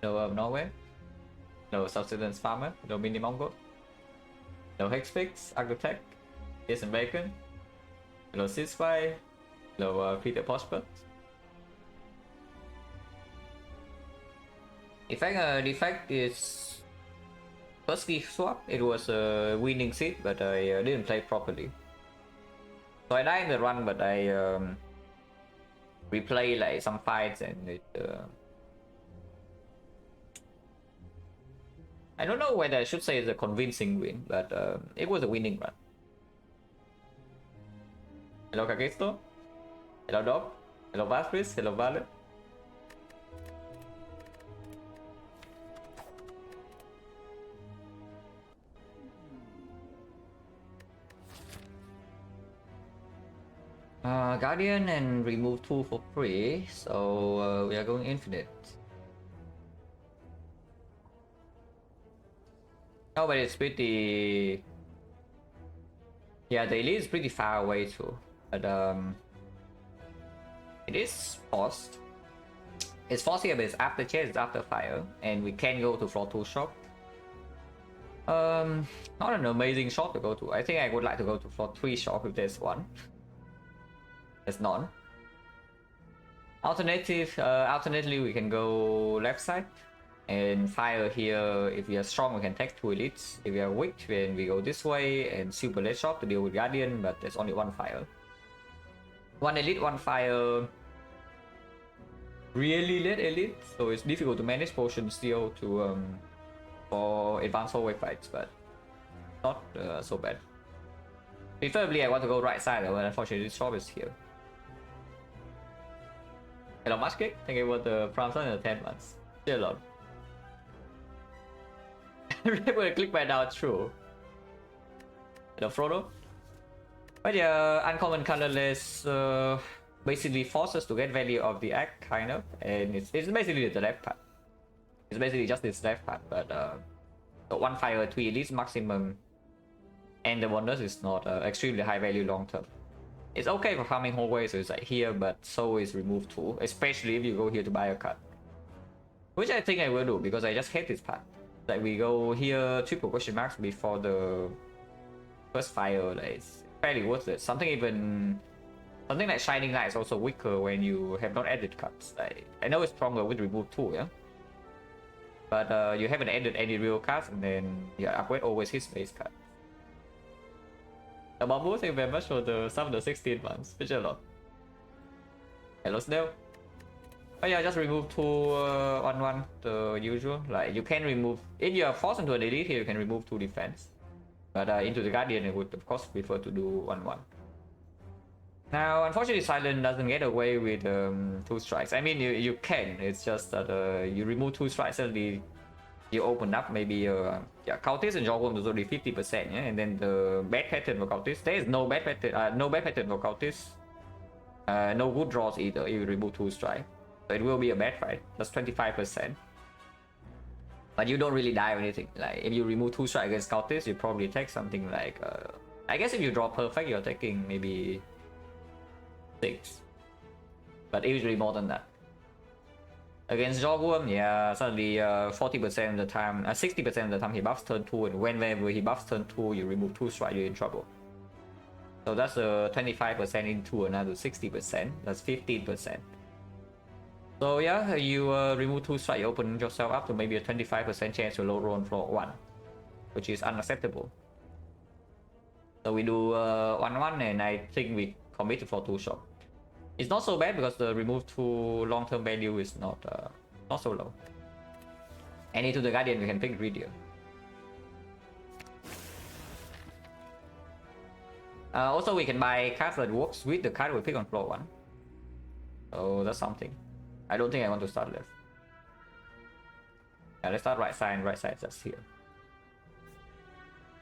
No Norway. No Subsistence Farmer. No Mini Mongol. No Hexfix, Agrotech. Jason Bacon. No Ceasefire. No Peter Prosper. Defect is firstly swap. It was a winning seed, but I didn't play properly. So I died in the run, but I replay like some fights and it. I don't know whether I should say it's a convincing win, but it was a winning run. Hello Kagesto. Hello Dog. Hello Vastris. Hello Vale. Guardian and remove 2 for free, so we are going infinite. Oh, but it's pretty... Yeah, the elite is pretty far away too, but it is forced. It's forced here, but it's after chase, it's after fire, and we can go to floor 2 shop. Not an amazing shop to go to. I think I would like to go to floor 3 shop if there's one. There's none. Alternatively, we can go left side and fire here. If we are strong, we can take 2 elites. If we are weak, then we go this way and super late shop to deal with Guardian, but there's only 1 fire. 1 elite, 1 fire. Really late elite, so it's difficult to manage potion steal to for advanced hallway fights, but not so bad. Preferably, I want to go right side, but unfortunately, this shop is here. Hello, Mushcake. Thank you for the prompt and the 10 months. Still a lot. Remember to click right now, true. Hello, Frodo. But yeah, uncommon colorless basically forces to get value of the act, kind of, and it's basically the left part. It's basically just this left part, but 1 fire 3 elites maximum, and the wonders is not extremely high value long term. It's okay for farming hallways, so it's like here, but so is remove 2, especially if you go here to buy a card. Which I think I will do, because I just hate this part. Like we go here, triple question marks before the first fire, like it's fairly worth it. Something like Shining Light is also weaker when you have not added cards. Like, I know it's stronger with remove 2, yeah? But you haven't added any real cards, and then yeah, upgrade always his base card. Bamboo, thank you very much for the sub of the 16 months. Which a lot. Hello Snail. Oh yeah, just remove 2 on 1, the usual. Like you can remove, if you are forced into an elite here, you can remove 2 defense. But into the Guardian, I would of course prefer to do 1-1. Now, unfortunately, Silent doesn't get away with 2 strikes. I mean, you can. It's just that you remove 2 strikes, suddenly you open up maybe yeah, Cultist and Jawworm is only 50%, yeah, and then the bad pattern for Cultist. There is no bad pattern for Cultist. No good draws either if you remove 2 strikes. So it will be a bad fight. That's 25%. But you don't really die or anything. Like if you remove 2 strikes against Cultist, you probably take something like I guess if you draw perfect, you're taking maybe 6. But usually more than that. Against Jawworm, yeah, suddenly 40% of the time, 60% of the time he buffs turn 2, and whenever he buffs turn 2, you remove 2 strike, you're in trouble. So that's 25% into another 60%, that's 15%. So yeah, you remove 2 strike, you open yourself up to maybe a 25% chance to low roll on floor 1, which is unacceptable. So we do 1-1, and I think we commit to floor 2 shop. It's not so bad because the remove 2 long-term value is not so low. And into the Guardian we can pick Greedier. Also we can buy cards that works with the card we pick on floor 1. So that's something. I don't think I want to start left. Yeah, let's start right side, and right side just here.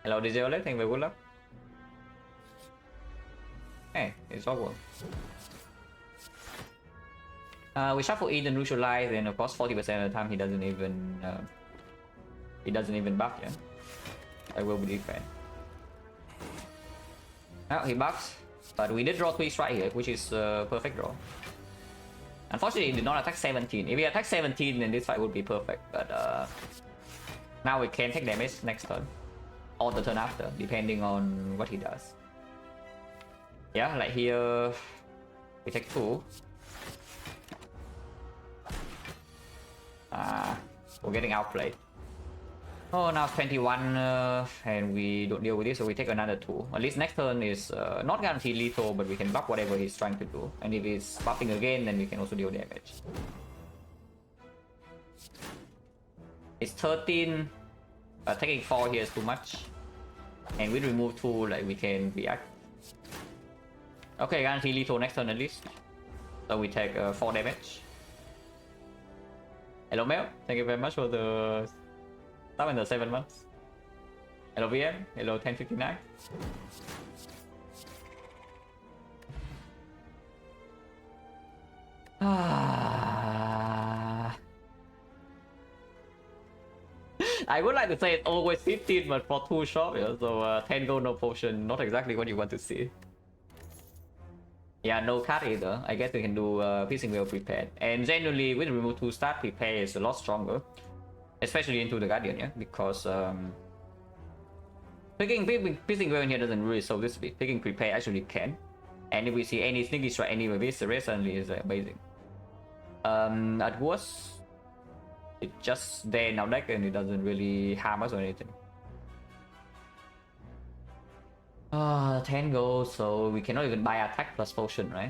Hello DJ Ole, thank you for good luck. Hey, it's all good. We shuffle Eden, neutralize, and of course 40% of the time he doesn't even buff, yeah. I will be defend. Now he buffs, but we did draw 3 strike here, which is perfect draw. Unfortunately, it did not attack 17. If we attack 17, then this fight would be perfect. But now we can take damage next turn. Or the turn after, depending on what he does. Yeah, like here, we take 2. We're getting outplayed. Oh, now 21, and we don't deal with this, so we take another 2. At least next turn is not guaranteed lethal, but we can block whatever he's trying to do. And if he's buffing again, then we can also deal damage. It's 13, but taking 4 here is too much. And we remove 2, like we can react. Okay, guaranteed lethal next turn at least. So we take 4 damage. Hello Mel, thank you very much for the sub in the 7 months. Hello VM, hello 1059. I would like to say it's always 15, but for 2 shop, yeah, so 10 gold, no potion, not exactly what you want to see. Yeah, no card either. I guess we can do Piercing Veil prepared. And generally, with remove 2 start, prepare is a lot stronger. Especially into the Guardian, yeah? Because picking Piercing Veil in here doesn't really solve this bit. Picking prepare actually can. And if we see any sneaky strike anywhere with the rest suddenly is amazing. At worst, it's just there in our deck and it doesn't really harm us or anything. 10 gold, so we cannot even buy attack plus potion, right?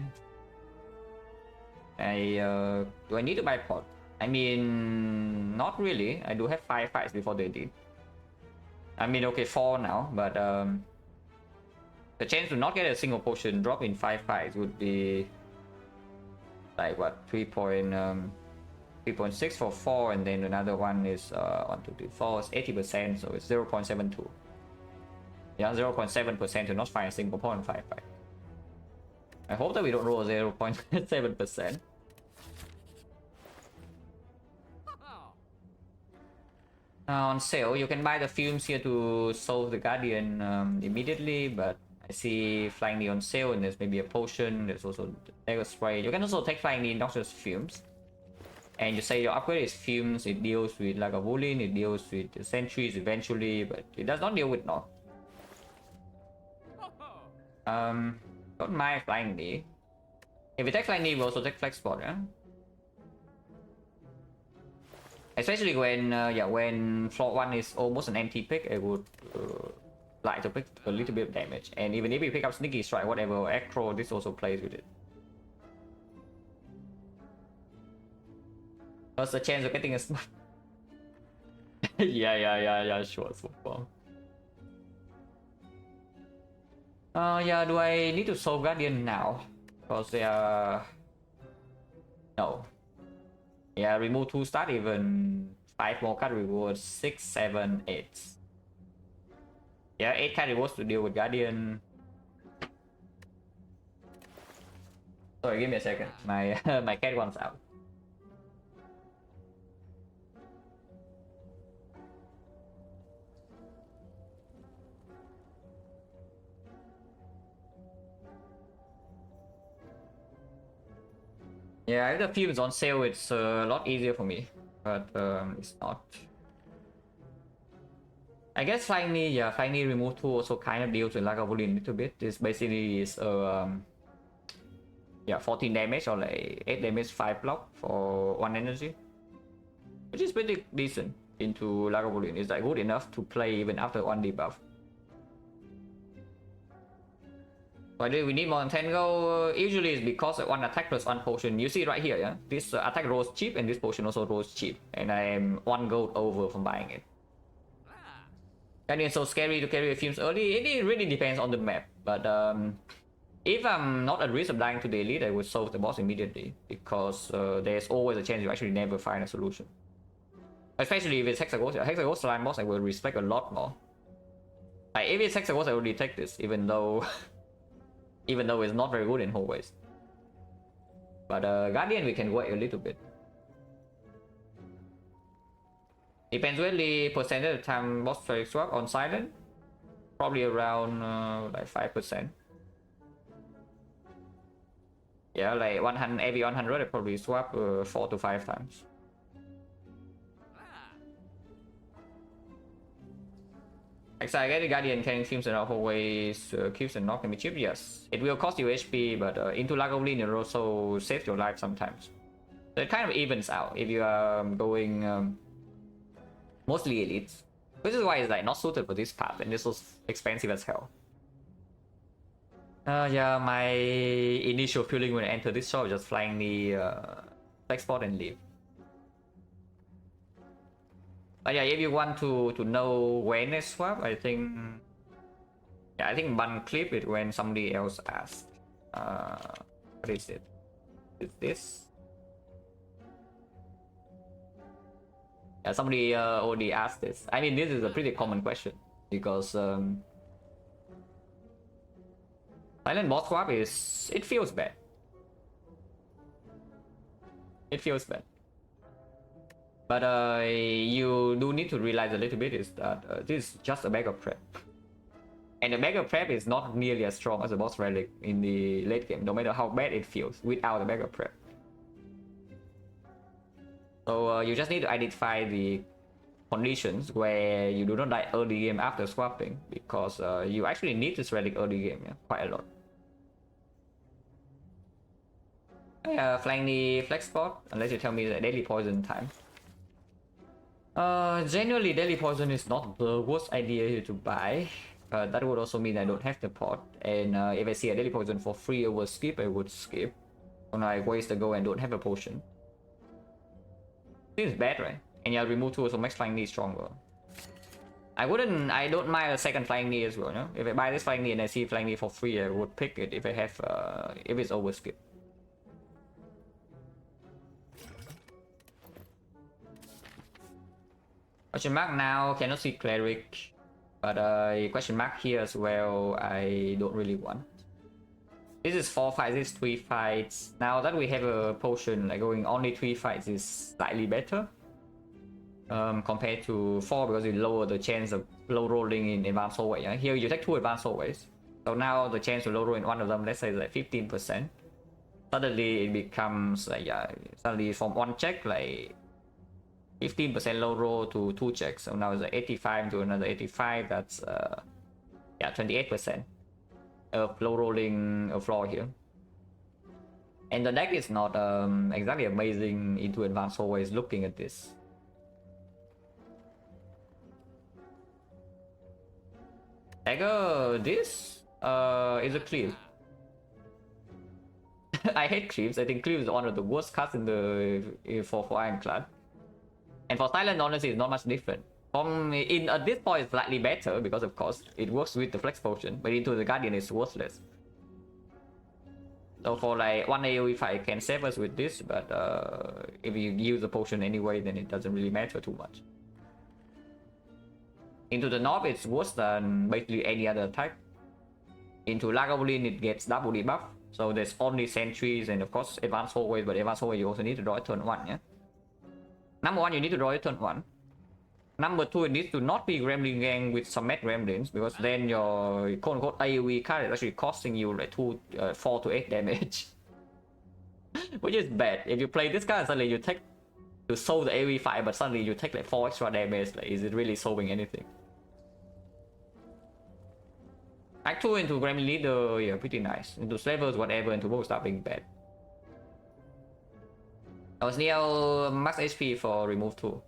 Do I need to buy pot? I mean, not really. I do have 5 fights before they did. I mean, okay, 4 now, but the chance to not get a single potion drop in 5 fights would be like what, 3.6 for 4, and then another one is 1, 2, 3, 4, it's 80%, so it's 0.72. Yeah, 0.7% to not find a single point in 5 fight. I hope that we don't roll 0.7%. On sale, you can buy the fumes here to solve the Guardian immediately, but I see Flying Knee on sale, and there's maybe a potion, there's also the Dagger Spray. You can also take Flying Knee, not just fumes. And you say your upgrade is fumes, it deals with Lagavulin, it deals with the sentries eventually, but it does not deal with Knock. Don't mind Flying Knee. If we take Flying Knee, we also take Flex Spot, yeah? Especially when, when floor 1 is almost an empty pick, I would like to pick a little bit of damage. And even if we pick up Sneaky Strike, whatever, Acro, this also plays with it. What's the chance of getting a smart? yeah, sure, so yeah, do I need to solve Guardian now? Because they are... No. Yeah, remove 2 start, even 5 more card rewards, 6, 7, 8. Yeah, 8 card rewards to deal with Guardian. Sorry, give me a second. My my cat wants out. Yeah, if the fume is on sale, it's a lot easier for me, but it's not. I guess Flying Knee, yeah, Flying Knee remove 2 also kind of deals with Lagavulin a little bit. This basically is 14 damage or like 8 damage 5 block for 1 energy, which is pretty decent into Lagavulin. It's like good enough to play even after 1 debuff. Why do we need more than 10 gold? Usually it's because of 1 attack plus 1 potion. You see right here, yeah? This attack rolls cheap and this potion also rolls cheap. And I am 1 gold over from buying it. Guardian is so scary to carry fumes early. It really depends on the map. But if I'm not at risk of dying to the elite, I would solve the boss immediately. Because there's always a chance you actually never find a solution. Especially if it's Hexaghost. Hexaghost slime boss I will respect a lot more. Like if it's Hexaghost I will detect this, even though it's not very good in hallways. But Guardian we can wait a little bit. Depends really percentage of the time boss trade swap on silent. Probably around like 5%. Yeah, Yeah, like 100, every 100 I probably swap 4 to 5 times. Excited Guardian can kills and always kills and knock can be cheap. Yes, it will cost you HP, but into Lagavulin it also saves your life sometimes. So it kind of evens out if you are going mostly elites, which is why it's like not suited for this path, and this was expensive as hell. Yeah, my initial feeling when I entered this shop was just flying the flex spot and leave. But yeah, if you want to know when I swap, I think yeah, I think one clip it when somebody else asked. What is it? Is this? Yeah, somebody already asked this. I mean, this is a pretty common question because silent boss swap is it feels bad. It feels bad. But you do need to realize a little bit is that this is just a backup prep. And the backup prep is not nearly as strong as a boss relic in the late game, no matter how bad it feels without the backup prep. So you just need to identify the conditions where you do not die early game after swapping, because you actually need this relic early game, yeah, quite a lot. Flying the flex spot, unless you tell me the daily poison time. Generally daily poison is not the worst idea here to buy. That would also mean I don't have the pot, and if I see a daily poison for free over skip, I would skip. When I waste the go and don't have a potion. This is bad, right? And yeah, remove 2 so makes flying knee stronger. I don't mind a second flying knee as well, no? If I buy this flying knee and I see flying knee for free, I would pick it if I have if it's over skip. Question mark now, cannot see cleric, but question mark here as well, I don't really want. This is 4 fights, this is 3 fights. Now that we have a potion, like going only 3 fights is slightly better compared to 4, because it lower the chance of low rolling in advanced hallway. Yeah? Here you take 2 advanced hallways, so now the chance to low roll in one of them, let's say is like 15%. Suddenly it becomes like suddenly from 1 check like 15% low roll to 2 checks, so now it's like 85 to another 85. That's 28% of low rolling a floor here. And the deck is not exactly amazing into advanced hallways looking at this. Dagger, this is a cleave. I hate cleaves. I think cleave is one of the worst cards in the for Ironclad. And for Silent, honestly, it's not much different. At this point, it's slightly better because, of course, it works with the Flex Potion, but into the Guardian, it's worthless. So for like 1 AoE fight, can save us with this, but if you use the potion anyway, then it doesn't really matter too much. Into the North, it's worse than basically any other attack. Into Lagavulin, it gets double debuff, so there's only sentries and, of course, advanced hallways, but advanced hallway you also need to draw it turn 1, yeah? Number 1, you need to draw it turn 1. Number 2, it needs to not be Gremlin Gang with some Met Gremlins, because then your quote-unquote AoE card is actually costing you like 4 to 8 damage. Which is bad. If you play this card, suddenly you take to solve the AoE fight, but suddenly you take like 4 extra damage. Like, is it really solving anything? Act 2 into Gremlin Leader, yeah, pretty nice. Into Slavers, whatever, into both start being bad. I was near max HP for remove 2.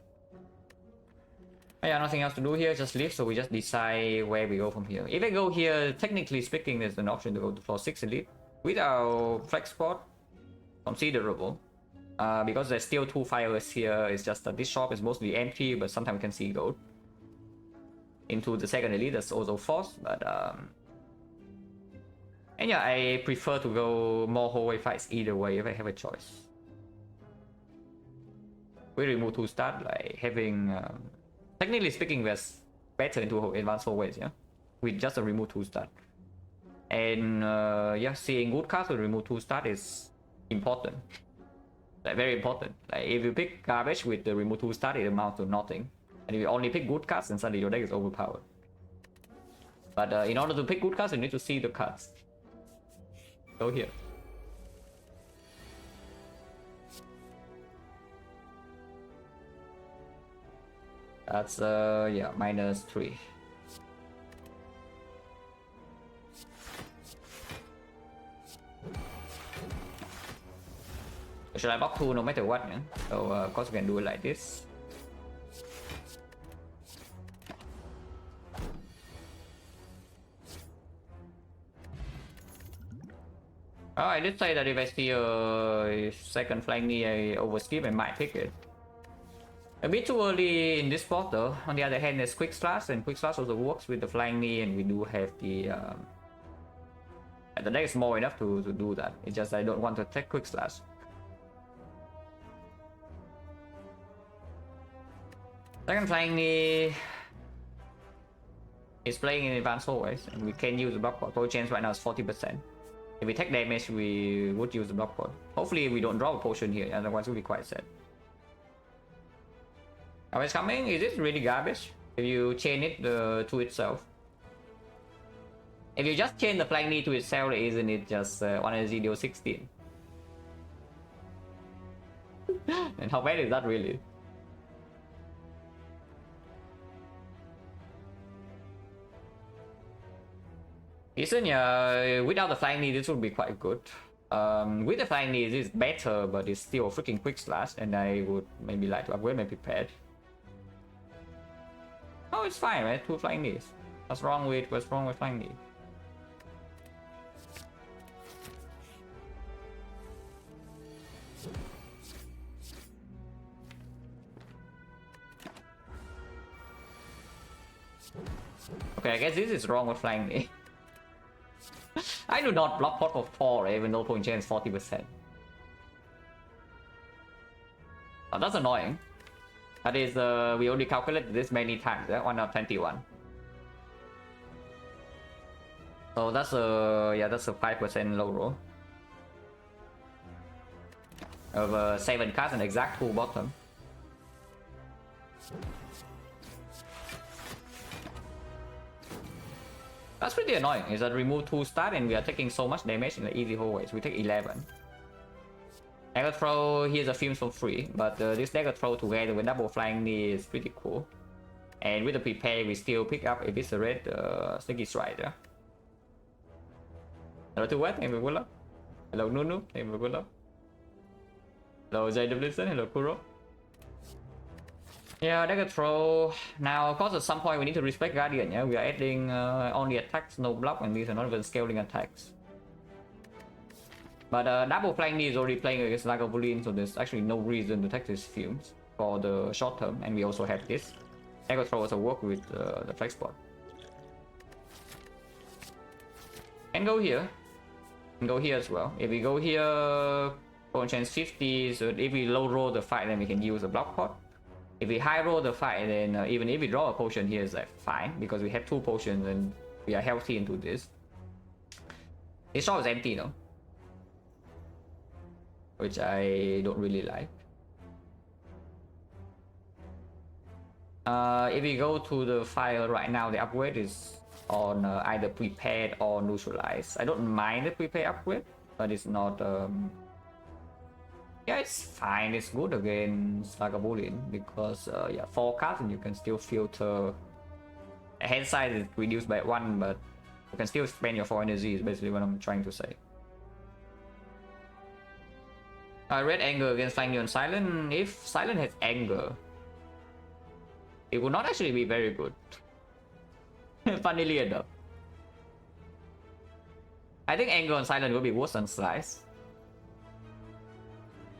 Yeah, nothing else to do here, just leave, so we just decide where we go from here. If I go here, technically speaking, there's an option to go to floor 6 elite. With our flex spot, considerable. Because there's still 2 fires here, it's just that this shop is mostly empty, but sometimes you can see gold. Into the second elite, that's also forced, but and yeah, I prefer to go more hallway fights either way if I have a choice. We remove 2 start, like having technically speaking, we're better into advanced hallways, yeah, with just a remove 2 start. And yeah, seeing good cards with remove 2 start is important, like very important. Like if you pick garbage with the remove 2 start, it amounts to nothing. And if you only pick good cards, then suddenly your deck is overpowered. But in order to pick good cards, you need to see the cards. Go here. That's yeah, -3. Should I block 2 no matter what? Yeah? So of course we can do it like this. Oh, I did say that if I see a second flying knee, I overskip, I might pick it. A bit too early in this spot though. On the other hand, there's quick slash, and quick slash also works with the flying knee, and we do have the deck is small enough to do that. It's just I don't want to take quick slash. Second flying knee is playing in advanced always, and we can use the block pot. Power chance right now is 40%. If we take damage, we would use the block pot. Hopefully we don't draw a potion here, otherwise we'll be quite sad. How it's coming? Is it really garbage? If you chain it to itself. If you just chain the flying knee to itself, isn't it just 1 energy deal 16? And how bad is that really? Isn't without the flying knee, this would be quite good. With the flying knee, this is better, but it's still a freaking quick slash, and I would maybe like to upgrade my prepared. Oh, it's fine, right? 2 flying knees. What's wrong with flying knee? Okay, I guess this is wrong with flying knee. I do not block pot for 4, even though point chance 40%. Oh, that's annoying. That is, we only calculated this many times, 1 out of 21. So that's a, yeah, that's a 5% low roll. Of 7 cards and exact 2 bottom. That's pretty annoying, is that remove 2 stat and we are taking so much damage in the easy hallways. We take 11. Dagger throw, here's a film for free, but this dagger throw together with double flying knee is pretty cool. And with the prepare, we still pick up Eviscerate, Sneaky Strider. Hello to what? Thank you for good luck. Hello Nunu, thank you for good luck. Hello JWson, hello Kuro. Yeah, dagger throw. Now, of course, at some point we need to respect Guardian. Yeah, we are adding only attacks, no block, and these are not even scaling attacks. But double flying knee is already playing against Lagavulin, so there's actually no reason to take these fumes for the short term. And we also have this. Dagger throw also work with the flex spot. And go here. And go here as well. If we go here, point chance 50. So if we low roll the fight, then we can use a block pot. If we high roll the fight, then even if we draw a potion here, is like fine because we have 2 potions and we are healthy into this. This shop is empty, no? Which I don't really like. If we go to the file right now, the upgrade is on either prepared or neutralized. I don't mind the prepared upgrade, but it's not. Yeah, it's fine. It's good against Lagavulin because yeah, 4 cards and you can still filter. Hand size is reduced by 1, but you can still spend your 4 energy. Is basically what I'm trying to say. Red anger against flying knee on silent. If silent has anger, it would not actually be very good. Funnily enough, I think anger on silent will be worse than slice.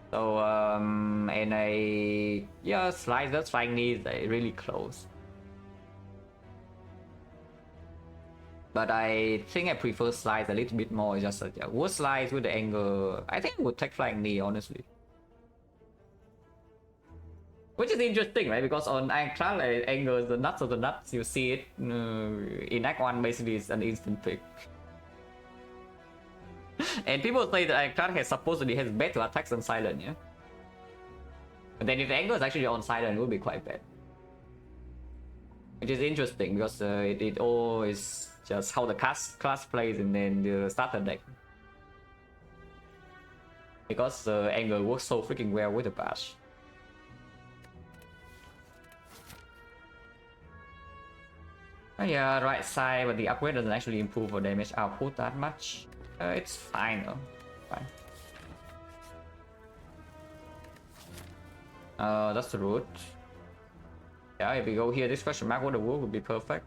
So and yeah, slice that flying knee is really close. But I think I prefer slice a little bit more. Just yeah, worse slice with the anger. I think I would take flying knee honestly. Which is interesting, right? Because on XecnaR, anger is the nuts of the nuts. You see it in Act 1, basically, it's an instant pick. And people say that XecnaR has supposedly has better attacks than silent, yeah? But then if the anger is actually on silent, it would be quite bad. Which is interesting because it all is just how the class plays and then the starter deck. Because anger works so freaking well with the bash. Oh yeah, right side, but the upgrade doesn't actually improve our damage output that much. It's fine though. Fine. That's the route. Yeah, if we go here, this question mark with the wood would be perfect.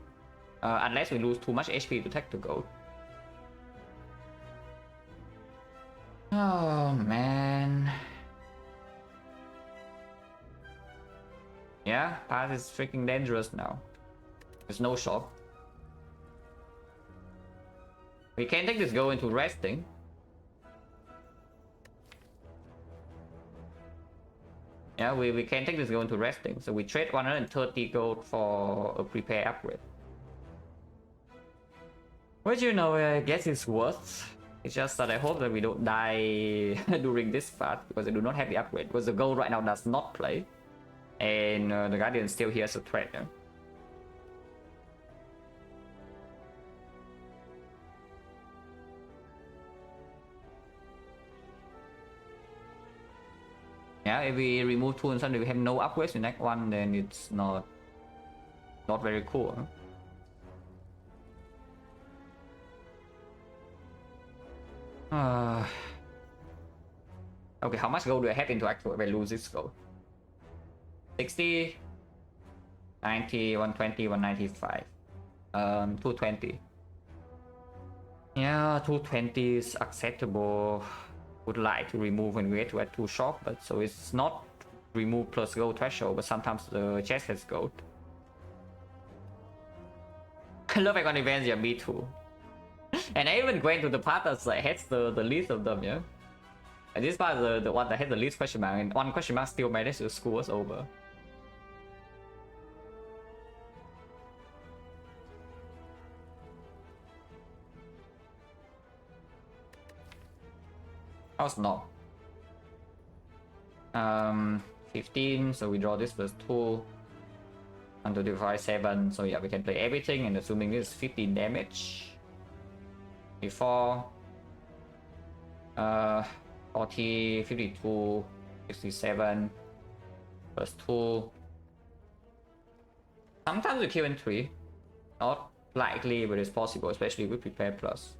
Unless we lose too much HP to take the gold. Oh man. Yeah, path is freaking dangerous now. There's no shop. We can take this gold into resting. Yeah, we can take this gold into resting. So we trade 130 gold for a prepare upgrade. Which, you know, I guess it's worth. It's just that I hope that we don't die during this part, because I do not have the upgrade. Because the gold right now does not play. And the Guardian is still here as a threat. Yeah? Yeah, if we remove 2 and suddenly we have no upgrades in next one, then it's not very cool. Huh? Okay, how much gold do I have into actual if I lose this gold? 60, 90, 120, 195. 220. Yeah, 220 is acceptable. Would like to remove when we get to add 2 shop, but so it's not remove plus gold threshold, but sometimes the chest has gold. I love icon events, yeah, me too. And I even went to the part that's like has the least of them, yeah. And this part is the one that has the least question mark, and 1 question mark still managed to screw us over. How's not? 15, so we draw this plus 2. 125, 7, so yeah, we can play everything, and assuming this is 15 damage. Before 40, 52, 67, plus 2. Sometimes we kill in 3. Not likely, but it's possible, especially with prepare plus.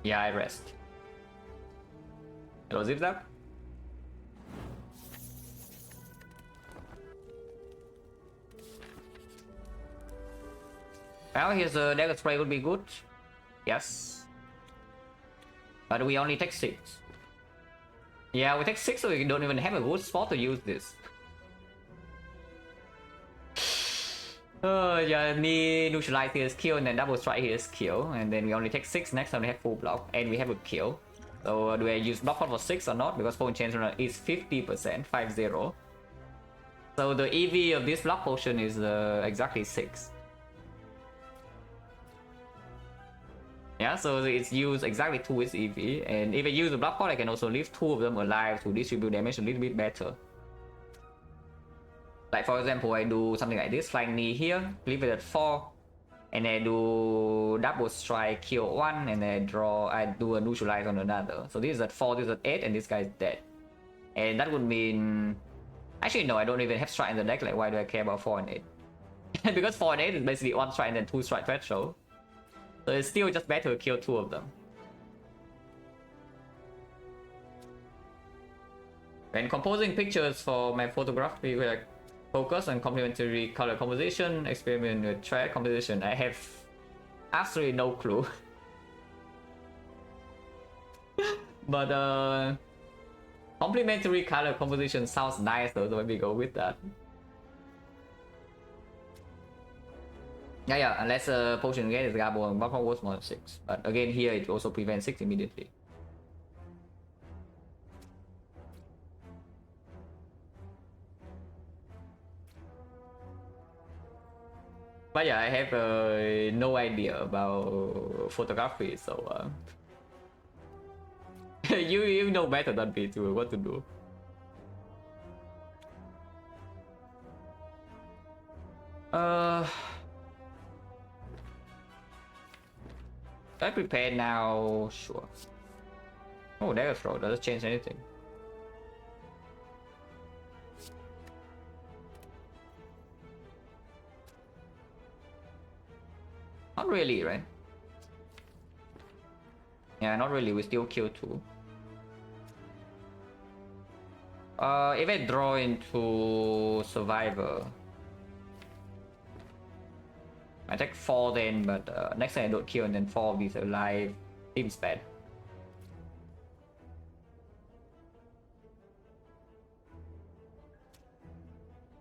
Yeah, I rest. Hello, Zipzap? Well, here's a dagger spray would be good. Yes. But we only take 6. Yeah, we take 6, so we don't even have a good spot to use this. Yeah, need neutralize his kill and then double strike his kill, and then we only take 6 next time we have full block, and we have a kill. So do I use block for 6 or not? Because full change is 50%, 50. So the EV of this block potion is exactly 6. Yeah, so it's used exactly 2 with EV, and if I use the block pot, I can also leave 2 of them alive to distribute damage a little bit better. Like for example, I do something like this, flying knee here, leave it at 4, and I do double strike, kill 1, and I do a neutralize on another. So this is at 4, this is at 8, and this guy is dead. And that would mean... Actually no, I don't even have strike in the deck, like why do I care about 4 and 8? Because 4 and 8 is basically 1 strike and then 2 strike threshold. So it's still just better to kill 2 of them. When composing pictures for my photography, we like focus on complementary color composition, experiment with thread composition. I have absolutely no clue. But complementary color composition sounds nice though, so maybe go with that. Yeah, unless potion again is garbage and buffer was more than 6. But again here it also prevents 6 immediately. But yeah, I have no idea about photography, so you know better than me to what to do. I prepare now, sure. Oh, dagger throw doesn't change anything. Not really, right? Yeah, not really. We still kill 2. If I draw into Survivor, I take 4 then, but next time I don't kill and then 4 of these are alive. Seems bad.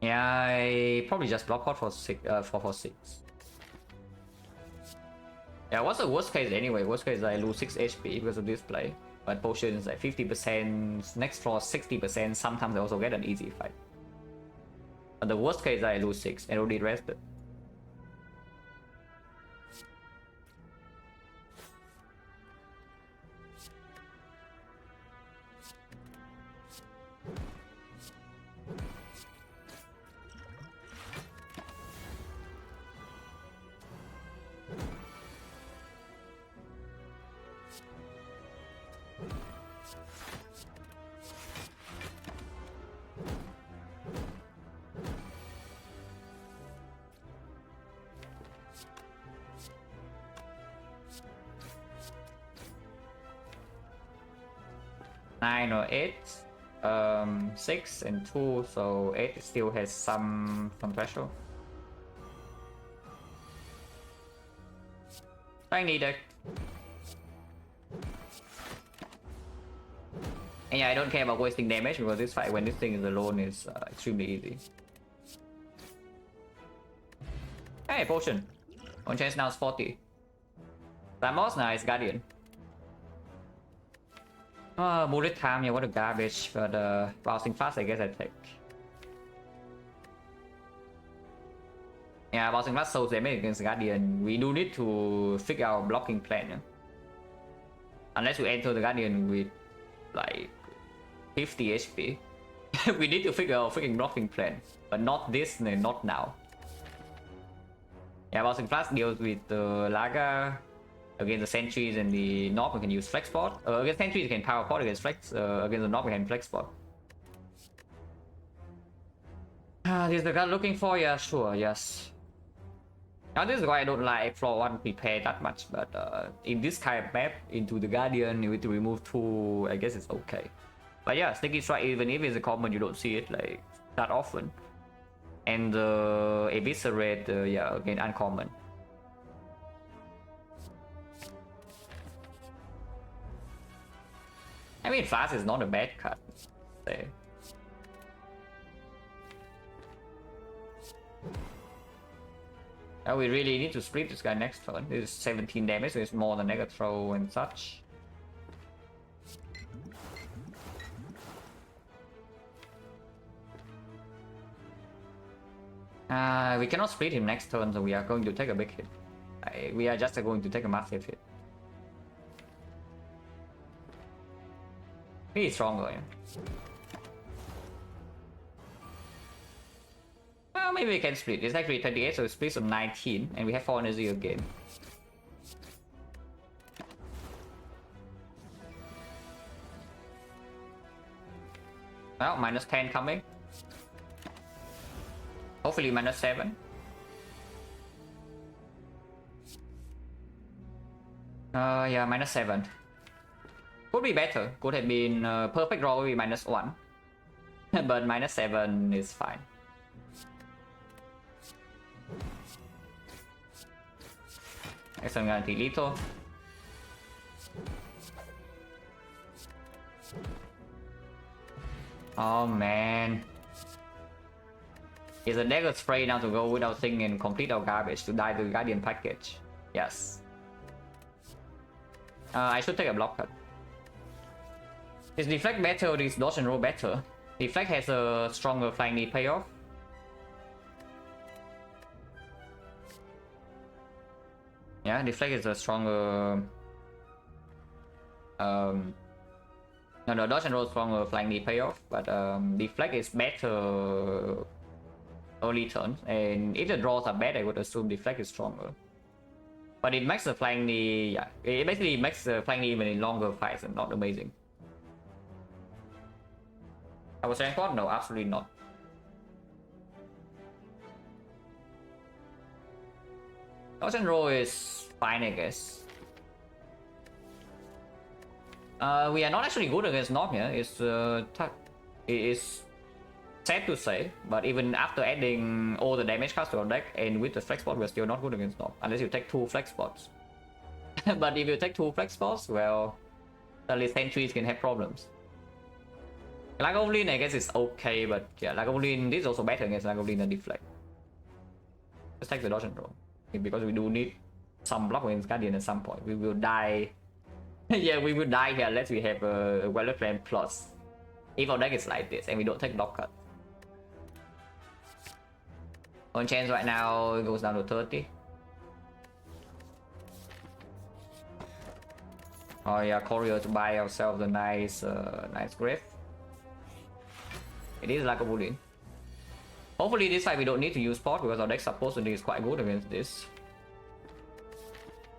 Yeah, I probably just block out for 6. 4 for 6. Yeah, what's the worst case anyway? Worst case is I lose 6 HP because of this play. But potion is like 50%, next floor 60%, sometimes I also get an easy fight. But the worst case is I lose 6 and already rested. Nine or 8, 6 and 2, so 8 still has some threshold. Tiny deck. And yeah, I don't care about wasting damage because this fight, when this thing is alone, is extremely easy. Hey, potion. On chance now is 40. Ramos, nice, Guardian. Bullet time, yeah, what a garbage, but bouncing fast, I guess I take. Yeah, bouncing fast so damage against Guardian. We do need to figure out blocking plan. Yeah? Unless we enter the Guardian with like 50 HP. We need to figure out freaking blocking plan. But not this, not now. Yeah, bouncing fast deals with the Laga. Against the sentries and the knob, we can use flex pot. Against sentries, we can power pot. Against flex, against the knob, we can flex pot. This is the card looking for? Yeah, sure, yes. Now this is why I don't like floor 1 prepare that much, but in this kind of map, into the Guardian, you need to remove 2, I guess it's okay. But yeah, Sticky Strike, even if it's a common, you don't see it like that often. And Eviscerate, yeah, again, uncommon. I mean, fast is not a bad card. Say. We really need to split this guy next turn. This is 17 damage, so it's more than Mega Throw and such. We cannot split him next turn, so we are going to take a big hit. We are just going to take a massive hit. He's stronger, yeah. Well, maybe we can split. It's actually 28, so it splits on 19, and we have 4 energy again. Well, minus 10 coming. Hopefully minus 7. Yeah, minus 7. Could be better. Could have been perfect roll, would be minus 1. But minus 7 is fine. Excellent guarantee lethal. Oh man. Is a dagger spray now to go without thinking and complete our garbage to die to the Guardian package? Yes. I should take a block cut. Is Defect better or is Dodge and Roll better? Defect has a stronger flying knee payoff. Yeah, Defect is a stronger... No, Dodge and Roll is stronger flying knee payoff, but Defect is better early turns, and if the draws are bad, I would assume Defect is stronger. But it makes the flying knee, yeah, it basically makes the flying knee even in longer fights and not amazing. Our transport? No, absolutely not. Dodge and roll is fine, I guess. We are not actually good against North here. It's sad to say, but even after adding all the damage cards to our deck and with the flex spot, we're still not good against North unless you take 2 flex spots. But if you take 2 flex spots, well, at least sentries can have problems. Lagavulin, I guess it's okay, but yeah, Lagavulin is also better against Lagavulin and Defect. Let's take the dodge and roll because we do need some block against Guardian at some point. We will die. Yeah, we will die here unless we have a Weather Plan plus. If our deck is like this and we don't take block cut. On chance right now it goes down to 30. Oh yeah, courier to buy ourselves a nice grave. It is like a Boolean. Hopefully this time we don't need to use pot because our deck supposedly is quite good against this.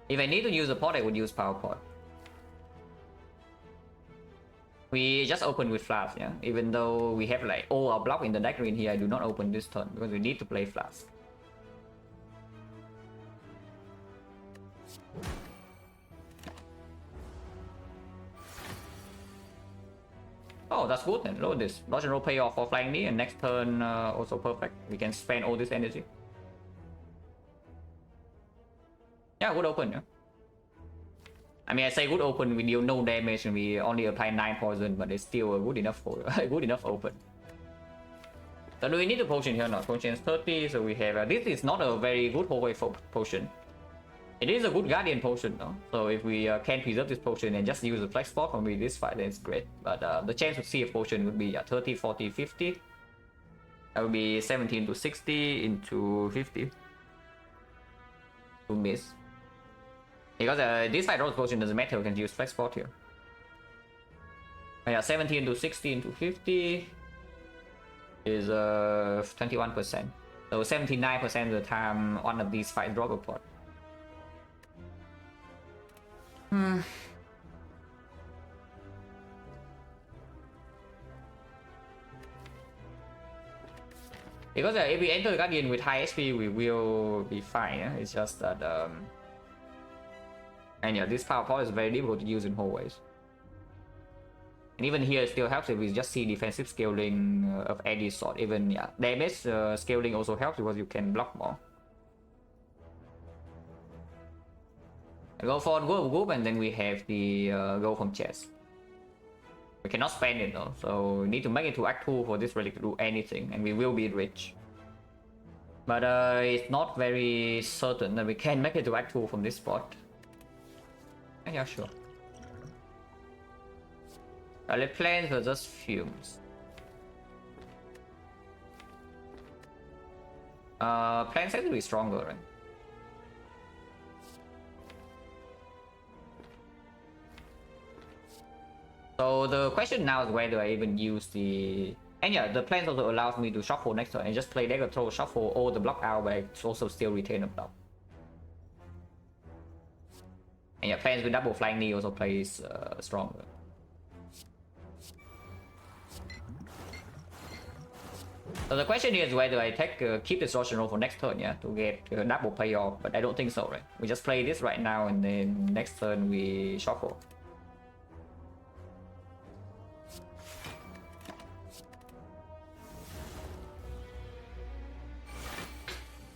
If I need to use a pot, I would use power pot. We just open with flash, yeah. Even though we have like all our block in the deck green here, I do not open this turn because we need to play flash. Oh, that's good then. Load this. Dodge and roll pay off for flying knee, and next turn also perfect. We can spend all this energy. Yeah, good open, yeah. I mean, I say good open, we deal no damage and we only apply 9 poison, but it's still a good enough good enough open. So do we need a potion here? Not potion is 30, so we have this is not a very good hallway potion. It is a good guardian potion though. So if we can preserve this potion and just use the flex spot for me this fight, then it's great. But the chance to see a potion would be 30, 40, 50. That would be 17 to 60 into 50 to miss. Because this fight rose potion doesn't matter, we can use flex spot here. Yeah, 17 to 60 into 50 is 21%. So 79% of the time one of these fights drop a pot. Because if we enter the Guardian with high HP, we will be fine. Yeah? It's just that and yeah, this power pot is very difficult to use in hallways. And even here, it still helps if we just see defensive scaling of any sort. Even yeah, damage scaling also helps because you can block more. I go for go group, and then we have the go from chest. We cannot spend it though, so we need to make it to Act 2 for this relic to do anything, and we will be rich. But it's not very certain that we can make it to Act 2 from this spot. Yeah, sure. Let plans are just fumes. Plans have to be stronger, right? So the question now is whether I even use the... And yeah, the plans also allows me to shuffle next turn and just play dagger throw, shuffle all the block out, but it's also still retain a block. And yeah, plans with double flying knee also plays stronger. So the question here is whether I take keep this Russian roll for next turn, yeah, to get double payoff, but I don't think so, right? We just play this right now, and then next turn we shuffle.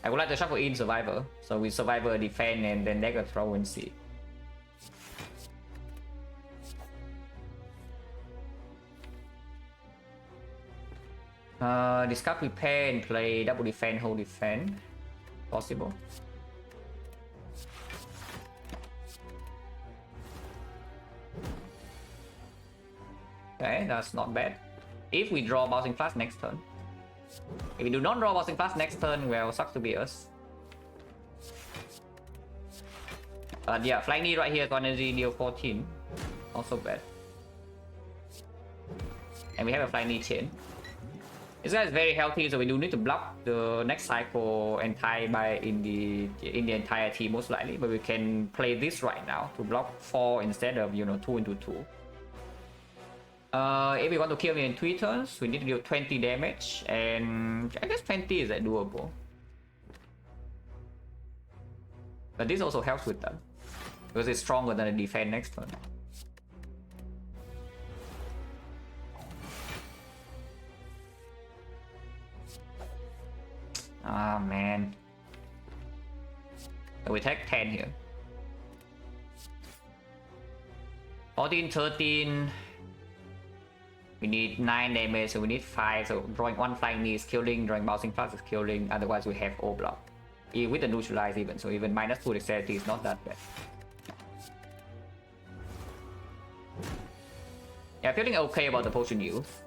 I would like to shuffle in Survivor, so we Survivor defend and then dagger throw and see. Discard prepare and play double defend, hold defend. Possible. Okay, that's not bad. If we draw bouncing flash next turn. If we do not draw bouncing flash next turn, well, sucks to be us. But yeah, flying knee right here, energy deal 14. Also bad. And we have a flying knee chain. This guy is very healthy, so we do need to block the next cycle entire by in the entirety most likely, but we can play this right now to block 4 instead of 2 into 2. If we want to kill me in 3 turns, we need to deal 20 damage, and I guess 20 is doable. But this also helps with that, because it's stronger than the defense next turn. Ah, man. So we take 10 here. 14, 13. We need 9 damage, so we need 5. So drawing 1 flying knee is killing, drawing bouncing plus is killing, otherwise we have O block. With the neutralize even, so even -2 dexterity is not that bad. Yeah, feeling okay about the potion use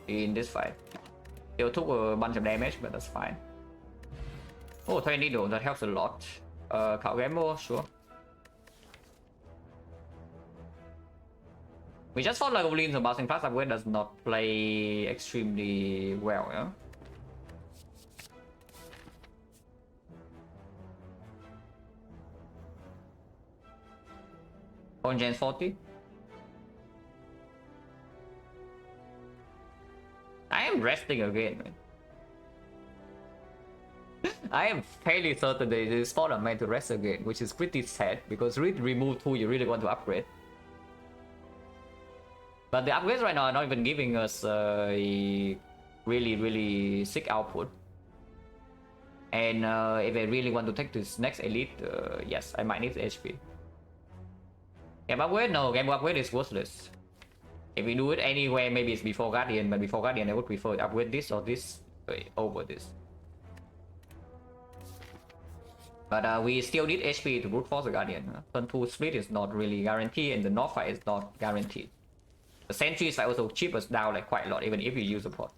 in this fight. Still took a bunch of damage, but that's fine. Oh, 20 needle, that helps a lot. Khảo Gamble, sure. We just fought like Goblin, so bouncing plus upgrade does not play extremely well, yeah? On Gen 40. I am resting again, man. I am fairly certain that this spot are meant to rest again, which is pretty sad because with remove 2 you really want to upgrade. But the upgrades right now are not even giving us a really sick output. And if I really want to take this next elite, yes, I might need HP. Game upgrade? No, game upgrade is worthless. If we do it anywhere, maybe it's before Guardian, but before Guardian I would prefer to upgrade this or this over this. But we still need HP to brute force the Guardian. Turn 2 split is not really guaranteed, and the North fight is not guaranteed. The sentries fight also chip us down like quite a lot, even if you use support.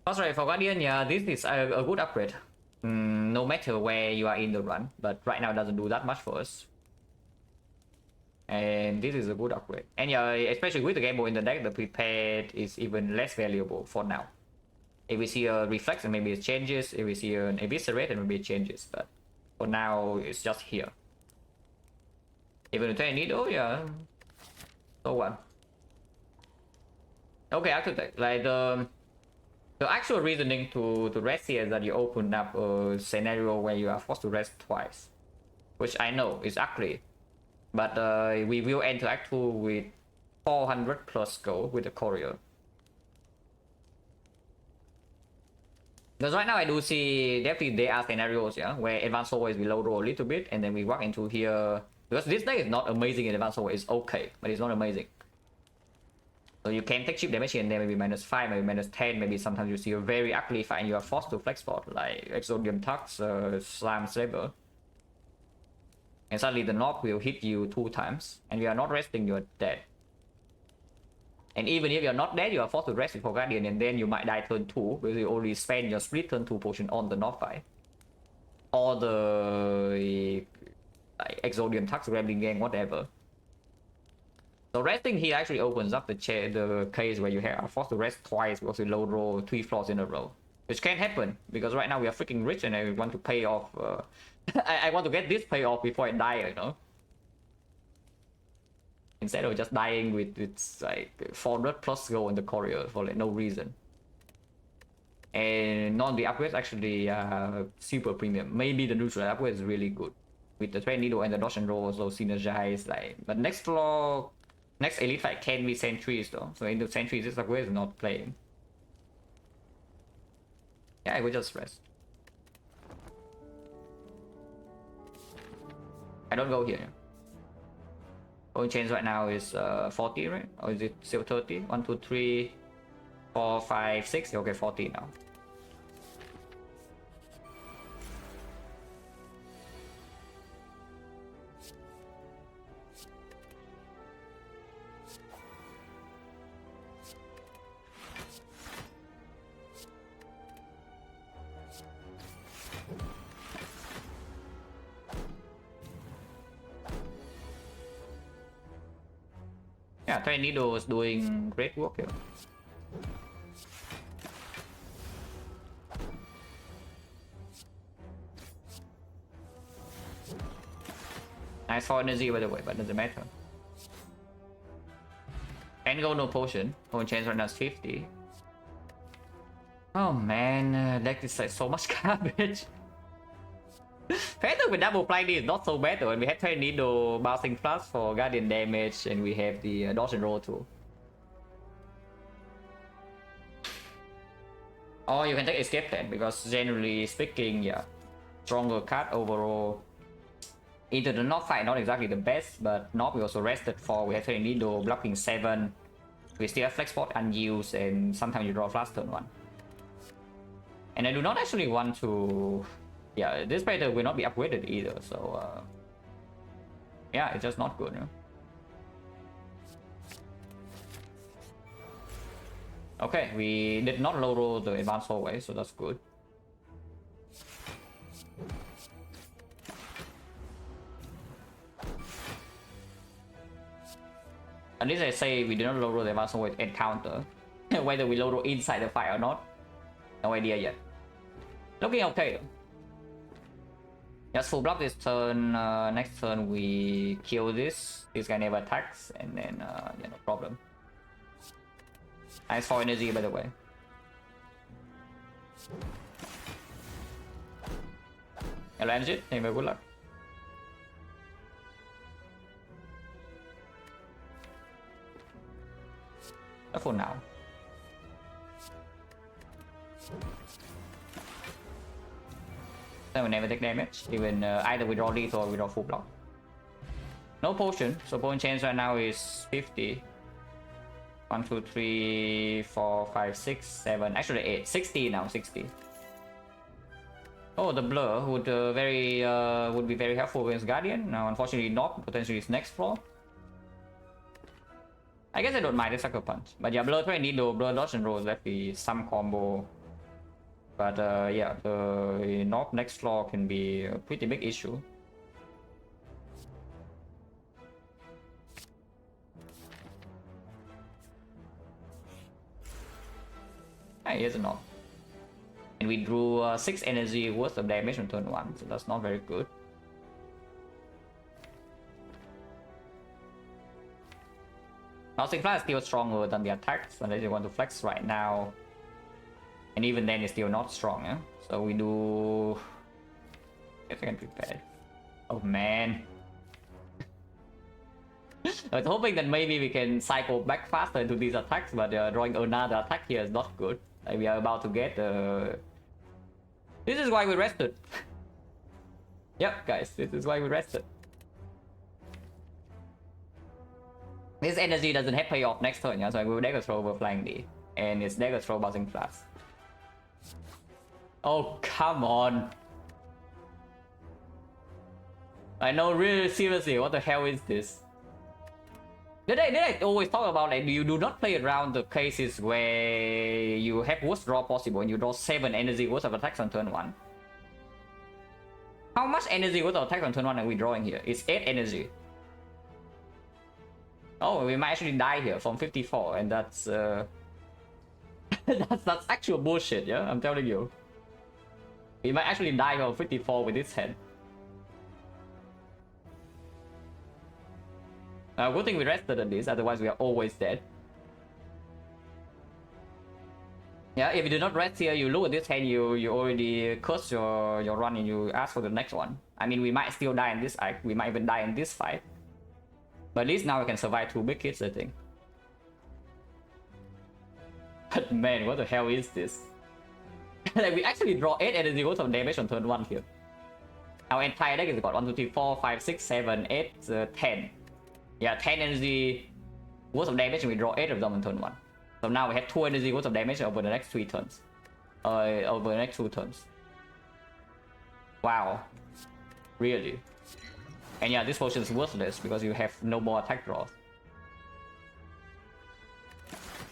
Cost rate for Guardian, yeah, this is a good upgrade. No matter where you are in the run, but right now it doesn't do that much for us. And this is a good upgrade. And yeah, especially with the Game Boy in the deck, the prepared is even less valuable for now. If we see a reflex, and maybe it changes. If we see an eviscerate, and maybe it changes. But for now, it's just here. Even if I need, oh yeah. So what? Okay, after that, like the actual reasoning to rest here is that you open up a scenario where you are forced to rest twice, which I know is ugly. But we will enter Act 2 with 400 plus gold with the courier. Because right now I do see definitely there are scenarios, yeah, where advanced soul is below roll a little bit, and then we walk into here. Because this deck is not amazing in advanced soul, it's okay, but it's not amazing. So you can take cheap damage here and there, maybe -5, maybe -10, maybe sometimes you see a very ugly fight and you are forced to flex spot, like Exodium Tux, Slam Saber. And suddenly the knock will hit you 2 times, and you are not resting, you're dead. And even if you're not dead, you are forced to rest before Guardian, and then you might die turn 2, because you only spend your split turn 2 potion on the knock fight. Or the Exodium Tux, Grambling Gang, whatever. So resting here actually opens up the case where you are forced to rest twice because you low roll 3 floors in a row. Which can happen, because right now we are freaking rich and I want to pay off... I want to get this payoff before I die, you know? Instead of just dying with like 400 plus gold in the courier for like no reason. And none of the upgrades actually super premium. Maybe the neutral upgrade is really good. With the Trade Needle and the dodge and roll also synergize, like... But next floor... Next elite fight can be sentries though. So in the sentries this upgrade is not playing. Yeah, I will just rest. I don't go here. Only change right now is 40, right? Or is it still 30? 1, 2, 3, 4, 5, 6. Okay, 40 now. Yeah, Tiny Needle is doing great work here. Nice for energy by the way, but doesn't matter. And go no potion. Potion chance right now is 50. Oh man, deck is like so much garbage. Feather with double flying is not so bad though, and we have 20 needle bouncing plus for guardian damage, and we have the dodge and roll too. Or you can take escape plan, because generally speaking, yeah, stronger card overall. Into the Knob fight, not exactly the best, but Knob we also rested for. We have 20 needle blocking 7. We still have flex spot unused, and sometimes you draw flash turn 1. And I do not actually want to. Yeah, this Predator will not be upgraded either, so yeah, it's just not good. No? Okay, we did not low roll the advanced hallway, so that's good. At least I say we did not low roll the advanced hallway encounter. Whether we low roll inside the fight or not, no idea yet. Looking okay though. Just full block this turn. Next turn we kill this. This guy never attacks, and then yeah, no problem. Nice 4 energy by the way. I land it. Anyway, good luck. That's for now. Then we never take damage, even either we draw lethal or we draw full block. No potion, so potion chance right now is 50. 1, 2, 3, 4, 5, 6, 7, actually 8, 60 now, 60. Oh, the blur would would be very helpful against Guardian. Now, unfortunately, not. Potentially, it's next floor. I guess I don't mind the sucker punch, but yeah, blur 20 needle, blur dodge and roll left be some combo. But yeah, the knob next floor can be a pretty big issue. Ah, here's a knob. And we drew 6 energy worth of damage on turn 1, so that's not very good. Bouncing Flash is still stronger than the attacks, unless you want to flex right now. And even then, it's still not strong, yeah? So we do. I guess I can prepare. Oh man. I was hoping that maybe we can cycle back faster into these attacks, but drawing another attack here is not good. Like we are about to get. This is why we rested. Yep, guys, this is why we rested. This energy doesn't have payoff next turn, yeah? So I will dagger throw over flying D, and it's dagger throw bouncing flash. Oh, come on. I know, really seriously, what the hell is this? Did I always talk about like you do not play around the cases where you have worst draw possible and you draw 7 energy worth of attacks on turn 1? How much energy worth of attacks on turn 1 are we drawing here? It's 8 energy. Oh, we might actually die here from 54, and that's that's actual bullshit, yeah? I'm telling you. We might actually die from 54 with this hand. Good thing we rested on this, otherwise we are always dead. Yeah, if you do not rest here, you look at this hand, you already curse your run and you ask for the next one. I mean, we might still die in this act, we might even die in this fight. But at least now we can survive 2 big hits, I think. But man, what the hell is this? Like, we actually draw 8 energy worth of damage on turn 1 here. Our entire deck is got 1, 2, 3, 4, 5, 6, 7, 8, 10. Yeah, 10 energy worth of damage and we draw 8 of them on turn 1. So now we have 2 energy worth of damage over the next 3 turns. Over the next 2 turns. Wow. Really? And yeah, this potion is worthless because you have no more attack draws.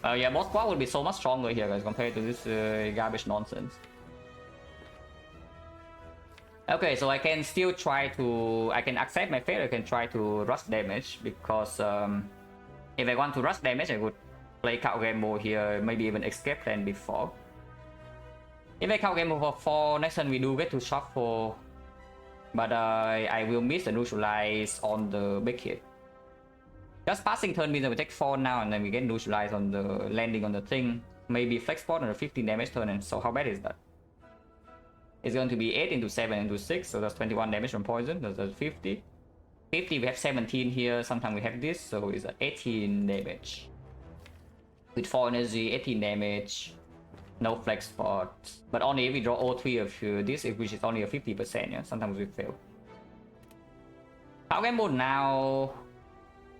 Yeah, boss squad will be so much stronger here, guys, compared to this garbage nonsense. Okay, so I can still try to. I can accept my failure. I can try to rush damage because if I want to rush damage, I would play count game mode here, maybe even escape plan before. If I count game mode for 4, next turn we do get to shuffle, but I will miss the neutralize on the big hit. Just passing turn means that we take 4 now and then we get neutralized on the landing on the thing. Maybe flex spot on a 15 damage turn, and so how bad is that? It's going to be 8 into 7 into 6, so that's 21 damage from poison. That's 50. 50, we have 17 here. Sometimes we have this, so it's 18 damage. With 4 energy, 18 damage. No flex spot. But only if we draw all 3 of this, which is only a 50%. Yeah, sometimes we fail. Power game mode now.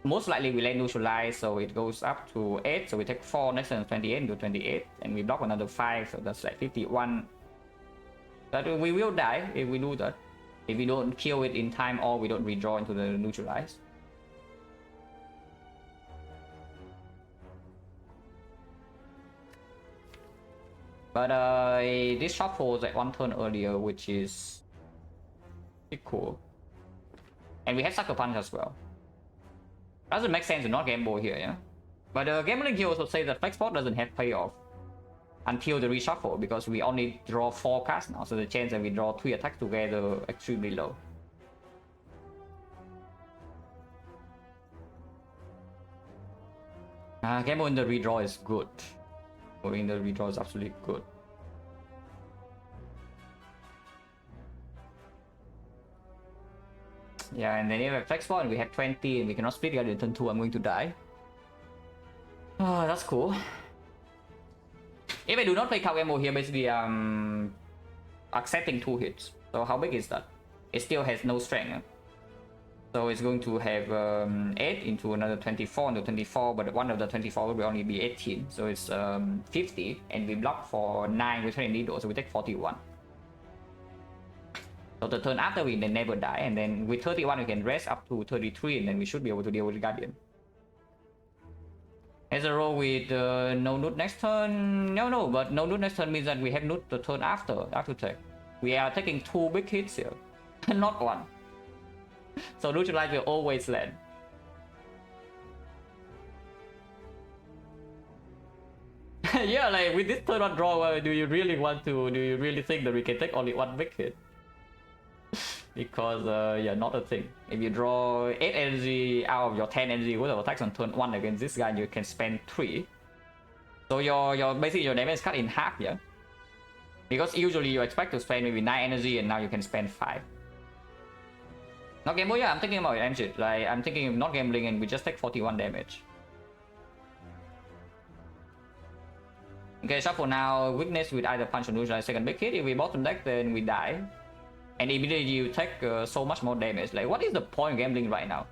Most likely we let neutralize, so it goes up to 8. So we take 4 next turn, 28 into 28, and we block another 5, so that's like 51. But we will die if we do that. If we don't kill it in time or we don't redraw into the neutralize. But this shuffle is like 1 turn earlier, which is pretty cool. And we have Sucker Punch as well. Doesn't make sense to not gamble here, yeah? But gambling here also says that flex spot doesn't have payoff until the reshuffle, because we only draw 4 cards now, so the chance that we draw 3 attacks together extremely low. Gamble in the redraw is good. Going in the redraw is absolutely good. Yeah, and then if we have flex spot and we have 20 and we cannot split Guardian turn 2, I'm going to die. Oh, that's cool. If I do not play Cow Gamble here, basically I'm accepting 2 hits. So how big is that? It still has no strength. Huh? So it's going to have 8 into another 24 into 24, but one of the 24 will only be 18. So it's 50, and we block for 9 with 20 needles, so we take 41. So the turn after we then never die, and then with 31 we can rest up to 33, and then we should be able to deal with the Guardian. As a roll with no Nut next turn. No, but no Nut next turn means that we have Nut the turn after take. We are taking 2 big hits here, not 1. So neutralize will always land. Yeah, like with this turn 1 draw, do you really think that we can take only 1 big hit? Because yeah, not a thing. If you draw 8 energy out of your 10 energy worth of attacks on turn 1 against this guy, you can spend 3. So your basically your damage is cut in half, yeah. Because usually you expect to spend maybe 9 energy, and now you can spend 5. Not gamble, yeah, I'm thinking about it, shit. Like I'm thinking of not gambling, and we just take 41 damage. Okay, shuffle now. Weakness with either punch or neutralize second big hit. If we bottom deck, then we die. And immediately you take so much more damage. Like, what is the point of gambling right now?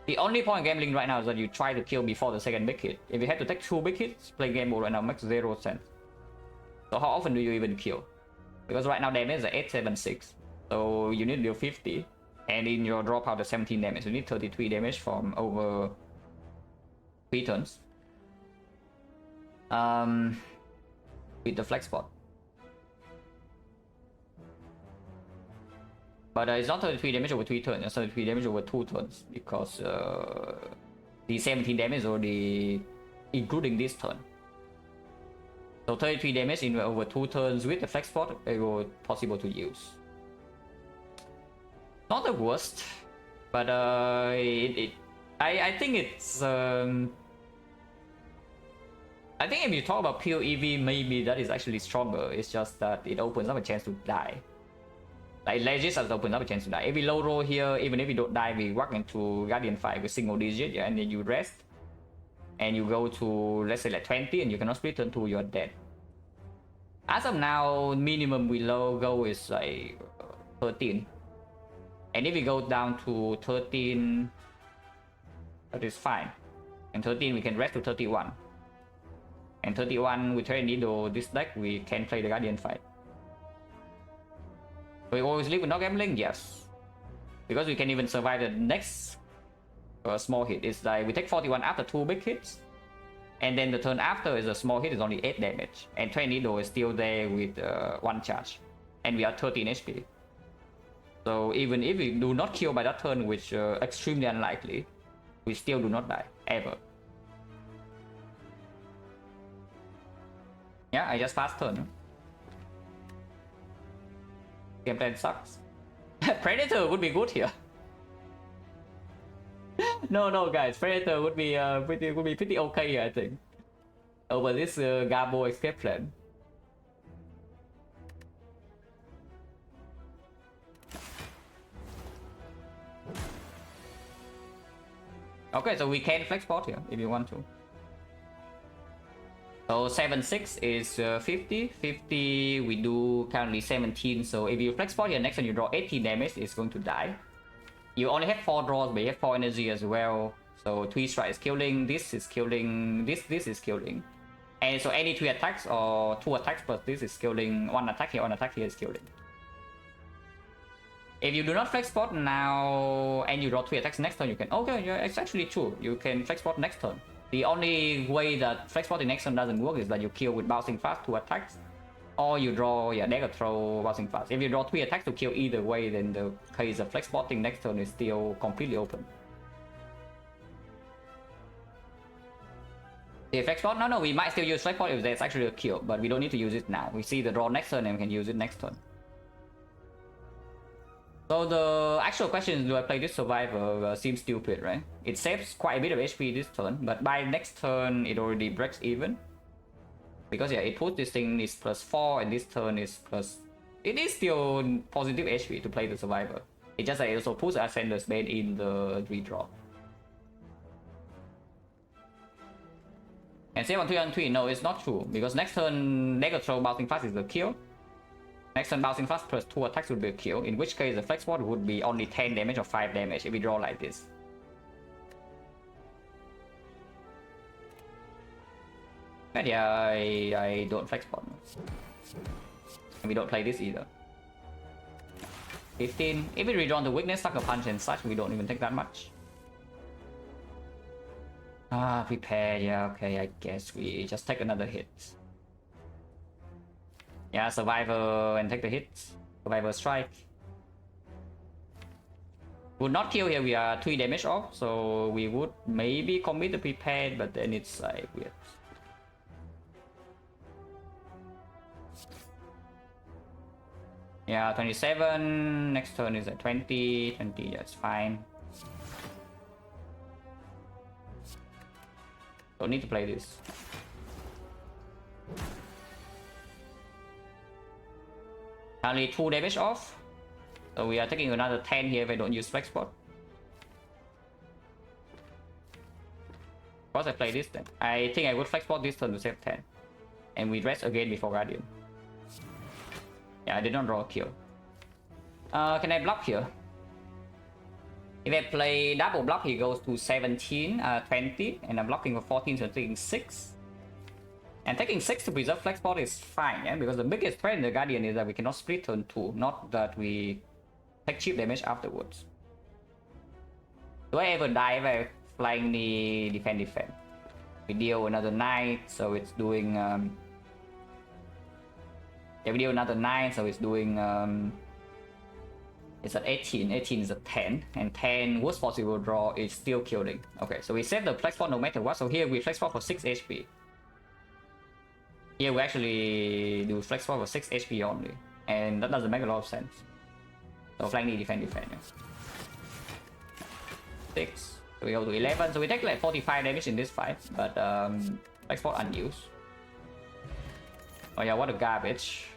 The only point of gambling right now is that you try to kill before the second big hit. If you have to take 2 big hits, play gamble right now makes 0 sense. So how often do you even kill? Because right now damage is 876. So you need to deal 50. And in your draw power, 17 damage. You need 33 damage from over 3 turns. With the flex spot. But it's not 33 damage over 3 turns, it's 33 damage over 2 turns, because the 17 damage is already including this turn. So 33 damage in over 2 turns with the flex spot, it was possible to use. Not the worst, but I think it's I think if you talk about pure EV, maybe that is actually stronger. It's just that it opens up a chance to die. Like Legis has opened up a chance to die. If we low roll here, even if we don't die, we walk into Guardian fight with single digit, yeah, and then you rest. And you go to, let's say like 20, and you cannot split turn 2, you're dead. As of now, minimum we low go is like 13. And if we go down to 13, that is fine. And 13 we can rest to 31. And 31 with Trade Needle this deck, we can play the Guardian fight. We always live with no gambling? Yes. Because we can even survive the next small hit. It's like we take 41 after 2 big hits. And then the turn after is a small hit, is only 8 damage. And Trade Needle is still there with 1 charge. And we are 13 HP. So even if we do not kill by that turn, which extremely unlikely, we still do not die, ever. Yeah, I just fast turn. Game plan sucks. Predator would be good here. No, guys. Predator would be pretty okay here, I think. Over this Garbo escape plan. Okay, so we can flex port here if you want to. So 7-6 is 50. 50 we do currently 17. So if you flex port here next and you draw 18 damage, it's going to die. You only have 4 draws, but you have 4 energy as well. So 3 strike is killing, this is killing, this is killing. And so any 3 attacks or 2 attacks plus this is killing, 1 attack here is killing. If you do not flex port now and you draw 3 attacks next turn, you can. Okay, yeah, it's actually true. You can flex port next turn. The only way that flex porting next turn doesn't work is that you kill with bouncing fast 2 attacks. Or you draw, dagger throw, bouncing fast. If you draw 3 attacks to kill either way, then the case of flex porting next turn is still completely open. The flex port? No, we might still use flex port if there's actually a kill, but we don't need to use it now. We see the draw next turn and we can use it next turn. So the actual question is, do I play this survivor? Seems stupid, right? It saves quite a bit of HP this turn, but by next turn it already breaks even. Because yeah, it puts this thing is +4 and this turn is plus... It is still positive HP to play the survivor. It just like, it also puts Ascender's Bane in the redraw. And save on 3 no, it's not true. Because next turn dagger throw bouncing fast is the kill. Next turn bouncing fast plus 2 attacks would be a kill, in which case the flex port would be only 10 damage or 5 damage if we draw like this. But yeah, I don't flex port. And we don't play this either. 15. If we redraw the weakness, sucker punch and such, we don't even take that much. Prepare, yeah, okay, I guess we just take another hit. Yeah, survivor and take the hit. Survivor strike. Would not kill here, we are 3 damage off, so we would maybe commit the prepared, but then it's like weird. Yeah, 27, next turn is at 20, yeah, it's fine. Don't need to play this. Only 2 damage off. So we are taking another 10 here if I don't use flex port. Once I play this then, I think I would flex port this turn to save 10. And we rest again before Guardian. Yeah, I did not draw a kill. Can I block here? If I play double block, he goes to 17, 20, and I'm blocking for 14, so I'm taking 6. And taking 6 to preserve flex port is fine, yeah? Because the biggest threat in the Guardian is that we cannot split turn 2, not that we take cheap damage afterwards. Do I ever die if I flying the defend? We deal another 9, so it's doing... Yeah, we deal another 9, so it's doing... It's at 18, 18 is a 10, and 10 worst possible draw is still killing. Okay, so we save the flex port no matter what, so here we flex port for 6 HP. Here we actually do flex port for 6 HP only, and that doesn't make a lot of sense. So flank defend. Yeah. 6, so we go to 11, so we take like 45 damage in this fight, but flex port unused. Oh yeah, what a garbage.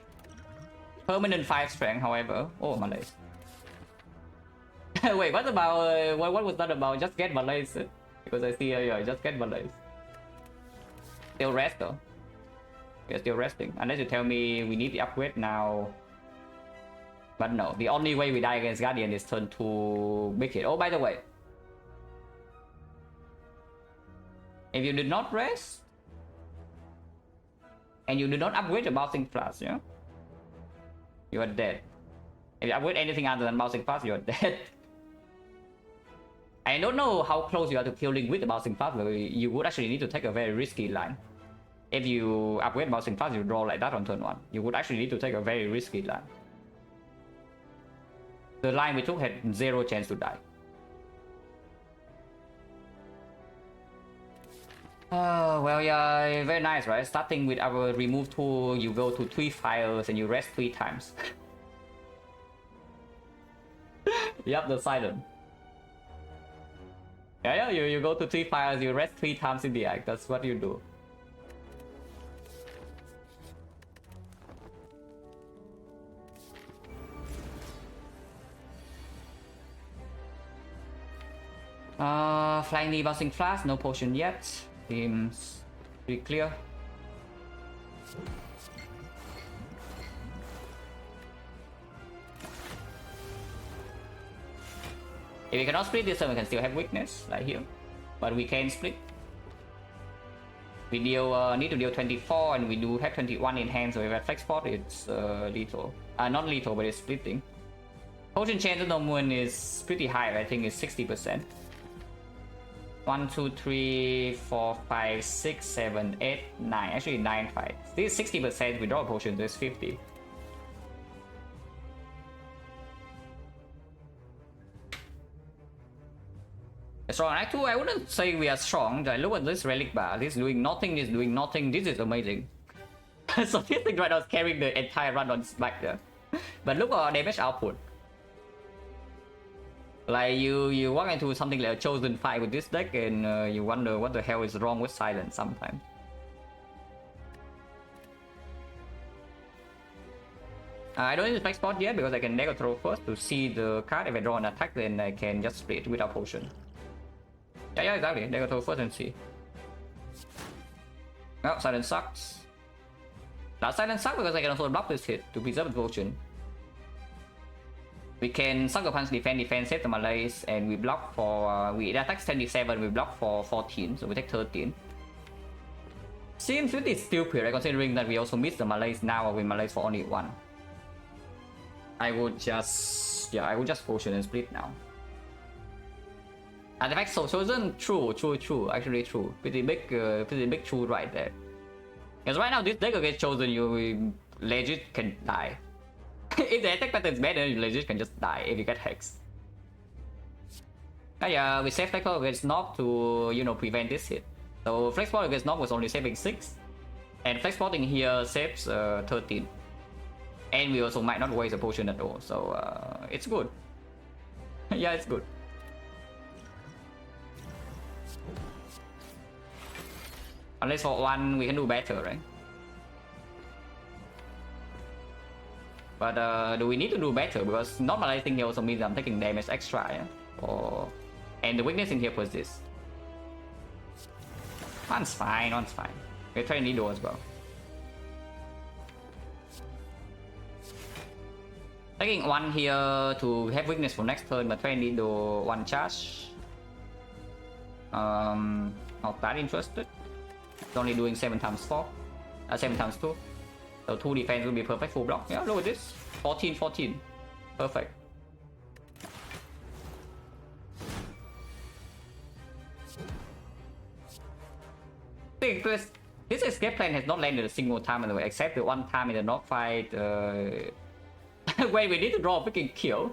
Permanent 5 strength, however. Oh, Malay. Wait, what about what was that about? Just get Malays, because I see here, just get Malays. Still rest though. We're still resting, unless you tell me we need the upgrade now. But no, the only way we die against Guardian is turn 2 big hit. Oh, by the way, if you did not rest and you do not upgrade the bouncing flash, yeah, you are dead. If you upgrade anything other than bouncing flash, you are dead. I don't know how close you are to killing with the bouncing flash, but you would actually need to take a very risky line. If you upgrade bouncing flash, you draw like that on turn 1. You would actually need to take a very risky line. The line we took had 0 chance to die. Well, yeah, very nice, right? Starting with our remove tool, you go to 3 fires and you rest 3 times. Yep, the silent. Yeah, you go to 3 files, you rest 3 times in the act. That's what you do. Flying knee, bouncing flash, no potion yet. Seems pretty clear. If we cannot split this turn, we can still have weakness, like here. But we can split. We deal, need to deal 24, and we do have 21 in hand, so if we have flex spot, it's lethal. Not lethal, but it's splitting. Potion chance of no moon is pretty high, I think it's 60%. 1, 2, 3, 4, 5, 6, 7, 8, 9. Actually 9 5. This is 60%, we draw a potion, so it's 50. Strong Act 2, I wouldn't say we are strong. I look at this relic bar. This is doing nothing, this is doing nothing. This is amazing. So this thing right now is carrying the entire run on its back there. But look at our damage output. Like you walk into something like a chosen fight with this deck and you wonder what the hell is wrong with Silent sometimes. I don't need to flex spot yet because I can Dagger Throw first to see the card. If I draw an attack, then I can just split without potion. Yeah, exactly. Dagger Throw first and see. No, Silent sucks. Now Silent sucks because I can also block this hit to preserve the potion. We can Sucker Punch, defend, save the malaise, and we block for... it attacks 27, we block for 14, so we take 13. Seems pretty stupid, right? Considering that we also miss the malaise now with malaise for only 1. I would just... yeah, I would just potion and split now. Artifact so chosen? True. Actually true. Pretty big true right there. Because right now this deck gets chosen, you legit can die. If the attack pattern is better, you legit can just die if you get hexed. Yeah, we save flex spot against knock to, you know, prevent this hit. So flex spot against knock was only saving 6. And flex spotting here saves 13. And we also might not waste a potion at all, so it's good. Yeah, it's good. Unless for 1 we can do better, right? But do we need to do better? Because normalizing here also means I'm taking damage extra, yeah? And the weakness in here persists. One's fine. We're trying Nido as well. Taking 1 here to have weakness for next turn, but trying Nido 1 charge. Not that interested. It's only doing 7 times 4. 7 times 2. So 2 defense will be perfect full block. Yeah, look at this. 14. Perfect. This escape plan has not landed a single time in the way, except the 1 time in the knock fight where we need to draw a freaking kill.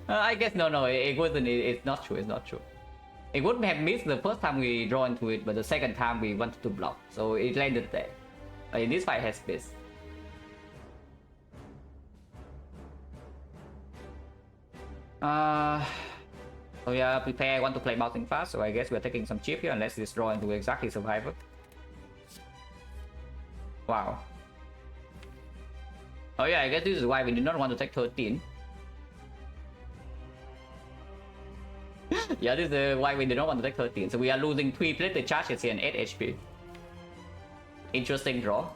I guess no, it wasn't. It's not true. It wouldn't have missed the first time we draw into it, but the second time we wanted to block, so it landed there. In this fight has missed. So yeah, prepare. I want to play bouncing fast, so I guess we're taking some chip here unless this draw into exactly survivor. Wow. Oh yeah, I guess this is why we did not want to take 13. Yeah, this is why we did not want to take 13. So we are losing 3 plated charges here and 8 HP. Interesting draw.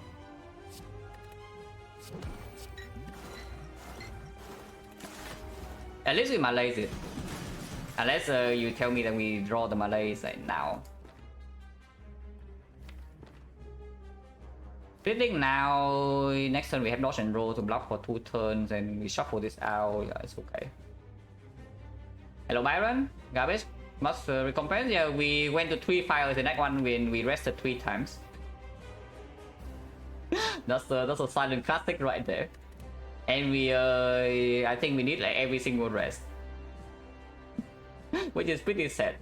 At least we malaise it. Unless you tell me that we draw the malaise like now. Splitting now, next turn we have dodge and roll to block for 2 turns and we shuffle this out. Yeah, it's okay. Hello Byron, garbage, must recompense. Yeah, we went to 3 files in that one when we rested 3 times. that's a silent classic right there. And we, I think we need like every single rest. Which is pretty sad.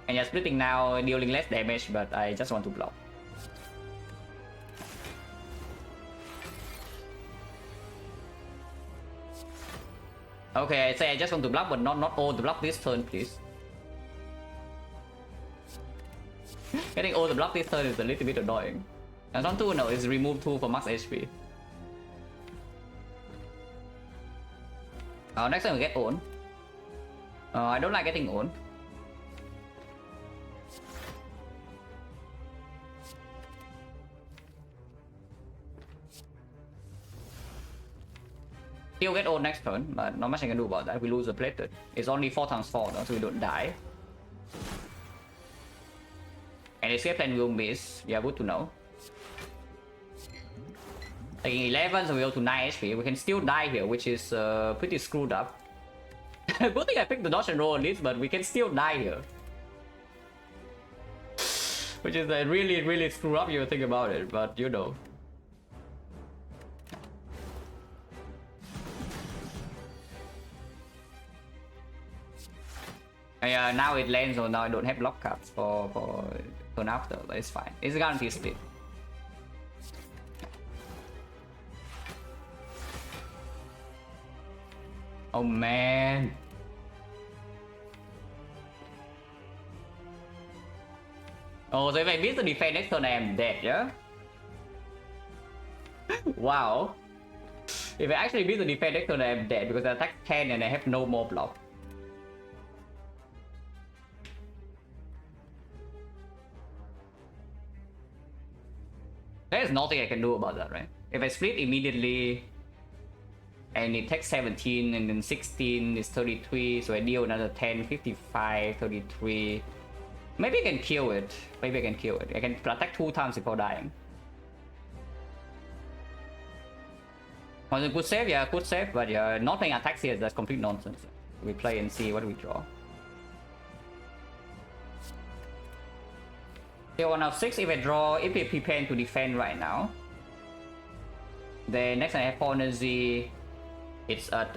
And you're splitting now, dealing less damage, but I just want to block. Okay, I say I just want to block, but not all the block this turn, please. Getting all the block this turn is a little bit annoying. And not 2, no, it's remove 2 for max HP. Next time we get own. I don't like getting own. Still get own next turn, but not much I can do about that. We lose the plated. It's only 4 times 4 though, so we don't die. And escape plan will miss. Yeah, good to know. Taking 11, so we go to 9 HP. We can still die here, which is pretty screwed up. Good thing I picked the dodge and roll on this, but we can still die here. Which is really screwed up if you think about it, but you know. Now it lands, so now I don't have block cards for turn after, but it's fine. It's a guaranteed split. Oh man. Oh, so if I miss the defense next turn, I am dead, yeah? Wow. If I actually miss the defense next turn, I am dead because I attack 10 and I have no more block. There's nothing I can do about that, right? If I split immediately and it takes 17 and then 16 is 33, so I deal another 10, 55, 33. Maybe I can kill it. Maybe I can kill it. I can attack 2 times before dying. Was a good save? Yeah, good save, but yeah, not playing attacks here, that's complete nonsense. We play and see what we draw. Still 1 of 6. If I draw, if we prepare to defend right now, then next time I have 4 energy, it's at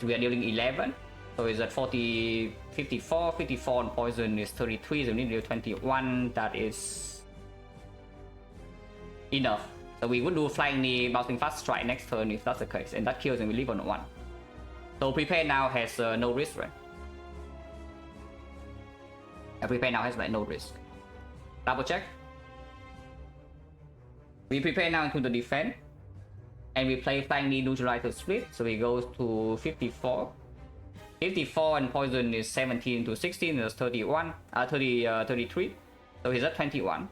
we are dealing 11, so it's at 40, 54, 54 on poison is 33, so we need to do 21. That is enough. So we would do flying knee, bouncing fast strike next turn if that's the case, and that kills and we leave on 1. So prepare now has no risk, right? Prepare now has like no risk. Double check. We prepare now into the defense, and we play flying knee neutralize to split, so we go to 54. 54 and poison is 17 to 16, is 31, 33, so he's at 21.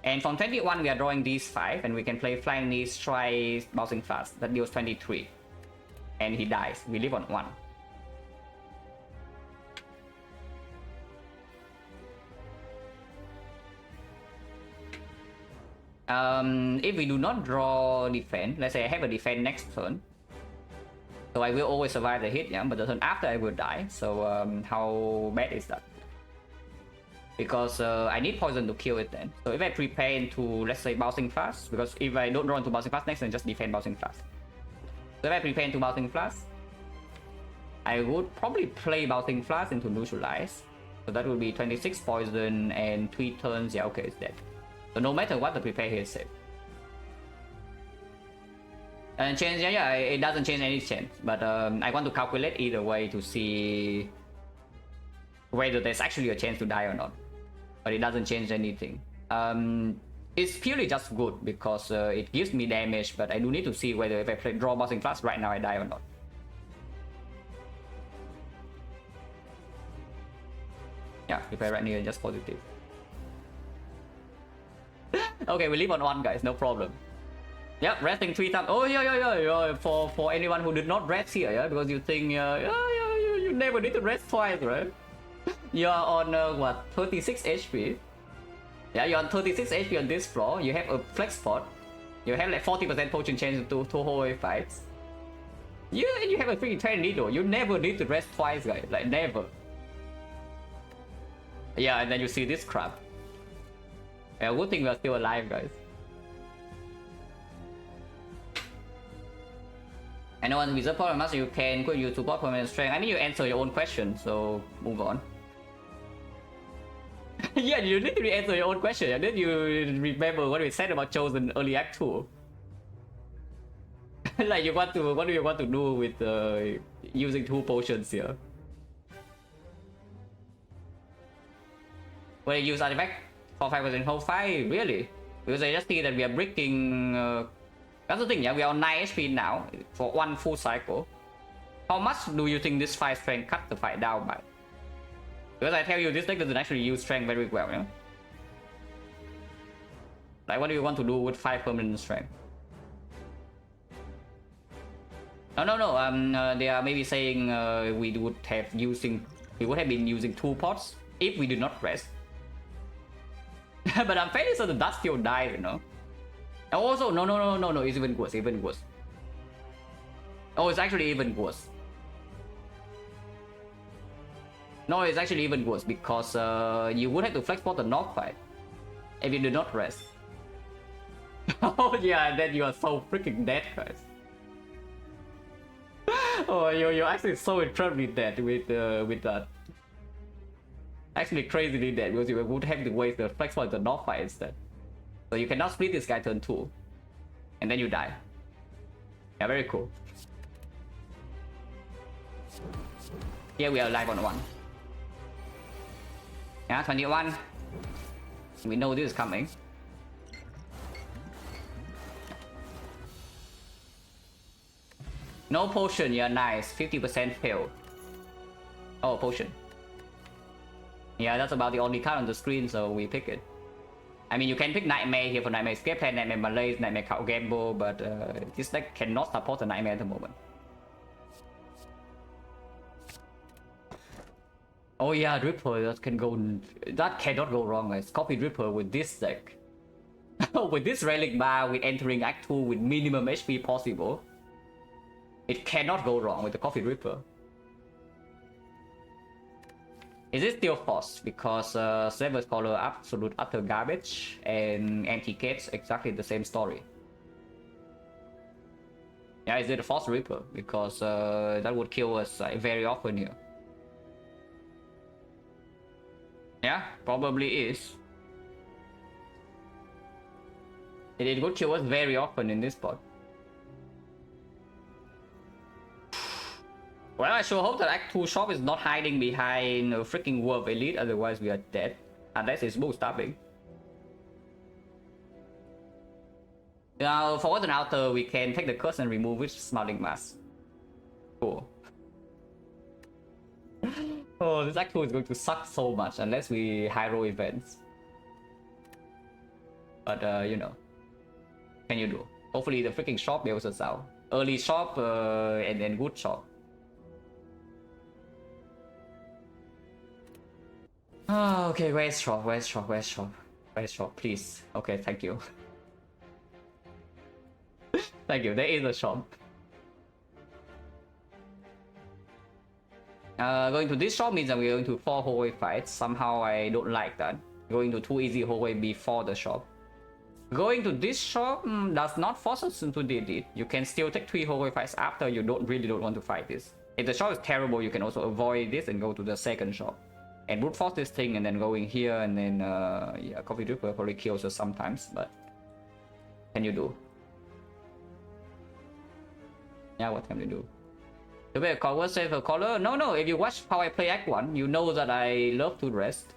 And from 21 we are drawing these 5, and we can play flying knee, strike, bouncing fast, that deals 23. And he dies, we live on 1. If we do not draw defense, let's say I have a defense next turn, so I will always survive the hit, yeah, but the turn after I will die, so how bad is that? Because I need poison to kill it then. So if I prepare into, let's say, bouncing fast, because if I don't draw into bouncing fast next, then just defend bouncing fast. So if I prepare into bouncing fast, I would probably play bouncing fast into neutralize. So that would be 26 poison and 3 turns, yeah, okay, it's dead. So no matter what, the prepare here is safe. And change, yeah, it doesn't change any chance. But I want to calculate either way to see whether there's actually a chance to die or not. But it doesn't change anything. It's purely just good because it gives me damage, but I do need to see whether if I play draw bouncing fast right now I die or not. Yeah, prepare right here, just positive. Okay, we leave on 1, guys, no problem. Yep, resting 3 times. Oh yeah. For anyone who did not rest here, yeah, because you think you never need to rest twice, right? You're on what, 36 HP? Yeah, you're on 36 HP on this floor. You have a flex spot. You have like 40% potion chance to hold away fights. You have a freaking train needle. You never need to rest twice, guys. Like never. Yeah, and then you see this crap. Yeah, good thing we're still alive, guys. I know on Wizard Power Master you can quick use support permanent strength. I need you answer your own question, so move on. Yeah, you literally answer your own question, and then you remember what we said about Chosen early Act 2. Like what do you want to do with using 2 potions here? Will you use artifact for 5% whole 5? Really? Because I just see that we are breaking. That's the thing, yeah. We are on 9 HP now for 1 full cycle. How much do you think this 5 strength cut the fight down by? Because I tell you, this deck doesn't actually use strength very well, you know? Like, what do you want to do with 5 permanent strength? No. They are maybe saying we would have been using 2 pots if we did not rest. But I'm fairly certain that still died, you know. And also, no, it's even worse. Oh, it's actually even worse. No, it's actually even worse because you would have to flex for the knock fight if you do not rest. Oh yeah, then you are so freaking dead, guys. Oh, you're actually so incredibly dead with that. Actually crazily dead because you would have to waste the flex for the knock fight instead. So you cannot split this guy turn 2. And then you die. Yeah, very cool. Here we are live on 1. Yeah, 21. We know this is coming. No potion, yeah, nice. 50% fail. Oh, potion. Yeah, that's about the only card on the screen, so we pick it. I mean, you can pick Nightmare here for Nightmare Escape Plan, Nightmare Malaise, Nightmare Cow Gamble, but this deck cannot support the Nightmare at the moment. Oh yeah, Ripper, that cannot go wrong, guys. Copy Ripper with this deck. With this Relic Bar, with entering Act 2 with minimum HP possible. It cannot go wrong with the Coffee Ripper. Is it still forced? Because Slaver Scholar absolute utter garbage and Anti-Gates exactly the same story. Yeah, is it a Force Reaper? Because that would kill us very often here. Yeah, probably is. It would kill us very often in this spot. Well, I sure hope that Act 2 shop is not hiding behind a freaking Wolf Elite, otherwise we are dead. Unless it's bootstrapping. Now, for Western Outer, we can take the curse and remove it, Smiling Mask. Cool. Oh, this Act 2 is going to suck so much unless we high roll events. But, you know. Can you do? Hopefully the freaking shop bails us out. Early shop and then good shop. Oh, okay, where's shop, please. Okay, thank you. Thank you, there is a shop. Going to this shop means that we're going to 4 hallway fights. Somehow I don't like that. Going to 2 easy hallway before the shop. Going to this shop does not force us into DD. You can still take 3 hallway fights after you really don't want to fight this. If the shop is terrible, you can also avoid this and go to the second shop. And brute force this thing and then going here and then yeah, Coffee Dripper probably kills us sometimes, but can you do? Yeah, what can we do? To be a cover, save a color? No, if you watch how I play Act 1, you know that I love to rest.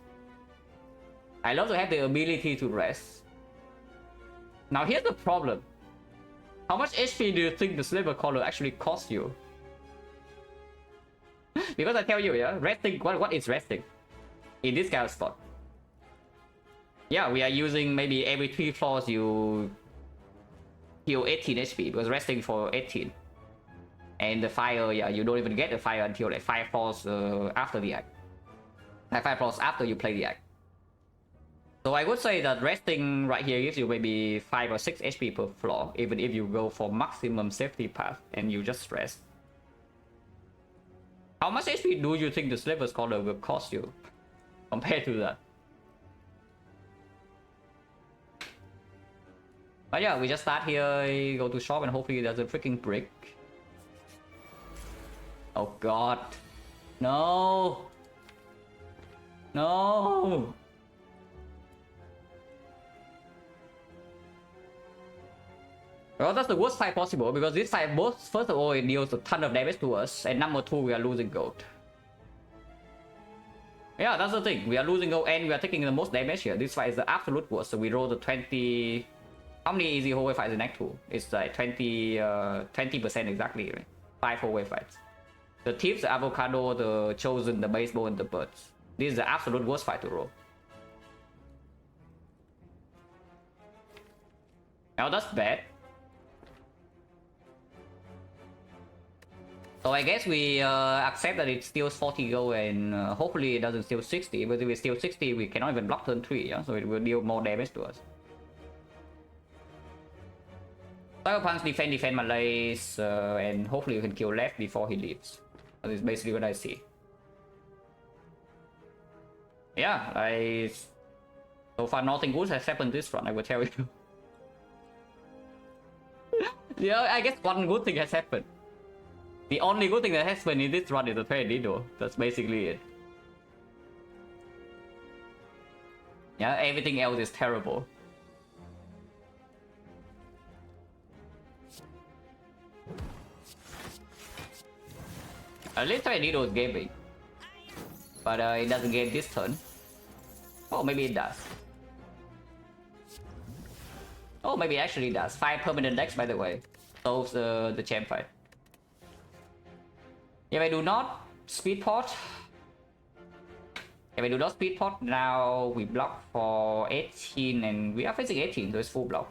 I love to have the ability to rest. Now here's the problem. How much HP do you think the Slaver Collar actually costs you? Because I tell you, yeah, resting, what is resting? In this kind of spot. Yeah, we are using maybe every 3 floors you heal 18 HP because resting for 18. And the fire, yeah, you don't even get the fire until like 5 floors after the act. Like 5 floors after you play the act. So I would say that resting right here gives you maybe 5 or 6 HP per floor, even if you go for maximum safety path and you just rest. How much HP do you think the Slaver Scholar will cost you compared to that? But yeah, we just start here, go to shop, and hopefully there's a freaking brick. Oh god. No! No! Well, that's the worst fight possible because this fight both, first of all, it deals a ton of damage to us, and number two, we are losing gold. Yeah, that's the thing. We are losing gold and we are taking the most damage here. This fight is the absolute worst. So we roll the 20. How many easy hallway fights in Act 2? It's like 20% exactly, right? 5 hallway fights. The tips, the avocado, the chosen, the baseball, and the birds. This is the absolute worst fight to roll. Now that's bad. So I guess we accept that it steals 40 gold and hopefully it doesn't steal 60. But if it steals 60, we cannot even block turn 3, yeah? So it will deal more damage to us. Cyberpunk's defend Malays, and hopefully we can kill left before he leaves. That is basically what I see. Yeah, so far nothing good has happened this run, I will tell you. Yeah, I guess one good thing has happened. The only good thing that has happened in this run is the tornado. That's basically it. Yeah, everything else is terrible. At least tornado is gaming. But it doesn't game this turn. Oh, maybe it does. Oh, maybe it actually does. 5 permanent decks, by the way. Solves the champ fight. If I do not speed pot, now we block for 18 and we are facing 18, so it's full block.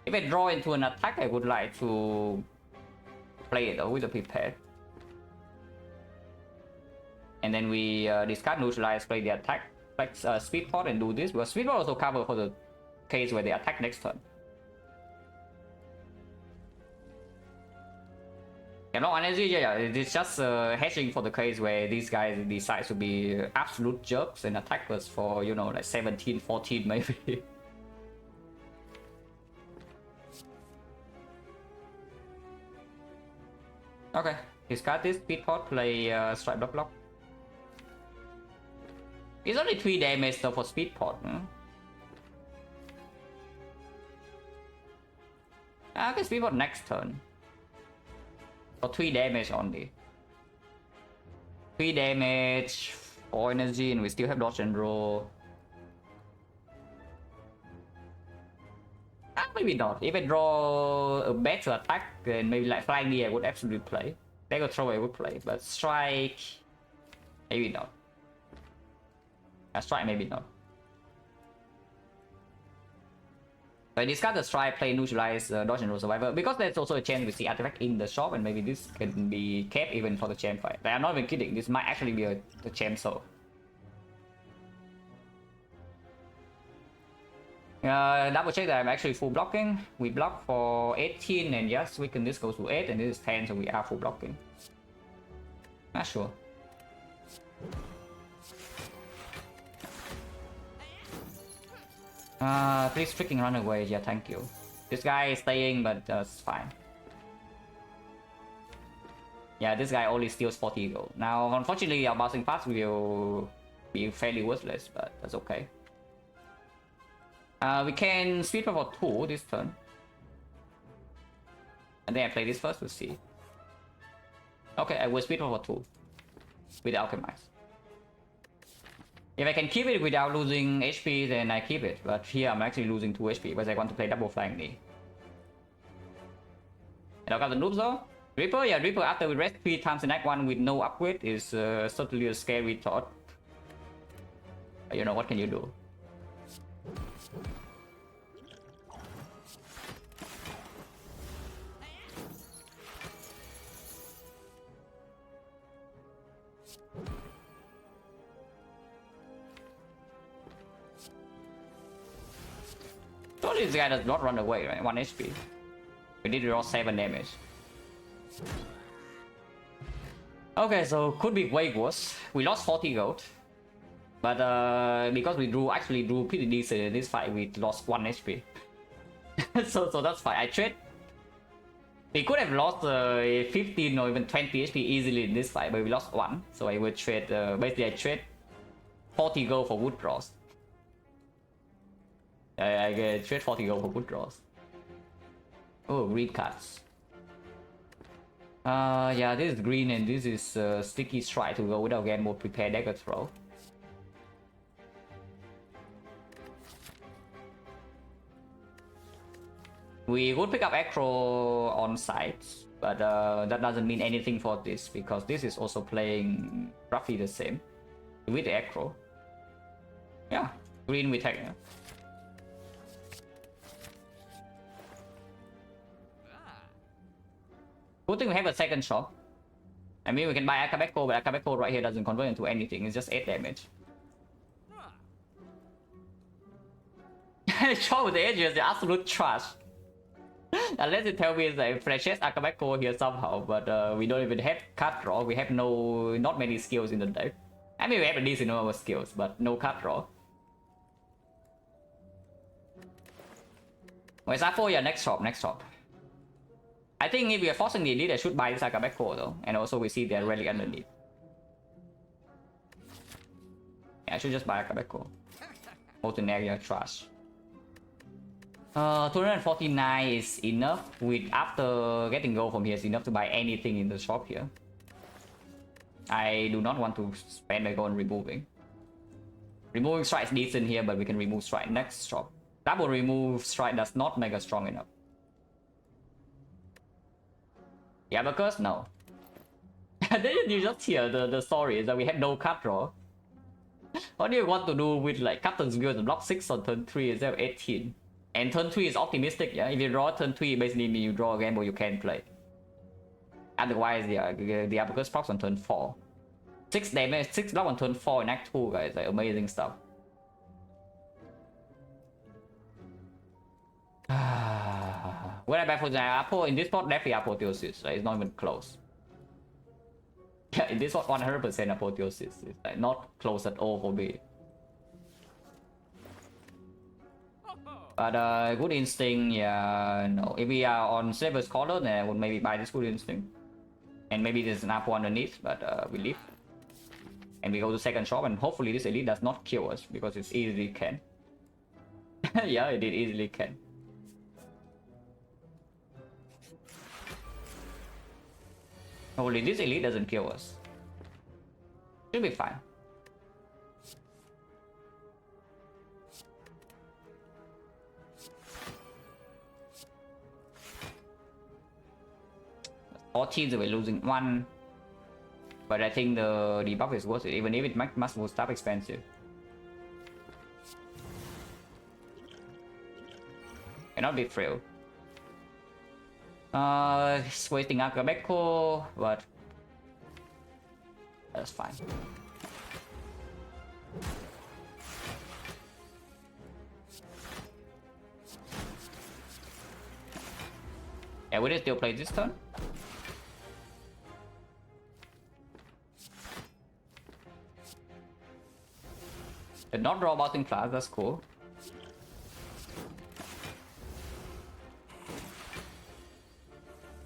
If I draw into an attack, I would like to play it with a prepared. And then we discard neutralize, play the attack, like speed pot and do this. Because speed pot also cover for the case where they attack next turn. Yeah, no energy, yeah, it's just hedging for the case where these guys decide to be absolute jerks and attack us for, you know, like 17, 14 maybe. Okay, discard this, speed pot, play strike block. It's only 3 damage though for speed pot. I can speed pot next turn. For 3 damage only. 3 damage, 4 energy, and we still have dodge and roll. Maybe not. If I draw a better attack, then maybe like flying knee I would absolutely play. Dagger throw I would play, but strike, maybe not. Strike maybe not. So I discard the strike, play neutralize, dodge and roll survivor, because there's also a chance we see artifact in the shop, and maybe this can be kept even for the champ fight. Like, I'm not even kidding, this might actually be the champ soul. Double check that I'm actually full blocking. We block for 18 and yes, weaken this goes to 8 and this is 10, so we are full blocking. Not sure. Please freaking run away, yeah, thank you. This guy is staying, but it's fine. Yeah, this guy only steals 40 gold. Now, unfortunately, our bouncing fast will be fairly worthless, but that's okay. We can speed for 2 this turn. And then I play this first to see. Okay, I will speed for 2 with the Alchemize. If I can keep it without losing HP, then I keep it. But here I'm actually losing 2 HP because I want to play double flying knee. And I've got the noobs though. Reaper, yeah, Reaper after we rest 3 times in Act 1 with no upgrade is certainly a scary thought. But you know, what can you do? Surely this guy does not run away, right? 1 HP. We did draw 7 damage. Okay, so could be way worse. We lost 40 gold. But because we actually drew pretty decent in this fight, we lost 1 HP. so that's fine. I trade. We could have lost 15 or even 20 HP easily in this fight, but we lost 1. So I would trade, basically I trade 40 gold for wood draws. I trade 40 gold for wood draws. Oh, green cards. Yeah, this is green and this is sticky strike to go without game mode prepare dagger throw. We would pick up acro on sides, but that doesn't mean anything for this because this is also playing roughly the same with the acro. Yeah, green we take. Yeah. Good thing we have a second shot. I mean, we can buy Akabeko, but Akabeko right here doesn't convert into anything. It's just 8 damage. Shot with the edge is the absolute trash. Unless you tell me that flashes Akabeko here somehow, but we don't even have card draw. We have not many skills in the deck. I mean, we have a decent number of skills, but no card draw. Where's Apo? Yeah, next shop, next shop. I think if we are forcing the elite, I should buy this Akabeko though. And also we see their relic underneath. Yeah, I should just buy Akabeko. Molten area trash. 249 is enough. With after getting gold from here is enough to buy anything in the shop here. I do not want to spend my gold on removing. Removing strike is decent here, but we can remove strike next shop. Double remove strike does not make us strong enough. Yeah, because no. Then you just hear the story is that we had no card draw. What do you want to do with like Captain's Guild block 6 on turn 3 instead of 18? And turn 3 is optimistic, yeah? If you draw turn 3, basically means you draw a game where you can play. Otherwise, yeah, the Abacus procs on turn 4. 6 damage, 6 block on turn 4 in Act 2, guys. Like, amazing stuff. When I buy for the Apple, in this spot, definitely apotheosis. Like, it's not even close. Yeah, in this spot, 100% apotheosis. It's like, not close at all for me. But good instinct, yeah, no. If we are on Silver's Collar, then I would maybe buy this good instinct. And maybe there's an apple underneath, but we leave. And we go to second shop, and hopefully this elite does not kill us, because it easily can. Yeah, it easily can. Hopefully this elite doesn't kill us. Should be fine. All teams we're losing 1. But I think the debuff is worth it, even if it must stop expensive. Cannot be thrilled. It's wasting Akabeko, but that's fine. Yeah, we did still play this turn. Did not draw Bouncing Class, that's cool.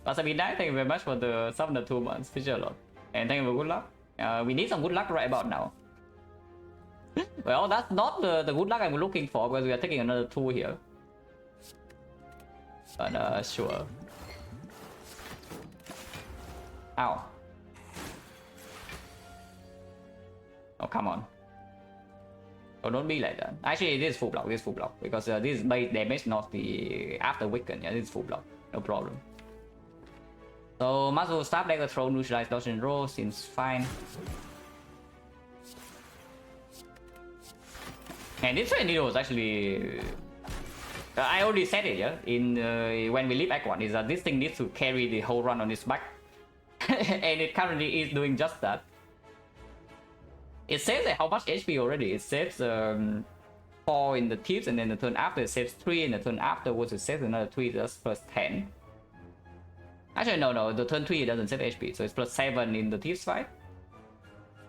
Wasabina, thank you very much for the sub the 2 months. Feature a lot. And thank you for good luck. We need some good luck right about now. Well, that's not the good luck I'm looking for because we are taking another 2 here. But sure. Ow. Oh, come on. Oh, don't be like that. Actually, this is full block. This is full block because this is base damage, not the after weaken. Yeah, this is full block. No problem. So Muscle Stop Dagger Throw, neutralize dodge and roll seems fine. And this needle was actually I already said it, yeah. In when we leave Act 1, is that this thing needs to carry the whole run on its back, and it currently is doing just that. It saves how much HP already. It saves 4 in the tips, and then the turn after it saves 3, and the turn afterwards it saves another 3, just plus 10. Actually, no, the turn 3 it doesn't save HP, so it's plus 7 in the tips fight.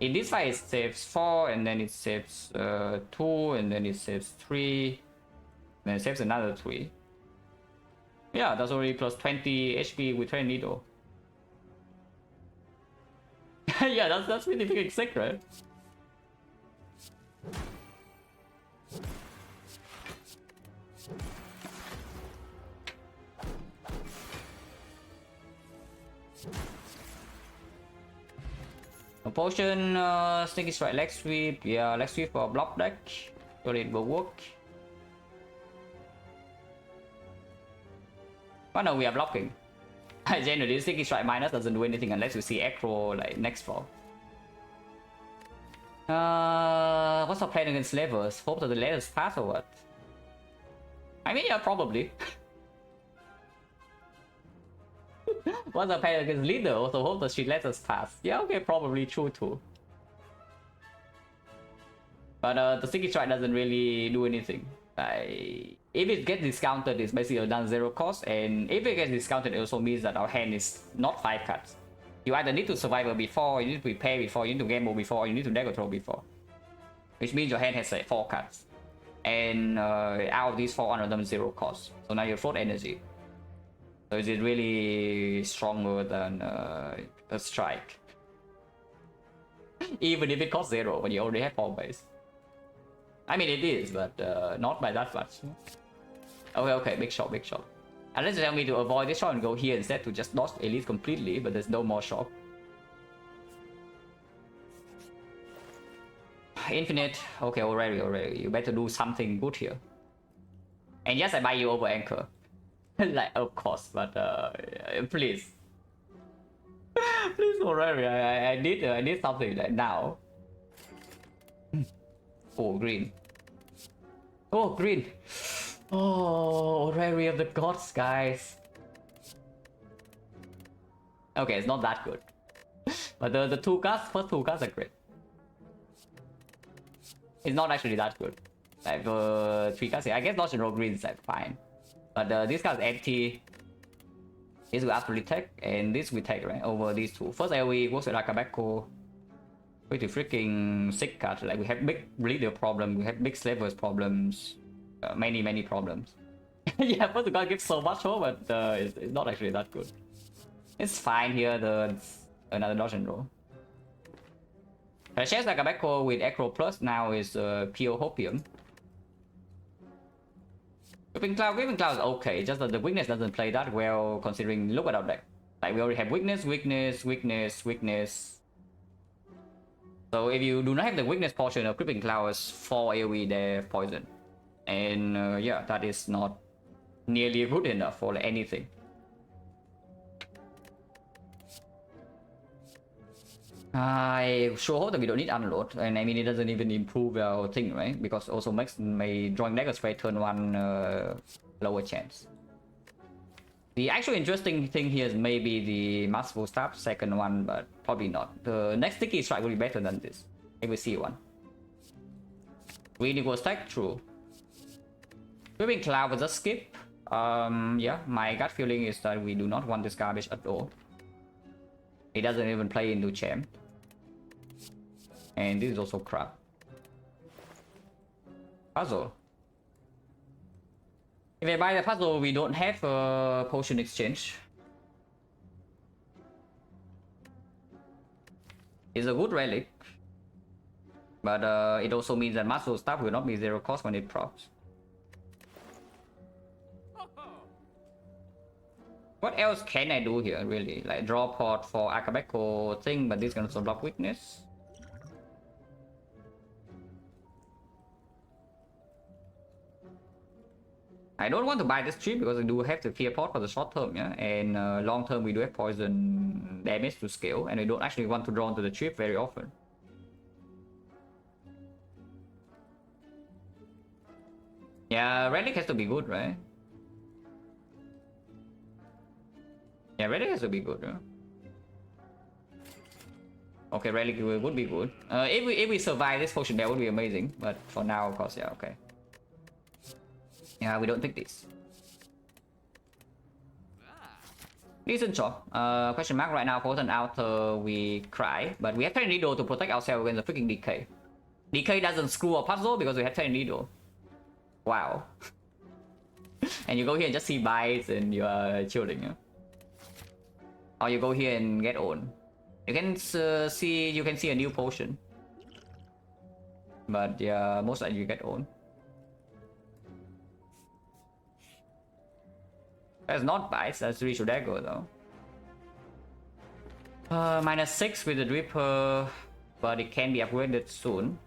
In this fight it saves 4, and then it saves 2, and then it saves 3, then it saves another 3. Yeah, that's already plus 20 HP with Train Needle. Yeah, that's really big sick, right? A potion, sneaky strike, leg sweep. Yeah, leg sweep for block deck. Surely it will work. Oh no, we are blocking. Generally, sneaky strike minus doesn't do anything unless you see aggro like next fall. What's our plan against levers? Hope that the levers pass or what? I mean, yeah, probably. What's our plan against leader? Also hope the street lets us pass. Yeah, okay, probably true too. But the sticky strike doesn't really do anything. If it gets discounted, it's basically done zero cost, and if it gets discounted, it also means that our hand is not 5 cards. You either need to survival before, you need to prepare before, you need to gamble before, you need to deck throw before. Which means your hand has like 4 cards. And out of these 4, one of them is zero cost. So now you float energy. So is it really stronger than a strike? Even if it costs 0 when you already have 4 base. I mean it is, but not by that much. Okay, big shot, big shot. Unless you tell me to avoid this shot and go here instead to just dodge elite completely, but there's no more shot. Infinite. Okay, already. You better do something good here. And yes, I buy you over anchor. Like, of course, but please. Please, already. I need something like now. Oh, green. Oh, green. Oh, Rary of the Gods, guys. Okay, it's not that good. But the first two cards are great. It's not actually that good. Like 3 cards here. I guess Dodge and Roll Green is like fine. But this card's empty. This will absolutely take, and this we take, right? Over these two. First AoE works with Akabeko. Pretty freaking sick card. Like we have big leader problem, we have big slavers problems. Many problems. Yeah, first god gives so much hope, but it's not actually that good. It's fine here, another dodge and roll. The shares like a backcore with Acro Plus now is pure hopium. Gripping Cloud is okay, just that the weakness doesn't play that well considering look at our deck. Like we already have weakness. So if you do not have the weakness portion of Gripping Cloud, is 4 AoE there poison. And yeah, that is not nearly good enough for anything. I sure hope that we don't need unload, and I mean it doesn't even improve our thing, right? Because also makes my drawing dagger straight turn 1 lower chance. The actual interesting thing here is maybe the Masterful Staff second one, but probably not. The next sticky strike will be better than this. If we see one. Green equals tech, true. Gripping Cloud was a skip. Yeah, my gut feeling is that we do not want this garbage at all. It doesn't even play into champ. And this is also crap. Puzzle. If I buy the puzzle, we don't have a potion exchange. It's a good relic. But it also means that muscle stuff will not be zero cost when it procs. What else can I do here, really? Like draw pot for Akabeko thing, but this can also block weakness. I don't want to buy this trip because I do have to clear pot for the short term, yeah? And long term we do have poison damage to scale, and we don't actually want to draw into the trip very often. Yeah, relic has to be good, right? Yeah, relic has to be good, yeah? Okay, relic would be good. If we survive this potion, that would be amazing. But for now, of course, yeah, okay. Yeah, we don't pick this. Decent shot. Question mark right now. Potent outer, we cry, but we have Tiny Needle to protect ourselves against the freaking decay. Decay doesn't screw a puzzle because we have Tiny Needle. Wow. And you go here and just see bites and you are chilling, yeah? Or you go here and get on. You can see a new potion. But yeah, most likely you get on. That's not bites, that's Rishu Dagger though. -6 with the Reaper, but it can be upgraded soon.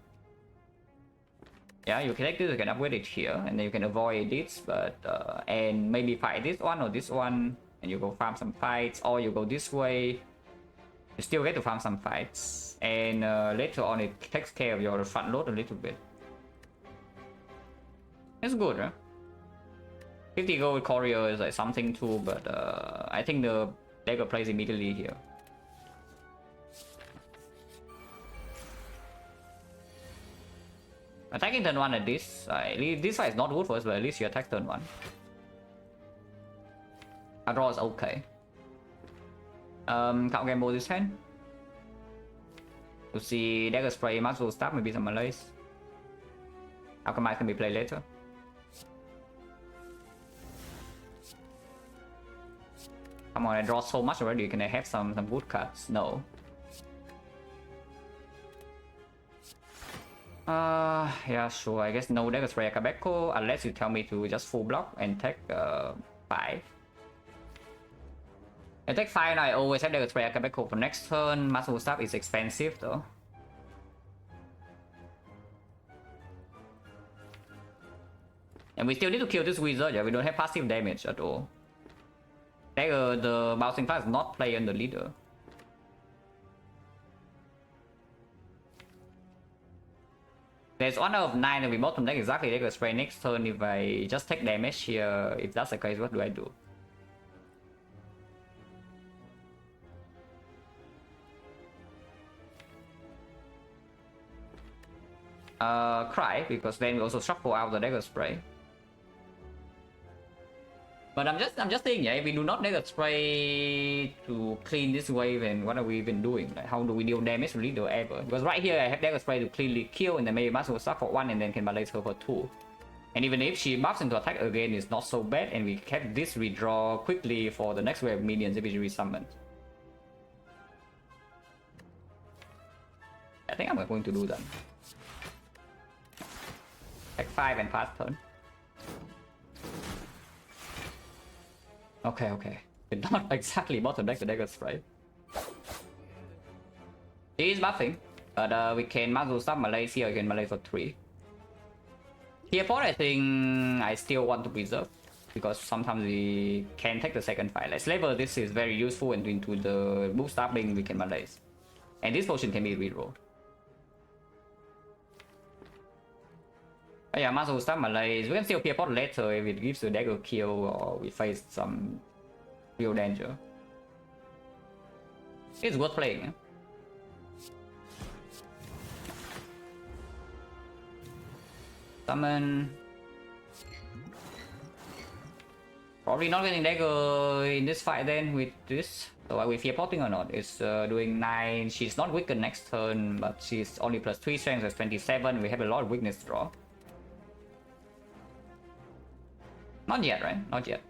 Yeah, you can take this, you can upgrade it here, and then you can avoid this, but and maybe fight this one or this one, and you go farm some fights, or you go this way. You still get to farm some fights, and later on it takes care of your front load a little bit. It's good, right? 50 gold courier is like something too, but I think the dagger plays immediately here. Attacking turn 1 at this, this fight is not good for us, but at least you attack turn 1. A draw is okay. Count game mode this hand. To see dagger spray, muscle staff, maybe some malaise. Alchemist can be played later. Come on, I draw so much already. Can I have some good cards? No. Yeah, sure. I guess no dagger spray Akabeko unless you tell me to just full block and take 5. I take 5 I always have dagger spray Akabeko for next turn. Muscle staff is expensive though. And we still need to kill this wizard, yeah, we don't have passive damage at all. Dagger, the bouncing fast is not play on the leader. There's 1 out of 9 that we bottom deck exactly dagger spray next turn. If I just take damage here, if that's the case, what do I do? Cry, because then we also shuffle out the dagger spray. But I'm just saying, yeah, if we do not dagger spray to clean this wave, then what are we even doing? Like, how do we deal damage to leader ever? Because right here I have dagger spray to cleanly kill, and then maybe muscle stuff for 1, and then can balance her for 2. And even if she buffs into attack again, it's not so bad, and we kept this redraw quickly for the next wave of minions if we resummon. I think I'm going to do that. Take 5 and pass turn. Okay. Did not exactly bottom deck the dagger spray. He is buffing, but we can muzzle some Malays here again, Malay for 3. Tier 4 I think I still want to preserve, because sometimes we can take the second fight. Like Slaver, this is very useful, and into the move stopping we can Malays. And this potion can be rerolled. But yeah, muzzle stuff Malays. We can still Tier 4 later if it gives a dagger kill or we face some real danger. It's worth playing. Eh? Summon. Probably not getting dagger in this fight then with this. So are we fear potting or not? It's doing 9. She's not weakened next turn, but she's only plus 3 strength, that's 27. We have a lot of weakness draw. Not yet, right? Not yet.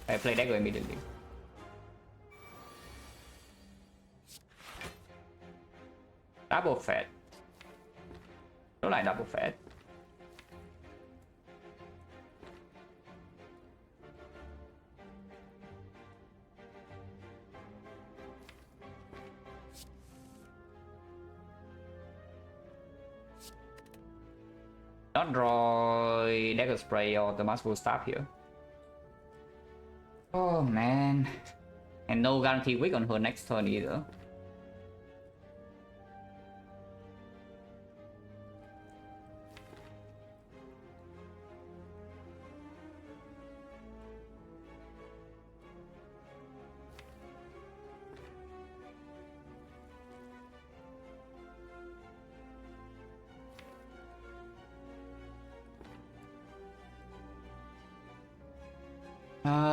I play dagger immediately. Double fat. Don't like double fat. Not draw dagger spray or the muscle staff here. Oh man. And no guarantee weak on her next turn either.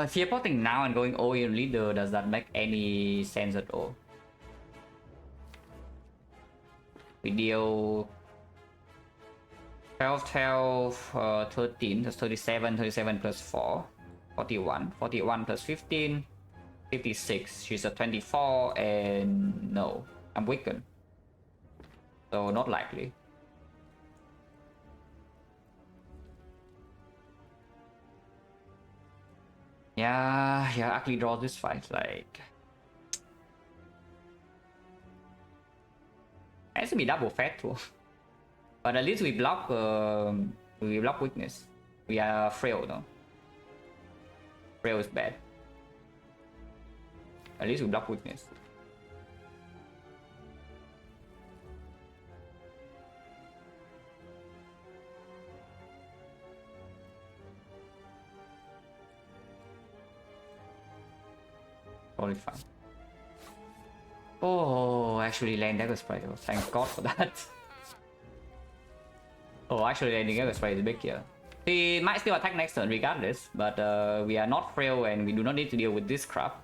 Fear potting now and going all in leader, does that make any sense at all? We deal 12, 12, 13, that's 37, 37 plus 4, 41, 41 plus 15, 56. She's a 24, and no, I'm weakened. So not likely. Yeah, ugly draw this fight, like... to be double fat too. But at least we block weakness. We are frail though. Frail is bad. At least we block weakness. Totally fine. Oh, actually land dagger spray. Oh, thank God for that. Oh, actually landing dagger spray is a big kill. He might still attack next turn regardless, but we are not frail and we do not need to deal with this crap.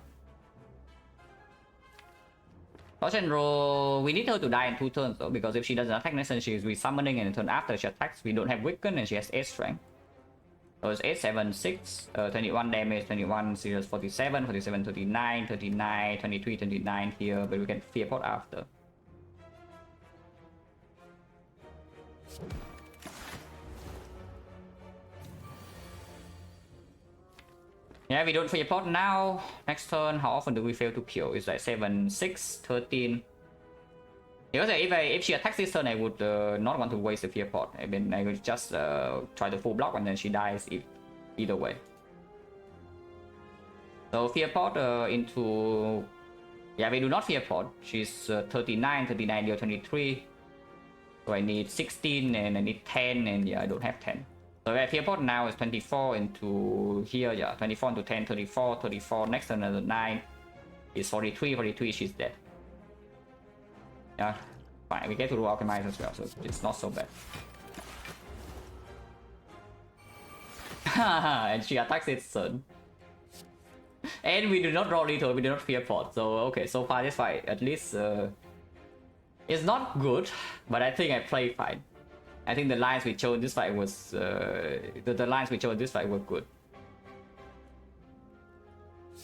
Dodge and roll, we need her to die in 2 turns though, because if she doesn't attack next turn, she is resummoning, and the turn after she attacks, we don't have weaken and she has 8 strength. So it's 8, 7, 6, 21 damage, 21, serious 47, 47, 39, 39, 23, 29 here, but we can fear pot after. Yeah, we don't fear pot now. Next turn, how often do we fail to kill? It's like 7, 6, 13. Because if she attacks this turn, I would not want to waste the fear pot. I mean, I would just try the full block and then she dies either way. So fear pot into... Yeah, we do not fear pot. She's 39, 39 deal 23. So I need 16 and I need 10, and yeah, I don't have 10. So our fear pot now is 24 into here, yeah, 24 into 10, 34, 34, next turn another 9 is 43, 43, she's dead. Yeah, fine, we get to do alchemize as well, so it's not so bad. And she attacks its turn. And we do not draw lethal, we do not fear pot, so okay, so far this fight, at least it's not good, but I think I played fine. I think the lines we chose this fight was the lines we chose this fight were good,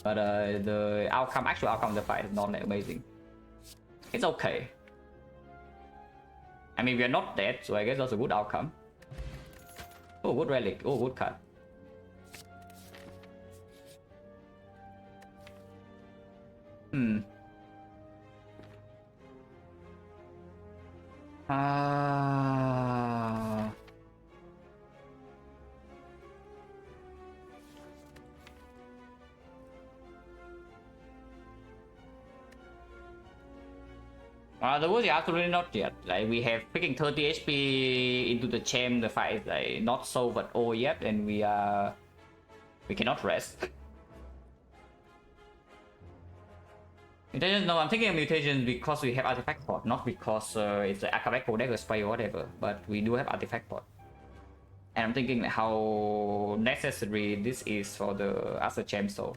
but the actual outcome of the fight is not that amazing. It's okay. I mean, we are not dead, so I guess that's a good outcome. Oh, good relic. Oh, good card. The worst is absolutely not yet. Like, we have freaking 30 HP into the champ. The fight is like not solved at all yet, and we cannot rest. Mutations? No, I'm thinking of mutations because we have artifact pot, not because it's an Akabeko dagger spray or whatever. But we do have artifact pot, and I'm thinking how necessary this is for the Aster champ. So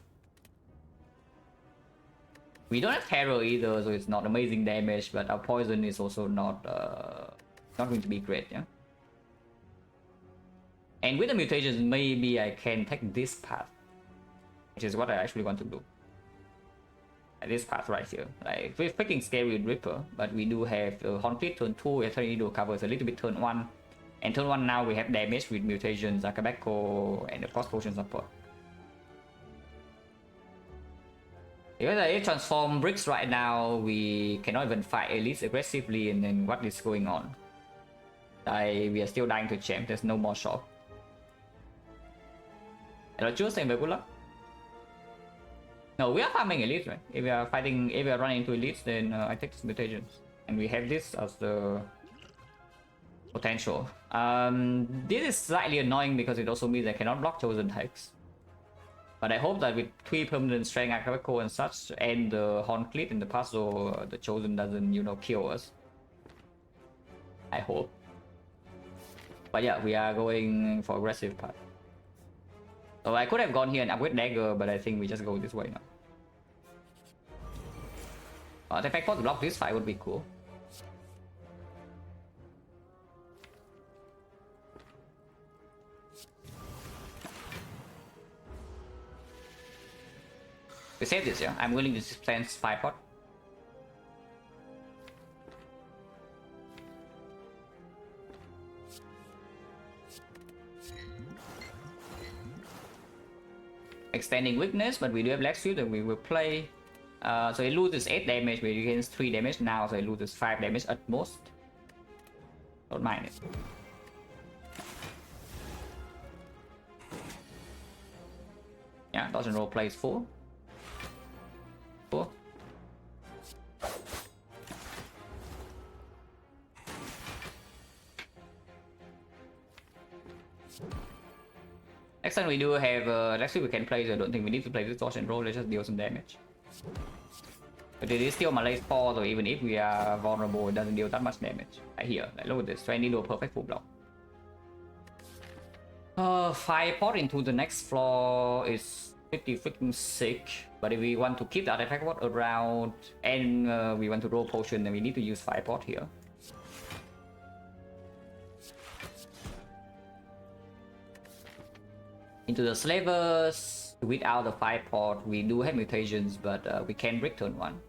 we don't have terror either, so it's not amazing damage. But our poison is also not going to be great, yeah. And with the mutations, maybe I can take this path, which is what I actually want to do. This path right here, like we're freaking scary with Ripper, but we do have Conflict turn 2, we actually need to cover a little bit turn 1, and turn 1 now we have damage with mutations, Akabeko, and of course potion support. Because if transform bricks right now, we cannot even fight elites aggressively, and then what is going on? We are still dying to champ, there's no more shop. Hello, choose and good luck. No, we are farming elites, right? If we are running into elites, then I take this mutations. And we have this as the potential. This is slightly annoying because it also means I cannot block chosen hex. But I hope that with 3 permanent strength, Akabeko and such, and the Horn Cleat in the past, so the chosen doesn't, you know, kill us. I hope. But yeah, we are going for aggressive path. So I could have gone here and upgrade dagger, but I think we just go this way now. Defect pot to block this fight would be cool. We save this, yeah. I'm willing to spend 5 pot. Extending weakness, but we do have lag suit and we will play. So it loses 8 damage, but it gains 3 damage now, so it loses 5 damage at most. Don't mind it. Yeah, dodge and roll plays full. Full. Next time we do have, next week we can play, so I don't think we need to play this dodge and roll, let's just deal some damage. But it is still Malay 4, so even if we are vulnerable, it doesn't deal that much damage. Right here, like, look at this, 20 do a perfect full block. 5 pot into the next floor is pretty freaking sick. But if we want to keep the artifact pot around and we want to roll potion, then we need to use 5 pot here. Into the slavers, without the 5 pot, we do have mutations, but we can break turn 1.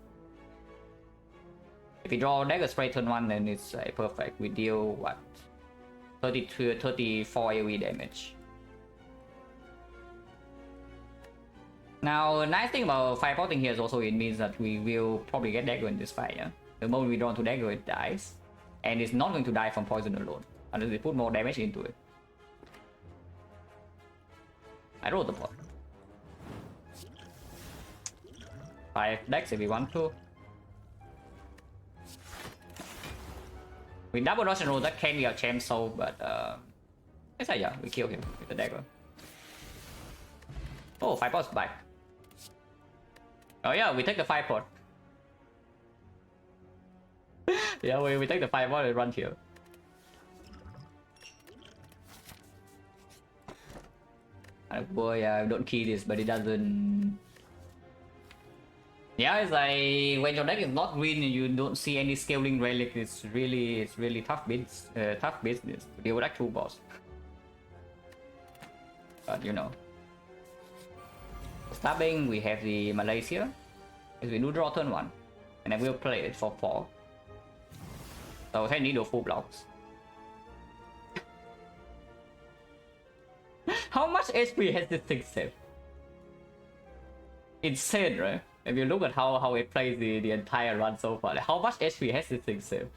If we draw dagger spray turn 1, then it's perfect. We deal what? 32, 34 AoE damage. Now, a nice thing about 5 potting here is also it means that we will probably get dagger in this fight. Yeah? The moment we draw to dagger, it dies. And it's not going to die from poison alone, unless we put more damage into it. I rolled the pot. 5 decks if we want to. With double dodge and roll, that can be our champ soul, but let's say yeah, we kill him with the dagger. Oh, 5 pots back. Oh yeah, we take the 5 pot. Yeah, we take the 5 pot and run here. Boy, I don't key this, but it doesn't. Yeah, it's like when your deck is not green and you don't see any scaling relic, it's really tough business to deal with that 2 boss. But you know. Stabbing, we have the Malaysia. As we do draw turn 1. And then we'll play it for 4. So I need the full blocks. How much HP has this thing saved? Insane, right? If you look at how it plays the entire run so far, like how much HP has this thing saved?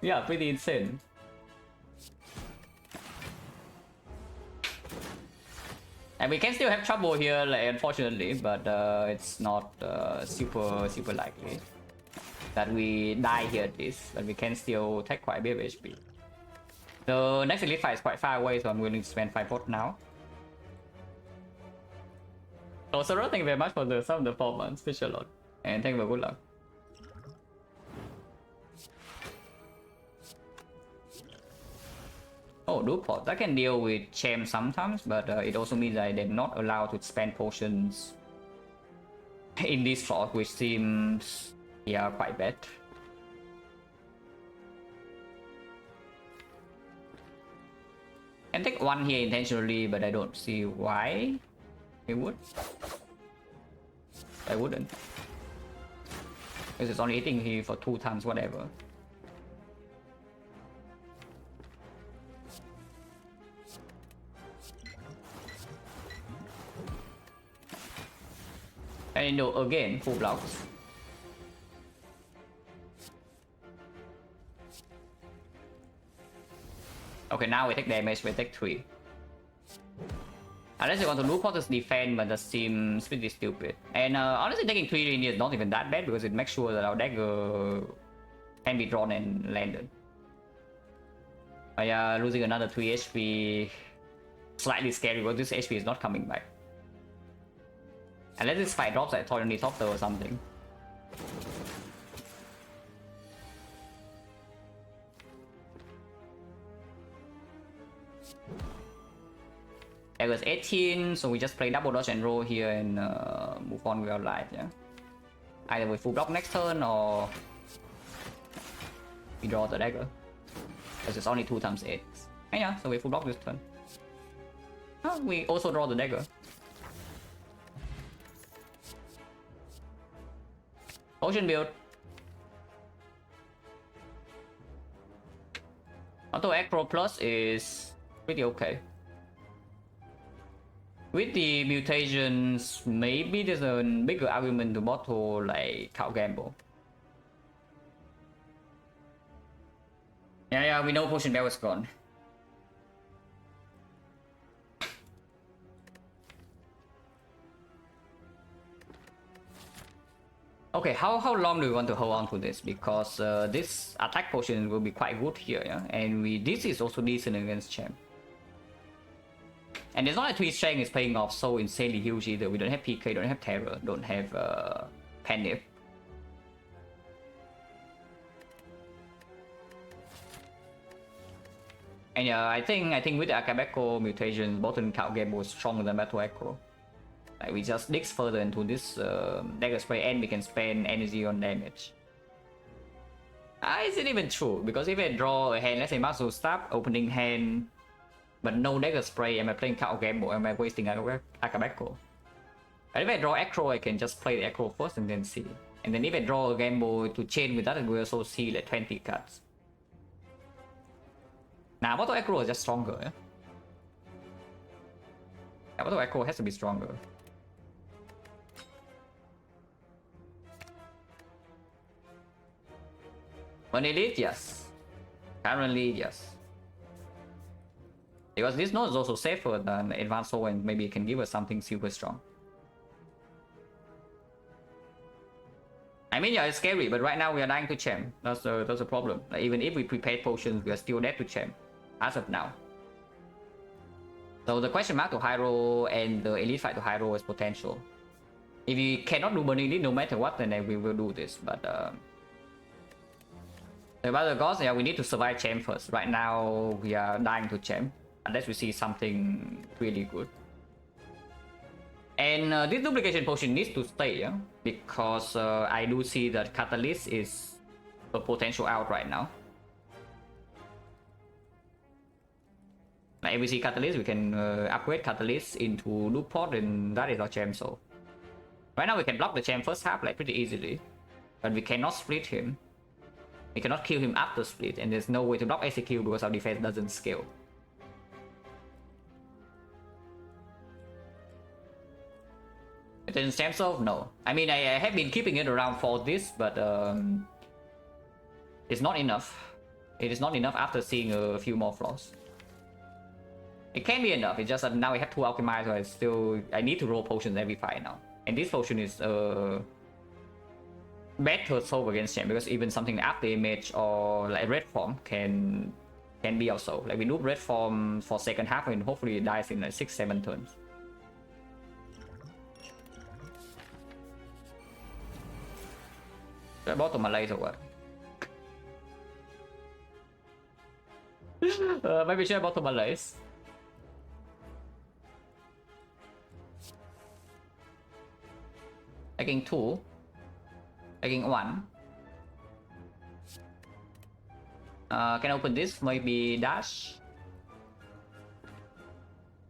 Yeah, pretty insane. And we can still have trouble here, like, unfortunately, but it's not super likely that we die here at this, but we can still take quite a bit of HP. The next elite fight is quite far away, so I'm willing to spend 5 pot now. So Soro, thank you very much for the some of the 4 months, fish a lot. And thank you for good luck. Oh, dual pot. That can deal with champ sometimes, but it also means that they're not allowed to spend potions in this slot, which seems, yeah, quite bad. Can take 1 here intentionally, but I don't see why it would. I wouldn't. Because it's only hitting here for 2 times, whatever. And no, again, full blocks. Okay, now we take damage, we take 3. Unless you want to loop pot to defend, but that seems pretty stupid. And honestly, taking 3 linear is not even that bad because it makes sure that our dagger can be drawn and landed. But yeah, losing another 3 HP, slightly scary because this HP is not coming back. Unless this fight drops at Tornado Topter or something. That was 18, so we just play double dodge and roll here and move on with our life, yeah. Either we full block next turn or we draw the dagger. Because it's only 2 times 8. And yeah, so we full block this turn. Oh, we also draw the dagger. Potion build. Auto Acro Plus is pretty okay. With the mutations, maybe there's a bigger argument to bottle like Cow Gamble. Yeah, we know potion bell is gone. Okay, how long do we want to hold on to this? Because this attack potion will be quite good here, yeah? And this is also decent against champ. And it's not like 3 strength is paying off so insanely huge either. We don't have PK, don't have Terror, don't have Panic. And yeah, I think with the Akabeko mutation, bottom count game was stronger than Battle Echo. Like we just dig further into this dagger spray and we can spend energy on damage. Is it even true? Because if I draw a hand, let's say Muscle Stab, opening hand, but no dagger spray, am I playing counter game or am I wasting Akabeko? And if I draw Acro, I can just play the Acro first and then see. And then if I draw a game boy to chain with that, we also see like 20 cards. Now, Battle Acro is just stronger, yeah? Battle Acro has to be stronger. When elite, yes. Currently, yes. Because this node is also safer than advanced soul and maybe it can give us something super strong. I mean, yeah, it's scary, but right now we are dying to champ. That's a problem. Like, even if we prepared potions, we are still dead to champ. As of now. So the question mark to Hyro and the elite fight to Hyro is potential. If we cannot do burning elite no matter what, then we will do this. But about the gods, yeah, we need to survive champ first. Right now we are dying to champ unless we see something really good. And this duplication potion needs to stay, yeah? Because I do see that Catalyst is a potential out right now. Like if we see Catalyst, we can upgrade Catalyst into Loop Pod and that is our champ. So right now we can block the champ first half like pretty easily, but we cannot split him. We cannot kill him after split, and there's no way to block execute because our defense doesn't scale. Then stem cell? No. I mean, I have been keeping it around for this, but it's not enough. It is not enough after seeing a few more flaws. It can be enough, it's just that now I have to alchemize, so I need to roll potions every fight now. And this potion is better solve against champ because even something like after image or like red form can be also. Like we do red form for second half and hopefully it dies in like 6-7 turns. Should I bottom Malays or what? Maybe should I bottom Malays? Taking 2. Taking 1. Can I open this? Maybe dash.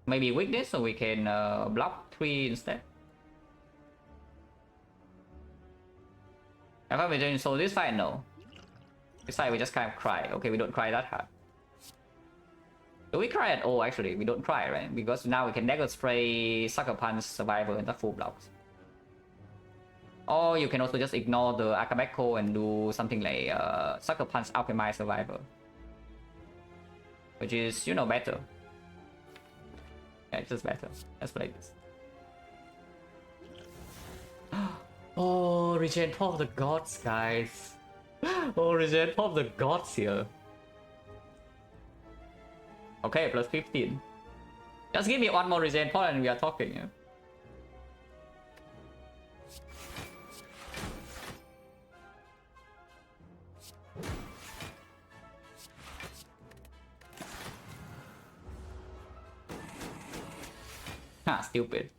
Maybe weakness, so we can block 3 instead. I thought we didn't solve this fight, no. This fight we just kind of cry. Okay, we don't cry that hard. Do we cry at all? Actually, we don't cry, right? Because now we can dagger spray, sucker punch, survivor, and that full blocks. Or you can also just ignore the Akabeko and do something like Sucker Punch Alchemize Survivor. Which is, you know, better. Yeah, it's just better. Let's play this. Oh, regen Paw of the Gods, guys. Oh, regen Paw of the Gods here. Okay, plus 15. Just give me one more regen Paw and we are talking, yeah. Stupid.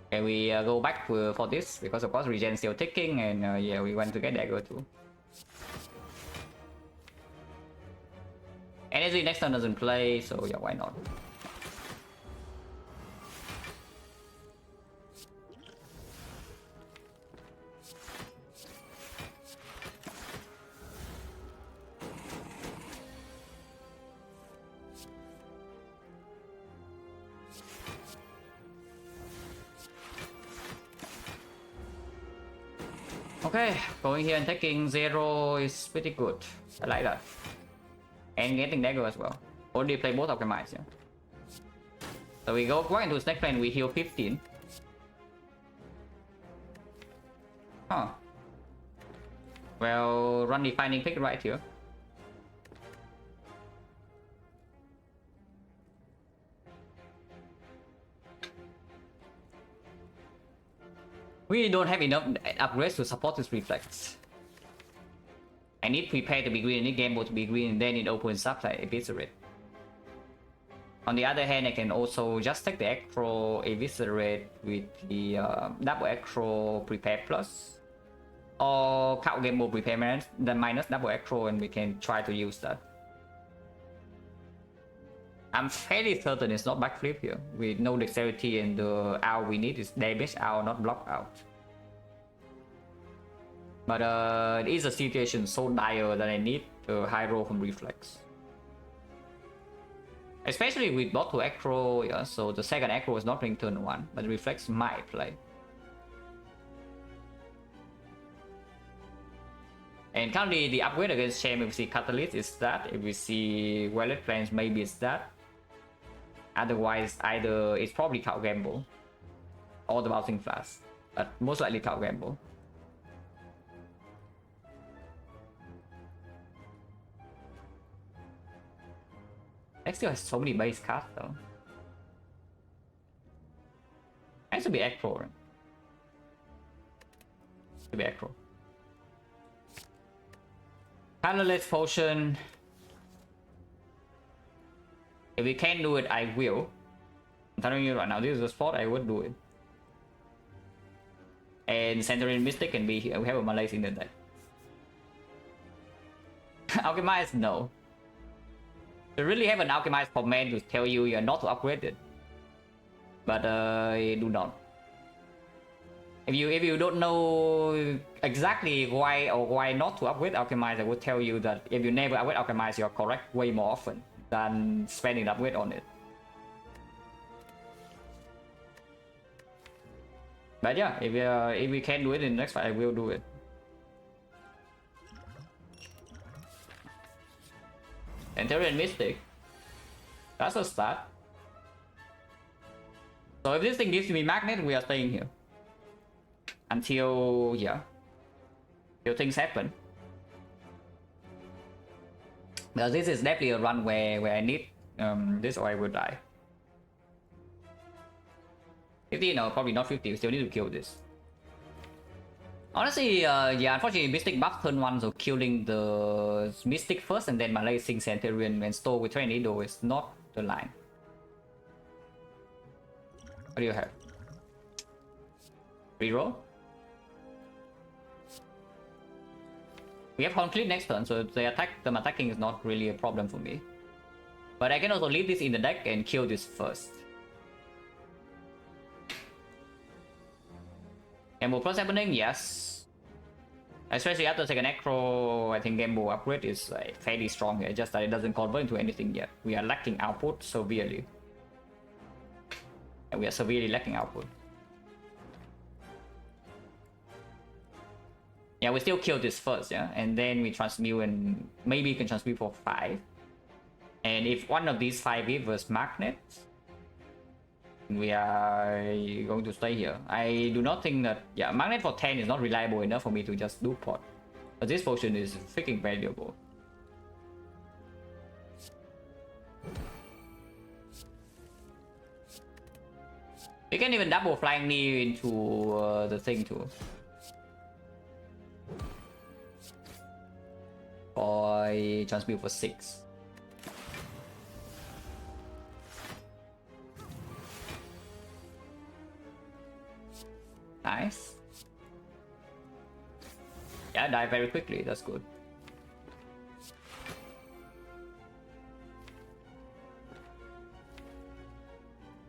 Okay, we go back for this because of course regen still ticking and yeah, we want to get dagger too. Energy next turn doesn't play, so yeah, why not? Okay, going here and taking 0 is pretty good. I like that. And getting dagger as well. Only play both optimize, yeah. So we go into Snake Plane, we heal 15. Huh. Well, run defining pick right here. We don't have enough upgrades to support this reflex. I need prepare to be green, I need gamble to be green, and then it opens up like Eviscerate. On the other hand, I can also just take the Acro Eviscerate with the double Acro Prepare Plus. Or count gamble Prepare minus double Acro, and we can try to use that. I'm fairly certain it's not backflip here. With no dexterity and the owl we need is damage owl, not block out. But it is a situation so dire that I need a high roll from reflex. Especially with bot to acro, yeah, so the second acro is not playing turn 1, but reflex might play. And currently the upgrade against Shame, if we see Catalyst is that, if we see Wallet Plans maybe it's that. Otherwise, either it's probably Cow Gamble or the Bouncing Flash, but most likely Cow Gamble. Deck still has so many base cards though. Has to be Acro. Right? To be Acro. Colorless Potion. If we can't do it, I will. I'm telling you right now, this is the spot I would do it. And Centurion Mystic can be here. We have a Malaise in the deck. Alchemize, no. You really have an Alchemized command to tell you you're not to upgrade it. But do not. If you don't know exactly why or why not to upgrade Alchemize, I would tell you that if you never upgrade Alchemize, you're correct way more often than spending the upgrade on it. But yeah, if we can do it in the next fight, I will do it. Centurion Mystic. That's a start. So if this thing gives me magnet, we are staying here. Until, yeah. Till things happen. Because this is definitely a run where I need this or I will die. 50, no, probably not 50, we still need to kill this. Honestly, yeah, unfortunately, Mystic buff turn 1, so killing the Mystic first and then Malaising Centurion and Store with Tornado is not the line. What do you have? Reroll? We have Conflict next turn, so them attacking is not really a problem for me. But I can also leave this in the deck and kill this first. Gamble Plus happening? Yes. Especially after second Acro, I think Gamble upgrade is like fairly strong here, just that it doesn't convert into anything yet. We are lacking output severely. And we are severely lacking output. Yeah, we still kill this first, yeah? And then we transmute and maybe we can transmute for 5. And if one of these 5 give us magnets, we are going to stay here. I do not think that, yeah, magnet for 10 is not reliable enough for me to just do pot. But this potion is freaking valuable. You can even double flying knee into the thing too. Or transmute for 6. Nice. Yeah, die very quickly, that's good.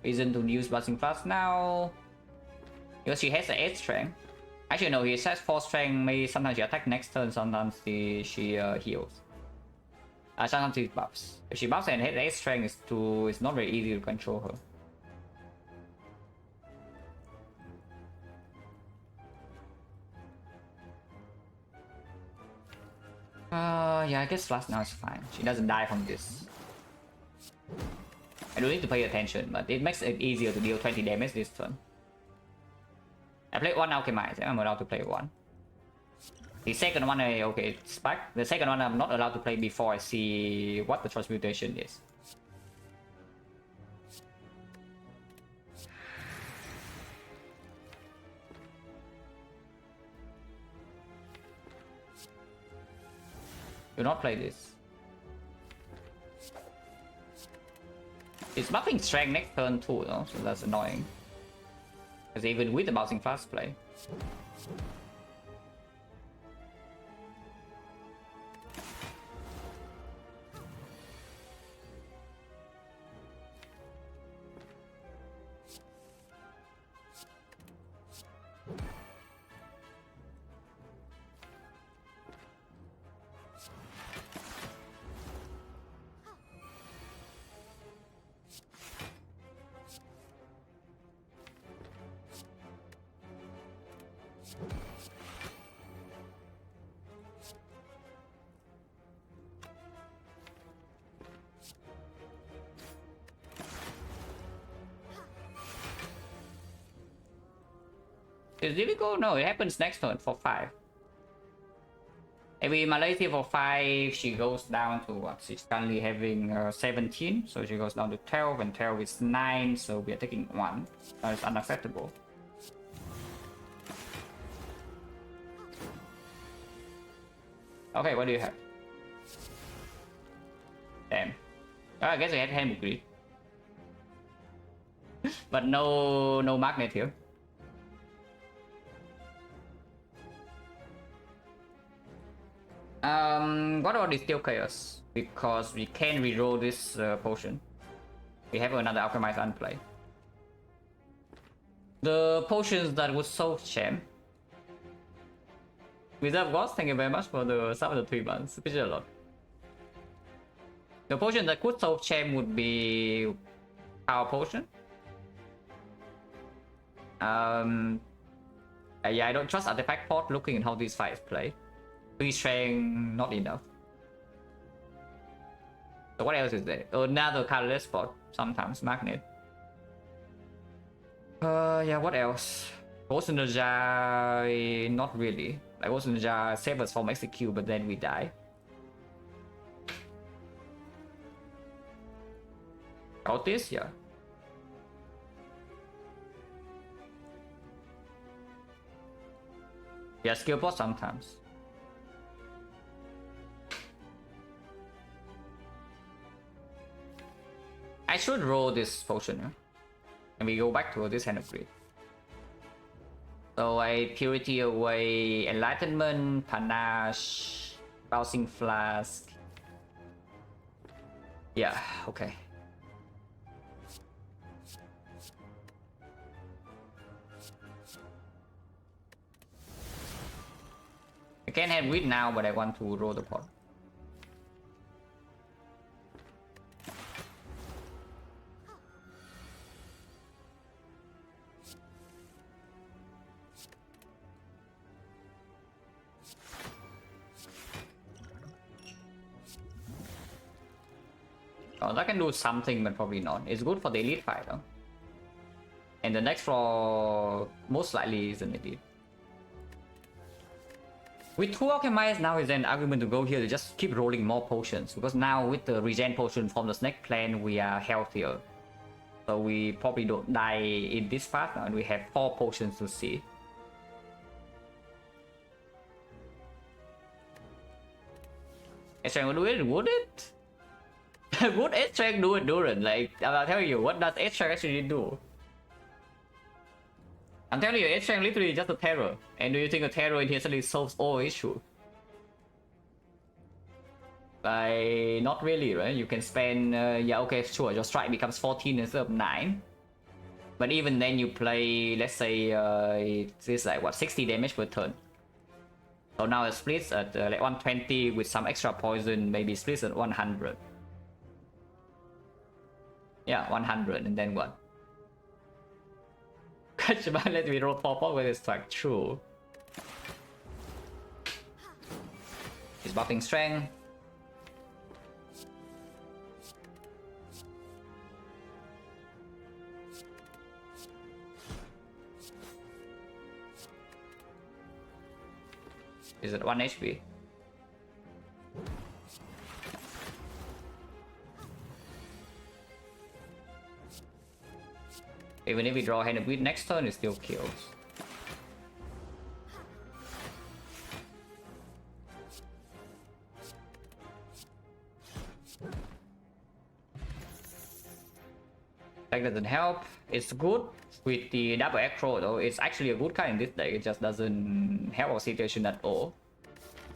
Reason to use Buzzing Flash now. Because she has the 8 strength. Actually no, he has 4 strength, maybe sometimes she attack next turn, sometimes she heals. Sometimes she buffs. If she buffs and has 8 strength, it's not very easy to control her. Yeah, I guess Flash now is fine. She doesn't die from this. I don't need to pay attention, but it makes it easier to deal 20 damage this turn. I played one Alchemist, I'm allowed to play one. The second one, okay, it's back. The second one I'm not allowed to play before I see what the transmutation is. Do not play this. It's buffing strength next turn too, though, so that's annoying. Because even with the bouncing fast play. Is difficult? No, it happens next turn for 5. If we Malaysia for 5, she goes down to what? She's currently having 17, so she goes down to 12, and 12 is 9, so we are taking 1. It's unacceptable. Okay, what do you have? Damn. Oh, I guess we have hand grid. But no magnet here. What about the Steel Chaos? Because we can reroll this potion. We have another Alchemist unplay. The potions that would Soul Gem. Wizard of Gods, thank you very much for the sub of the 3 months. Appreciate a lot. The potion that could Soul Gem would be Power Potion. Yeah, I don't trust Artifact Pot looking at how these fights play. 3 strength, not enough. So what else is there? Another colorless spot, sometimes magnet. Yeah, what else? Ghost in the Jar, not really. Like Ghost in the Jar save us from execute, but then we die. Got this, yeah. Yeah, skill pot sometimes. I should roll this potion, yeah? And we go back to this hand of greed. So I purity away enlightenment, panache, bouncing flask. Yeah, okay. I can't have wheat now, but I want to roll the pot. Oh, that can do something, but probably not. It's good for the elite fight, though. And the next floor most likely is an elite. With 2 alchemists, now is an argument to go here to just keep rolling more potions. Because now with the regen potion from the snake clan, we are healthier. So we probably don't die in this fast now, and we have 4 potions to see. Strength would do it? Would it? Would Strength do it, Duran? Like, I'll tell you, what does Strength actually do? I'm telling you, Strength literally just a terror. And do you think a terror in here suddenly solves all issues? Not really, right? You can spend, yeah, okay, sure, your strike becomes 14 instead of 9. But even then you play, let's say, it's like, what, 60 damage per turn. So now it splits at like 120 with some extra poison, maybe splits at 100. Yeah, 100, and then what? Let me roll pop up with this track. True. He's buffing strength. Is it 1 HP? Even if we draw hand of greed next turn, it still kills. That doesn't help. It's good with the double acro though. It's actually a good card in this deck. It just doesn't help our situation at all.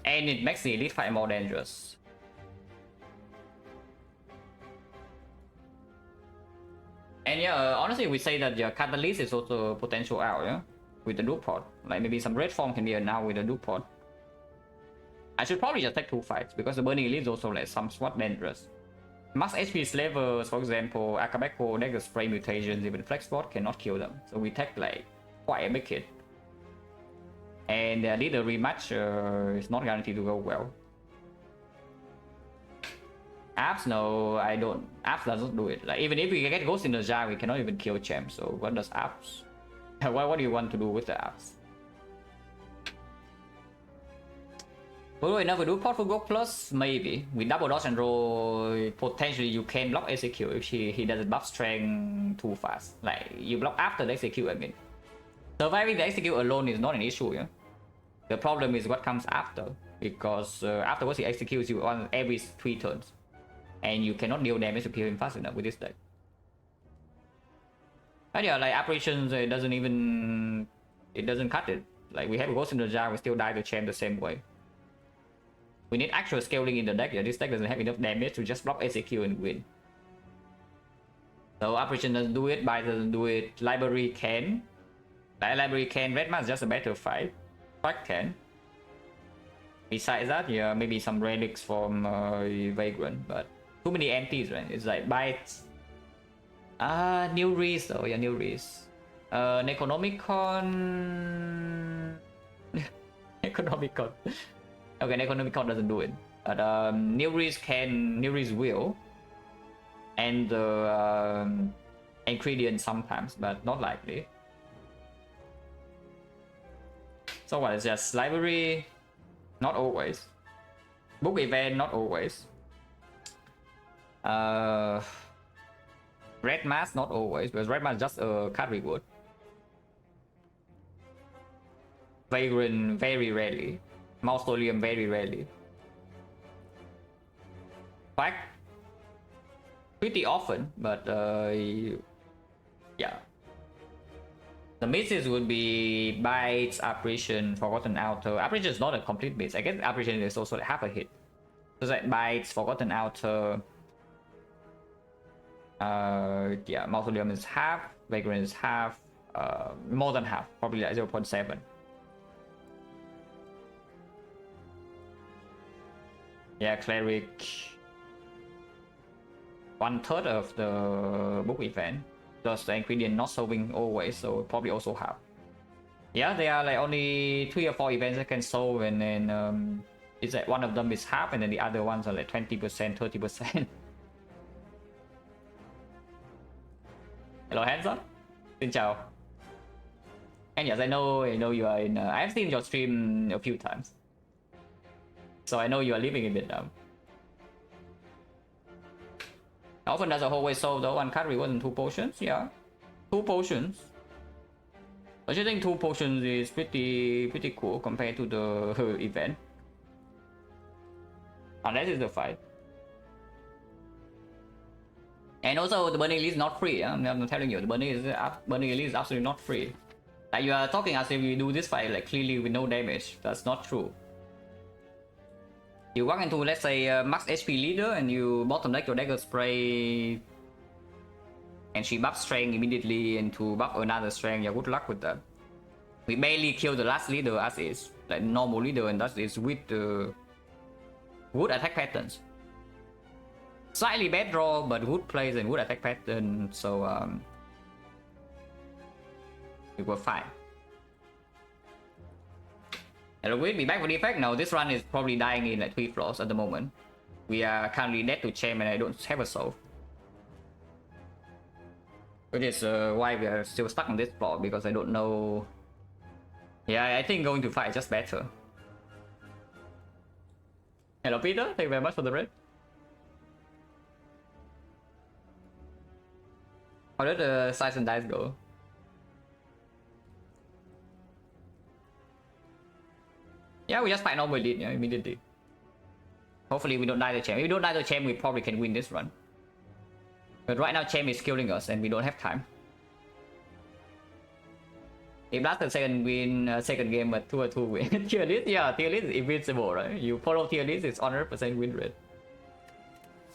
And it makes the elite fight more dangerous. And yeah, honestly, we say that your catalyst is also potential out, yeah? With the dupe pod. Like maybe some red form can be now with the dupe pod. I should probably just take 2 fights because the burning elite is also like somewhat dangerous. Max HP slavers, for example, Akabeko, Dagger Spray mutations, even Flexbot cannot kill them. So we take like quite a big hit. And the leader rematch is not guaranteed to go well. Apps, no, I don't. Apps doesn't do it. Like even if we get Ghost in the Jar, we cannot even kill champ. So what does apps? What do you want to do with the apps? Will we never do pot for Go Plus? Maybe. With double dodge and roll, potentially you can block execute if he doesn't buff strength too fast. Like you block after the execute, I mean. Surviving the execute alone is not an issue, yeah? The problem is what comes after. Because afterwards he executes you on every 3 turns. And you cannot deal damage to kill him fast enough with this deck. And yeah, like apparitions, it doesn't cut it. Like we have Ghost in the Jar, we still die to champ the same way. We need actual scaling in the deck. Yeah, this deck doesn't have enough damage to just block execute and win. So apparition doesn't do it, Bind doesn't do it, library can. Library can, red mask is just a better fight. Fact can. Besides that, yeah, maybe some relics from Vagrant, but too many empties, right? It's like bites. New Reese though, yeah, New Reese. Necronomicon. Necronomicon. Okay, Necronomicon doesn't do it. But New Reese can, New Reese will. And the ingredient sometimes, but not likely. So what is just library? Not always. Book event, not always. Red mask, not always, because red mask is just a card reward. Vagrant, very rarely. Mausoleum, very rarely. Fact, pretty often, but yeah. The misses would be bites, apparition, forgotten outer. Apparition is not a complete miss. I guess apparition is also half a hit. So it's like bites, forgotten outer. Yeah, mausoleum is half, vagrant is half, more than half, probably like 0.7. Yeah, cleric. 1/3 of the book event. Does the ingredient not solving always, so probably also have. Yeah, there are like only 3 or 4 events that can solve, and then it's like one of them is half, and then the other ones are like 20%, 30%. Hello, hands up. Xin chào. And yes, I know you are in. I've seen your stream a few times, so I know you are living in Vietnam. How often does a hallway solve though? 1 card reward and 2 potions? Yeah. 2 potions. I just think 2 potions is pretty cool compared to the event. Unless it's the fight. And also the burning elite is not free. I'm telling you, the burning elite is absolutely not free. Like you are talking as if you do this fight like clearly with no damage. That's not true. You walk into, let's say, max HP leader and you bottom deck your dagger spray and she buffs strength immediately into buff another strength. Yeah, good luck with that. We barely kill the last leader as is, like normal leader, and that is with the good attack patterns. Slightly bad draw, but good plays and good attack pattern, so we were fine. Hello, will be back for Defect? No, this run is probably dying in like 3 floors at the moment. We are currently dead to champ and I don't have a soul. Which is why we are still stuck on this floor, because I don't know. Yeah, I think going to fight is just better. Hello Peter, thank you very much for the raid. How did the size and dice go? Yeah, we just fight normal lead, yeah, immediately. Hopefully we don't die to champ. If we don't die to champ, we probably can win this run. But right now champ is killing us and we don't have time. If that's the second win, second game, but 2-2 win. Tier list, yeah, tier list is invincible, right? You follow tier list, it's 100% win rate.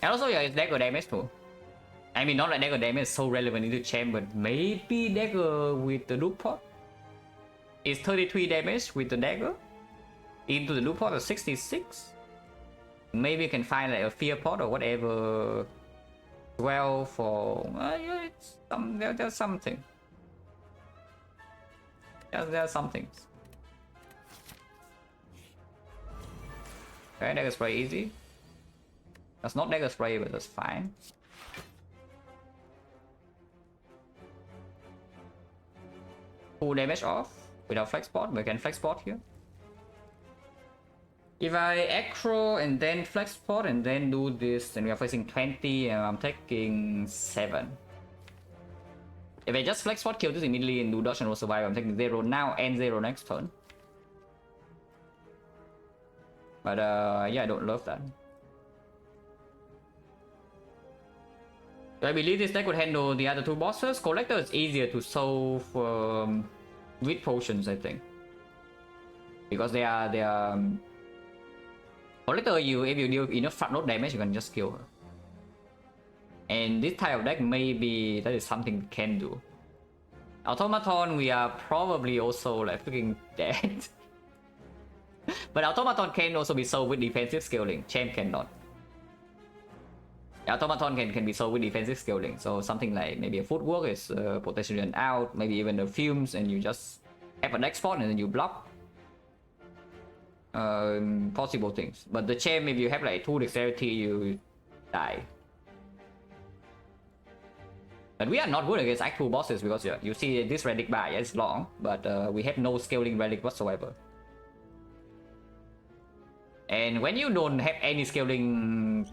And also, yeah, it's dagger damage too. I mean, not like dagger damage is so relevant into champ, but maybe dagger with the loop pot. It's 33 damage with the dagger. Into the loop pot of 66. Maybe you can find like a fear pot or whatever. 12 for... yeah, it's there's something. There's some things. Okay, dagger spray easy. That's not dagger spray, but that's fine. Full damage off without flex spot. We can flex spot here. If I acro and then flex spot and then do this, then we are facing 20 and I'm taking 7. If I just flex spot, kill this immediately and do dodge and roll survive, I'm taking 0 now and 0 next turn. But yeah, I don't love that. So I believe this deck would handle the other two bosses. Collector is easier to solve with potions, I think. Because they are Collector, if you deal enough front load damage, you can just kill her. And this type of deck, maybe that is something we can do. Automaton, we are probably also like freaking dead. But Automaton can also be solved with defensive scaling. Champ cannot. Automaton can be solved with defensive scaling. So something like maybe a footwork is potentially an out, maybe even the fumes, and you just have a next spot and then you block. Possible things. But the champ, if you have like 2 dexterity, you die. But we are not good against actual bosses because you see this relic bar, yeah, it's long, but we have no scaling relic whatsoever. And when you don't have any scaling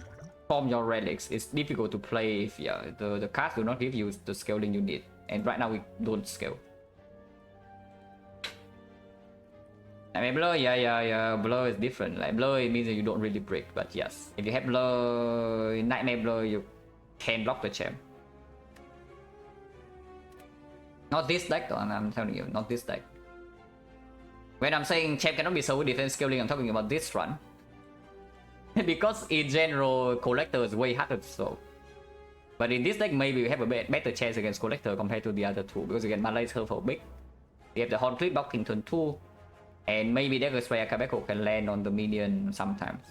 from your relics, it's difficult to play if the cards do not give you the scaling you need. And right now we don't scale. I mean, blur, yeah, blur is different. Like blur, it means that you don't really break, but yes, if you have blur, nightmare blur, you can block the champ. Not this deck though, I'm telling you, not this deck. When I'm saying champ cannot be solved with defense scaling, I'm talking about this run. Because in general, collector is way harder to solve. But in this deck, maybe we have a better chance against collector compared to the other two, because again, mana is for big. You have the horn clip blocking turn 2. And maybe Dagger Spray Akabeko can land on the minion sometimes.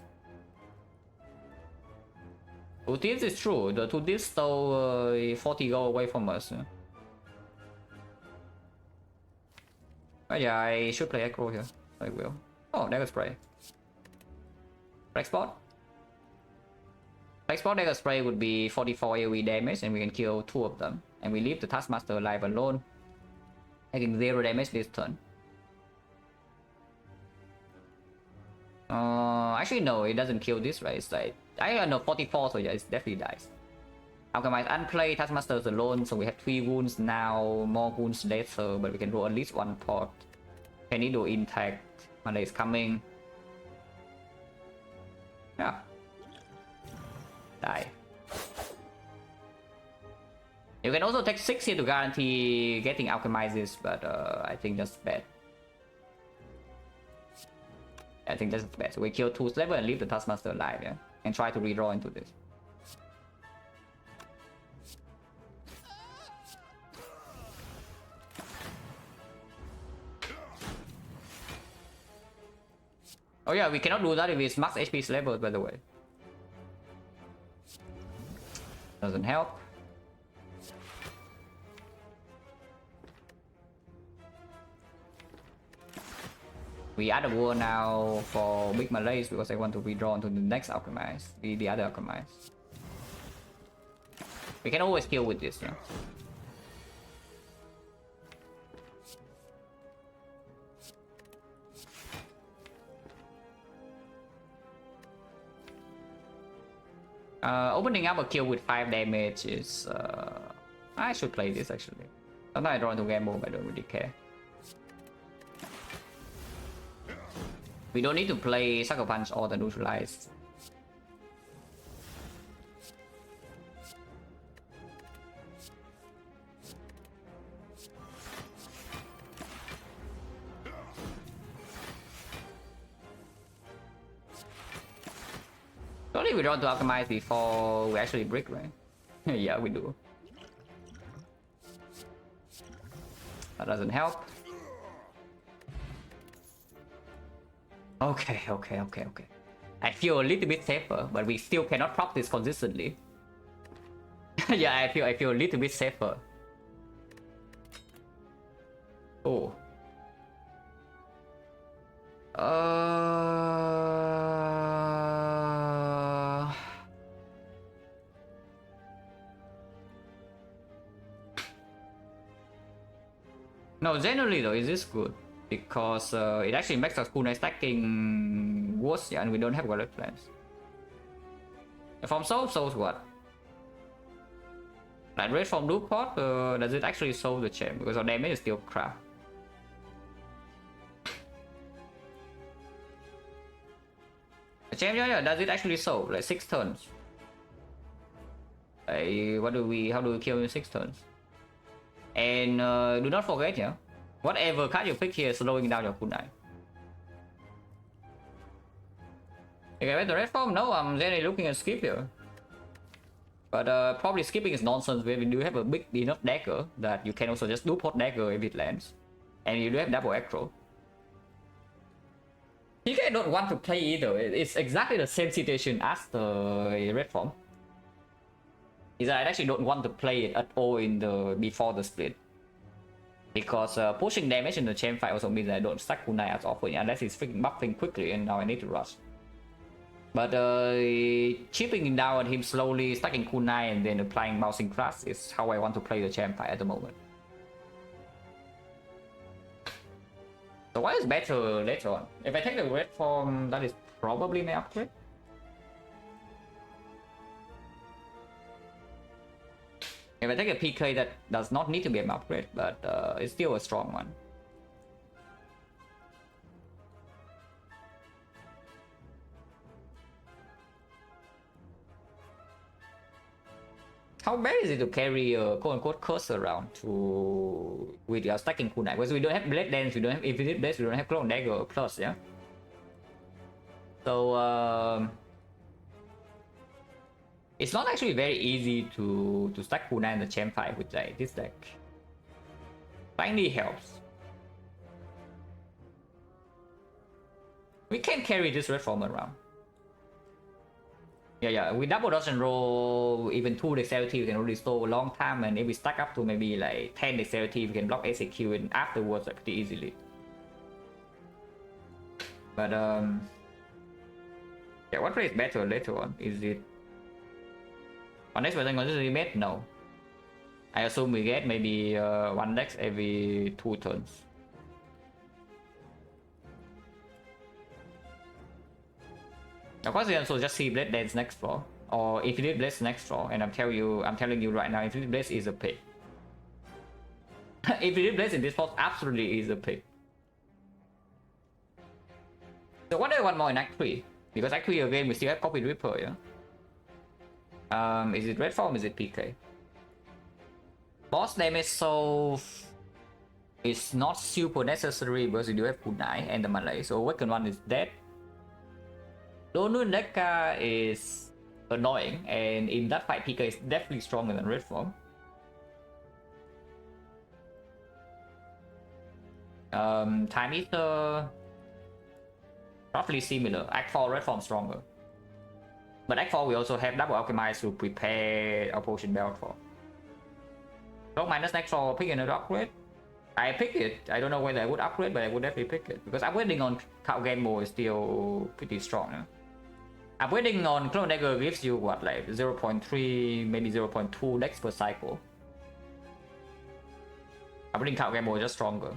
Utis is true, the Utis stole 40 gold away from us. But yeah, I should play Acro here. I will. Oh, Dagger Spray. Flex Spot? Flex Spot Dagger Spray would be 44 AoE damage and we can kill 2 of them. And we leave the Taskmaster alive alone. Taking 0 damage this turn. Actually no, it doesn't kill this, right? It's like, I don't know, 44, so yeah, it definitely dies. Alchemize Unplay, Taskmaster's alone, so we have 3 wounds now, more wounds later, but we can roll at least 1 pot. Penny do intact, Monday is coming. Yeah. Die. You can also take 6 here to guarantee getting Alchemizes, but I think that's bad. I think that's best. So we kill 2 Slaver and leave the Taskmaster alive, yeah? And try to redraw into this. Oh yeah, we cannot do that if it's max HP Slaver, by the way. Doesn't help. We add a war now for big Malays because I want to redraw into the next Alchemize, the other Alchemize. We can always kill with this, yeah. Opening up a kill with 5 damage is... I should play this actually. Sometimes I draw into gamble, but I don't really care. We don't need to play Sucker Punch or the Neutralize. Only we don't to optimize before we actually brick, right? Yeah, we do. That doesn't help. Okay. I feel a little bit safer, but we still cannot prop this consistently. Yeah, I feel a little bit safer. Oh. No, generally though, is this good? Because it actually makes us kunai stacking worse, yeah, and we don't have wallet plans. From solves what? Like red from blue pot, does it actually solve the champ? Because our damage is still crap. The champ, yeah, does it actually solve? Like 6 turns. How do we kill in 6 turns? And do not forget, yeah, whatever card you pick here is slowing down your kunai. Okay, with the red form, no, I'm generally looking at skip here. But probably skipping is nonsense where we do have a big enough dagger that you can also just do pot dagger if it lands. And you do have double aggro. PK don't want to play either, it's exactly the same situation as the red form. Is that I actually don't want to play it at all in the before the split, because pushing damage in the champ fight also means I don't stack kunai as often unless he's freaking buffing quickly, and now I need to rush. But chipping down him slowly, stacking kunai, and then applying bouncing class is how I want to play the champ fight at the moment. So what is better later on? If I take the red form, that is probably my upgrade. If I take a PK, that does not need to be an upgrade, but it's still a strong one. How bad is it to carry a quote-unquote curse around with your stacking kunai? Because we don't have blade dance, we don't have infinite blades, we don't have clone dagger plus, yeah? So it's not actually very easy to stack kunai in the champ fight with like this deck. Finally helps. We can carry this red form around. Yeah, we double dodge and roll even 2 dexterity, we can already store a long time, and if we stack up to maybe like 10 dexterity, we can block execute and afterwards like, pretty easily. But yeah, what play is better later on? Is it on next version consistently made? No. I assume we get maybe 1 dex every 2 turns. Of course, we also just see Blade Dance next floor, or Infinite Blades next floor, and I'm telling you right now, Infinite Blades is a pick. Infinite Blades in this spot absolutely is a pick. So what do I want more in Act 3? Because Act 3 again, we still have Copied Reaper, yeah? Is it red form? Is it PK? Boss damage solve is not super necessary because you do have kunai and the melee, so Awakened one is dead. Donu Nekka is annoying, and in that fight PK is definitely stronger than red form. Time Eater roughly similar. Act 4 red form stronger, but Act 4 we also have double alchemize to prepare our potion belt for. Rock minus next for pick another upgrade. I pick it. I don't know whether I would upgrade, but I would definitely pick it because upgrading on Cow Game Mode is still pretty strong. Upgrading on Clone Dagger gives you what, like 0.3, maybe 0.2 dex per cycle. Upgrading Cow Game Mode is just stronger.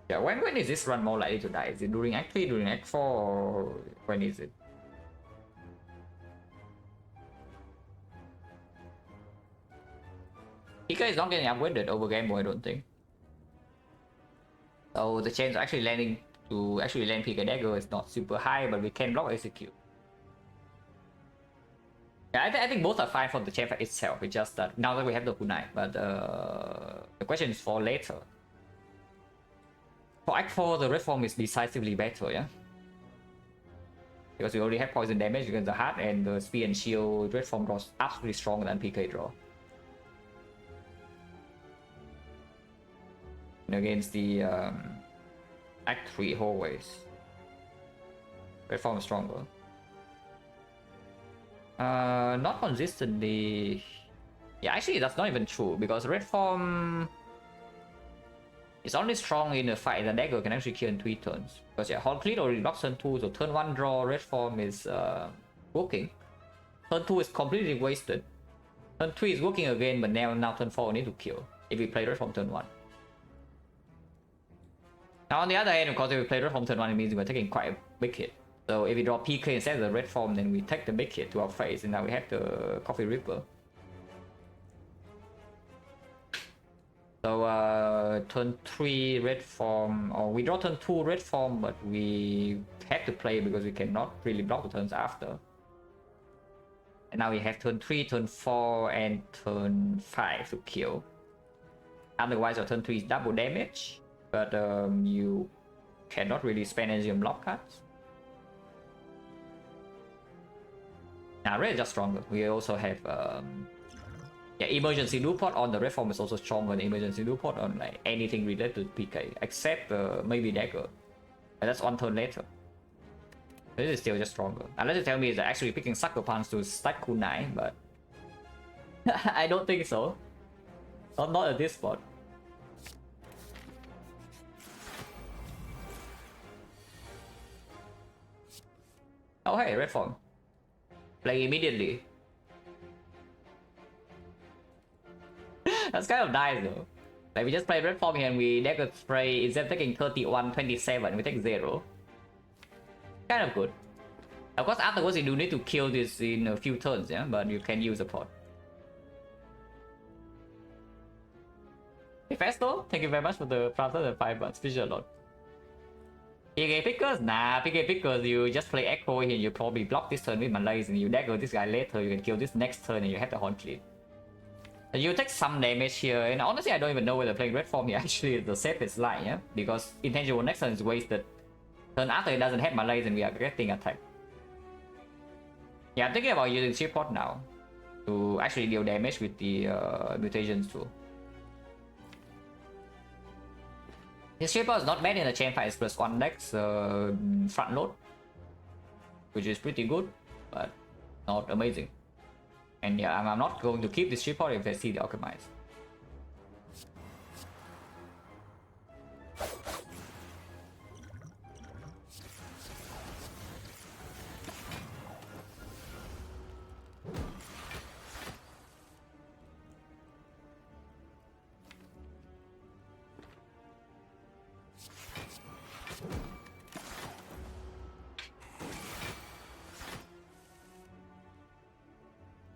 Yeah, when is this run more likely to die? Is it during Act 3, during Act 4, or when is it? PK is not getting upgraded over Game Boy, I don't think. So the chance of actually landing to actually land PK Dagger is not super high, but we can block execute. Yeah, I think both are fine for the chamber itself. It's just that now that we have the kunai, but the question is for later. For Act 4, the red form is decisively better, yeah? Because we already have poison damage against the heart, and the spear and shield red form draws absolutely stronger than PK draw. And against the Act 3 hallways, red form is stronger. Not consistently. Yeah, actually that's not even true, because red form is only strong in a fight. The dagger can actually kill in 3 turns. Because yeah, Horn Cleat already blocks turn 2, so turn 1 draw, red form is working. Turn 2 is completely wasted. Turn 3 is working again, but now turn 4 we need to kill if we play red form turn 1. Now on the other hand, of course, if we play red form turn 1, it means we're taking quite a big hit. So if we draw PK instead of the red form, then we take the big hit to our face, and now we have the Coffee Ripper. So turn 3 red form, or we draw turn 2 red form, but we have to play because we cannot really block the turns after. And now we have turn 3, turn 4, and turn 5 to kill. Otherwise, our turn 3 is double damage, but you cannot really spend energy on block cards. Now red is just stronger. We also have yeah, emergency loop pod on the red form is also stronger than emergency loop pod on like anything related to PK, except maybe dagger. But that's one turn later. This is still just stronger. Unless you tell me that actually picking sucker punch to stack kunai, but I don't think so. Not at this spot. Oh hey, red form. Play immediately. That's kind of nice though. Like we just play red form here and we dagger spray instead of taking 31, 27, we take 0. Kind of good. Of course afterwards you do need to kill this in a few turns, yeah, but you can use a pot. Hey Festo, thank you very much for the Prancer and 5 months. Appreciate a lot. PK pickers? Nah, PK pickers, you just play Echo here, you probably block this turn with Malays and you dagger this guy later, you can kill this next turn and you have the Horn Cleat. You take some damage here, and honestly I don't even know whether playing red form here actually is the safest line, yeah? Because intangible next turn is wasted. Turn after it doesn't have Malays and we are getting attacked. Yeah, I'm thinking about using Shield Pot now to actually deal damage with the mutations too. His Shaper is not bad in the chain fight, it's +1 dex front load, which is pretty good, but not amazing. And yeah, I'm not going to keep this Shaper if I see the Alchemize.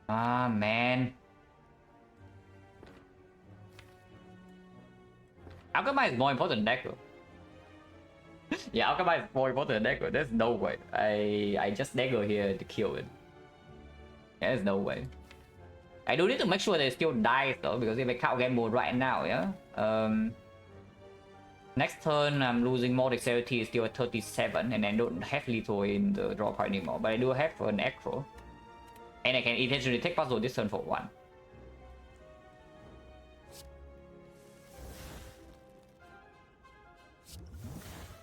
Ah, man. Alchemy is more important than Dagger. Yeah, Alchemy is more important than Dagger. There's no way. I just Dagger here to kill it. Yeah, there's no way. I do need to make sure they still die though, because if I count game mode right now, yeah. Next turn I'm losing more dexterity, is still at 37, and I don't have lethal in the draw card anymore, but I do have an acro. And I can intentionally take puzzle this turn for 1.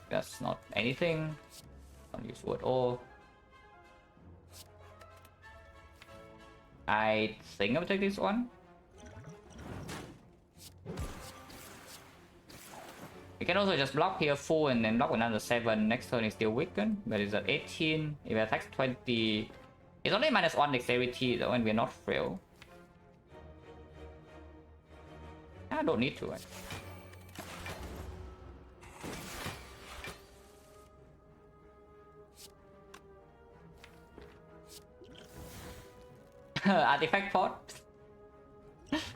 That's not anything. Don't use word all. I think I'll take this one. You can also just block here 4 and then block another 7. Next turn is still weakened, but it's at 18. If it attacks 20. It's only -1 dexterity though, and we're not frail. I don't need to. Artifact pot.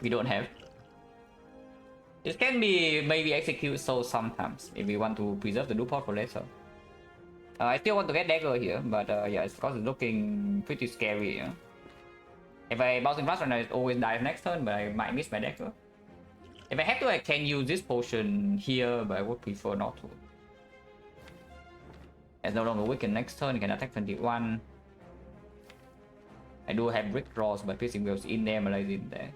We don't have. It can be maybe execute so sometimes if we want to preserve the blue pot for later. I still want to get dagger here, but yeah, it's because it's looking pretty scary. Yeah? If I bouncing fast right now, it always dies next turn, but I might miss my dagger. If I have to, I can use this potion here, but I would prefer not to. It's no longer weakened next turn, it can attack 21. I do have brick draws, but piercing waves in there, Malaise in there.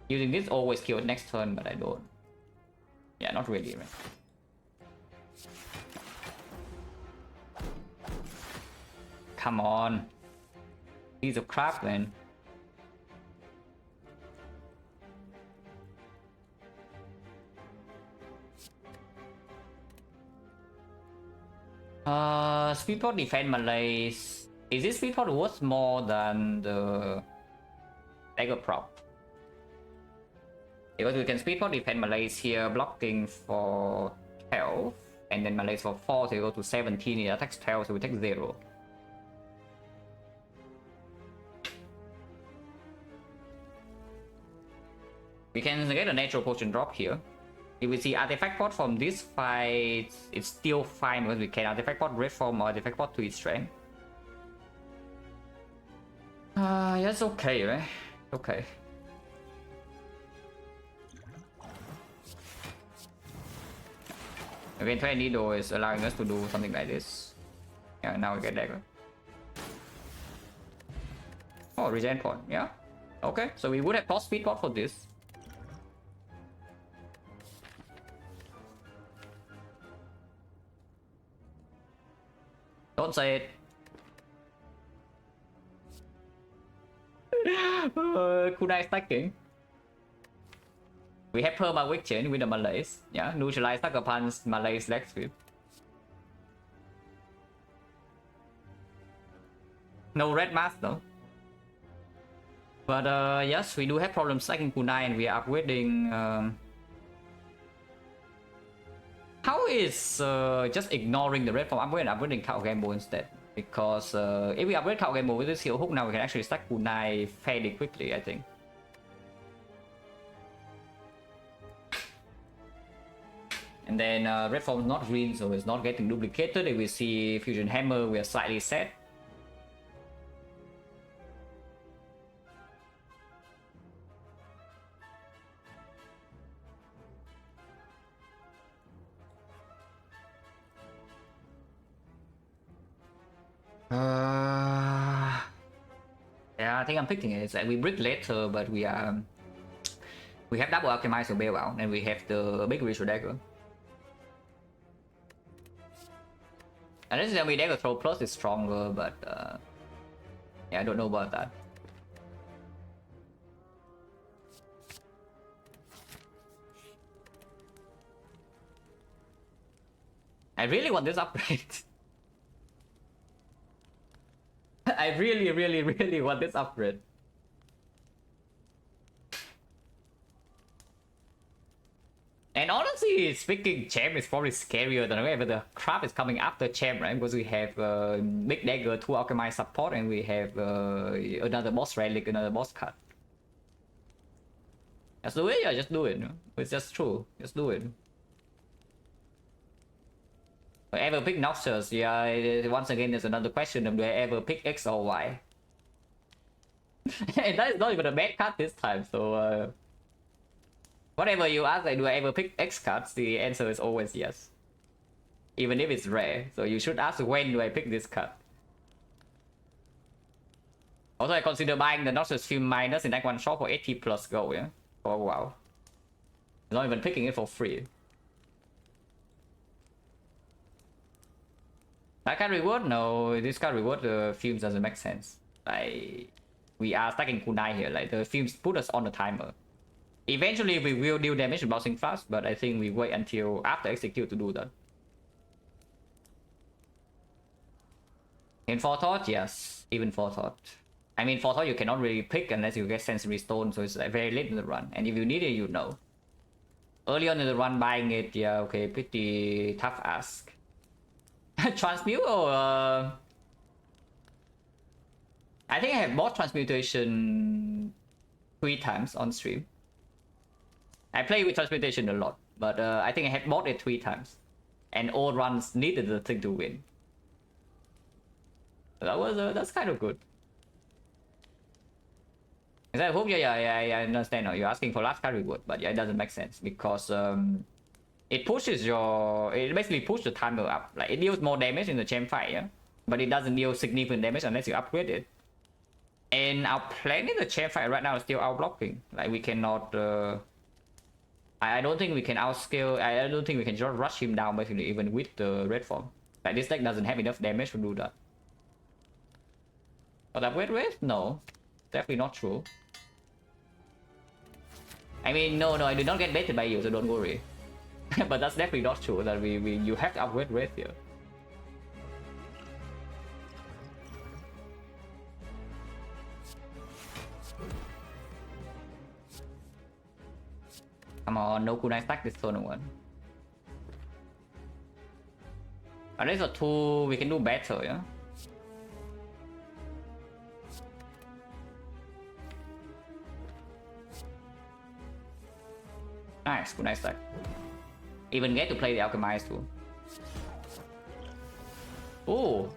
Using this always kill next turn, but I don't. Yeah, not really, right? Come on. Piece of crap, man. Speedport defend Malaise. Is this speedport worth more than the dagger prop? Because we can speedport defend Malaise here, blocking for 12, and then Malaise for 4, so we go to 17, it attacks 12, so we take 0. We can get a natural potion drop here. If we see artifact pot from this fight, it's still fine because we can artifact pot red form or artifact pot to its strength. Yeah, it's okay, right? Okay. Again, 20 needle is allowing us to do something like this. Yeah, now we get dagger. Oh, regen pot, yeah. Okay, so we would have tossed speed pot for this. Don't say it. Kunai stacking. We have perma weak chain with the Malaise. Yeah, neutralize Sucker Punch, Malaise, leg sweep. No red mask though. But yes, we do have problems stacking Kunai and we are upgrading. How is just ignoring the red form upgrade and upgrading Cow Gamble instead? Because if we upgrade Cow Gamble with this heal hook now, we can actually stack Kunai fairly quickly, I think. And then red form is not green, so it's not getting duplicated. If we see Fusion Hammer, we are slightly set. Yeah, I think I'm picking it. It's like we brick later, but we have double alchemizer bailout, and we have the big ritual dagger. And this is gonna be dagger throw plus is stronger, but yeah, I don't know about that. I really want this upgrade. I really want this upgrade. And honestly, speaking, Champ is probably scarier than whenever the crap is coming after Champ, right? Because we have Big Dagger, 2 Alchemized support, and we have another boss relic, another boss card. Just do it, yeah, just do it. It's just true, just do it. Do I ever pick Noxus? Yeah, once again, there's another question of do I ever pick X or Y? And that is not even a bad card this time, so whatever you ask, like, do I ever pick X cards? The answer is always yes. Even if it's rare. So you should ask when do I pick this card? Also, I consider buying the Noxus Film Minus in that one shop for 80 plus gold, yeah? For a while. Not even picking it for free. That card reward? No, this card reward the fumes doesn't make sense. Like, we are stacking kunai here, like the fumes put us on the timer. Eventually we will deal damage to bouncing fast, but I think we wait until after execute to do that. In forethought, yes, even forethought. I mean, forethought you cannot really pick unless you get sensory stone, so it's like very late in the run. And if you need it, you know. Early on in the run, buying it, yeah, okay, pretty tough ask. Transmute or I I think I have bought transmutation 3 times on stream. I play with transmutation a lot, but I think I have bought it 3 times. And all runs needed the thing to win. That's kind of good. I hope I understand now. You're asking for last card reward, but yeah, it doesn't make sense because it pushes it basically pushes the timer up. Like it deals more damage in the champ fight, yeah, but it doesn't deal significant damage unless you upgrade it. And our plan in the champ fight right now is still out blocking. Like we cannot. I don't think we can outscale. I don't think we can just rush him down basically even with the red form. Like this deck doesn't have enough damage to do that. But upgrade rate? No, definitely not true. I mean, no, I did not get baited by you, so don't worry. But that's definitely not true. That you have to upgrade rate here. Come on, no kunai stack this turn one. Unless a 2, we can do better, yeah. Nice, kunai stack. Even get to play the alchemized too. Oh,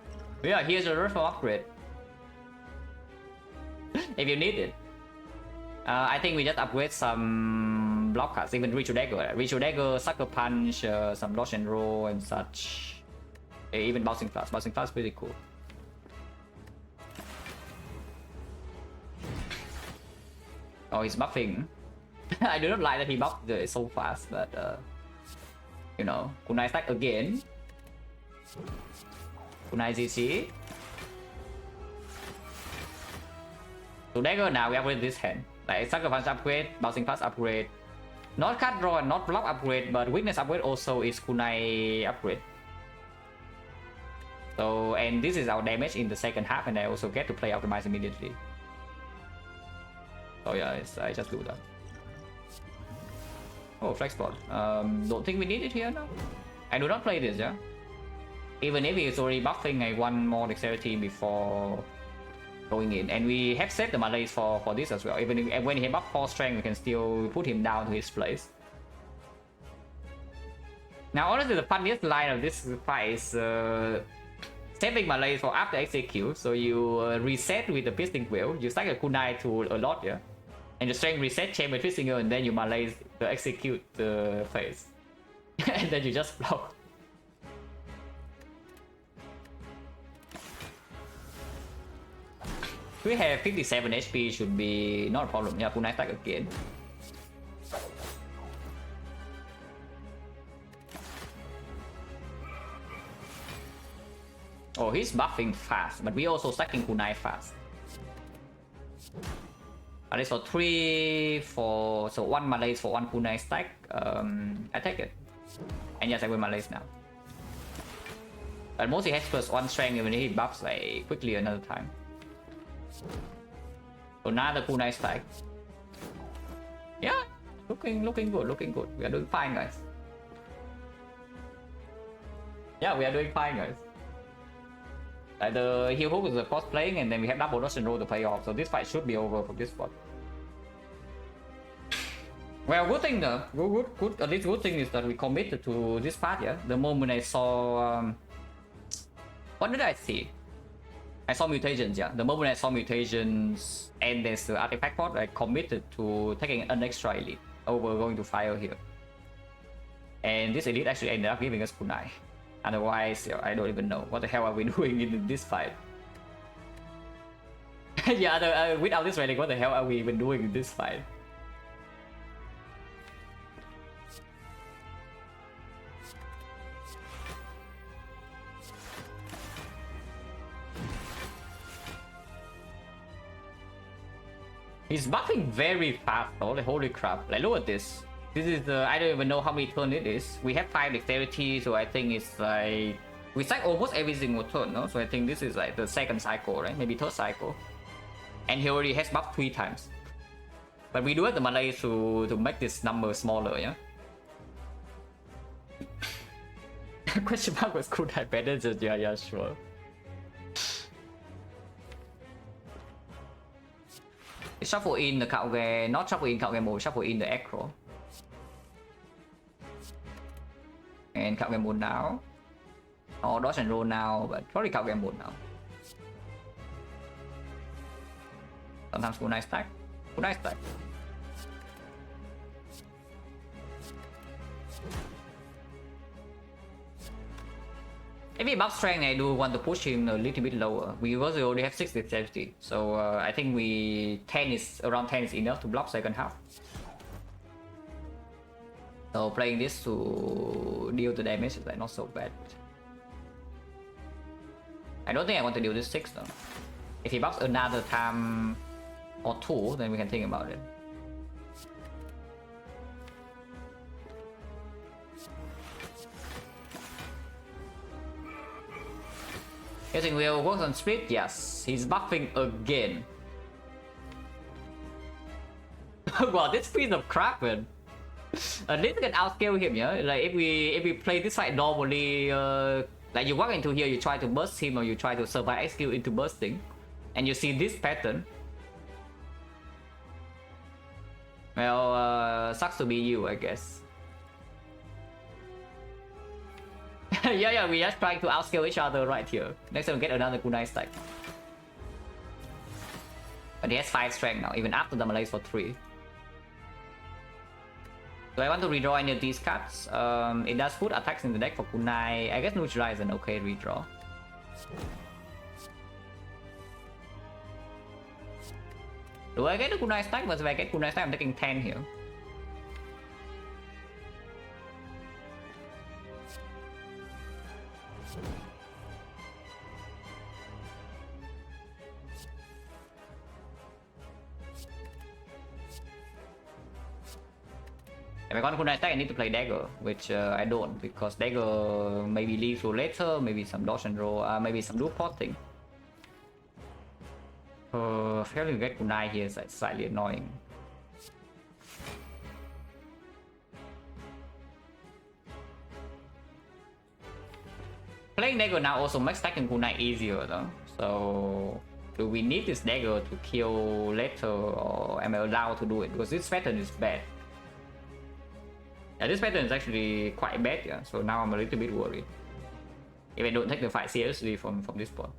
yeah, here's a reform upgrade. If you need it. I think we just upgrade some block cards, even Ritual Dagger. Ritual Dagger, Sucker Punch, some Dodge and Roll and such. Even Bouncing Flash. Bouncing Flash is pretty cool. Oh, he's buffing. I do not like that he buffed it so fast, but you know, kunai stack again. Kunai ZC. So dagger now we upgrade this hand. Like Sucker Punch upgrade, Bouncing Flash upgrade. Not card draw and not block upgrade, but weakness upgrade also is kunai upgrade. So, and this is our damage in the second half, and I also get to play Optimize immediately. So yeah, I just do that. Oh, Flex Bot. Don't think we need it here now. I do not play this, yeah? Even if he's already buffing a 1 more dexterity before going in. And we have set the malaise for this as well. Even if, when he buff 4 strength, we can still put him down to his place. Now, honestly, the funniest line of this fight is saving malaise for after execute. So you reset with the Piercing Wheel. You stack a kunai to a lot, yeah? And the strength reset chain with Twisting and then you malaise the execute the phase. And then you just block. We have 57 HP, should be not a problem. Yeah, kunai stack again. Oh, he's buffing fast, but we also stacking kunai fast. At least for 3, so 1 malaise for 1 kunai stack. I take it. And yes, I will malaise now. But mostly has +1 strength even if he buffs like quickly another time. So now the kunai stack. Yeah, looking good. We are doing fine, guys. Yeah, we are doing fine, guys. Like the heel hook is the cross playing, and then we have double dodge and roll to play off. So this fight should be over for this spot. Well, good thing though. Good. At least good thing is that we committed to this part. Yeah. The moment I saw, what did I see? I saw mutations. Yeah. The moment I saw mutations and there's the artifact pod, I committed to taking an extra elite over going to fire here. And this elite actually ended up giving us kunai. Otherwise, I don't even know what the hell are we doing in this fight. Yeah, without this relic, what the hell are we even doing in this fight? He's buffing very fast though, like holy crap. Like look at this. This is the, I don't even know how many turns it is. We have 5 dexterity, so I think it's like, we stack almost every single turn, no? So I think this is like the 2nd cycle, right? Maybe 3rd cycle. And he already has buffed 3 times. But we do have the malaise to make this number smaller, yeah? Question mark was cool, I better just, yeah, sure. Shuffle in the Kauge, not shuffle in Kauge mode, shuffle in the Acro. And Kauge mode now. Or dodge and roll now, but probably Kauge mode now. Sometimes kunai stack. Kunai stack. If we buff strength, I do want to push him a little bit lower. We also already have 60 safety, so I think around 10 is enough to block second half. So playing this to deal the damage is like not so bad. I don't think I want to deal this 6 though. If he buffs another time or 2, then we can think about it. Guessing will work on split? Yes. He's buffing again. Wow, this piece of crap, man. At least we can outscale him, yeah? Like if we play this fight normally, like you walk into here, you try to burst him or you try to survive execute into bursting, and you see this pattern. Well, sucks to be you, I guess. yeah, we are trying to outscale each other right here. Next time we get another kunai stack. But he has 5 strength now, even after the malaise for 3. Do I want to redraw any of these cards? It does put attacks in the deck for kunai. I guess neutralize is an okay redraw. Do I get a kunai stack? But if I get kunai stack, I'm taking 10 here. If I got kunai stack, I need to play dagger, which I don't, because dagger maybe leaves through later, maybe some dodge and roll, maybe some loop potting. Failing to get kunai here is like slightly annoying. Playing dagger now also makes stacking kunai easier though. So do we need this dagger to kill later, or am I allowed to do it? Because this pattern is bad. Yeah, this pattern is actually quite bad, yeah. So now I'm a little bit worried if I don't take the fight seriously from this point.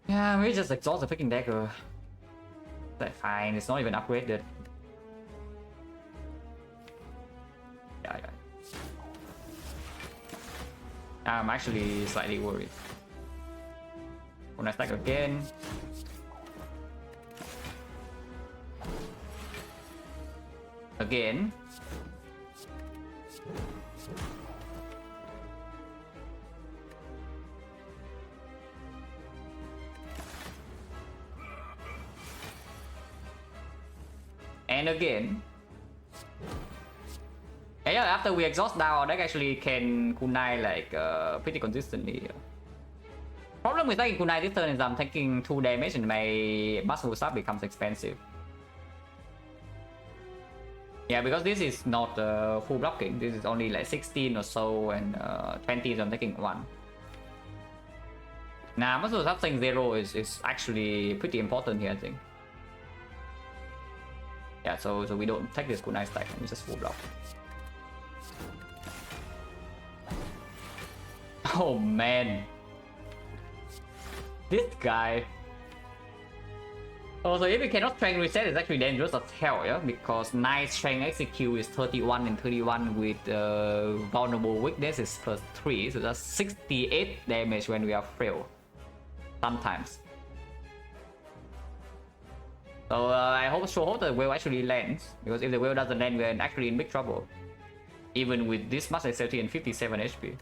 Yeah, maybe just exhaust the freaking dagger. That's fine, it's not even upgraded. Yeah. I'm actually slightly worried. When I stack again. Again. And again. Yeah, after we exhaust now, our deck actually can kunai like pretty consistently. Problem with taking kunai this turn is I'm taking 2 damage and my muscle stuff becomes expensive. Yeah, because this is not full blocking. This is only like 16 or so, and 20 so I'm taking 1. Nah, muscle stuff saying 0 is actually pretty important here, I think. Yeah, so we don't take this kunai stack, we just full block. Oh man. This guy. Oh, so if we cannot strength reset, it's actually dangerous as hell, yeah? Because nice strength execute is 31 and 31 with vulnerable weakness is +3, so that's 68 damage when we are frail. Sometimes. So I hope the whale actually lands, because if the whale doesn't land, we're actually in big trouble. Even with this much SLT and 57 HP.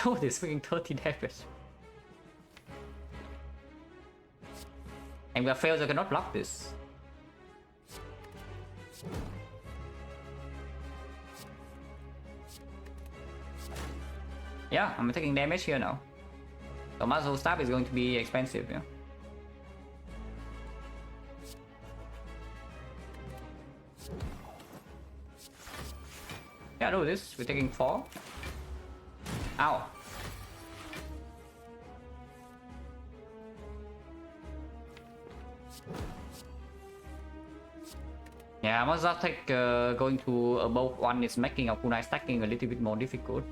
Oh, this freaking 30 damage. And we are failed, so I cannot block this. Yeah, I'm taking damage here now. So muzzle staff is going to be expensive, yeah. Yeah, do this. We're taking 4. Ow. Yeah, most of like going to above 1 is making our kunai stacking a little bit more difficult.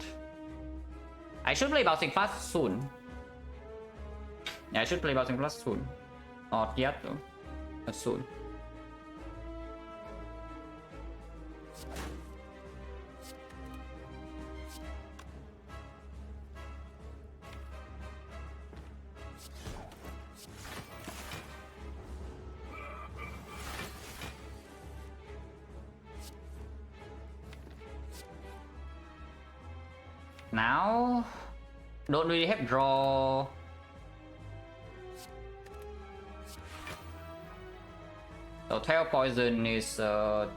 I should play Bouncing Plus soon. Yeah, I should play Bouncing Plus soon. Not yet though, but soon. Now, don't really have draw. So 12 poison is 4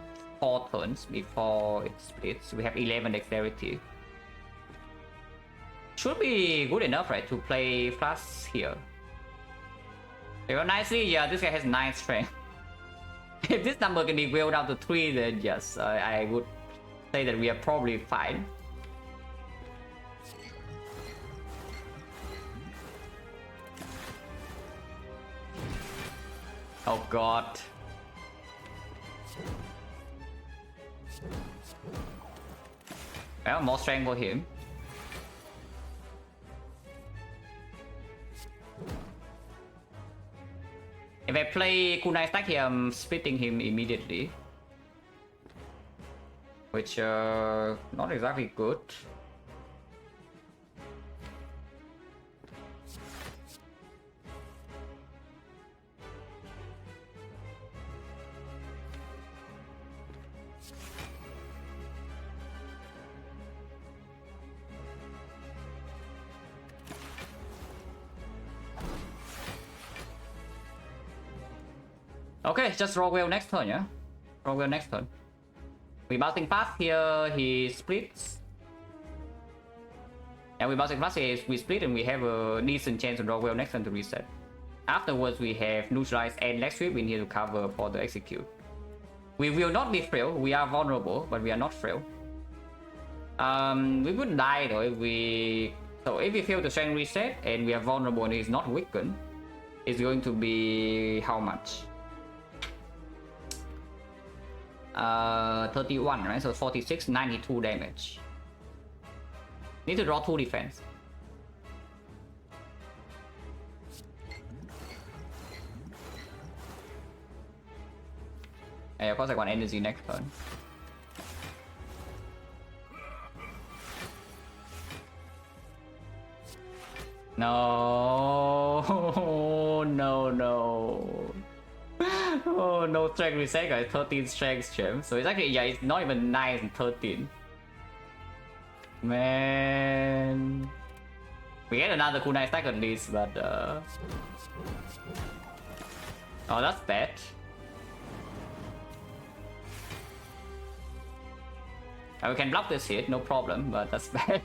turns before it splits. We have 11 dexterity. Should be good enough, right, to play plus here. Very nicely, yeah, this guy has 9 strength. If this number can be wheeled down to 3, then yes, I would say that we are probably fine. Oh god. Well, more strength for him. If I play kunai stack here, I'm splitting him immediately. Which, not exactly good. Okay, just roll well next turn, yeah? Roll well next turn. We bouncing fast here, he splits. And we bouncing fast here, we split and we have a decent chance to draw well next turn to reset. Afterwards, we have neutralize and leg sweep. We need to cover for the execute. We will not be frail. We are vulnerable, but we are not frail. We would die though if we... So if we fail to strength reset and we are vulnerable and he's not weakened, it's going to be how much? 31, right? So 46, 92 damage. Need to draw 2 defense. And of course I want energy next turn. No, no. Oh, no strength reset, guys. 13 strength gem. So it's actually, yeah, it's not even 9 and 13. Man. We get another kunai stack at least, but oh, that's bad. We can block this hit, no problem, but that's bad.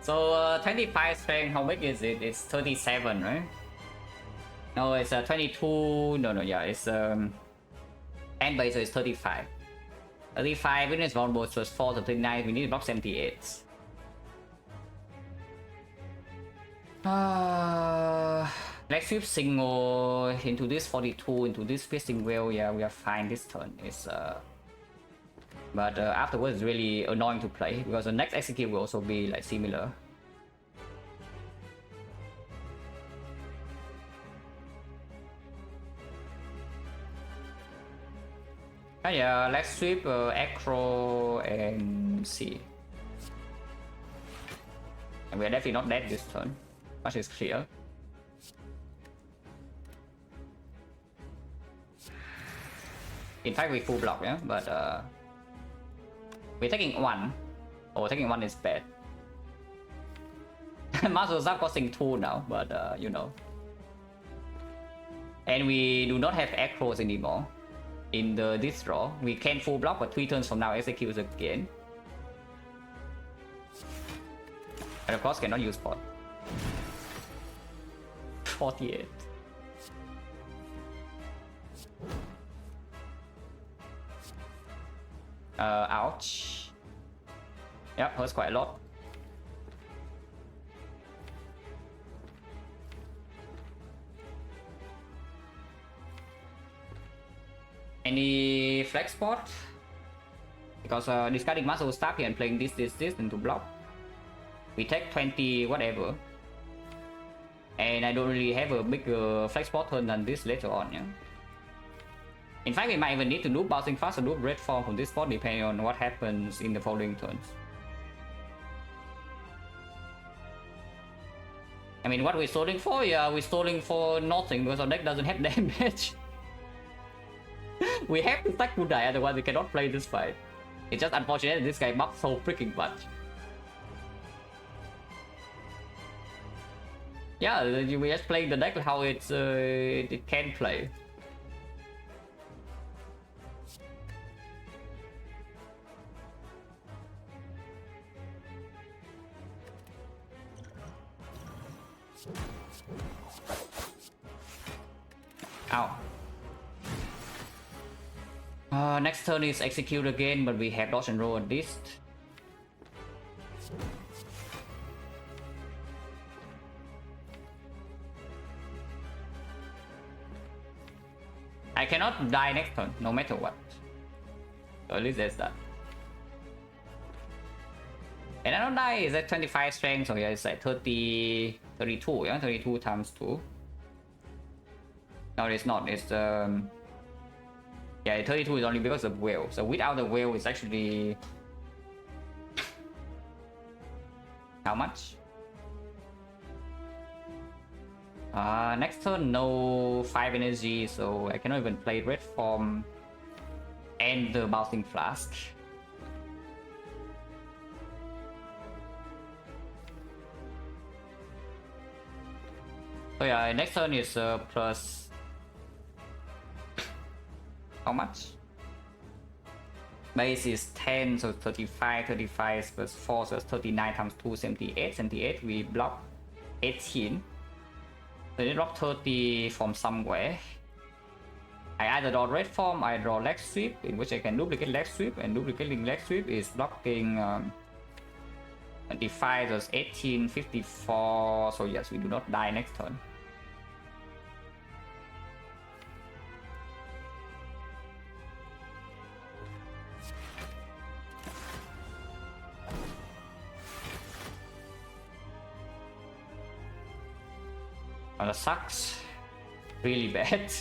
So 25 strength, how big is it? It's 37, right? No, it's 22. No, yeah, it's and base, so it's 35. 35, witness vulnerable, so it's 4 to 39. We need to block 78. Let's sweep single into this 42, into this piercing wheel. Yeah, we are fine this turn. It's but afterwards it's really annoying to play because the next execute will also be like similar. Yeah, let's sweep acro and C. And we are definitely not dead this turn. Much is clear. In fact, we full block, yeah, but we're taking 1. Oh, taking 1 is bad. Muscles are costing 2 now, but you know. And we do not have acros anymore. In this draw, we can full block, but 3 turns from now executes again. And of course cannot use pot. 48. Ouch. Yep, hurts quite a lot. Any flex spot? Because discarding muscle staff here and playing this into block. We take 20 whatever. And I don't really have a bigger flex spot turn than this later on, yeah. In fact, we might even need to do bouncing fast or do red form from this spot depending on what happens in the following turns. I mean, what we're stalling for? Yeah, we're stalling for nothing because our deck doesn't have damage. We have to stack to die, otherwise we cannot play this fight. It's just unfortunate that this guy buffs so freaking much. Yeah, we just playing the deck how it's it can play. Ow. Next turn is execute again, but we have dodge and roll at least. I cannot die next turn, no matter what. So at least there's that. And I don't die, is that 25 strength, so yeah, it's like 30, 32, yeah, 32 times 2. No, it's not, it's yeah, 32 is only because of whale. So without the whale, it's actually how much? Next turn, no 5 energy, so I cannot even play red form and the bouncing flask. So yeah, next turn is plus how much? Base is 10, so 35, 35 plus 4, so it's 39 times 2, 78, 78, we block 18. So they drop 30 from somewhere. I either draw red form, I draw leg sweep, in which I can duplicate leg sweep, and duplicating leg sweep is blocking 25, so 18, 54, so yes, we do not die next turn. Oh, that sucks. Really bad.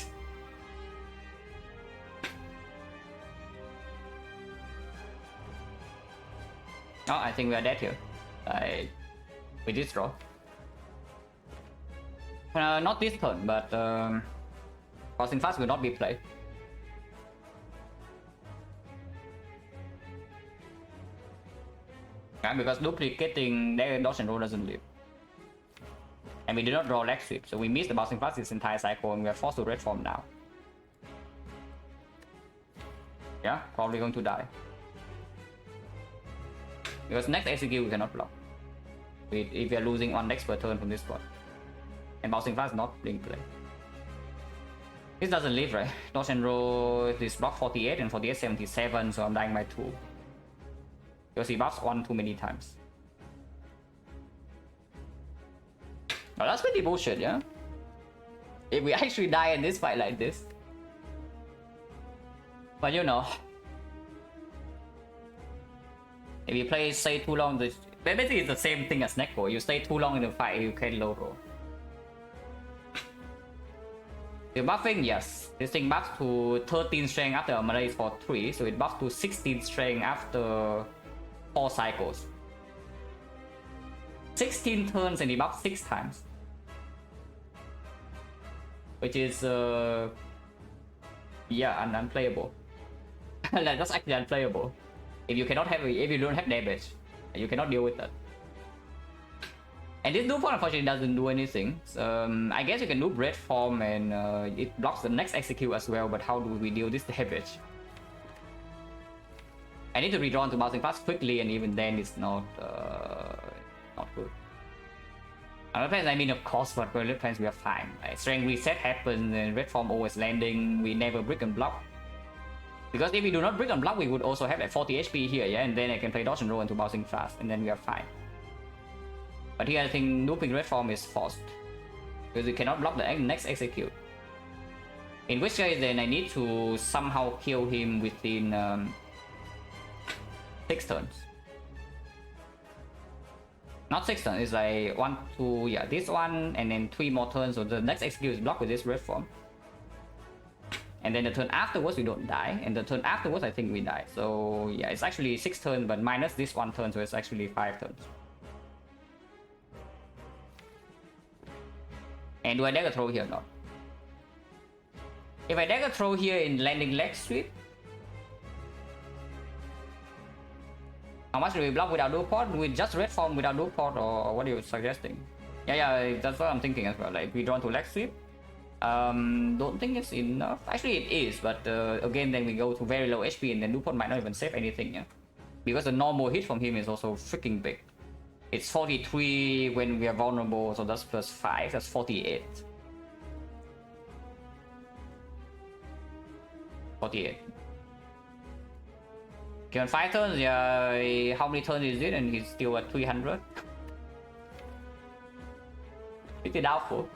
Oh, I think we are dead here. With this draw. Not this turn, but crossing fast will not be played. Yeah, because duplicating their dodge and roll doesn't live. And we did not draw leg sweep, so we missed the bouncing fast this entire cycle and we are forced to red form now. Yeah, probably going to die. Because next execute we cannot block. If we are losing one dex per turn from this spot. And bouncing fast not being played. This doesn't live, right? Dodge and roll, this block 48 and 48 77, so I'm dying by 2. Because he buffs 1 too many times. Oh, that's pretty bullshit, yeah? If we actually die in this fight like this. But you know. If you play, stay too long, basically it's the same thing as Neko. You stay too long in the fight, you can low roll. The buffing, yes. This thing buffs to 13 strength after a melee for 3, so it buffs to 16 strength after 4 cycles. 16 turns and he buffs 6 times. Which is yeah, unplayable. Like, that's actually unplayable. If you cannot have, if you don't have damage, you cannot deal with that. And this dupe unfortunately doesn't do anything. I guess you can do red form and it blocks the next execute as well, but how do we deal this damage? I need to redraw into bouncing fast quickly, and even then it's not good. Other plans, I mean, of course, but for red plans we are fine. Like, strength reset happens and red form always landing, we never brick and block. Because if we do not brick and block, we would also have like 40 HP here, yeah, and then I can play dodge and roll into bouncing fast, and then we are fine. But here I think looping red form is forced. Because we cannot block the next execute. In which case then I need to somehow kill him within 6 turns. Not 6 turns, it's like 1, 2, yeah, this one, and then 3 more turns, so the next execute is blocked with this red form. And then the turn afterwards we don't die, and the turn afterwards I think we die. So yeah, it's actually 6 turns, but minus this 1 turn, so it's actually 5 turns. And do I dagger throw here or not? If I dagger throw here in landing leg sweep, how much do we block without dual port? With just red form without dual port, or what are you suggesting? Yeah, that's what I'm thinking as well. Like, we draw to leg sweep. Don't think it's enough. Actually, it is, but again, then we go to very low HP, and then dual port might not even save anything, yeah? Because the normal hit from him is also freaking big. It's 43 when we are vulnerable, so that's plus 5, that's 48. 48. Okay, on 5 turns, yeah, how many turns is it? And he's still at 300. Pretty doubtful.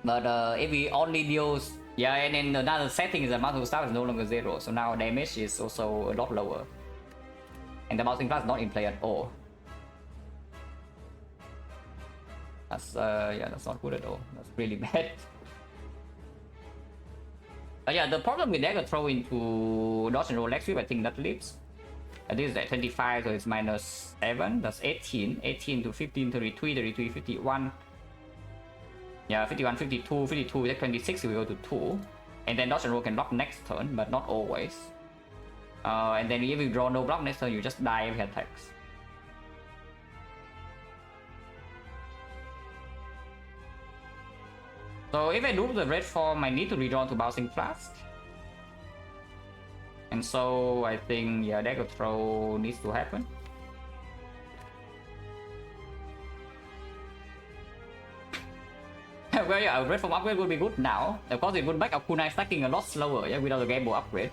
But if he only deals... Yeah, and then another setting is that multiple staff is no longer 0, so now damage is also a lot lower. And the bouncing class is not in play at all. That's, yeah, that's not good at all. That's really bad. Yeah, the problem with dagger throw into dodge and roll leg sweep, I think that lives. This is at 25, so it's minus 7. That's 18. 18 to 15, 33, 33, 51. Yeah, 51, 52, 52, that's 26, we go to 2. And then dodge and roll can block next turn, but not always. And then if you draw no block next turn, you just die if he attacks. So if I do the red form, I need to redraw to bouncing flask. And so I think, yeah, dagger throw needs to happen. Well, yeah, a red form upgrade would be good now. Of course, it would make our kunai stacking a lot slower, yeah, without the gamble upgrade.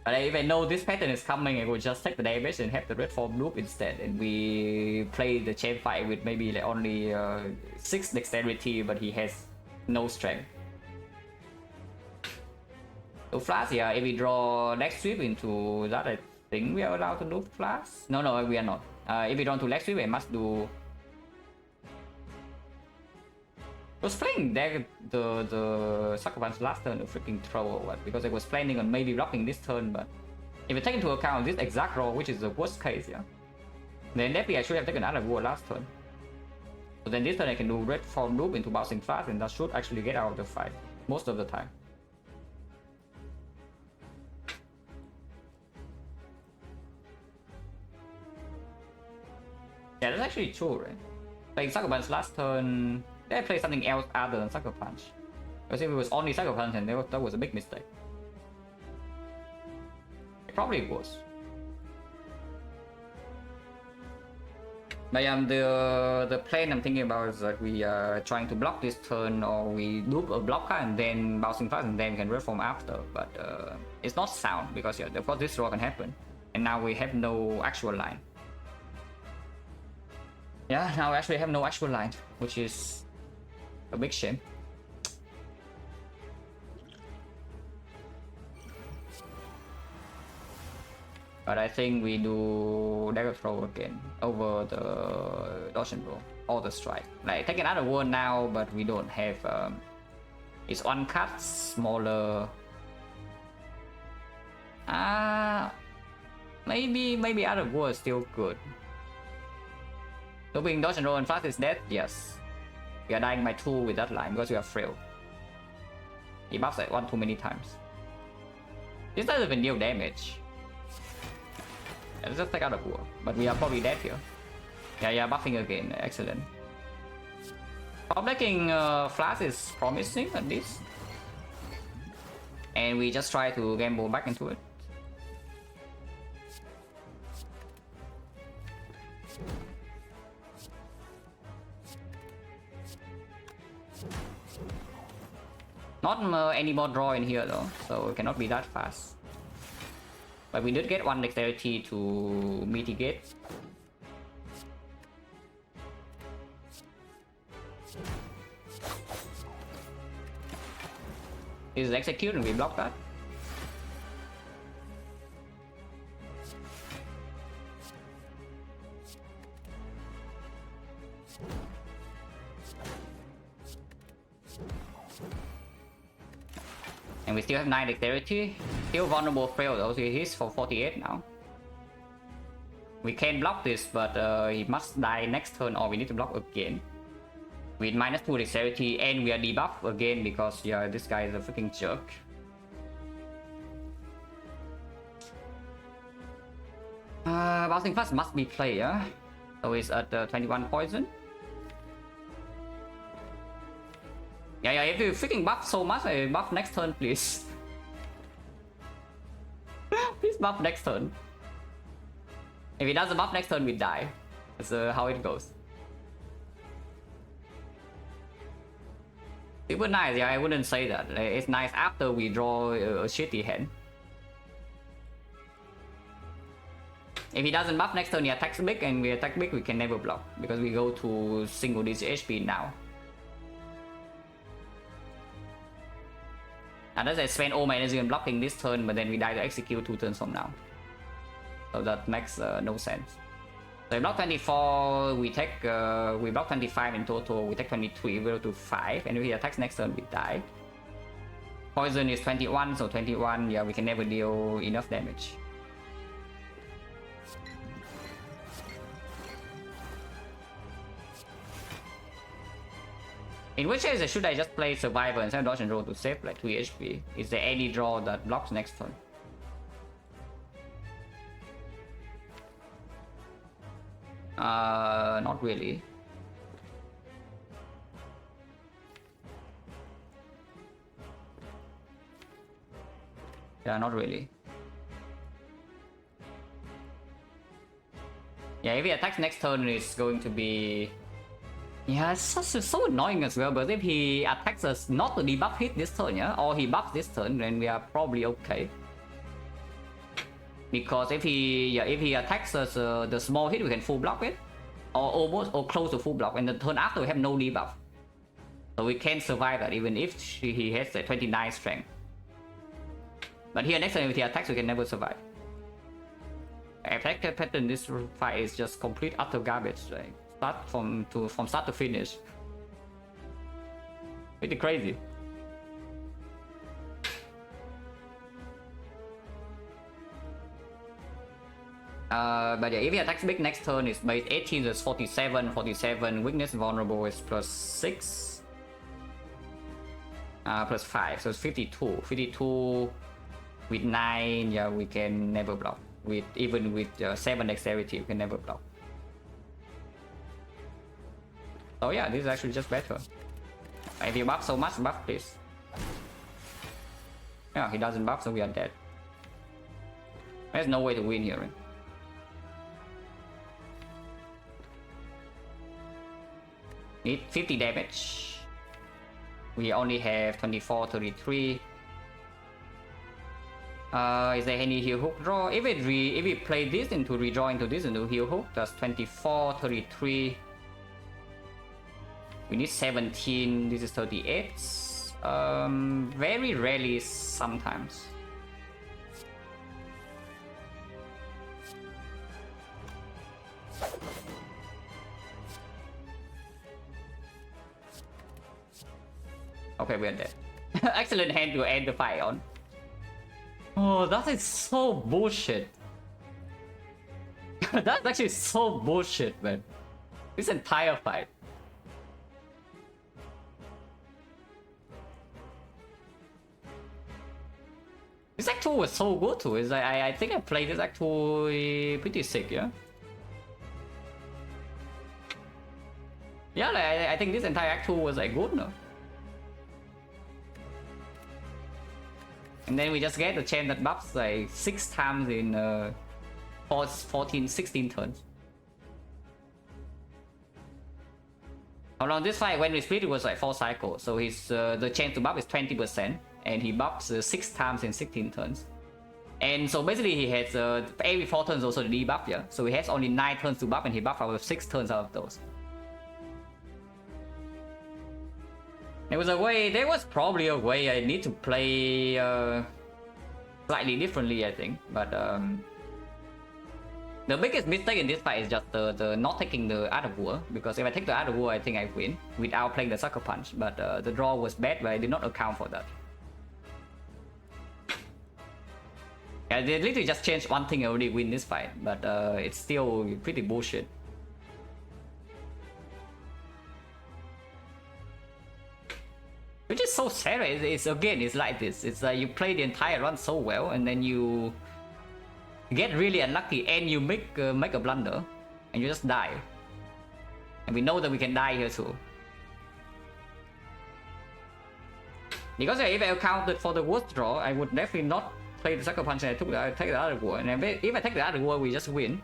But if I know this pattern is coming, I would just take the damage and have the red form loop instead. And we play the chain fight with maybe like only 6 dexterity, but he has no strength. So flash, yeah, if we draw leg sweep into that, I think we are allowed to do flash. No, we are not. If we draw to leg sweep, I must do... I was playing the Sucker Punch last turn to freaking throw or what, because I was planning on maybe blocking this turn, but if you take into account this exact roll, which is the worst case, yeah, then definitely I should have taken another war last turn. So then this turn I can do red form loop into bouncing fast, and that should actually get out of the fight most of the time. Yeah, that's actually true, right? Like Sucker Punch last turn, did I play something else other than Sucker Punch? Because if it was only Sucker Punch, then that was a big mistake. It probably was. But the plan I'm thinking about is that we are trying to block this turn, or we loop a blocker and then bouncing fast, and then we can reform after. But it's not sound, because yeah, of course this draw can happen, and now we have no actual line. Yeah, now we actually have no actual line, which is a big shame. But I think we do dagger throw again over the dodge and roll or the strike. Like take another word now, but we don't have. It's one cut smaller. Maybe other word is still good. Looping dodge and roll and fast is dead. Yes, we are dying by 2 with that line because we are frail. He buffs at 1 too many times. This doesn't even deal damage. Let's just take out a war, but we are probably dead here. Yeah, buffing again, excellent. Blocking flash is promising at least. And we just try to gamble back into it. Not any more draw in here though, so it cannot be that fast. But we did get 1 dexterity to mitigate. is execute and we block that. And we still have 9 dexterity. Still vulnerable fail though, so he's for 48 now. We can block this, but he must die next turn or we need to block again. With -2 dexterity and we are debuffed again because yeah, this guy is a freaking jerk. Bouncing fast must be played, yeah? So it's at 21 poison. Yeah, if you freaking buff so much, buff next turn, please. Please buff next turn. If he doesn't buff next turn, we die. That's how it goes. Super nice, yeah, I wouldn't say that. It's nice after we draw a shitty hand. If he doesn't buff next turn, he attacks big, and we attack big, we can never block. Because we go to single digit HP now. Unless I spend all my energy on blocking this turn, but then we die to execute 2 turns from now. So that makes no sense. So we block 24, we take we block 25 in total, we take 23, we go to 5, and if he attacks next turn, we die. Poison is 21, so 21, yeah, we can never deal enough damage. In which case, should I just play Survivor instead of dodge and roll to save like 3 HP? Is there any draw that blocks next turn? Not really. Yeah, not really. Yeah, if he attacks next turn, it's going to be... Yeah, it's so annoying as well, but if he attacks us not to debuff hit this turn, yeah, or he buffs this turn, then we are probably okay. Because if he attacks us the small hit, we can full block it, or almost or close to full block, and the turn after we have no debuff, so we can survive that even if he has a 29 strength. But here next time if he attacks, we can never survive. Attack pattern this fight is just complete utter garbage. Like, from start to finish. Pretty crazy. But yeah, if he attacks big next turn, it's base 18, that's 47, 47, weakness vulnerable is +6. +5, so it's 52. 52 with 9, yeah, we can never block. Even with 7 dexterity, we can never block. So yeah, this is actually just better. If you buff so much, buff please. Yeah, he doesn't buff, so we are dead. There's no way to win here. Right? Need 50 damage. We only have 24, 33. Is there any heal hook draw? If we play this into redraw into this into heal hook, that's 24, 33. We need 17, this is 38. Very rarely sometimes. Okay, we are dead. Excellent hand to end the fight on. Oh, that is so bullshit. That's actually so bullshit, man. This entire fight. This Act 2 was so good too. It's like, I think I played this Act 2 pretty sick, yeah? Yeah, like, I think this entire Act 2 was like good, no? And then we just get the chain that buffs like 6 times in 14, 16 turns. How long this fight, when we split, it was like 4 cycles. So his the chance to buff is 20%. And he buffs 6 times in 16 turns. And so basically he has every 4 turns also the debuff, yeah? So he has only 9 turns to buff and he buffs out of 6 turns out of those. There was a way, there was probably a way I need to play slightly differently, I think. But the biggest mistake in this fight is just the not taking the Art of War. Because if I take the Art of War, I think I win without playing the Sucker Punch. But the draw was bad, but I did not account for that. Yeah, they literally just changed one thing and already win this fight. But it's still pretty bullshit. Which is so sad. It's again, it's like this. It's like you play the entire run so well, and then you get really unlucky, and you make a blunder, and you just die. And we know that we can die here too. Because if I accounted for the worst draw, I would definitely not play the Sucker Punch and I take the other war. And if I take the other war, we just win.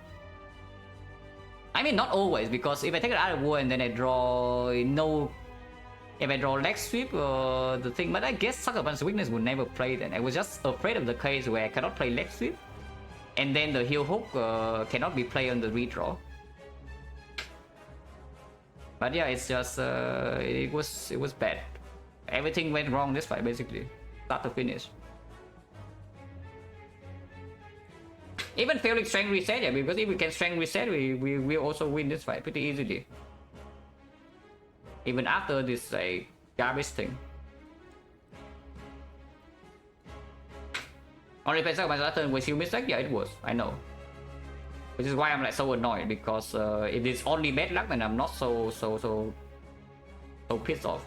I mean, not always, because if I take the other war and then I draw if I draw leg sweep or the thing, but I guess Sucker Punch weakness would never play then. I was just afraid of the case where I cannot play leg sweep, and then the heel hook cannot be played on the redraw. But yeah, it's just it was bad. Everything went wrong this fight basically, start to finish. Even failing strength reset, yeah, because if we can strength reset, we also win this fight pretty easily. Even after this garbage thing. Only play Sucker Punch last turn with huge mistake? Yeah, it was. I know. Which is why I'm like so annoyed, because if it's only bad luck, then I'm not so pissed off.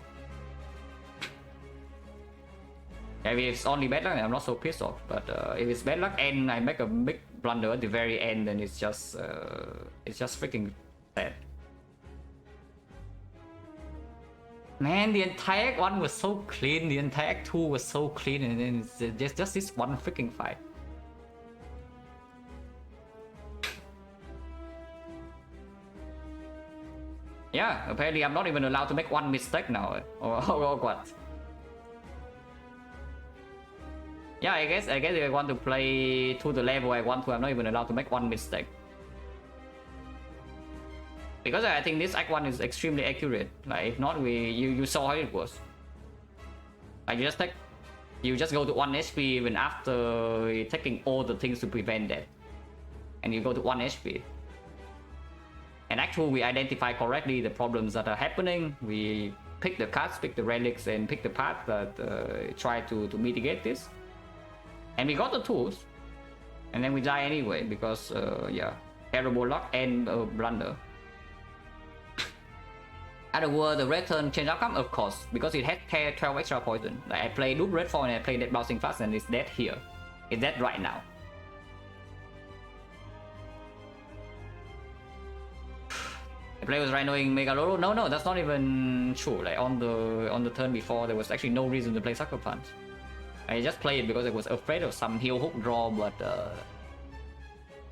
If it's only bad luck, then I'm not so pissed off. But if it's bad luck and I make a big blunder at the very end, then it's just freaking sad. Man, the entire act 1 was so clean, the entire act 2 was so clean, and then it's just this one freaking fight. Yeah, apparently I'm not even allowed to make one mistake now, or what? Yeah, I guess if I want to play to the level I want to, I'm not even allowed to make one mistake. Because I think this Act 1 is extremely accurate. Like if not, you saw how it was. Like you just go to 1 HP even after taking all the things to prevent that. And you go to 1 HP. And actually we identify correctly the problems that are happening. We pick the cards, pick the relics, and pick the path that try to mitigate this. And we got the tools. And then we die anyway because yeah, terrible luck and blunder. Other word, the red turn change outcome, of course, because it had 12 extra poison. Like I play loop red 4 and I play that bouncing fast, and it's dead here. It's dead right now. I play with Rhinoing Megaloro. No, that's not even true. Like on the turn before, there was actually no reason to play Sucker Punch. I just played it because I was afraid of some heel hook draw, but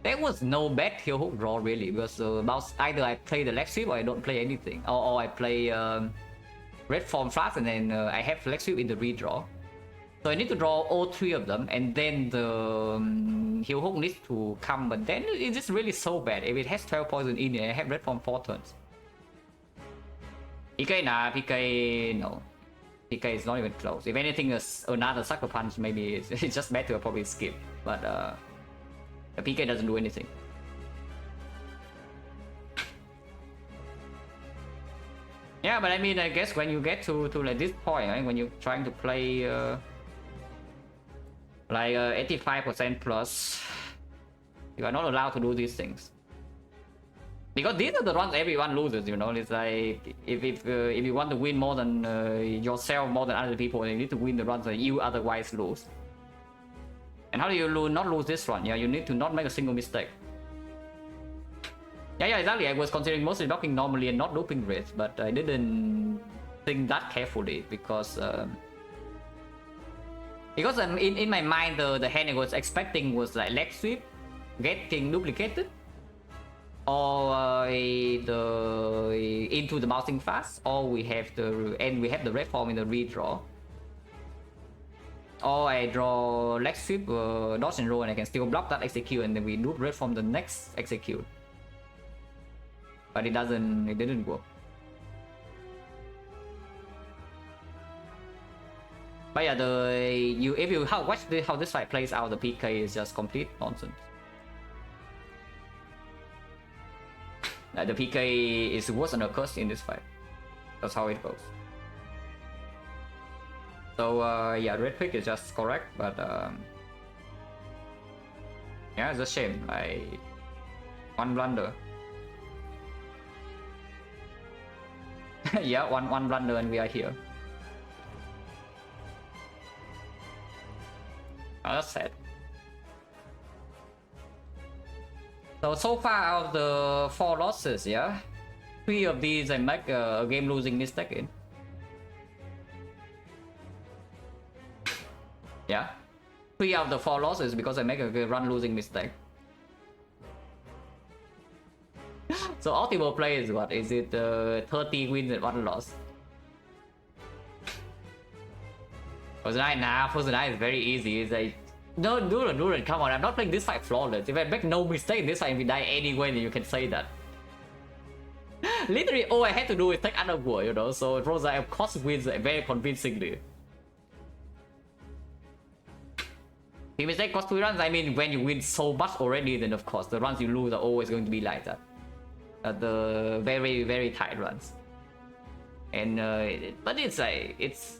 there was no bad heel hook draw really, because either I play the leg sweep or I don't play anything, or I play red form fast and then I have leg sweep in the redraw. So I need to draw all 3 of them, and then the heel hook needs to come, but then it's just really so bad. If it has 12 poison in it, I have red form 4 turns. PK, nah, PK, no. PK is not even close. If anything, another Sucker Punch, maybe it's just better to probably skip, but the PK doesn't do anything. Yeah, but I mean, I guess when you get to like this point, right, when you're trying to play like 85% plus, you are not allowed to do these things. Because these are the runs everyone loses, you know. It's like if you want to win more than yourself, more than other people, you need to win the runs that you otherwise lose. And how do you not lose this run? Yeah, you need to not make a single mistake. Yeah, exactly. I was considering mostly blocking normally and not looping grids, but I didn't think that carefully because in my mind the hand I was expecting was like leg sweep getting duplicated, or into the bouncing fast, or we have the red form in the redraw. Or I draw leg sweep, dodge and roll, and I can still block that execute, and then we loop red from the next execute. But it didn't work. But yeah, if you watch how this fight plays out, the PK is just complete nonsense. The PK is worse than a curse in this fight. That's how it goes. So yeah, red pick is just correct, but yeah, it's a shame. Like one blunder. Yeah, one blunder and we are here. Oh, that's sad. So far out of the 4 losses, yeah, 3 of these I make a game-losing mistake in. Yeah, 3 out of the 4 losses because I make a run-losing mistake. So optimal play is what? Is it 30 wins and 1 loss? For tonight, nah, for tonight is very easy. It's like, no, Duran, come on, I'm not playing this fight flawless. If I make no mistake in this fight, we die anyway, then you can say that. Literally, all I had to do is take Underworld, you know, so Rosa, of course, wins very convincingly. If mistake cost 2 runs, I mean, when you win so much already, then of course, the runs you lose are always going to be like that. The very, very tight runs. And, but it's like, it's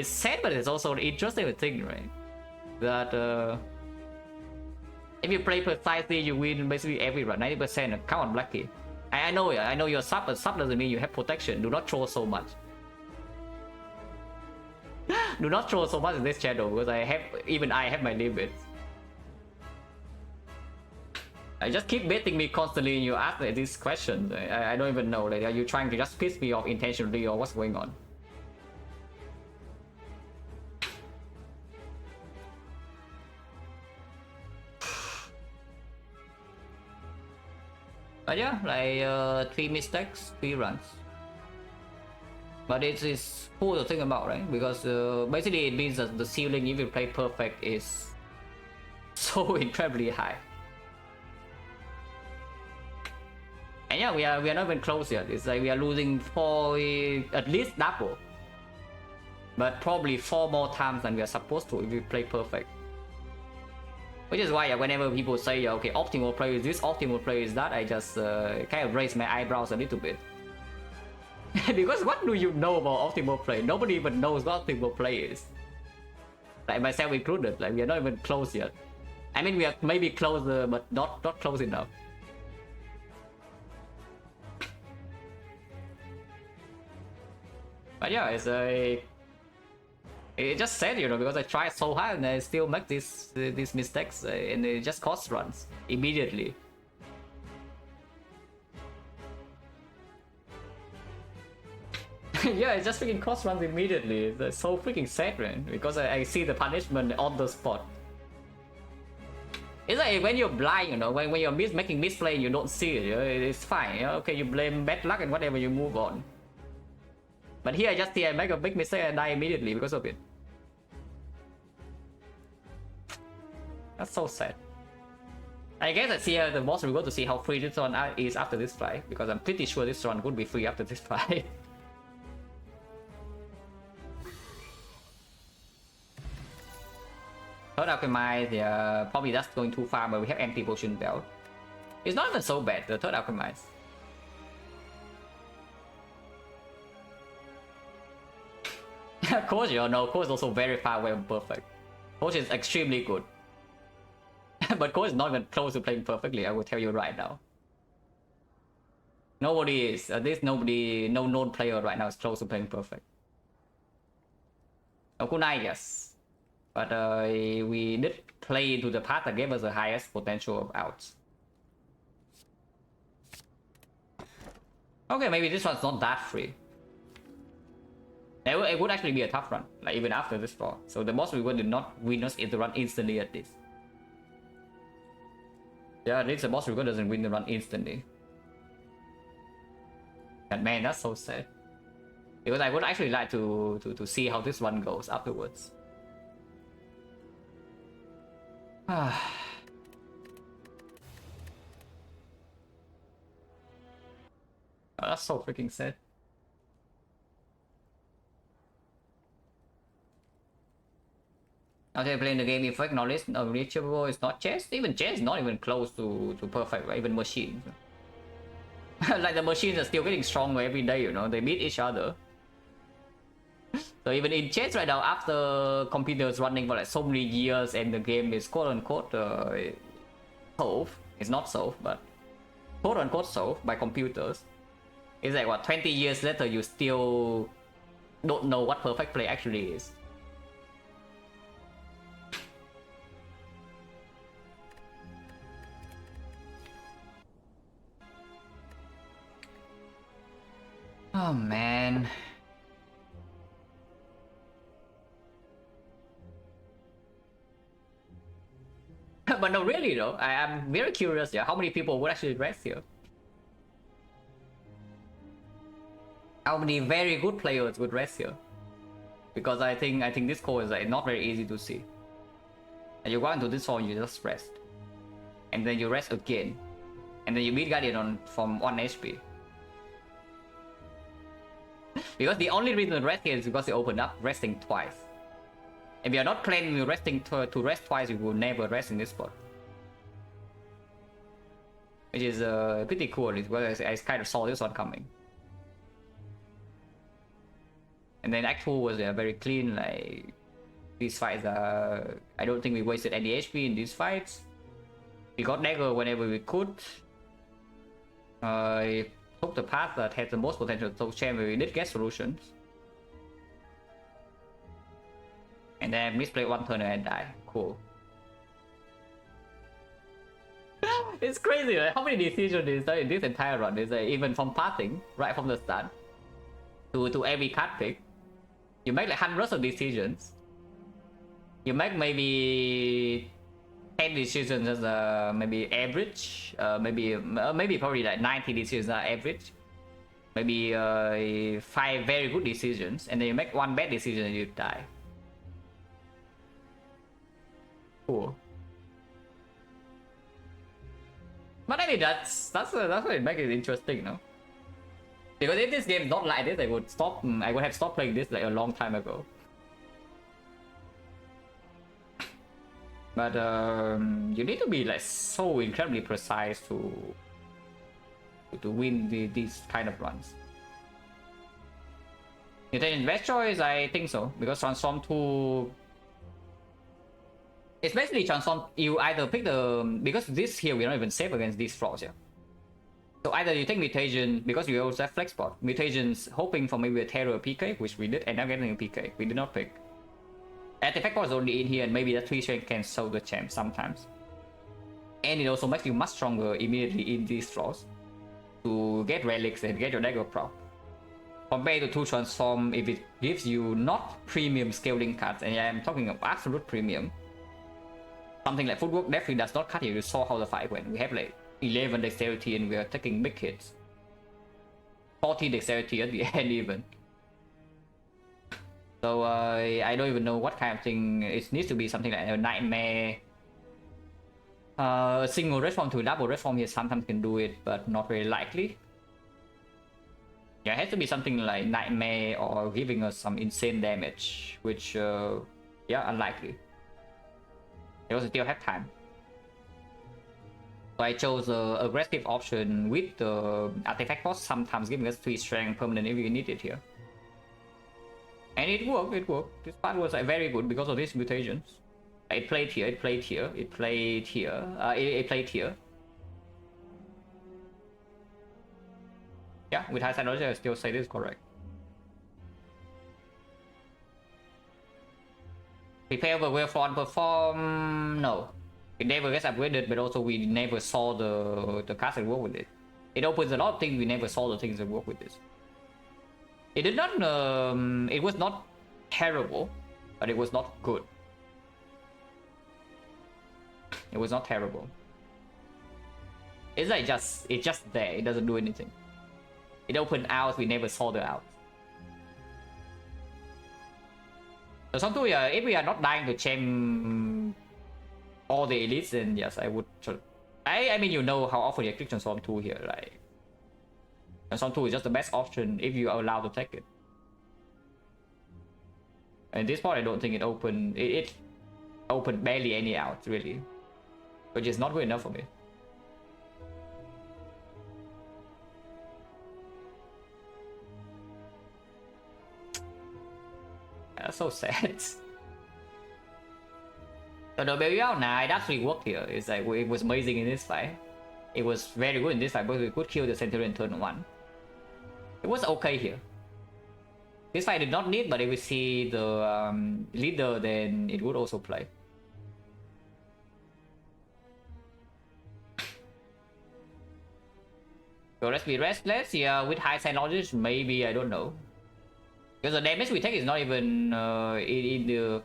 sad, but it's also an interesting thing, right? That if you play precisely, you win basically every run, 90%. Come on, Blackie. I know you're sub, but sub doesn't mean you have protection. Do not throw so much. Do not throw so much in this channel because even I have my limits. I just keep baiting me constantly and you ask me these questions. I don't even know. Like, are you trying to just piss me off intentionally or what's going on? But yeah, like 3 mistakes, 3 runs. But it's cool to think about, right? Because basically it means that the ceiling, if you play perfect, is so incredibly high. And yeah, we are not even close yet. It's like we are losing 4, at least double. But probably 4 more times than we are supposed to if we play perfect. Which is why whenever people say, okay, optimal play is this, optimal play is that, I just kind of raise my eyebrows a little bit. Because what do you know about optimal play? Nobody even knows what optimal play is. Like myself included, like we are not even close yet. I mean, we are maybe closer, but not close enough. But yeah, it's just sad, you know, because I try so hard and I still make these mistakes and it just cost runs immediately. Yeah, it just freaking cost runs immediately. It's so freaking sad, man, because I see the punishment on the spot. It's like when you're blind, you know, when you're making misplay and you don't see it, you know, it's fine. You know? Okay, you blame bad luck and whatever, you move on. But here I just see I make a big mistake and die immediately because of it. That's so sad. I guess I see the boss reward to see how free this one is after this fight, because I'm pretty sure this one would be free after this fight. Third Alchemist, yeah, probably that's going too far, but we have empty potion belt. It's not even so bad, the third Alchemist. Coach, you know, Coach is also very far away from perfect. Coach is extremely good. But Coach is not even close to playing perfectly, I will tell you right now. Nobody is, at least no known player right now is close to playing perfect. Kunai, yes. But we did play into the path that gave us the highest potential of outs. Okay, maybe this one's not that free. It would actually be a tough run, like even after this draw. So the boss reward did not win us the run instantly at this. Yeah, at least the boss reward doesn't win the run instantly. And man, that's so sad. Because I would actually like to see how this one goes afterwards. Oh, that's so freaking sad. After playing the game, effect knowledge unreachable is not chess. Even chess is not even close to perfect, right? Even machines. Like the machines are still getting stronger every day, you know, they beat each other. So even in chess right now, after computers running for like so many years and the game is quote unquote solved, it's not solved, but quote unquote solved by computers. It's like what, 20 years later you still don't know what perfect play actually is. Oh man. But no, really though, I'm very curious, yeah, how many people would actually rest here? How many very good players would rest here? Because I think this core is like not very easy to see. And you go into this one, you just rest, and then you rest again, and then you beat Guardian on from 1 HP. Because the only reason to rest here is because you open up resting twice. If you're not claiming resting to rest twice, you will never rest in this spot. Which is pretty cool, because I kind of saw this one coming. And then Act 2 was very clean, like these fights are... I don't think we wasted any HP in these fights. We got dagger whenever we could. I took the path that had the most potential to champ where we did get solutions. And then I misplayed one turn and I die. Cool. It's crazy, right? How many decisions is there in this entire run? Is even from passing, right from the start, to every card pick. You make like hundreds of decisions. You make maybe 10 decisions as maybe average. Maybe probably like 90 decisions are average. Maybe 5 very good decisions, and then you make one bad decision and you die. Cool. But I mean that's what it makes it interesting, you know. Because if this game is not like this, I would have stopped playing this like a long time ago. But you need to be like so incredibly precise to win these kind of runs. Mutation best choice, I think so, because transform to... It's basically transform, you either pick the... Because this here, we're not even safe against these flaws, yeah. So either you take mutation, because you also have flex spot. Mutations hoping for maybe a terror PK, which we did, and now getting a PK. We did not pick. And Defect was only in here, and maybe that 3 strength can show the champ sometimes. And it also makes you much stronger immediately in these flaws to get relics and get your dagger prop. Compared to 2 transform, if it gives you not premium scaling cards, and I'm talking of absolute premium. Something like footwork definitely does not cut you. You saw how the fight went. We have like 11 dexterity and we are taking big hits. 40 dexterity at the end even. So I don't even know what kind of thing. It needs to be something like a nightmare. A single red form to a double red form here sometimes can do it, but not very likely. Yeah, it has to be something like nightmare or giving us some insane damage, which yeah, unlikely. Because we still have time. So I chose the aggressive option with the artifact boss, sometimes giving us 3 strength permanent if we need it here. And it worked, This part was like, very good because of these mutations. It played here, it played here, it played here, it played here. Yeah, with high side logic, I still say this is correct. Prepare the well for perform. No. It never gets upgraded, but also we never saw the cards that work with it. It opens a lot of things, we never saw the things that work with this. It did not it was not terrible, but it was not good. It was not terrible. It's like it's just there, it doesn't do anything. It opened out, we never saw the out. So sometimes if we are not dying to champ all the elites, then yes, I would. I mean, you know how often you click Transform 2 here, like Transform 2 is just the best option if you are allowed to take it. And this part, I don't think it opened. opened barely any out really, which is not good enough for me. That's so sad. So the baby out now, it actually worked here. It's like it was amazing in this fight. It was very good in this fight, but we could kill the Centurion turn 1. It was okay here. This fight did not need, but if we see the leader, then it would also play. So let's be restless. Yeah, with high technologies, maybe, I don't know. Because the damage we take is not even in the...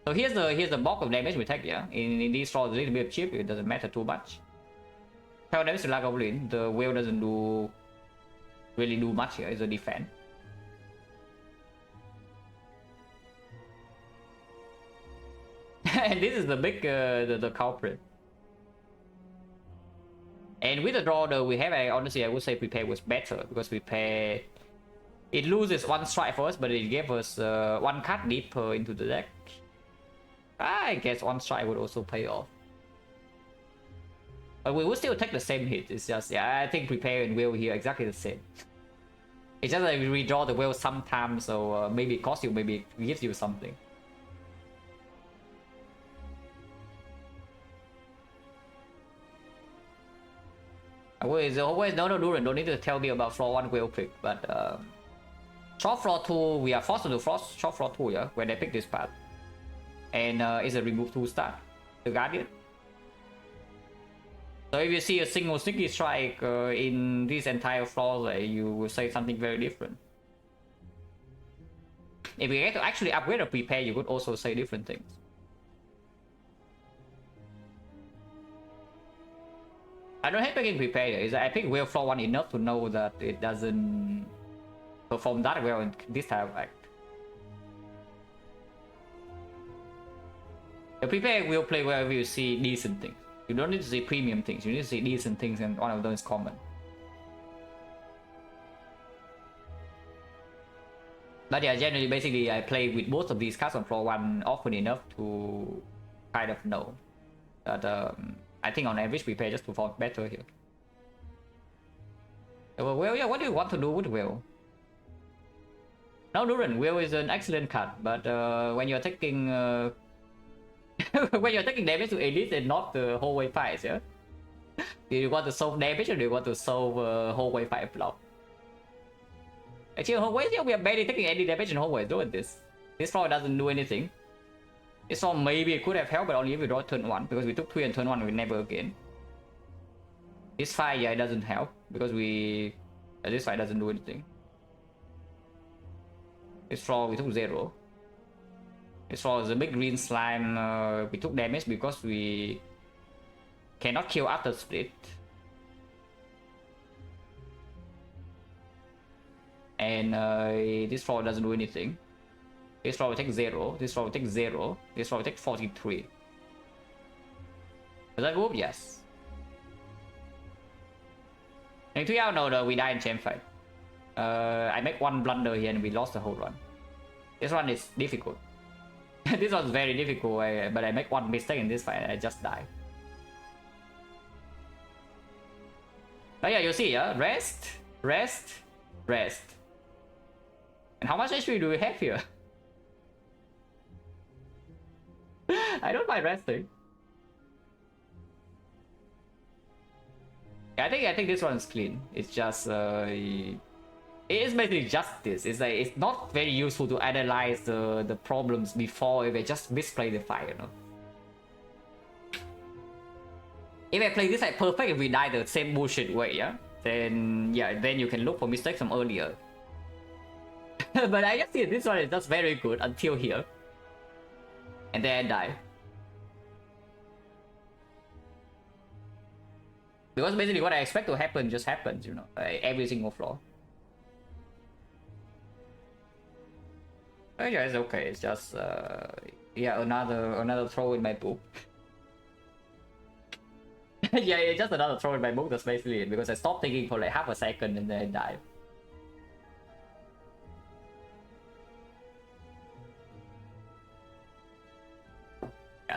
So here's the bulk of damage we take, yeah. In these straws, a little bit of chip, it doesn't matter too much. Tower damage to Goblin, the whale doesn't really do much here, it's a defense. And this is the big the culprit. And with the draw though, we have honestly I would say prepare was better, because prepare it loses 1 strike for us, but it gave us 1 card deeper into the deck. I guess 1 strike would also pay off. But we would still take the same hit. It's just, yeah, I think prepare and will here exactly the same. It's just like we redraw the will sometimes, so maybe it costs you, maybe it gives you something. Always no Duran, don't need to tell me about floor 1 will pick, but short floor 2, we are forced to do short floor 2, yeah, when they pick this path. And it's a remove 2 start, the Guardian. So if you see a single sneaky strike in this entire floor, you will say something very different. If you get to actually upgrade or prepare, you could also say different things. I don't hate picking prepare, is I pick well floor 1 enough to know that it doesn't perform that well in this type of act. The prepare will play well if you see decent things. You don't need to see premium things, you need to see decent things, and one of those is common. But yeah, generally, basically, I play with both of these cards on floor 1 often enough to kind of know that I think on average prepare just performs better here. Well, yeah, what do you want to do with Will? No, Duran, Will is an excellent card, but when you're taking when you're taking damage to elite and not the whole way fight, yeah? Do you want to solve damage or do you want to solve whole way fight block? Actually, whole way, yeah, we are barely taking any damage in whole way doing this. This floor doesn't do anything. This floor maybe it could have helped, but only if we draw turn 1, because we took 3 and turn 1 we never again. This fight, yeah, it doesn't help because this fight doesn't do anything. This floor we took 0. This floor is a big green slime. We took damage because we cannot kill after split. And this floor doesn't do anything. This floor will take 0. This floor will take 0. This floor will take 43. Does that move? Yes. And 3 out, no, we die in champ fight. I make 1 blunder here and we lost the whole run. This one is difficult. This one's very difficult, but I make 1 mistake in this fight and I just die. Oh yeah, you see, yeah? Rest, rest, rest. And how much HP do we have here? I don't mind resting. I think this one's clean. It's just it is basically just this. It's like it's not very useful to analyze the problems before if I just misplay the fight, you know. If I play this like perfect, if we die the same bullshit way, yeah, then you can look for mistakes from earlier. But I just see this one is just very good until here, and then I die. Because basically what I expect to happen just happens, you know, every single floor. Yeah, it's okay. It's just yeah, another throw in my book. Yeah, it's just another throw in my book. That's basically it. Because I stopped thinking for like half a second and then I died.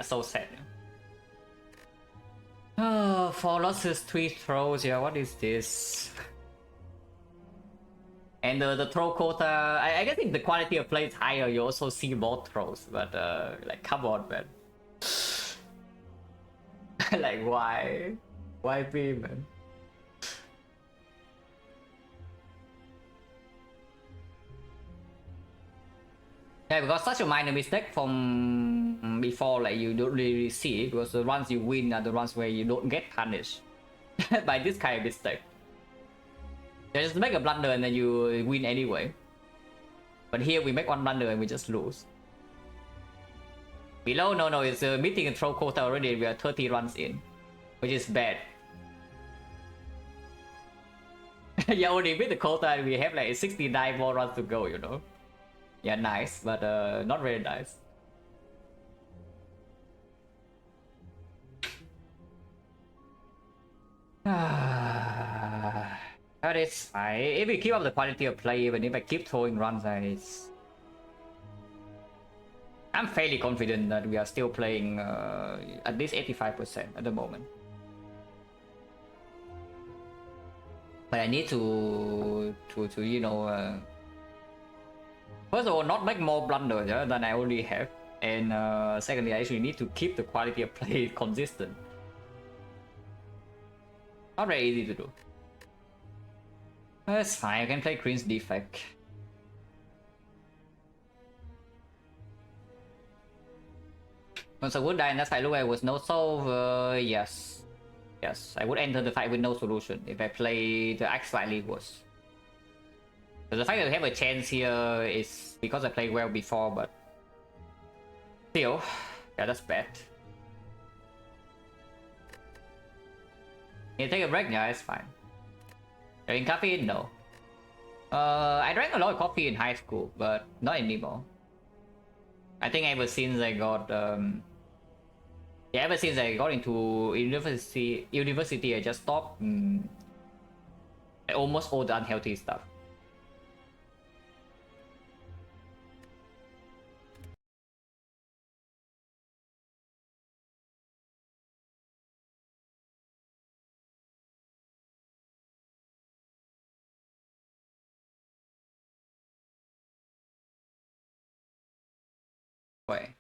Yeah, so sad. Oh, 4 losses, 3 throws. Yeah, what is this? And the throw quota, I guess if the quality of play is higher, you also see more throws. But like, come on, man. Like, why? Why me, man? Yeah, because such a minor mistake from before, like, you don't really see it, because the runs you win are the runs where you don't get punished by this kind of mistake. You just make a blunder and then you win anyway. But here we make one blunder and we just lose. Below, no, it's meeting a throw quota already. We are 30 runs in, which is bad. Yeah, only with the quota and we have like 69 more runs to go, you know. Yeah, nice, but not very nice. But it's fine. If we keep up the quality of play, even if I keep throwing runs, I'm fairly confident that we are still playing at least 85% at the moment. But I need to you know, first of all, not make more blunders than I already have, and secondly, I actually need to keep the quality of play consistent. Not very easy to do. That's fine, I can play Green's Defect. Once I would die and that's fight look like was no solve, yes. Yes, I would enter the fight with no solution if I play the axe slightly worse. So the fact that we have a chance here is because I played well before, but still, yeah, that's bad. Can you take a break? Yeah, it's fine. Drinking coffee? No. I drank a lot of coffee in high school, but not anymore. I think ever since I got ever since I got into university, I just stopped almost all the unhealthy stuff. Wait.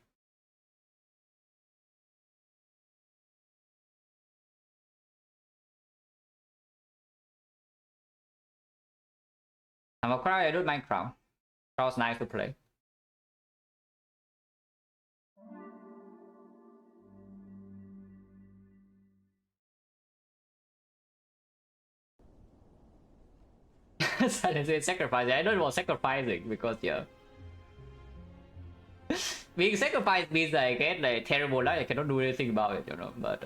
I'm a crowd, I do Minecraft. Crowd's nice to play. Silence is sacrificing. I don't want sacrificing because yeah. Being sacrificed means I get like terrible life, I cannot do anything about it, you know, but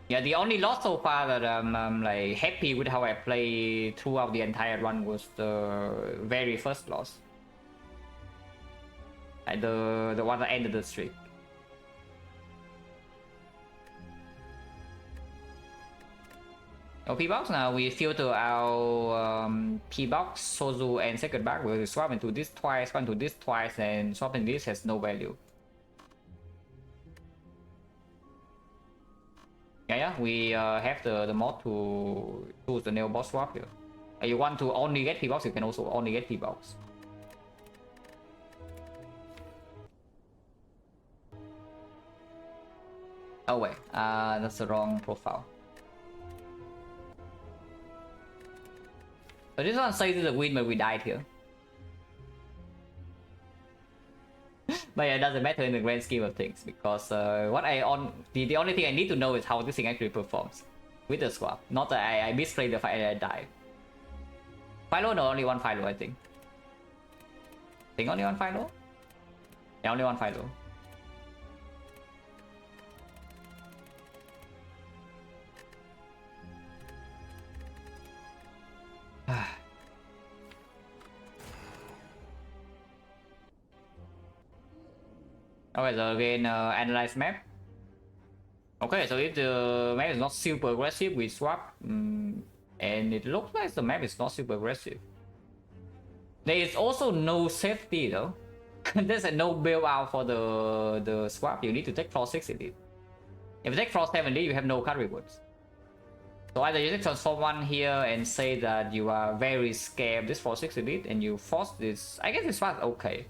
yeah, the only loss so far that I'm like happy with how I play throughout the entire run was the very first loss. Like the one that ended the streak. P-box now we filter our P-box, Sozu and second back. We'll swap into this twice, swap into this twice, and swapping this has no value. Yeah, we have the mod to choose the nail boss swap here. If you want to only get P-box, you can also only get P-box. Oh wait, that's the wrong profile. So this one says it's a win, but we died here. But yeah, it doesn't matter in the grand scheme of things because the only thing I need to know is how this thing actually performs with the swap. Not that I misplayed the fight and I died. Philo? No, only one Philo, I think. Only one Philo? Yeah, only one Philo. Okay, so again, analyze map. Okay, so if the map is not super aggressive, we swap. And it looks like the map is not super aggressive. There is also no safety though. There's a no bailout for the swap. You need to take floor 6 elite. If you take floor 7 elite, you have no card rewards. So either you take transform 1 here and say that you are very scared of this floor 6 elite and you force this. I guess this was okay.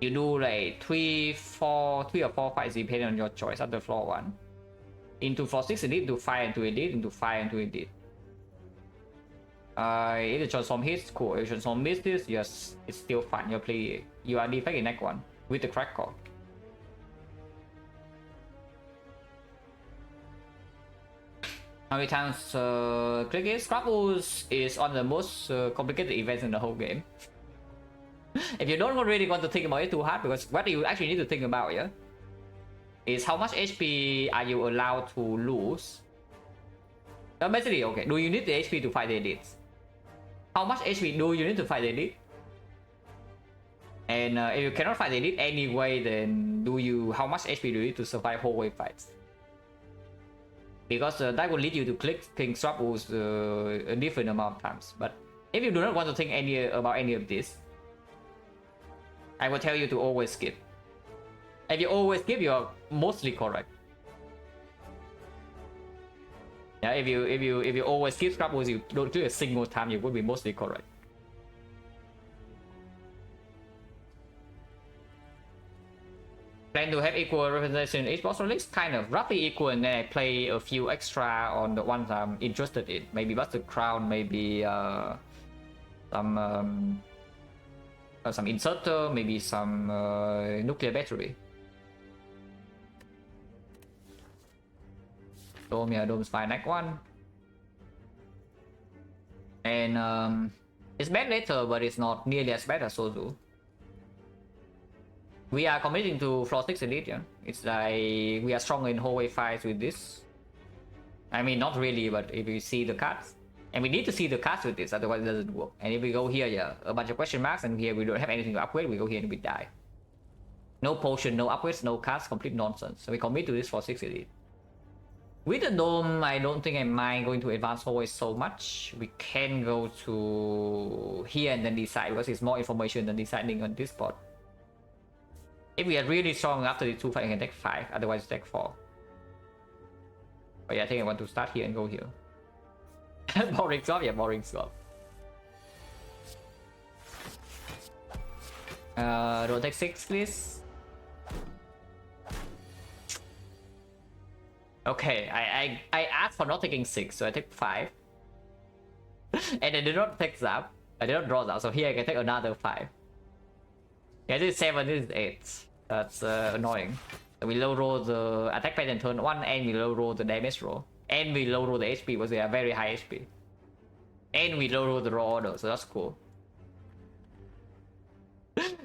You do like 3 or 4 fights depending on your choice after floor 1. Into floor 6 elite, do 5 and 2 elite, into 5 and 2 elite. If the transform hits, cool. If the transform misses, yes, it's still fine. You are defect in next one with the crack call. How many times click it? Scrabbles is one of the most complicated events in the whole game. If you don't really want to think about it too hard, because what you actually need to think about, yeah, is how much HP are you allowed to lose? Basically, okay, do you need the HP to fight the elites? How much HP do you need to fight the elite? And if you cannot fight the elite anyway, then how much HP do you need to survive whole wave fights? Because that will lead you to clicking Scrabbles a different amount of times. But if you do not want to think about any of this, I will tell you to always skip. If you always skip, you are mostly correct. Yeah, if you always skip Scrabbles, you don't do a single time, you would be mostly correct. Plan to have equal representation in each boss release? Kind of, roughly equal, and then I play a few extra on the ones I'm interested in. Maybe Buster Crown, maybe some inserter, maybe some nuclear battery. Dome, yeah, Dome's fine. Next one. And it's bad later, but it's not nearly as bad as Sozu. We are committing to floor 6 elite, yeah. It's like we are strong in whole wave fights with this. I mean, not really, but if you see the cards. And we need to see the cards with this, otherwise it doesn't work. And if we go here, yeah, a bunch of question marks, and here we don't have anything to upgrade, we go here and we die. No potion, no upgrades, no cards, complete nonsense. So we commit to this for 6 elite. With the Dome, I don't think I mind going to advanced hallways so much. We can go to here and then decide, because it's more information than deciding on this spot. If we are really strong after the 2 fight, I can take 5, otherwise take 4. But yeah, I think I want to start here and go here. Boring swap, yeah, boring swap. Don't take 6, please. Okay, I asked for not taking 6, so I take 5. And I did not take Zap. I did not draw Zap, so here I can take another 5. Yeah, this is 7, this is 8. That's annoying. So we low roll the attack pattern turn 1, and we low roll the damage roll. And we low roll the HP because we have very high HP. And we low roll the raw order, so that's cool.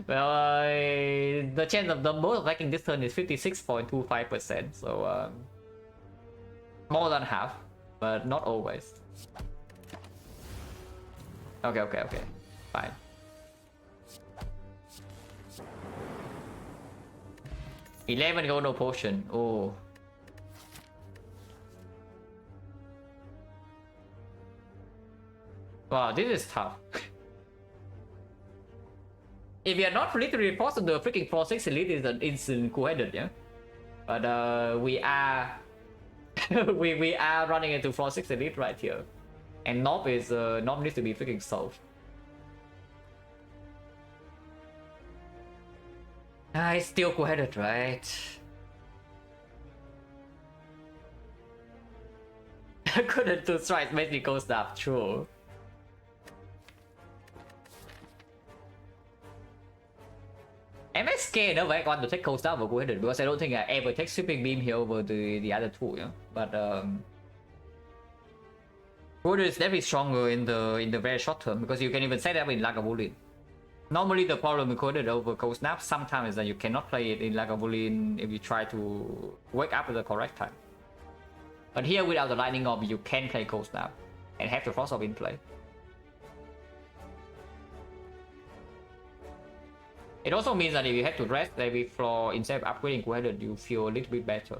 Well, the chance of them both attacking this turn is 56.25%, so more than half, but not always. Okay, fine. $11 gold, no potion. Oh. Wow, this is tough. If you are not literally forced to the freaking floor 6 elite, is an instant cool-headed, yeah? But we are we are running into floor 6 elite right here. And Nob is Nob needs to be freaking solved. It's still cool-headed, right? Couldn't do strikes magical stuff, true. Am I scared enough I want to take cold stuff over cool-headed? Because I don't think I ever take sweeping beam here over the other two, yeah? But cool-headed is definitely stronger in the very short term, because you can even set it up in Lagavulin. Normally the problem with cool-headed over cold snap sometimes is that you cannot play it in Lagavulin if you try to wake up at the correct time. But here without the lightning orb you can play cold snap and have the frost orb in play. It also means that if you have to rest every floor instead of upgrading cool-headed, you feel a little bit better.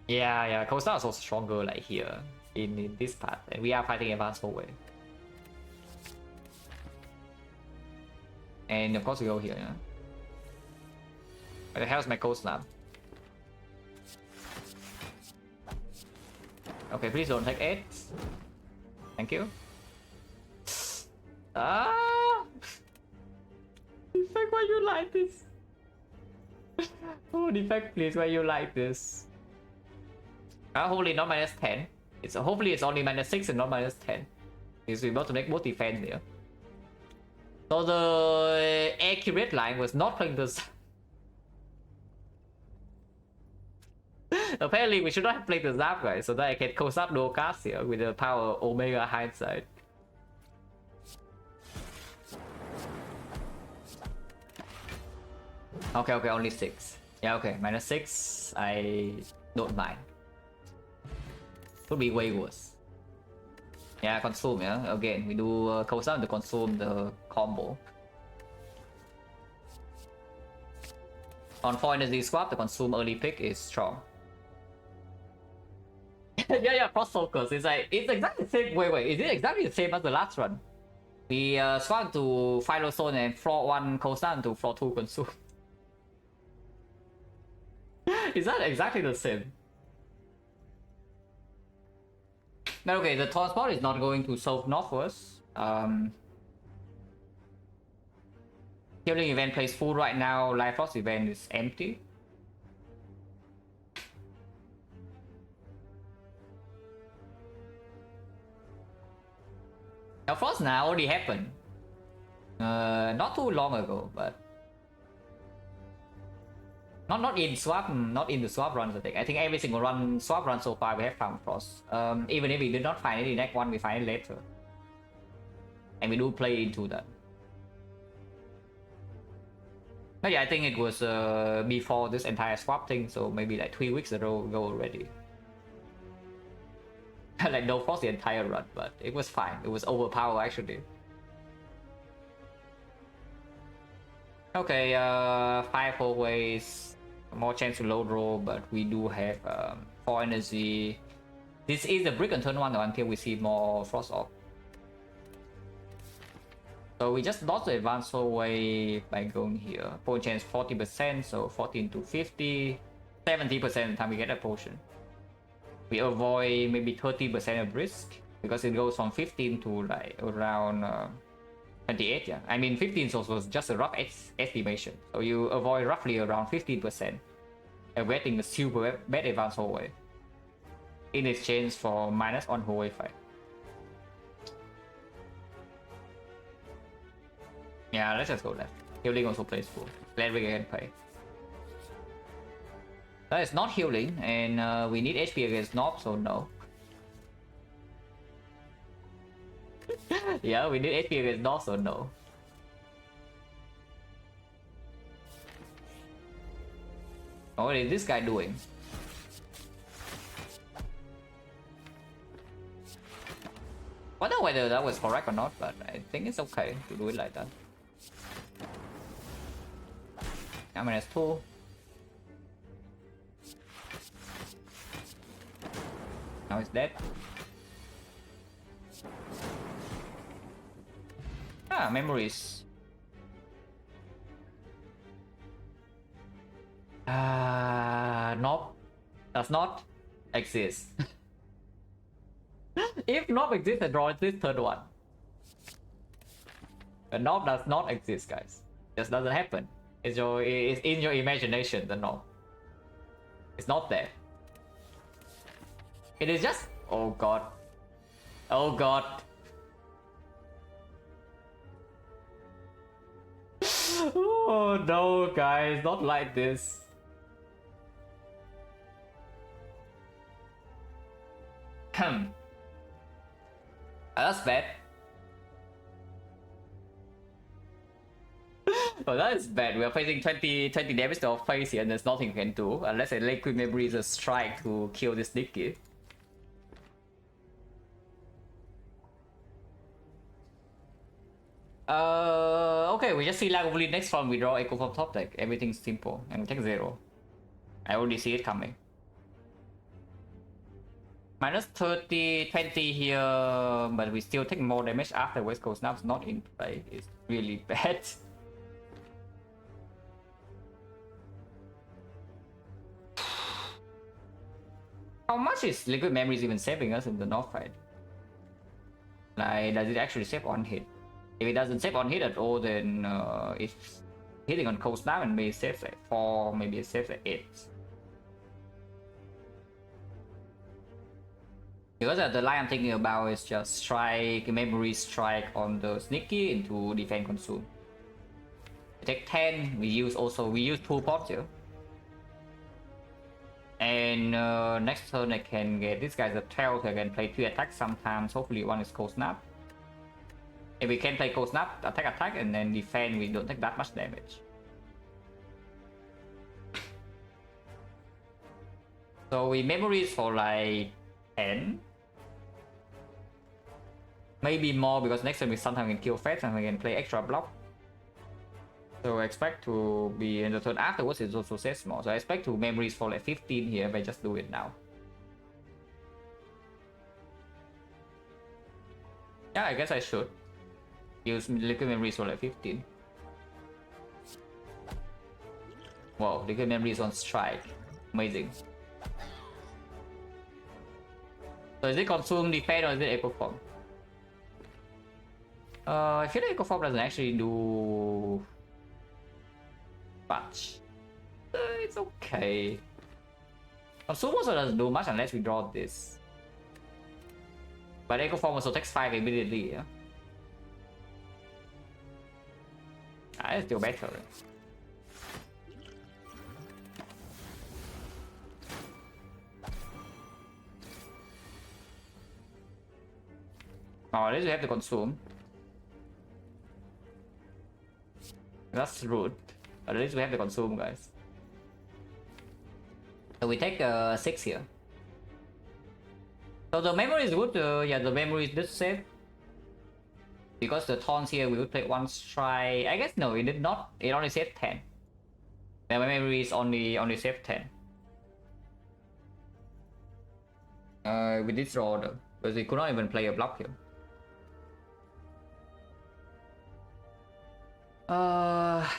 Yeah, cold snap is also stronger like here in this part, and we are fighting advanced hallway. And of course we go here, yeah. Where the hell is my cold snap? Okay, please don't take 8. Thank you. Ah! Defect, why you like this? Oh, Defect, please, why you like this? Hopefully not -10. Hopefully it's only -6 and not -10. Because we're about to make both defense here. So the accurate line was not playing this. Apparently we should not have played the Zap, guys, so that I can close up dual cast here with the power Omega hindsight. Okay, only 6. Yeah, okay, -6. I don't mind. Could be way worse. Yeah, consume, yeah. Again, we do close up to consume the combo. On 4 energy swap, the consume early pick is strong. yeah, cross focus. It's exactly the same. Wait, is it exactly the same as the last run? We swap to Philo Zone and floor 1 Kosan to floor 2 consume. Is that exactly the same? No, okay, the transport is not going to south northwards. Healing event plays full right now. Life Loss event is empty. Now Frost now already happened. Not too long ago, but not in the swap runs. I think every single swap run so far we have found Frost. Even if we did not find it in Act 1, we find it later, and we do play into that. But yeah, I think it was before this entire swap thing, so maybe like 3 weeks ago already. Like no Frost the entire run, but it was fine. It was overpowered actually. Okay, 5 always, more chance to load roll, but we do have 4 energy. This is the brick on turn 1 until we see more Frost off. So we just lost the advance hallway by going here. Point chance 40%, so 14 to 50, 70% of the time we get a potion. We avoid maybe 30% of risk because it goes from 15 to like around 28. Yeah, I mean 15 was just a rough estimation, so you avoid roughly around 15% of getting a super bad advance hallway in exchange for minus on hallway fight. Yeah, let's just go left. Healing also plays full. Glad we can play. That is not healing, and we need HP against Nob, so no. Yeah, we need HP against Nob, so no. What is this guy doing? I don't know whether that was correct or not, but I think it's okay to do it like that. I'm minus 2. Now it's dead. Ah, memories. Nope. Does not exist. If Nob exists, then draw this third one. But Nob does not exist, guys. Just doesn't happen. It's in your imagination, the Nob. It's not there. It is just... Oh god. Oh god. Oh no, guys, not like this. That's bad. Oh, that is bad. We are facing 20 damage to our face here and there's nothing you can do unless a liquid memory is a strike to kill this Dicky. Okay, we just see Lagavulin next turn, we draw Echo from top deck. Everything's simple, and we take 0. I already see it coming. Minus 30, 20 here, but we still take more damage after West Coast Snap's not in play. It's really bad. How much is liquid memories even saving us in the North fight? Like, does it actually save on hit? If it doesn't save on hit at all, then it's hitting on cold snap and maybe saves at 4, maybe it saves at 8. Because the line I'm thinking about is just strike, memory strike on the sneaky into defense consume. We take 10, we use 2 pots here. And next turn I can get this guy's a 12, so I can play 3 attacks sometimes, hopefully one is cold snap. If we can play cold snap, attack, and then defend, we don't take that much damage. So we memories for like 10. Maybe more, because next turn we sometimes can kill fast and we can play extra block. So I expect to be in the turn afterwards, it also says more. So I expect to memories for like 15 here if I just do it now. Yeah, I guess I should use liquid memories for like 15. Wow, liquid memories on strike. Amazing. So is it consume defense or is it echo form? I feel like echo form doesn't actually do much. It's okay. Consume also doesn't do much unless we draw this. But echo form also takes 5 immediately, yeah? It's still better. Oh, at least we have to consume. That's rude. But at least we have to consume, guys. So we take 6 here. So the memory is good. Yeah, the memory is this save. Because the taunts here, we would play 1 strike. I guess no, it did not. It only saved 10. The memory is only saved 10. With this draw though, because we could not even play a block here.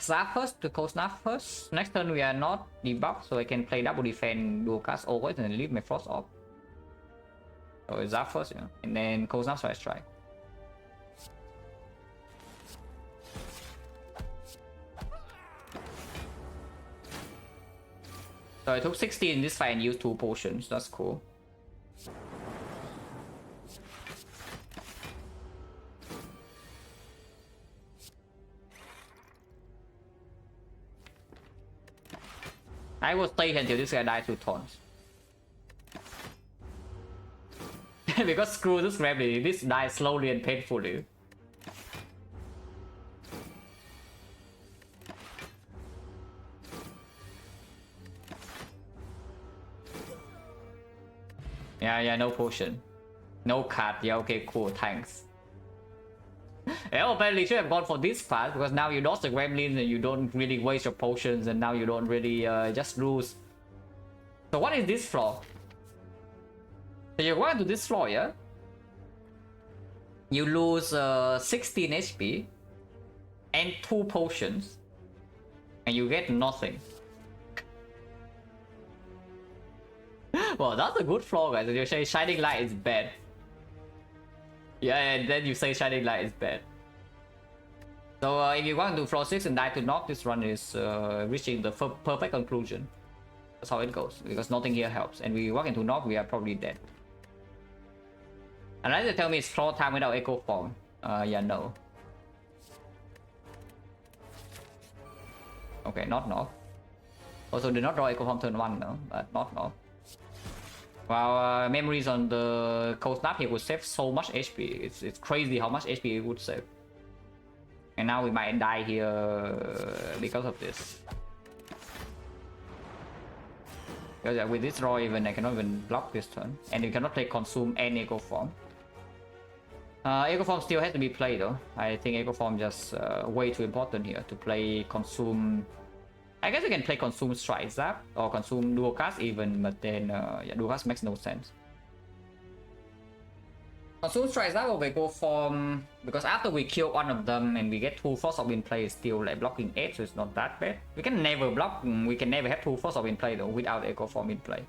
Zap first to cold snap first. Next turn we are not debuffed, so I can play double defense, dual cast always, and leave my frost off. So it's zap first, yeah, and then cold snap, so I strike. So I took 60 in this fight and used 2 potions. That's cool. I will stay until this guy dies 2 taunts. Because screw this gravity, this dies slowly and painfully. Yeah, no potion. No card. Yeah, okay, cool, thanks. Yeah, apparently should have gone for this part, because now you dodge the gremlins and you don't really waste your potions, and now you don't really just lose. So what is this floor? So you're going to this floor, yeah? You lose 16 HP and 2 potions, and you get nothing. Well, that's a good floor, guys. And you say Shining Light is bad. Yeah, and then you say Shining Light is bad. So if you want to do floor 6 and die to knock, this run is reaching the perfect conclusion. That's how it goes, because nothing here helps. And we walk into knock, we are probably dead. Unless they tell me it's floor time without echo form. Yeah, no. Okay, not knock. Also, did not draw echo form turn 1, no, but not knock. Wow, memories on the cold snap here would save so much HP. It's crazy how much HP it would save. And now we might die here because of this. Because with this draw even I cannot even block this turn. And you cannot play consume and echo form. Echo form still has to be played though. I think echo form just way too important here to play consume. I guess you can play consume strike zap or consume dual cast even, but then yeah, dual cast makes no sense. Consume strike zap or echo form, because after we kill one of them and we get 2 force of in play, it's still like blocking 8, so it's not that bad. We can never block, we can never have 2 force of in play though without echo form in play.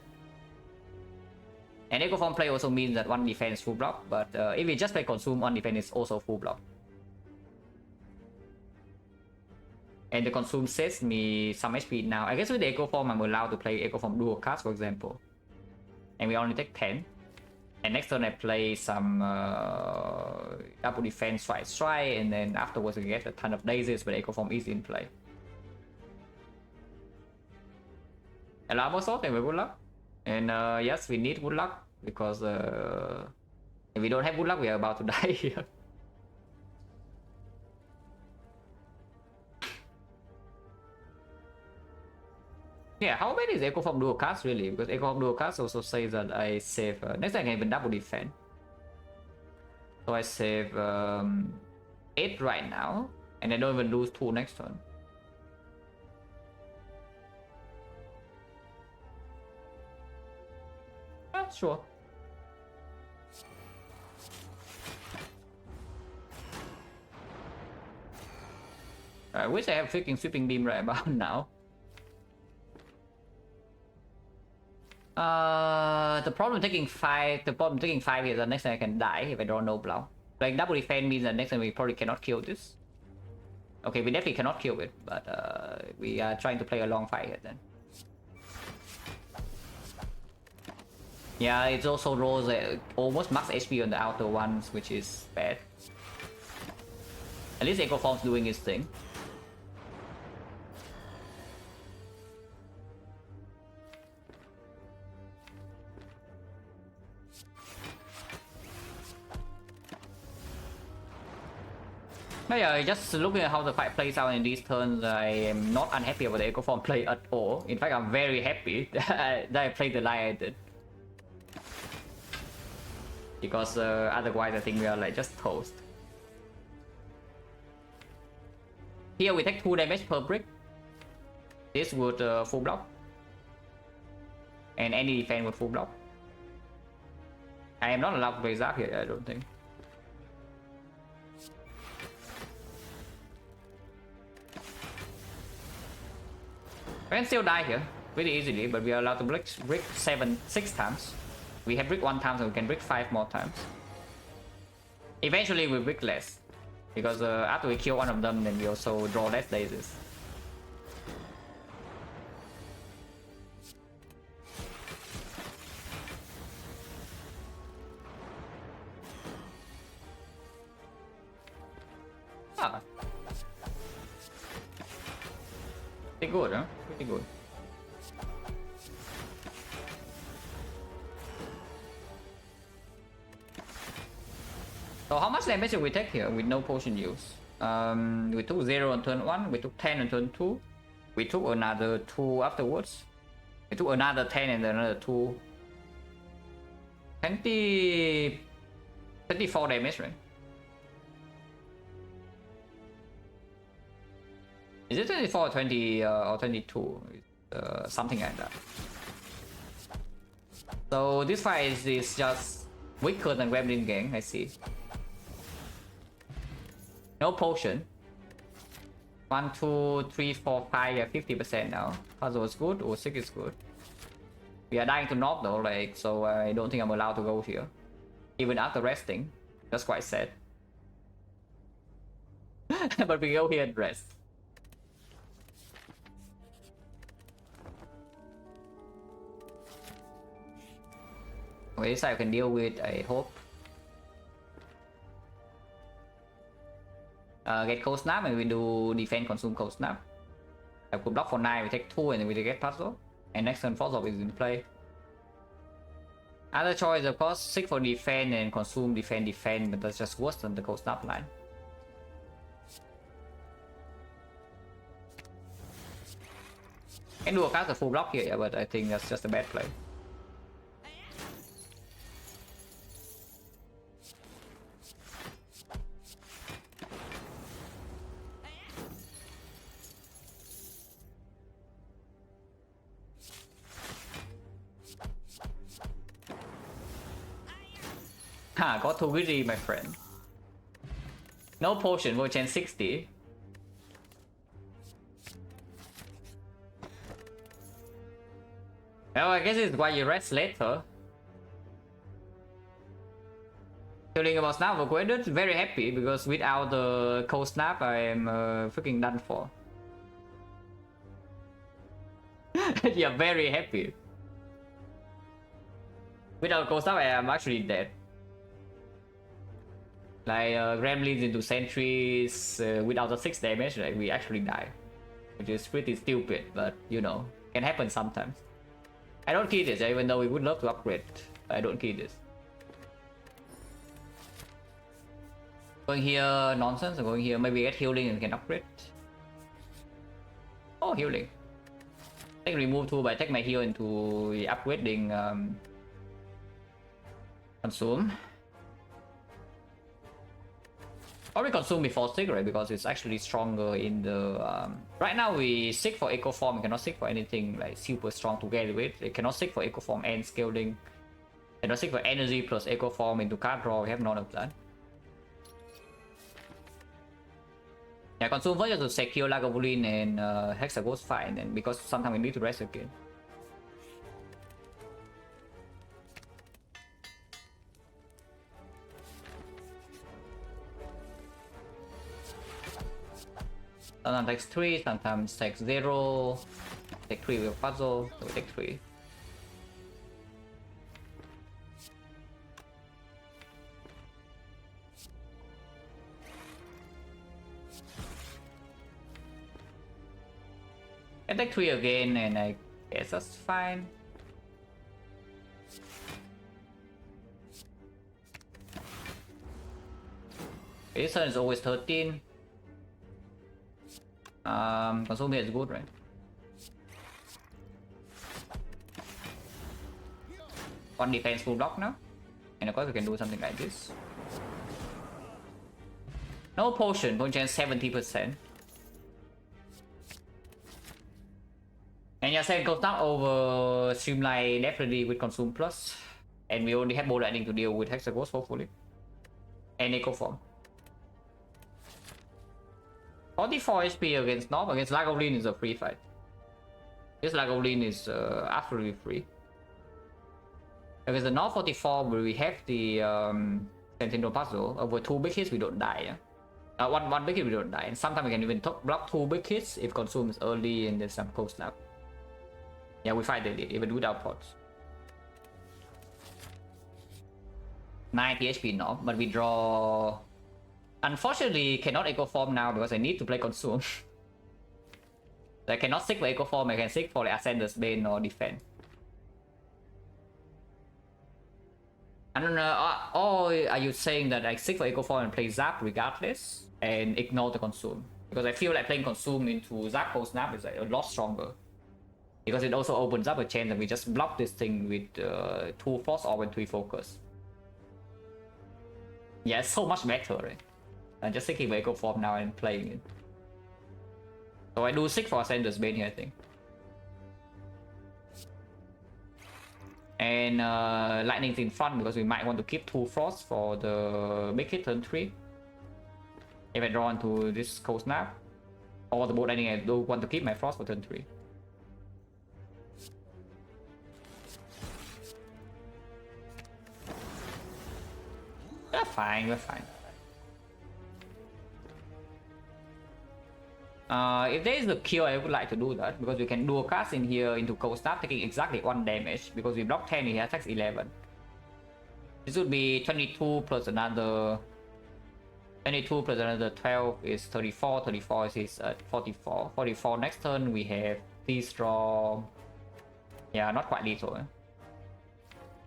And Echo Form play also means that one defense full block, but if we just play consume, one defense is also full block. And the consume sets me some HP now. I guess with the Echo Form, I'm allowed to play Echo Form dual cards, for example. And we only take 10. And next turn I play some double defense strike, and then afterwards I get a ton of daisies, but Echo Form is in play. Alarm also, thank you, good luck. And yes, we need good luck, because if we don't have good luck, we are about to die here. Yeah, how bad is Echo Form dual cards really? Because Echo Form dual cards also says that I save next time I can even double defend. So I save 8 right now, and I don't even lose 2 next turn. Sure. I wish I have freaking sweeping beam right about now. The problem taking 5 is that next time I can die if I draw no blow. Like double defense means that next time we probably cannot kill this. Okay, we definitely cannot kill it, but we are trying to play a long fight here then. Yeah, it also rolls almost max HP on the outer ones, which is bad. At least Echo Form's doing his thing. But yeah, just looking at how the fight plays out in these turns, I am not unhappy about the Echo Form play at all. In fact, I'm very happy that I played the line I did. Because otherwise I think we are like just toast. Here we take 2 damage per brick. This would full block. And any defense would full block. I am not allowed to play Zap here, I don't think. We can still die here pretty easily, but we are allowed to brick 6 times. We have brick 1 time, so we can brick 5 more times. Eventually we brick less, because after we kill one of them, then we also draw less daisies. Ah. Pretty good, huh? Pretty good. So how much damage did we take here with no potion use? We took 0 on turn 1, we took 10 on turn 2, we took another 2 afterwards, we took another 10 and then another 2. 24 damage, right? Is it 24 or 20 or 22? Something like that. So this fight is just weaker than Gremlin Gang, I see. No potion. 1, 2, 3, 4, 5, yeah, 50% now. Puzzle is good, or 6 is good. We are dying to knock though, like, so I don't think I'm allowed to go here. Even after resting. That's quite sad. But we go here and rest. Okay, this side I can deal with, I hope. Get cold snap and we do defend consume cold snap. I could block for 9, we take 2 and then we get puzzle. And next turn force is in play. Other choice of course 6 for defend and consume defend, but that's just worse than the cold snap line. Can do a cast a full block here, yeah, but I think that's just a bad play. Ha, got too greedy, my friend. No potion, we'll change 60. Well, I guess it's why you rest later. Feeling about snap upgraded, very happy because without the cold snap I am freaking done for. Yeah, very happy. Without cold snap I am actually dead. Like gremlins into sentries without the 6 damage, like we actually die. Which is pretty stupid, but you know, can happen sometimes. I don't key this, even though we would love to upgrade. I don't key this. Going here, nonsense. Going here, maybe get healing and can upgrade. Oh, healing. I can remove 2 by take my heal into the upgrading consume. Probably consume before Sig, right? Because it's actually stronger in the... Right now we seek for Echo Form, we cannot seek for anything like super strong together with. It cannot seek for Echo Form and scaling. Cannot seek for energy plus Echo Form into card draw, we have none of that. Yeah, consume first just to secure Lagavulin and Hexa goes fine, and because sometimes we need to rest again. Sometimes takes 3, sometimes takes 0. Take 3 with puzzle, so we take 3. I take 3 again, and I guess that's fine. This turn is always 13. Consume here is good, right? One defense full block now. And of course we can do something like this. No potion chance 70%. And your second goes down over Streamline definitely with Consume Plus. And we only have Bow Lightning to deal with Hexaghost hopefully. And Echo Form. 44 HP against North, against Lagavulin is a free fight. This Lagavulin is absolutely free. Against the North 44 where we have the Sentinel puzzle, over 2 big hits we don't die. Yeah? One big hit we don't die, and sometimes we can even block 2 big hits if Consume is early and there's some cold snap. Yeah, we fight it even without pots. 90 HP North, but we draw... Unfortunately, cannot Echo Form now because I need to play Consume. I cannot seek for Echo Form, I can seek for the Ascender's Bane or Defend. I don't know, or are you saying that I seek for Echo Form and play Zap regardless and ignore the Consume? Because I feel like playing Consume into Zap Cold Snap is like a lot stronger. Because it also opens up a chance that we just block this thing with 2 Force or with 3 Focus. Yeah, it's so much better, right? I'm just thinking Echo Form now and playing it. So I do seek for Ascender's Bane here, I think. And Lightning's in front because we might want to keep 2 Frost for the make it turn 3. If I draw into this Cold Snap. Or the Bow Lightning, I do want to keep my Frost for turn 3. We're fine, we're fine. If there is the kill, I would like to do that because we can do a cast in here into Cold Snap, taking exactly 1 damage because we block 10, he attacks 11. This would be 22 plus another 22 plus another 12 is 34. 34 is 44. 44 next turn we have these draw. Yeah, not quite lethal.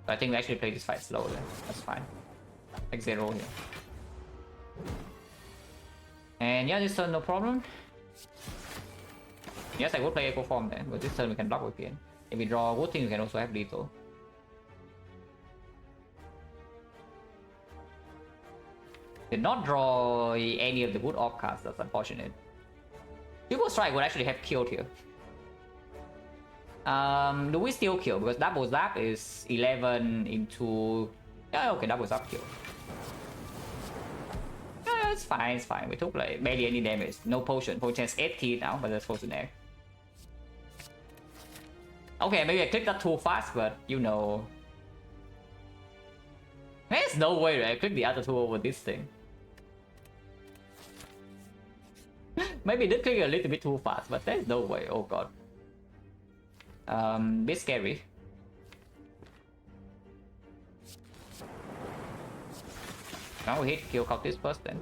I think we actually play this fight slowly. That's fine. Like 0 here. And yeah, this turn no problem. Yes, I would play Echo Form then, but this turn we can block again. If we draw good thing, we can also have lethal. Did not draw any of the good off cards, that's unfortunate. Triple Strike would actually have killed here. Do we still kill? Because double zap is 11 into... Yeah, okay, double zap kill. Yeah, it's fine, it's fine. We took like barely any damage. No potion. Potion is 18 now, but that's supposed to there. Okay, maybe I clicked that too fast, but you know. There's no way I click the other two over this thing. Maybe did click a little bit too fast, but there's no way. Oh god. Bit scary. Now we hit kill cultist first then.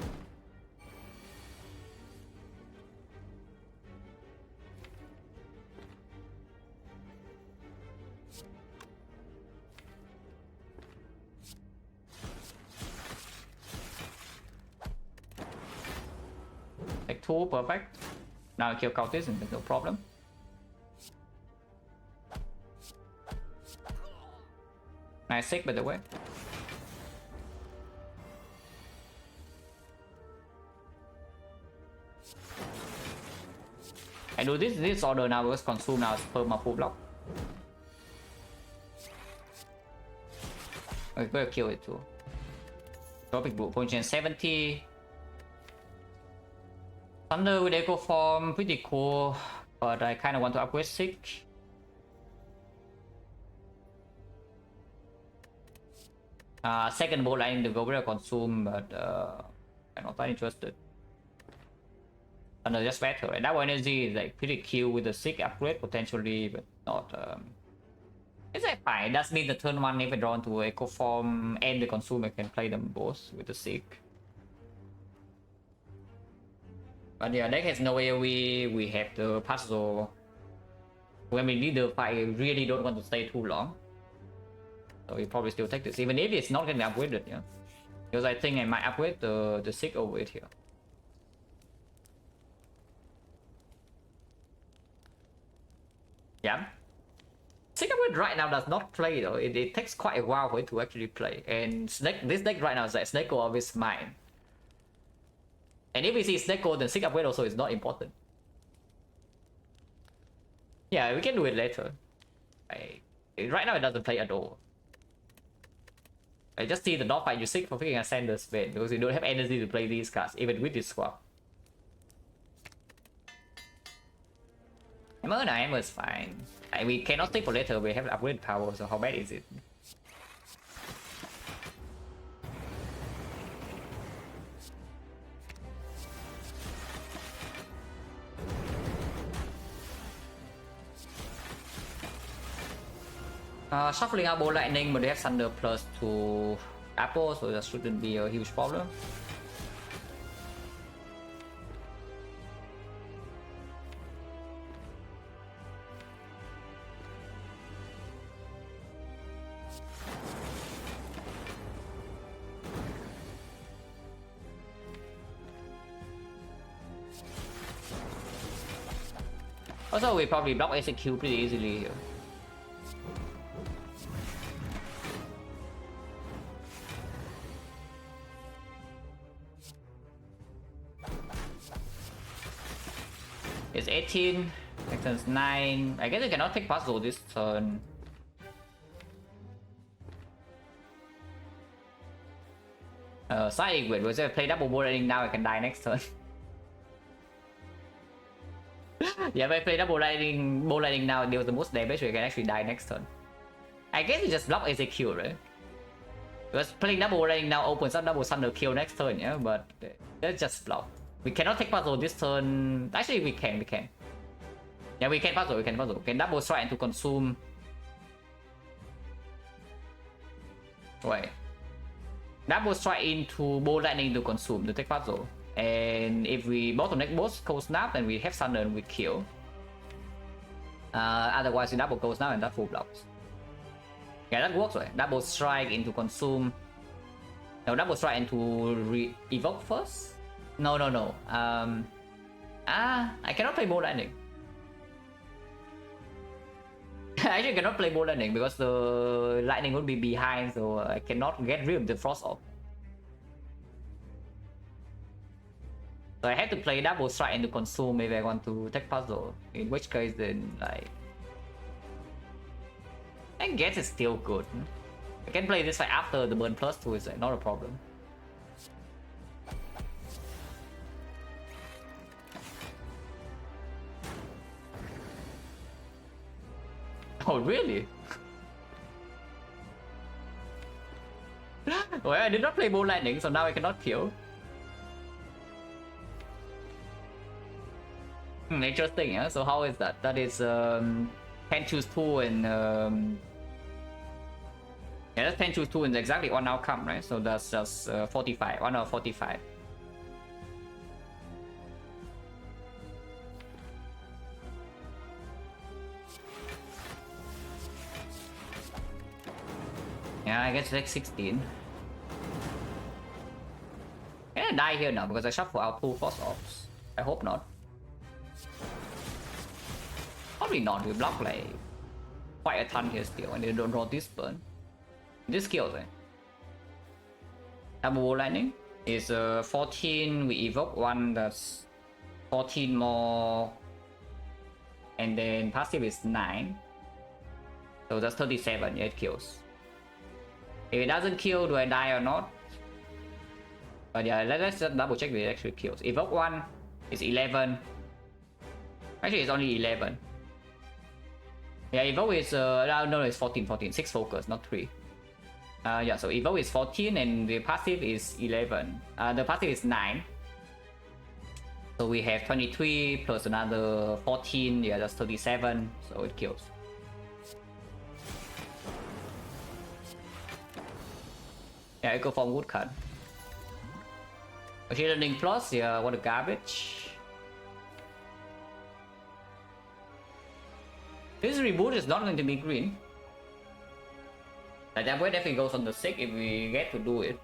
Take 2, perfect. Now kill cultist and no problem. Nice sick by the way. I do this order now because consume now is perma full block. We're gonna kill it too. Tropic Blue, Pontian 70. Thunder with Echo Form, pretty cool. But I kinda want to upgrade Sick. Second bolt I need to go with a consume, but I'm not that interested. Thunder just better, right? That one energy is like pretty cute with the Sick upgrade potentially, but not it's like fine. It does mean the turn 1 if I draw into Echo Form and the consume I can play them both with the Sick. But yeah, deck has no AoE, we have the puzzle. When we need the fight, I really don't want to stay too long. So we probably still take this, even if it's not gonna upgrade it, yeah. Because I think I might upgrade the Sick over it here. Yeah. Sick upgrade right now does not play though. It takes quite a while for it to actually play. And this deck right now is like Snake Gold is mine. And if we see Snake Gold, then Sick upgrade also is not important. Yeah, we can do it later. Right now it doesn't play at all. I just see the dog fight you Sick for freaking Ascender's Bane because you don't have energy to play these cards, even with this swap. Hammer is fine. We cannot take for later, we have upgrade power, so how bad is it? Shuffling out Ball Lightning, but they have Thunder plus 2 Apple, so that shouldn't be a huge problem. Also, we probably block execute pretty easily here. It's 18, next turn's 9. I guess I cannot take puzzle this turn. Side equate, because if I play double Ball Lightning now I can die next turn. Yeah, if I play double Ball Lightning now deals the most damage, so I can actually die next turn. I guess you just block execute, right? Because playing double Lightning now opens up double Thunder kill next turn, yeah, but let's just block. We cannot take puzzle this turn. Actually, we can. Yeah, we can puzzle. We can double strike and to consume. Wait. Double strike into Ball Lightning to consume to take puzzle. And if we bottleneck both Cold Snap, then we have Thunder and we kill. Otherwise, we double Cold Snap and that full blocks. Yeah, that works, right? Double strike into consume. No, double strike into evoke first. No. I cannot play Ball Lightning. I actually cannot play Ball Lightning because the lightning would be behind, so I cannot get rid of the Frost Orb. So I had to play double strike into consume if I want to take puzzle. In which case, then like, I guess it's still good. I can play this fight after the burn plus 2 is like not a problem. Oh really? Well, I did not play Ball Lightning, so now I cannot kill. Interesting, yeah? So how is that? That is, can choose 2 and, yeah, that's 10 choose 2 and exactly 1 outcome, right? So that's just 45, 1 out of 45. Yeah, I guess like 16. Can I die here now because I shuffle out 2 Force Orbs? I hope not. Probably not. We block like quite a ton here still, and they don't draw this burn. This kills, eh? Double Wall Lightning is 14. We evoke 1. That's 14 more, and then passive is 9. So that's 37. Yeah, it kills. If it doesn't kill, do I die or not? But yeah, let's just double check if it actually kills. Evoke 1 is 11. Actually, it's only 11. Yeah, Evoke is, no, it's 14, 14. 6 focus, not 3. Yeah, so Evoke is 14 and the passive is 11. The passive is 9. So we have 23 plus another 14. Yeah, that's 37. So it kills. Yeah, I go for wood card. Machine Learning Plus, yeah, what a garbage. This reboot is not going to be green. That way definitely goes on the 6 if we get to do it.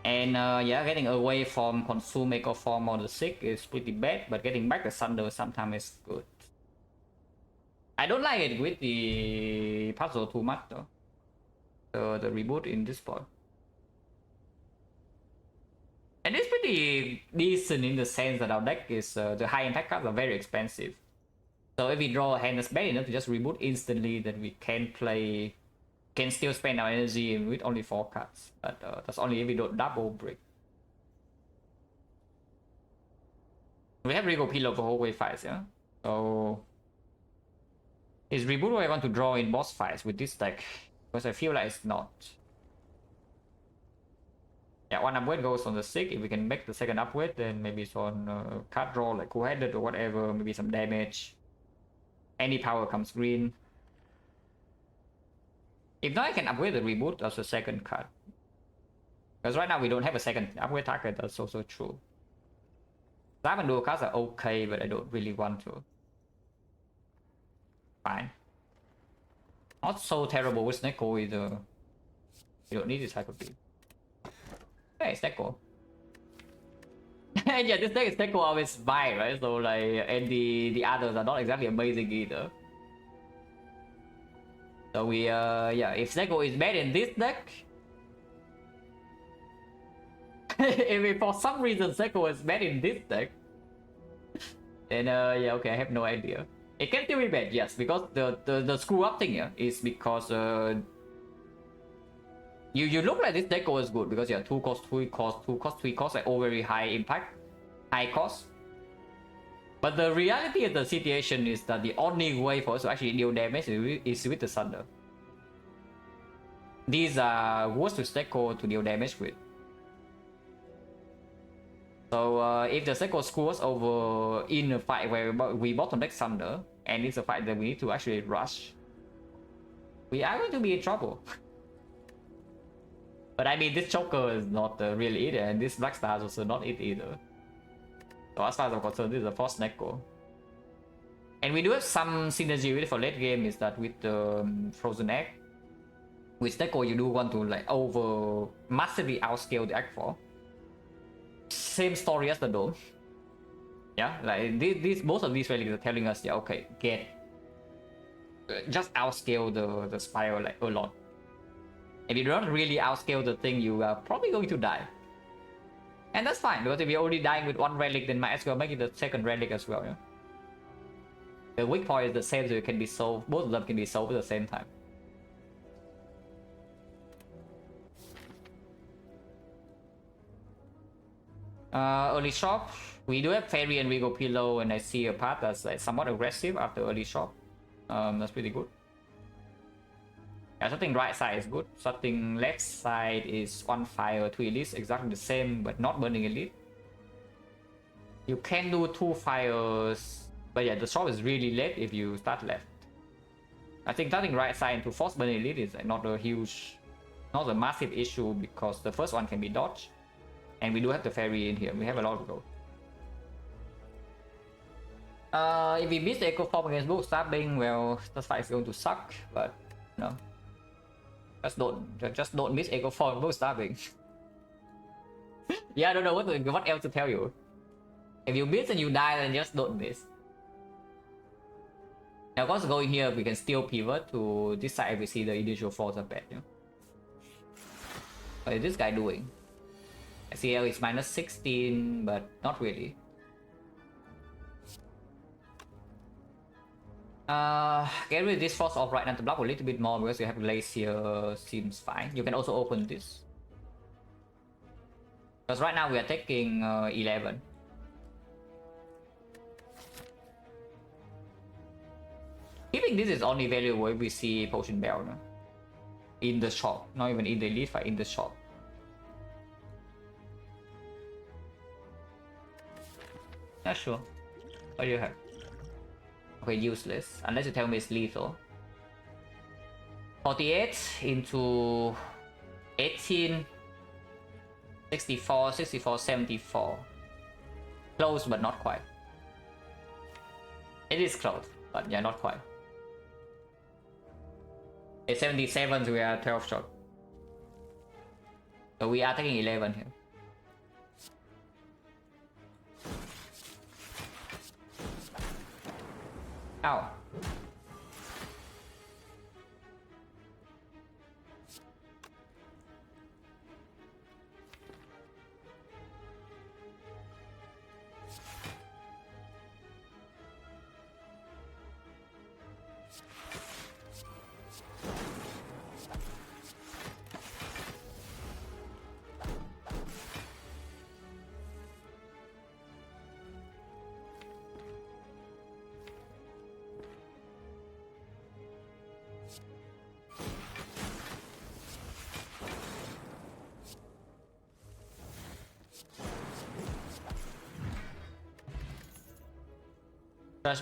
And yeah, getting away from Consume Echo Form on the 6 is pretty bad, but getting back the Thunder sometimes is good. I don't like it with the puzzle too much though. The reboot in this spot. And it's pretty decent in the sense that our deck is the high impact cards are very expensive. So if we draw a hand that's bad enough to just reboot instantly, then we can play, can still spend our energy with only 4 cards. But that's only if we don't double break. We have Regal Pillow for whole wave fights, yeah? So is reboot what I want to draw in boss fights with this deck? Because I feel like it's not. Yeah, 1 upgrade goes on the 6. If we can make the second upgrade, then maybe it's on card draw like Cool-Headed or whatever, maybe some damage. Any power comes green. If not, I can upgrade the reboot as a second card. Because right now we don't have a second upgrade target, that's also true. Dive and dual cards are okay, but I don't really want to. Fine. Not so terrible with Snecko either. You don't need this type of thing. Hey, Snecko. And yeah, this deck is Snecko always buy, right? So like, and the others are not exactly amazing either. So we yeah, if Snecko is bad in this deck, if for some reason Snecko is bad in this deck, then yeah, okay, I have no idea. It can still be bad, yes, because the screw up thing here is because you look like this deck is good because yeah, 2 cost, 2 cost, 2 cost, 3 cost, like all very high impact, high cost. But the reality of the situation is that the only way for us to actually deal damage is with the Thunder. These are worse to Snecko to deal damage with. So if the Snecko screws over in a fight where we bottom deck Thunder, and it's a fight that we need to actually rush, we are going to be in trouble. But I mean, this Joker is not really it, and this Black Star is also not it either. So as far as I'm concerned, this is a force Snecko. And we do have some synergy with it for late game, is that with the Frozen Egg. With Snecko, you do want to like massively outscale the Egg 4. Same story as the Dome. Yeah, like most of these relics are telling us, yeah, okay, just outscale the Spiral like a lot. If you don't really outscale the thing, you are probably going to die. And that's fine, because if you're already dying with 1 relic, then might as well make it the second relic as well, yeah? The weak point is the same, so it can be solved, both of them can be solved at the same time. Early shop, we do have Fairy and Regal Pillow, and I see a path that's like somewhat aggressive after early shop. That's pretty good. Something right side is good. Something left side is 1 fire, 2 elites, exactly the same, but not burning elite. You can do 2 fires, but yeah, the shop is really late if you start left. I think starting right side into force burning elite is not a huge, not a massive issue because the first one can be dodged. And we do have the ferry in here, we have a lot to go. If we miss the echo form against book stabbing, well, this fight is going to suck, but no. Just don't miss echo form book stabbing. Yeah, I don't know what else to tell you. If you miss and you die, then just don't miss. Now, of course, going here, we can still pivot to this side if we see the initial force of bad. You know? What is this guy doing? SEL is minus 16, but not really. Get rid of this force off right now to block a little bit more because you have lace here, seems fine. You can also open this. Because right now we are taking 11. Keeping this is only valuable if we see potion bell, no? In the shop, not even in the elite fight, in the shop. Not sure. What do you have? Okay, useless. Unless you tell me it's lethal. 48 into 18. 64, 64, 74. Close, but not quite. It is close, but yeah, not quite. It's 77, so we are 12 short. So we are taking 11 here. Ow.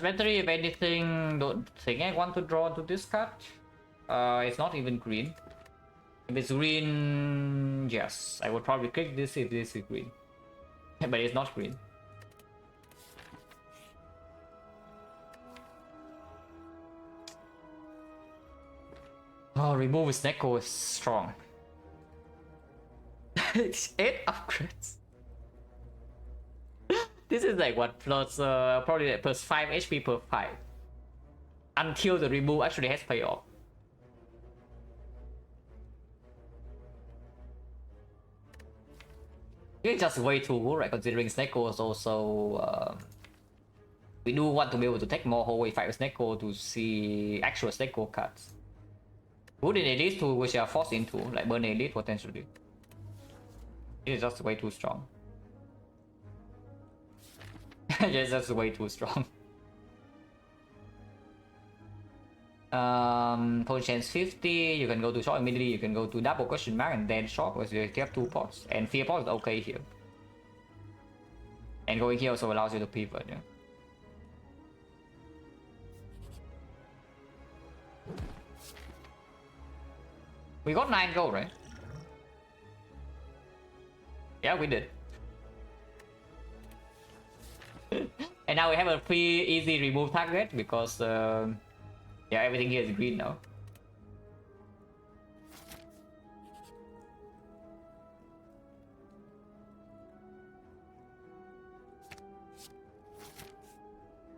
Battery, if anything, don't think I want to draw to this card. It's not even green. If it's green, yes, I would probably click this if this is green. But it's not green. Oh, remove his Neko is strong. It's 8 upgrades. This is like what, plus probably like plus 5 HP per fight. Until the remove actually has payoff. It's just way too good, right? Considering Sneko is also we do want to be able to take more hallway fight with Sneko to see actual Sneko cards. Good in Elite too, which are forced into, like Burn Elite potentially. It is just way too strong. It's just way too strong. Potion chance 50, you can go to shop immediately, you can go to double question mark and then shop because you have 2 pots. And fear pot is okay here. And going here also allows you to pivot, yeah. We got 9 gold, right? Yeah, we did. And now we have a pretty easy remove target because yeah, everything here is green now.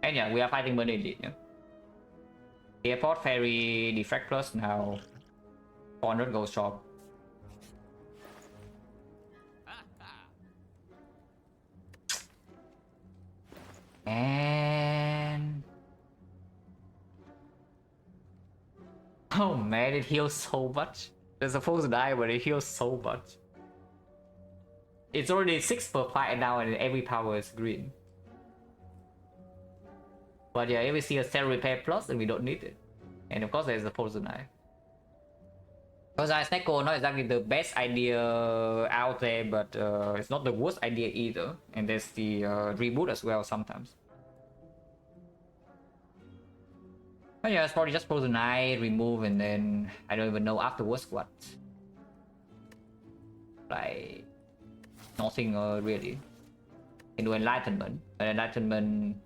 And yeah, we are fighting Burn Elite, yeah. Airport, Ferry, Defect Plus now 400 gold shop. And oh man, it heals so much. They're supposed to die, but it heals so much. It's already 6 per fight now, and every power is green. But yeah, if we see a cell repair plus, then we don't need it. And of course, there's the poison eye. Because Snecko not exactly the best idea out there, but it's not the worst idea either. And there's the reboot as well sometimes. But yeah, it's probably just Frozen Eye, remove, and then I don't even know afterwards what. Like, nothing really. Can do Enlightenment. But Enlightenment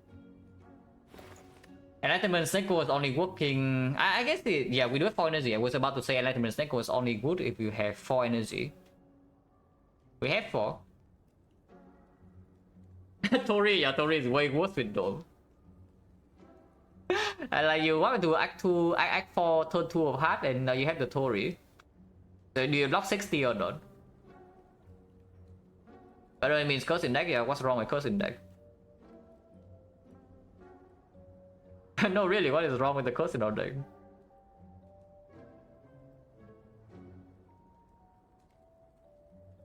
Snecko was only working. I guess yeah, we do have 4 energy. I was about to say Enlightenment Snecko is only good if you have 4 energy. We have 4. Tori, yeah, Tori is way worse with Dome. And like you want to do Act 4, turn 2 of Heart, and now you have the Tori. So do you block 60 or not? But it means Curse in deck, yeah, what's wrong with Curse in deck? No, really, what is wrong with the Curse in our deck?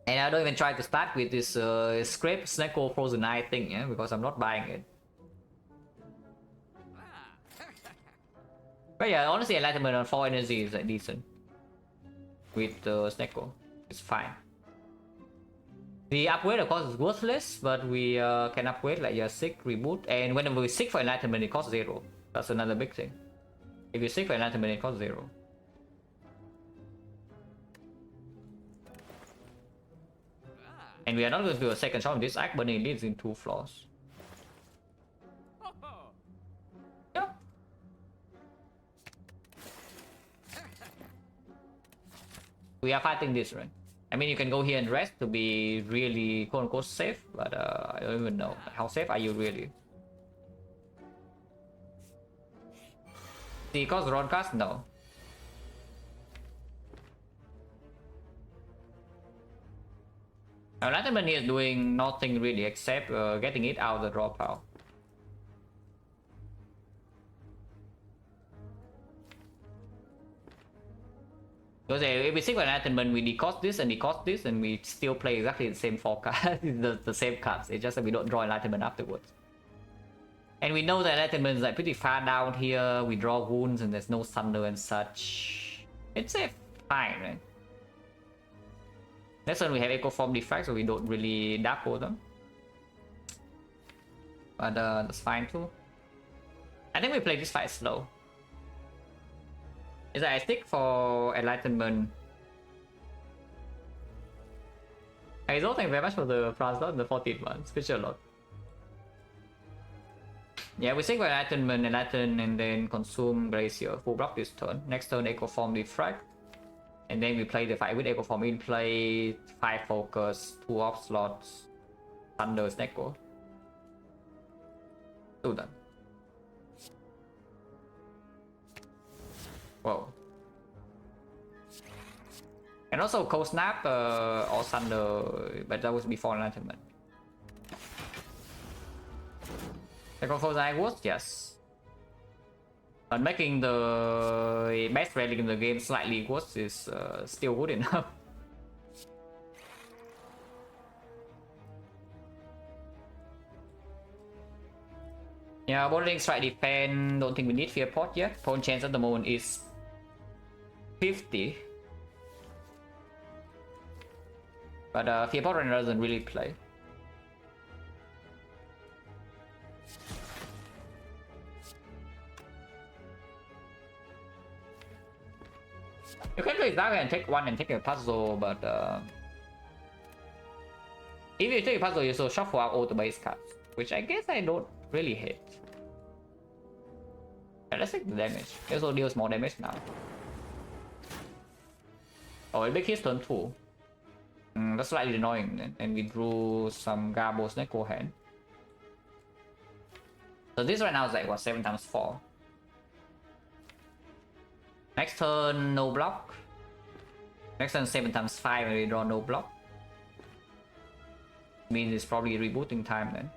And I don't even try to start with this Scrape Snecko Frozen Eye thing, yeah, because I'm not buying it. But yeah, honestly, Enlightenment on 4 energy is like decent. With Snecko, it's fine. The upgrade of course is worthless, but we can upgrade like your sick, reboot, and whenever we sick for Enlightenment it costs 0. That's another big thing. If you sick for Enlightenment it costs 0. And we are not going to do a second shot with this act, but it leads in 2 flaws. Yeah. We are fighting this, right? I mean, you can go here and rest to be really quote-unquote safe, but I don't even know. How safe are you really? The cost broadcast? No. Enlightenment is doing nothing really except getting it out of the draw pile. Because if we stick with Enlightenment, we decost this and decost this, and we still play exactly the same 4 cards, the same cards. It's just that we don't draw Enlightenment afterwards. And we know that Enlightenment is like pretty far down here. We draw wounds and there's no thunder and such. It's a fine, right? Next one we have Echo Form Defect, so we don't really dapple them. But that's fine too. I think we play this fight slow. Is that I stick for Enlightenment. I don't thank you very much for the France lot, the 14th one. Special lot. Yeah, we stick for Enlightenment, Enlighten, and then consume Glacier. Full block this turn. Next turn, Echo Form Defect. And then we play the fight with Echo Form. We'll play 5 Focus, 2 off slots, Thunder, Snecko. Do that. Whoa. And also Cold Snap or Thunder, but that was before Enlightenment. The Control I was, yes. But making the best rally in the game slightly worse is still good enough. Yeah, bowling strike defend, don't think we need Fear Pot yet. Pawn chance at the moment is 50. But Fear Pot runner doesn't really play. You can play that and take 1 and take a puzzle, but if you take a puzzle, you also shuffle out all the base cards, which I guess I don't really hate. And let's take the damage. It also deals more damage now. Oh, it makes his turn 2. That's slightly annoying then. And we drew some Garbo Snecko hand. So this right now is like what, 7 times 4. Next turn, no block. Next turn, 7 times 5 and we draw no block. Means it's probably rebooting time then.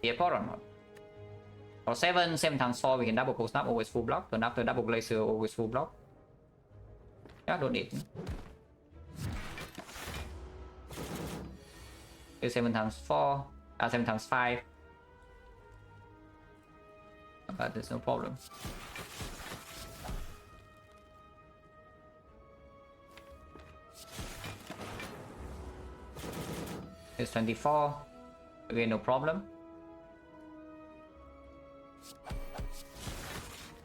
Yeah, pot or not? For 7 times 4 we can double Cold Snap, always full block. Turn after double Glacier, always full block. Yeah, don't need. It's 7 times 4, 7 times 5. But there's no problem. It's 24. Again, no problem.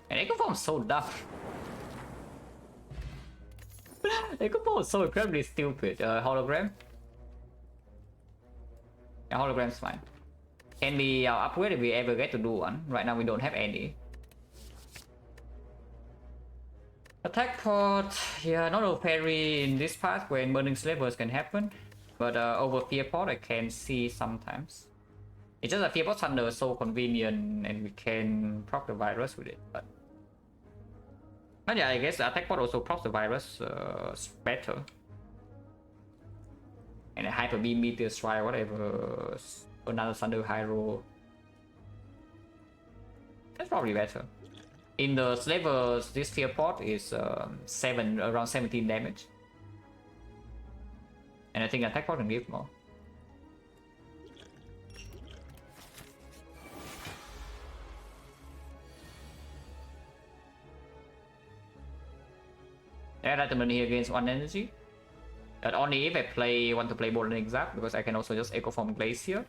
And Echo Form is so dumb. Echo Form is so incredibly stupid. Hologram? Yeah, hologram's fine. Can be our upgrade if we ever get to do one. Right now we don't have any. Attack pod, yeah, not over parry in this part when burning slavers can happen. But over fear pod I can see sometimes. It's just that fear pod thunder is so convenient and we can proc the virus with it. But yeah, I guess the attack pod also procs the virus better. And a hyper beam, meteor strike, whatever, another thunder hero. That's probably better. In the slavers, this fear pod is around 17 damage. And I think attack pod can give more. I like the money here against 1 energy. But only if I want to play Bolden Exact, because I can also just Echo Form Glacier.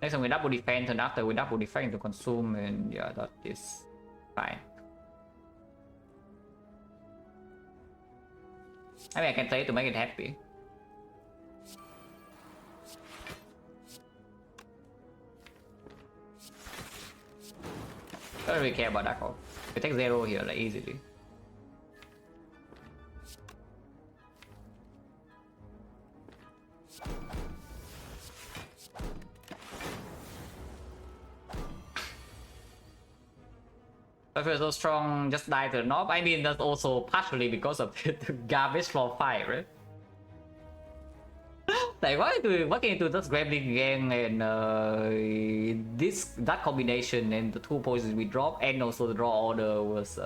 Next time we double defense, and after we double defense to consume, and yeah, that is fine. I mean, I can play to make it happy. Don't really care about that call. We take 0 here, like easily. I feel so strong, just die to the knob. I mean, that's also partially because of the garbage floor fight, right? Like, what can you do? Just Gremlin Gang and that combination and the 2 poisons we drop, and also the draw order was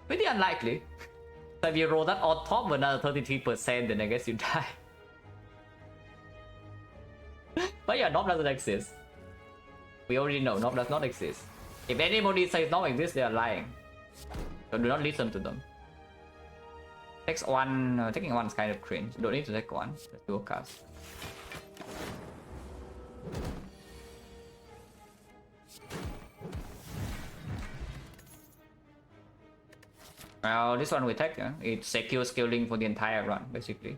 pretty unlikely. So if you roll that on top of another 33%, then I guess you die. But yeah, knob doesn't exist. We already know knob does not exist. If anybody says not like this, they are lying. So do not listen to them. Takes 1, taking 1 is kind of cringe. Don't need to take 1. Let's do a cast. Well, this one we take, yeah? It's secure scaling for the entire run, basically.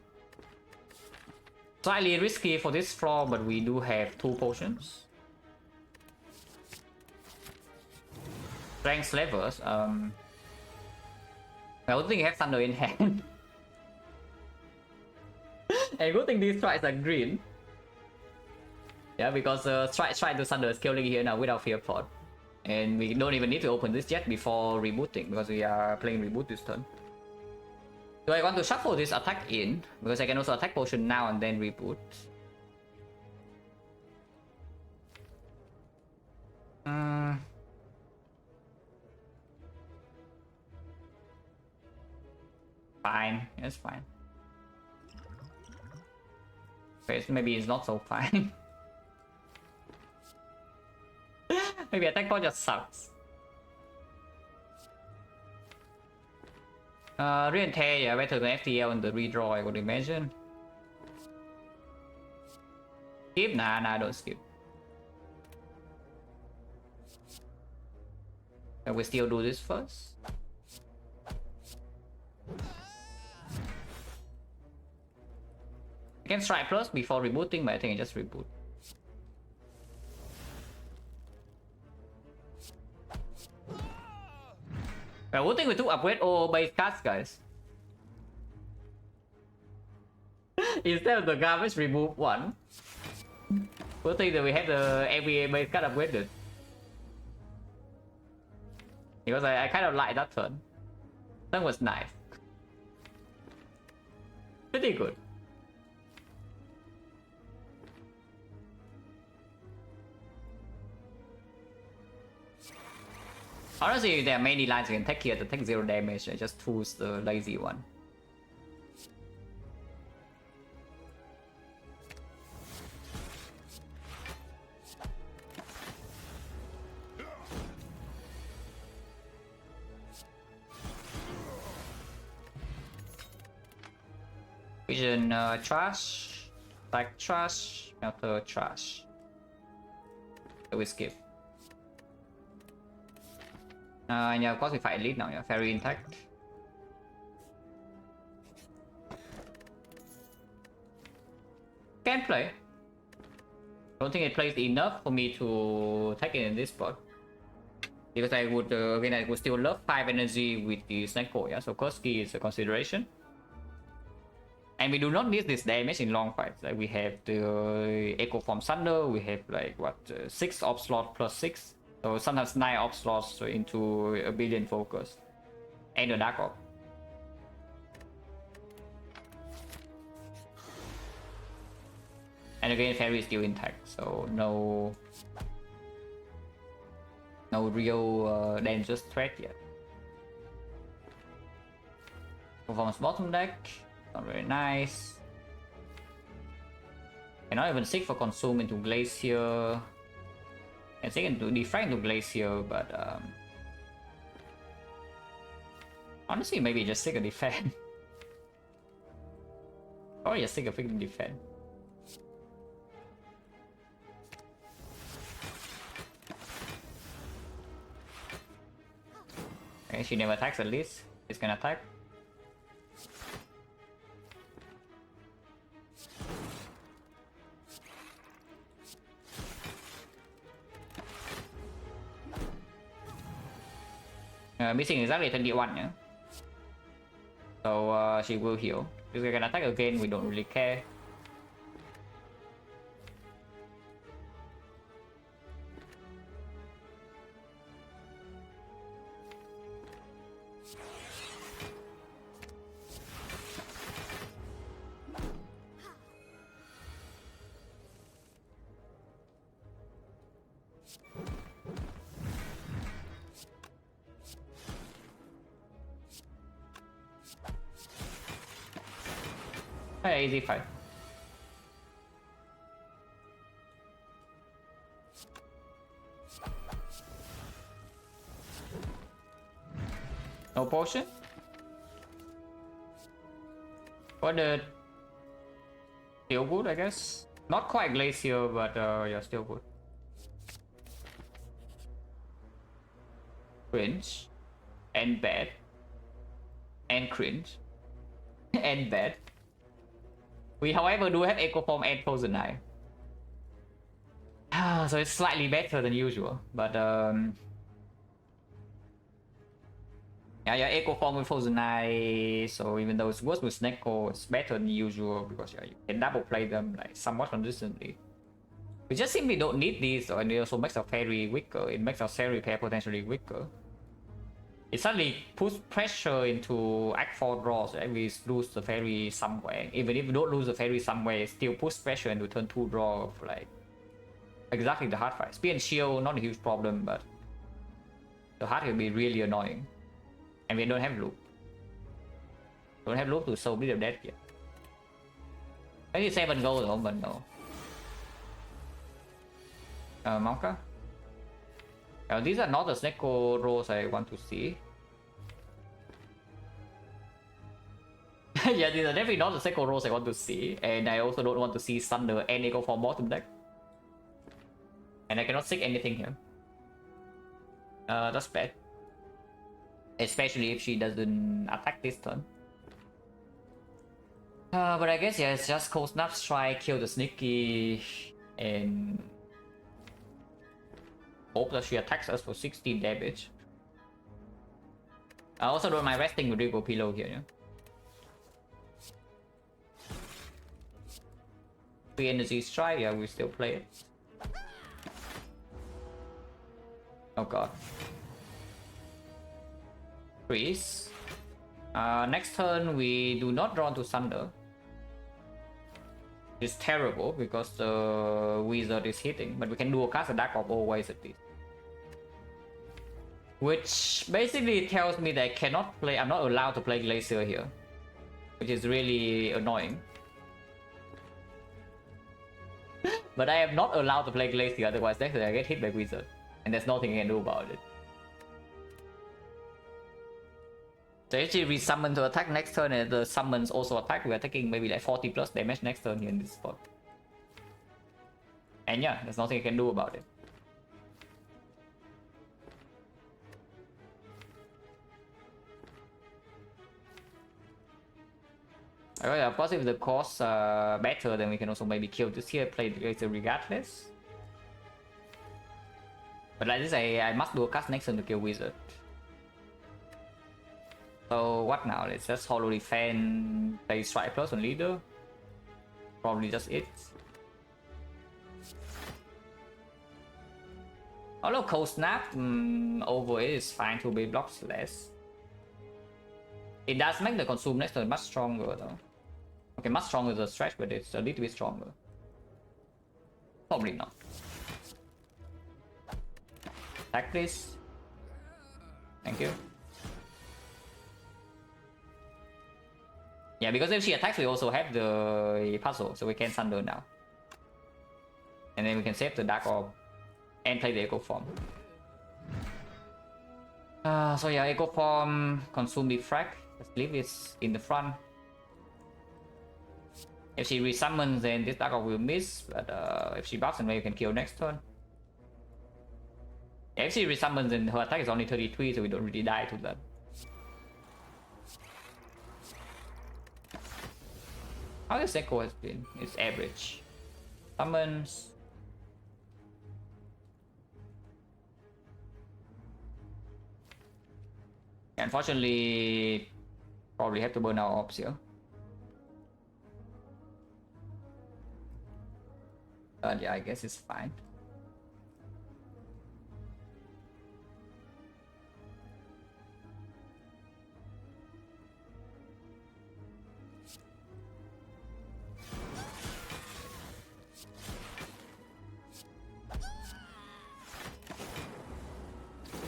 Slightly risky for this floor, but we do have 2 potions. Strength levels, I don't think you have thunder in hand. And good thing these strikes are green. Yeah, because strike to thunder is killing here now without fear pod. And we don't even need to open this yet before rebooting, because we are playing reboot this turn. So I want to shuffle this attack in, because I can also attack potion now and then reboot. Fine, it's fine. Maybe it's not so fine. Maybe attack pod just sucks. Re-enter, yeah, better than FTL in the redraw, I would imagine. Skip? Nah, don't skip. Can we still do this first? I can strike plus before rebooting, but I think I just reboot. Well, good thing we took upgrade all base cards, guys. Instead of the garbage remove 1. Good thing that we have the every base card upgraded. Because I kind of like that turn. That was nice. Pretty good. Honestly, if there are many lines you can take here to take 0 damage, I just choose the lazy one. Vision trash, like trash, melter trash. So we skip. Yeah, of course we fight elite now. Yeah, very intact. Can play. Don't think it plays enough for me to take it in this spot. Because I would again I would still love 5 energy with the XecnaR, yeah. So Kurski is a consideration. And we do not need this damage in long fights. Like we have the Echo from Thunder, we have like what 6 op slot plus 6. So sometimes 9 op slots into a billion focus. And the Dark Op. And again, Fairy is still intact, so no real dangerous threat yet. Performance bottom deck, not very nice. Cannot even seek for consume into Glacier. And seek into Defect into Glacier, but honestly, maybe just seek a Defend. Or just seek a freaking Defend. Okay, she never attacks at least. She's gonna attack. Missing exactly 21, yeah. So she will heal. If we're gonna attack again, we don't really care. Hey, easy fight. No potion? But still good, I guess. Not quite Glacier, but yeah, still good. Cringe. And bad. And cringe. And bad. We, however, do have Echo Form and Frozen Eye. So it's slightly better than usual, but yeah, Echo Form with Frozen Eye, so even though it's worse with XecnaR, it's better than usual because yeah, you can double play them like somewhat consistently. We just simply don't need these, and it also makes our Fairy weaker. It makes our Fairy pair potentially weaker. It suddenly puts pressure into Act 4 draws, and we lose the Fairy somewhere. Even if we don't lose the Fairy somewhere, it still puts pressure into turn 2 draw of like exactly the hard fight. Spear and Shield, not a huge problem, but the hard will be really annoying. And we don't have loop. Don't have loop to soul bleed of death yet. Maybe 7 gold though, but no. Monka? These are not the XecnaR rolls I want to see. Yeah, these are definitely not the XecnaR rolls I want to see. And I also don't want to see Thunder and Echo for bottom deck. And I cannot seek anything here. That's bad. Especially if she doesn't attack this turn. But I guess yeah, it's just Cold Snap Strike, kill the Sneaky, and hope that she attacks us for 16 damage. I also don't mind resting with Rigo Pillow here, yeah. 3 energy strike, yeah, we still play it. Oh god. Freeze. Next turn we do not draw into Thunder. It's terrible because the wizard is hitting, but we can do a cast a Dark Orb always at least. Which basically tells me that I cannot play, I'm not allowed to play Glacier here. Which is really annoying. But I am not allowed to play Glacier, otherwise I get hit by wizard. And there's nothing I can do about it. So if she resummon to attack next turn and the summons also attack, we're taking maybe like 40 plus damage next turn here in this spot. And yeah, there's nothing you can do about it. Alright, of course if the costs are better, then we can also maybe kill this here, play the later regardless. But like this, I must do a cast next turn to kill wizard. So what now? Let's just hollow defend, play strike plus on leader. Probably just it. Although cold snap over it is fine to be blocks less. It does make the consume next turn much stronger though. Okay, much stronger the stretch, but it's a little bit stronger. Probably not. Attack please. Thank you. Yeah, because if she attacks, we also have the puzzle, so we can Sunder now. And then we can save the Dark Orb and play the Echo Form. So yeah, Echo Form, consume Defect. Let's leave it in the front. If she resummons, then this Dark Orb will miss, but if she buffs, then you can kill next turn. Yeah, if she resummons, then her attack is only 33, so we don't really die to that. How this Echo has been? It's average. Summons. Unfortunately, probably have to burn our orbs here. But yeah, I guess it's fine.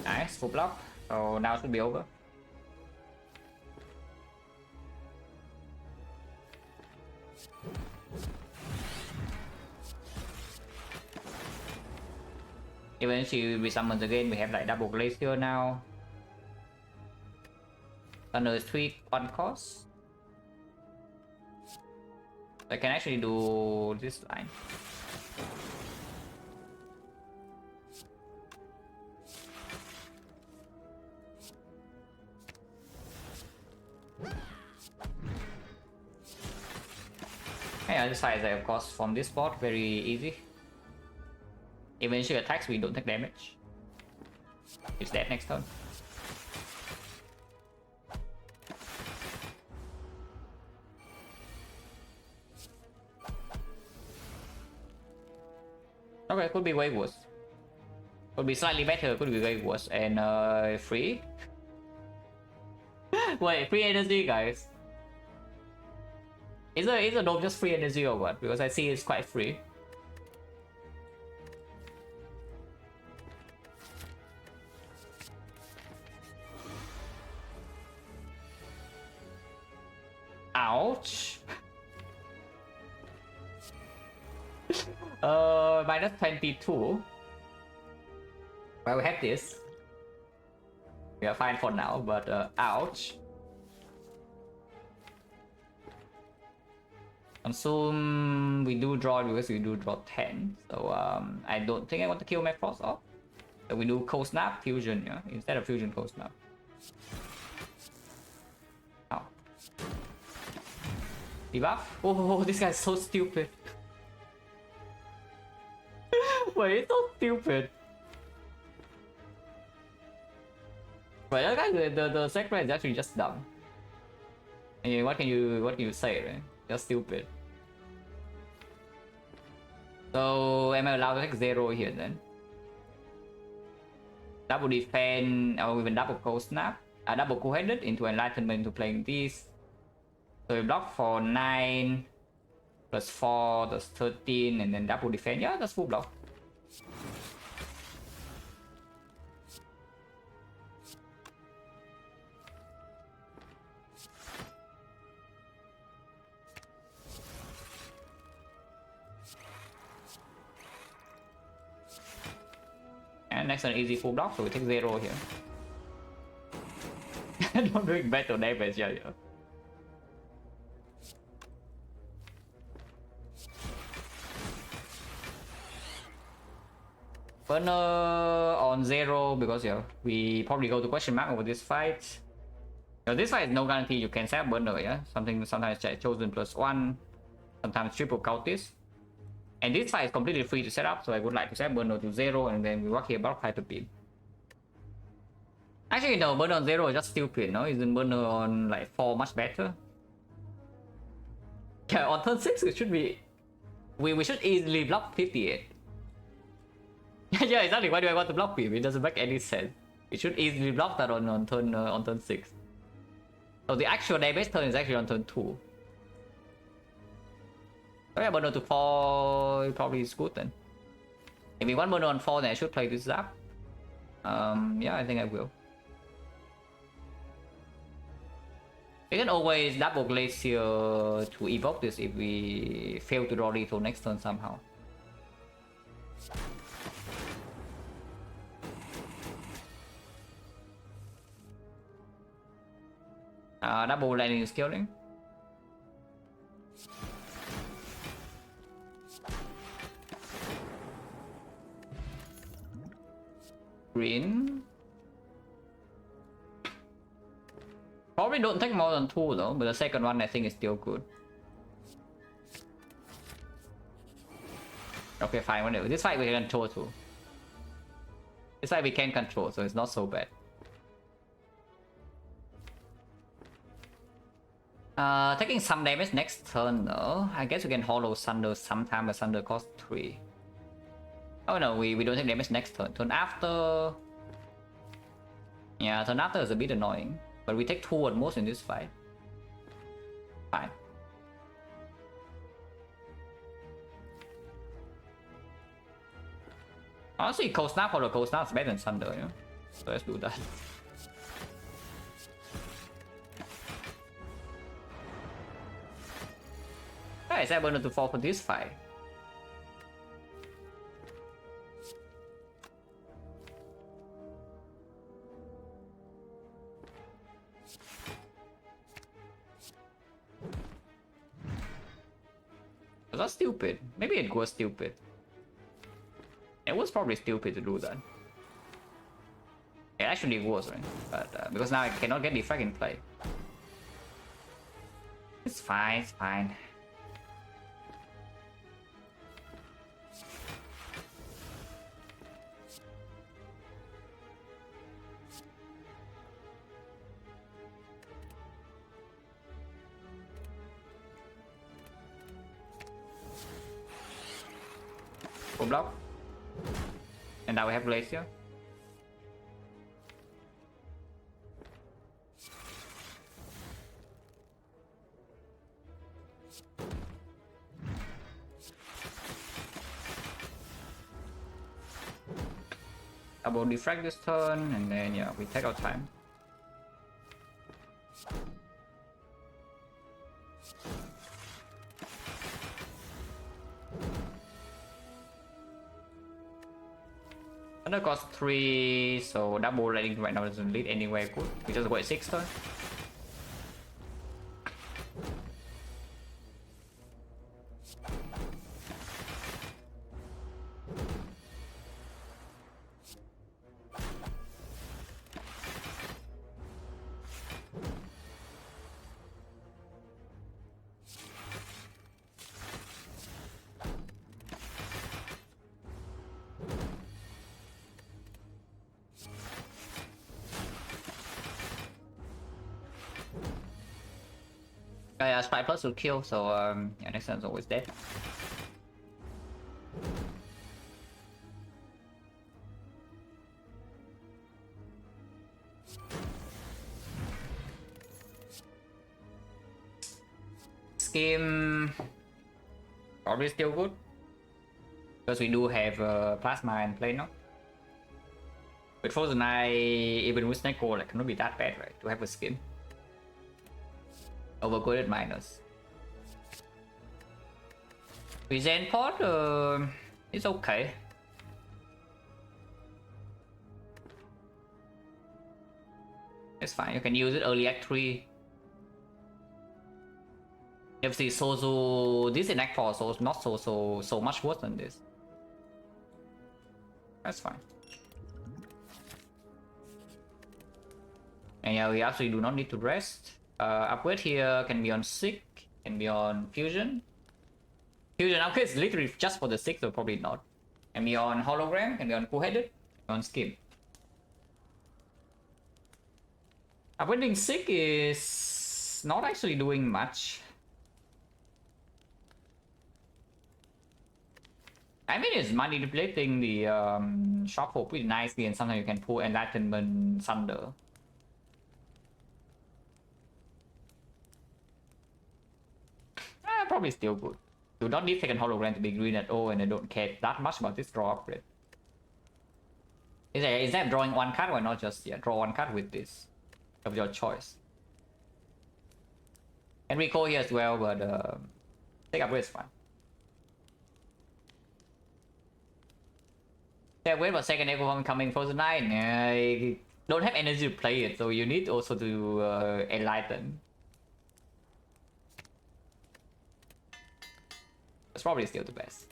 Nice, full block. So now it should be over. Even if she resummons again, we have like double glacier now. Thunder is 1 cost. I can actually do this line. Yeah, this side of course from this spot very easy. Even if she attacks, we don't take damage. It's dead next turn. Okay, could be way worse. Could be slightly better, could be way worse. And free? Wait, free energy guys. Is the dome just free energy or what? Because I see it's quite free. Ouch. Minus 22. Well, we have this. We are fine for now, but ouch. Consume, we do draw because we do draw 10. So I don't think I want to kill my Frost off. So we do Cold Snap, Fusion, yeah? Instead of Fusion, Cold Snap. Ow. Debuff? Oh, this guy's so stupid. Wait, it's so stupid. But that guy, the XecnaR is actually just dumb. And what can you say, right? Just stupid. So am I allowed to take 0 here then? Double defend or even double cold snap. Double cool-headed into enlightenment into playing these. So we block for 9 plus 4, that's 13, and then double defend. Yeah, that's full block. And next an easy full block, so we take 0 here. Not doing better damage, yeah. Burner on 0 because yeah, we probably go to question mark over this fight. This fight is no guarantee you can set burner, yeah. Sometimes chosen +1, sometimes triple cultist. And this fight is completely free to set up, so I would like to set burner to 0 and then we work here about hyper beam. Actually no, burner on 0 is just stupid, no? Isn't burner on like 4 much better? Yeah, on turn 6 it should be... We should easily block 58. Yeah, exactly. Why do I want to block him? It doesn't make any sense. It should easily block that on turn 6. So the actual damage turn is actually on turn 2. So yeah, burner to 4 probably is good then. If we want burner on 4, then I should play this zap. Yeah, I think I will. We can always double Glacier to evoke this if we fail to draw lethal next turn somehow. Double landing scaling. Green. Probably don't take more than 2 though, but the second one I think is still good. Okay, fine, whatever. This fight we can control too. This fight we can control, so it's not so bad. Taking some damage next turn though. I guess we can hollow Sunder sometime, but Sunder costs 3. Oh no, we don't take damage next turn. Turn after... Yeah, turn after is a bit annoying. But we take 2 at most in this fight. Fine. Honestly, Cold Snap or the Cold Snap is better than Sunder, you know? So let's do that. Is that burner to fall for this fight? Was that stupid? Maybe it was stupid. It was probably stupid to do that. It actually was, right? But because now I cannot get Defect in play. It's fine, it's fine. Full block. And now we have Glacier. Double Defect this turn, and then yeah, we take our time. Under cost 3, so double landing right now doesn't lead anywhere good. We just go at 6 turn. Yeah, Spy Plus will kill, so yeah, next time's always dead. Scheme probably still good because we do have Plasma in play now. With Frozen Eye, even with Snake Core, like cannot be that bad, right? To have a skin. Overcoded minus. Present pod it's okay. It's fine. You can use it early act 3. FC Sozu, this in act 4, so it's not so much worse than this. That's fine. And yeah, we actually do not need to rest. Upgrade here can be on Sick, can be on Fusion. Fusion upgrade is literally just for the Sick, so probably not. Can be on Hologram, can be on Cool-Headed, on Skim. Upgrading Sick is not actually doing much. I mean, it's manipulating the Shock Hope pretty nicely, and sometimes you can pull Enlightenment Thunder. Probably still good. Do not need second hologram to be green at all, and I don't care that much about this draw upgrade. Is that drawing one card, or not just draw one card with this of your choice? And recall here as well, but take upgrade is fine. Yeah, wait for second echo form coming for the 9. I don't have energy to play it, so you need also to enlighten. It's probably still the best.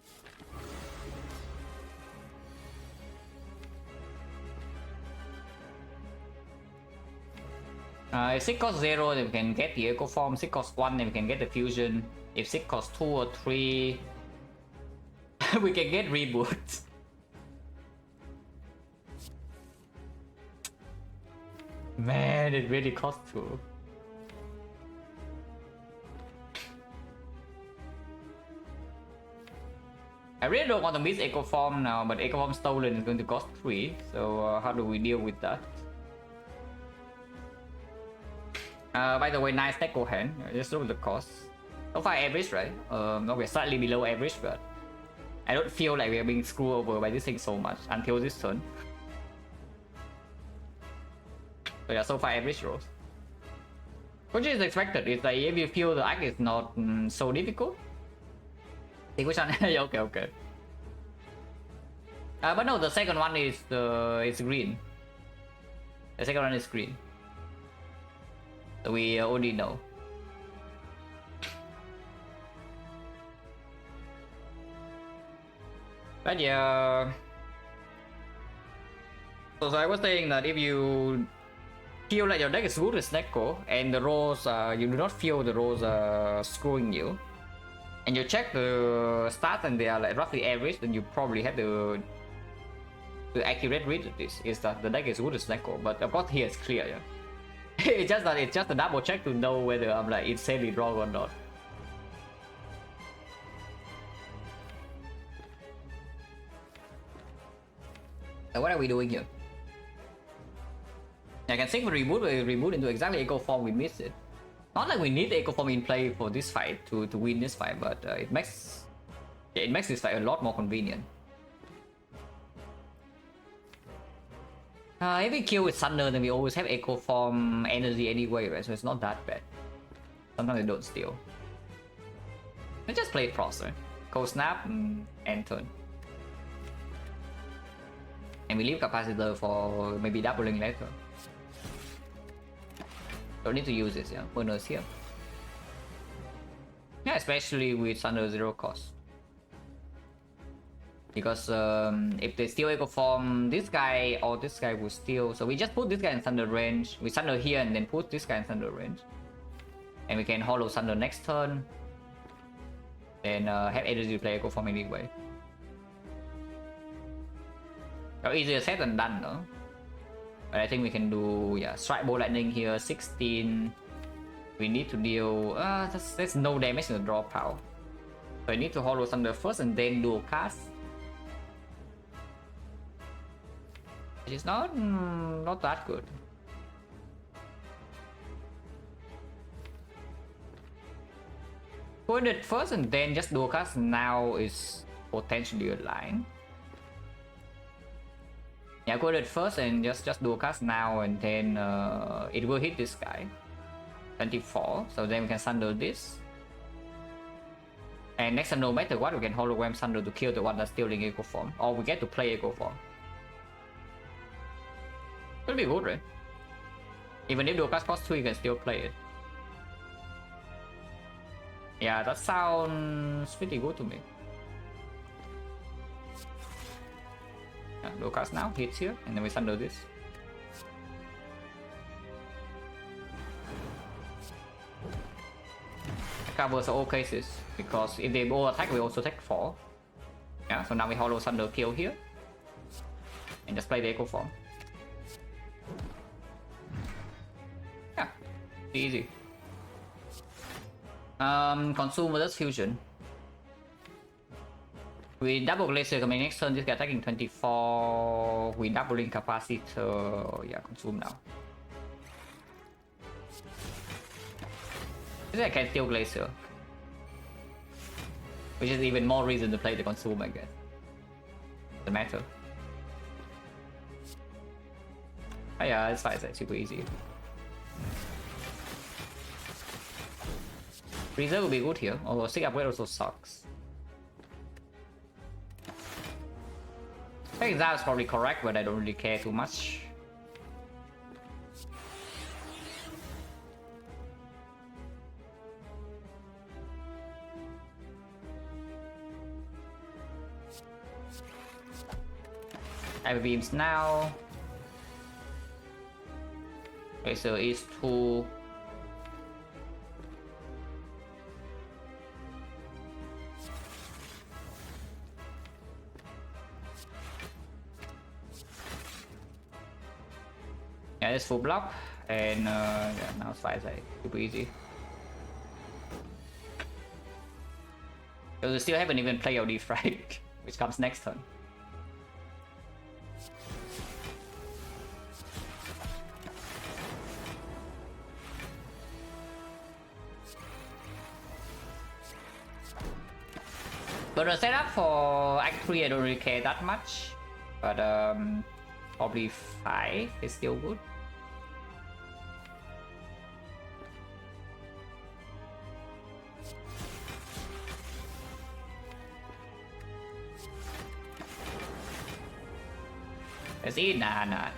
If 6 costs 0, then we can get the Echo Form. 6 costs 1, then we can get the Fusion. If 6 costs 2 or 3, we can get Reboot. Man, it really costs 2. I really don't want to miss Echo Form now, but Echo Form stolen is going to cost 3, so how do we deal with that? By the way, nice Echo hand. Just look at the cost. So far average, right? No, we're slightly below average, but I don't feel like we're being screwed over by this thing so much until this turn. So yeah, so far average rolls. Which is expected. It's like if you feel the act is not so difficult. Take which one? Okay. But no, the second one is green. The second one is green. So we already know. But yeah. So I was saying that if you feel like your deck is good with Neko and the rolls you do not feel the rolls are screwing you, and you check the stats and they are like roughly average, then you probably have the accurate read of this is that the deck is good as Neko. But of course here it's clear, yeah. it's just a double check to know whether I'm like insanely wrong or not. So what are we doing here? I can think we reboot into exactly Echo Form, we missed it. Not like we need Echo Form in play for this fight to win this fight, but it makes this fight a lot more convenient. If we kill with Thunder, then we always have Echo Form energy anyway, right? So it's not that bad. Sometimes they don't steal. Let's just play Frost, right? Cold Snap and turn. And we leave Capacitor for maybe doubling later. Don't need to use this, yeah. Bonus here. Yeah, especially with Thunder 0 cost. Because if they steal Echo Form, this guy or this guy will steal. So we just put this guy in Thunder range. We Thunder here and then put this guy in Thunder range. And we can Hollow Thunder next turn. Then have energy to play Echo Form anyway. So easier said than done, no? But I think we can do, yeah, Strike Bolt Lightning here, 16. We need to deal, there's no damage in the draw pile. So I need to Hollow Thunder first and then dual cast. Which is not that good. Put it first and then just dual cast now is potentially a line. Yeah, go it first and just dual cast now, and then it will hit this guy. 24, so then we can Thunder this. And next time, no matter what, we can Hologram Thunder to kill the one that's stealing Echo Form. Or we get to play Echo Form. It'll be good, right? Even if Dual Cast costs 2, you can still play it. Yeah, that sounds pretty good to me. Yeah, Dual Cast now, hits here, and then we Sunder this. Covers all cases, because if they all attack, we also take 4. Yeah, so now we Hollow Thunder kill here. And just play the Echo Form. Yeah, easy. Consume versus Fusion. We double Glacier coming next turn, this guy attacking 24. We doubling Capacitor. Yeah, consume now. This guy can steal Glacier. Which is even more reason to play the consume, I guess. Doesn't matter. Oh yeah, it's fine, it's super easy. Reserve will be good here, although 6 upgrade also sucks. I think that was probably correct, but I don't really care too much. I have beams now. Okay, so it's 2. Yeah, it's full block, and yeah, now it's 5 side, super easy. So we still haven't even played our Defect, which comes next turn. But the setup for Act 3 I don't really care that much. But probably 5 is still good. Let's see, nah.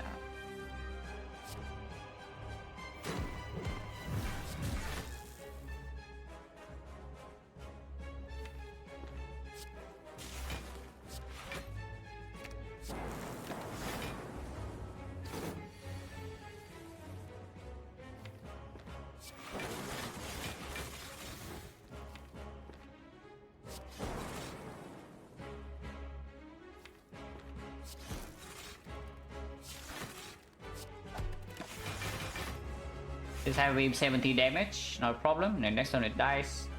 This have 70 damage, no problem. And next turn it dies.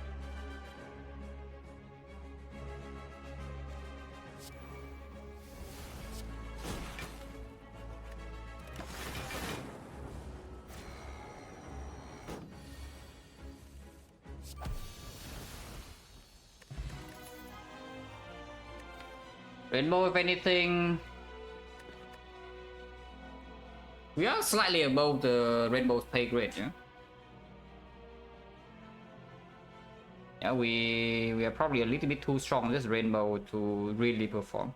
Rainbow, if anything, we are slightly above the Rainbow's pay grade, yeah? Yeah, we are probably a little bit too strong on this Rainbow to really perform.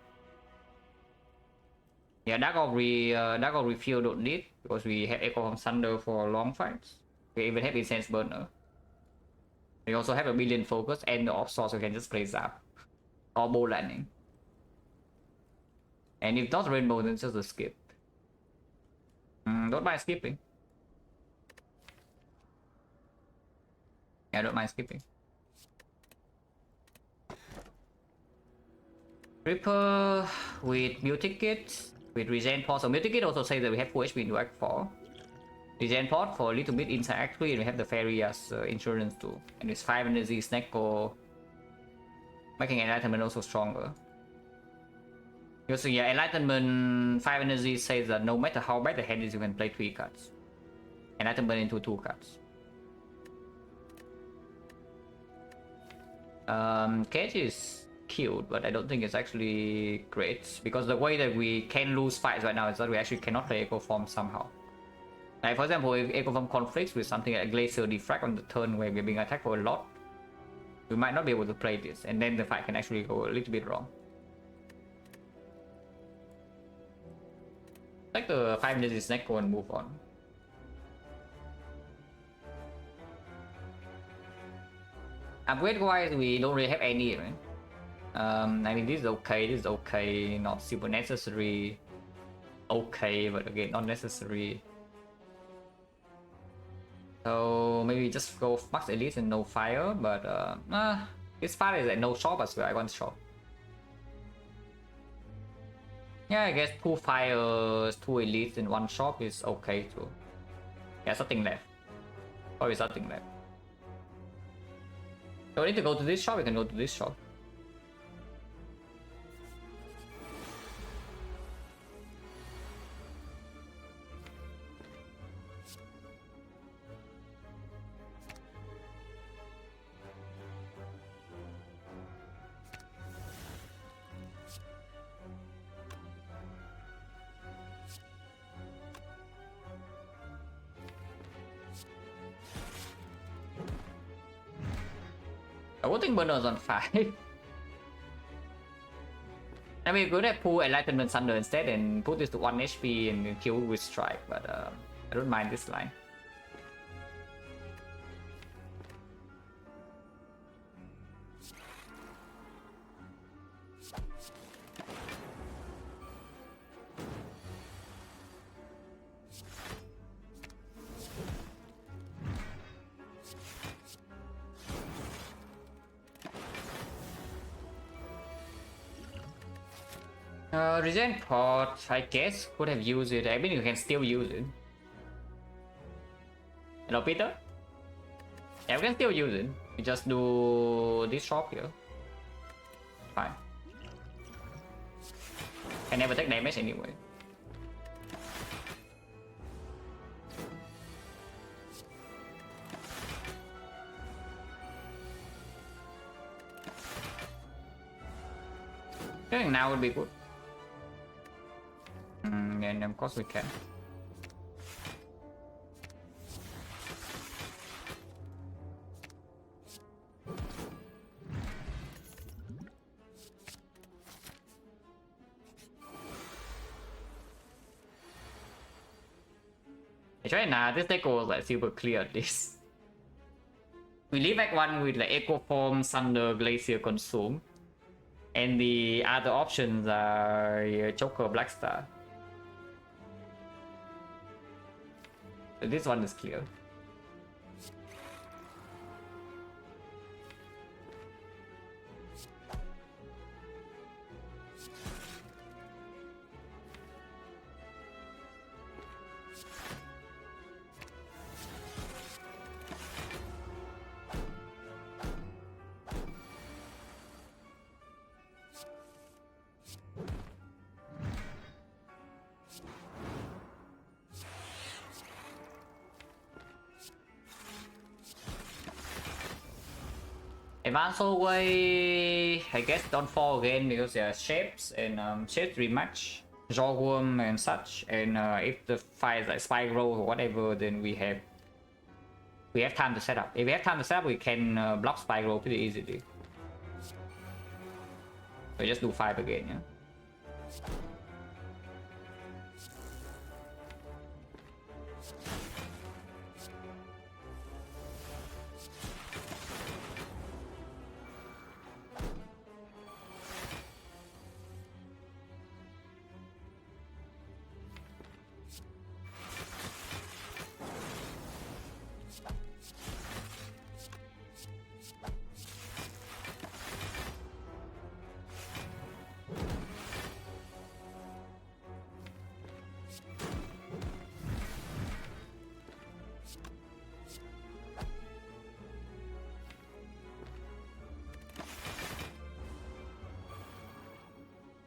Yeah, Dark Orb Refill don't need, because we have Echo from Thunder for long fights. We even have Incense Burner. We also have a Billion Focus and the Off Source, so we can just play Zap. Or Bow Landing. And if not Rainbow, then it's just a skip. Don't mind skipping. Yeah, I don't mind skipping. Ripper with Mute Ticket, with Regen Pod. So Mute Ticket also says that we have full HP into Act 4. Regen Pod for a little bit inside Act 3, and we have the Fairy as insurance too. And it's 5 energy Snecko, making Enlightenment also stronger. Because yeah, Enlightenment 5 energy says that no matter how bad the hand is, you can play 3 cards. Enlightenment into 2 cards. Cage is cute, but I don't think it's actually great. Because the way that we can lose fights right now is that we actually cannot play Echo Form somehow. Like for example, if Echo Form conflicts with something like Glacier Defect on the turn where we're being attacked for a lot, we might not be able to play this, and then the fight can actually go a little bit wrong. Like the 5 energy snack go and move on. Upgrade wise, we don't really have any, right? I mean, this is okay, not super necessary. Okay, but again, not necessary. So maybe just go max elite and no fire, but this part is like no shop as well. I want shop. Yeah, I guess 2 fires, 2 elites in 1 shop is okay too. Yeah, something left. Probably something left. So we need to go to this shop, we can go to this shop. I would think Burner's on 5. I mean, we could have pulled Enlightenment Thunder instead and put this to 1 HP and kill with Strike, but I don't mind this line. Regen Pot, I guess, could have used it. I mean, you can still use it. Hello, Peter? Yeah, we can still use it. We just do this shop here. Fine. I never take damage anyway. I think now would be good. And of course we can. Actually, nah, this deck was like super clear at this. We leave back one with like Echo Form, Thunder, Glacier, Consume. And the other options are Joker, Blackstar. So this one is clear. Advanced Hallway, I guess don't fall again because there are shapes and shapes rematch, Jawworm and such. And if the fight is like Spiral or whatever, then we have time to set up. If we have time to set up, we can block Spiral pretty easily. So just do 5 again, yeah.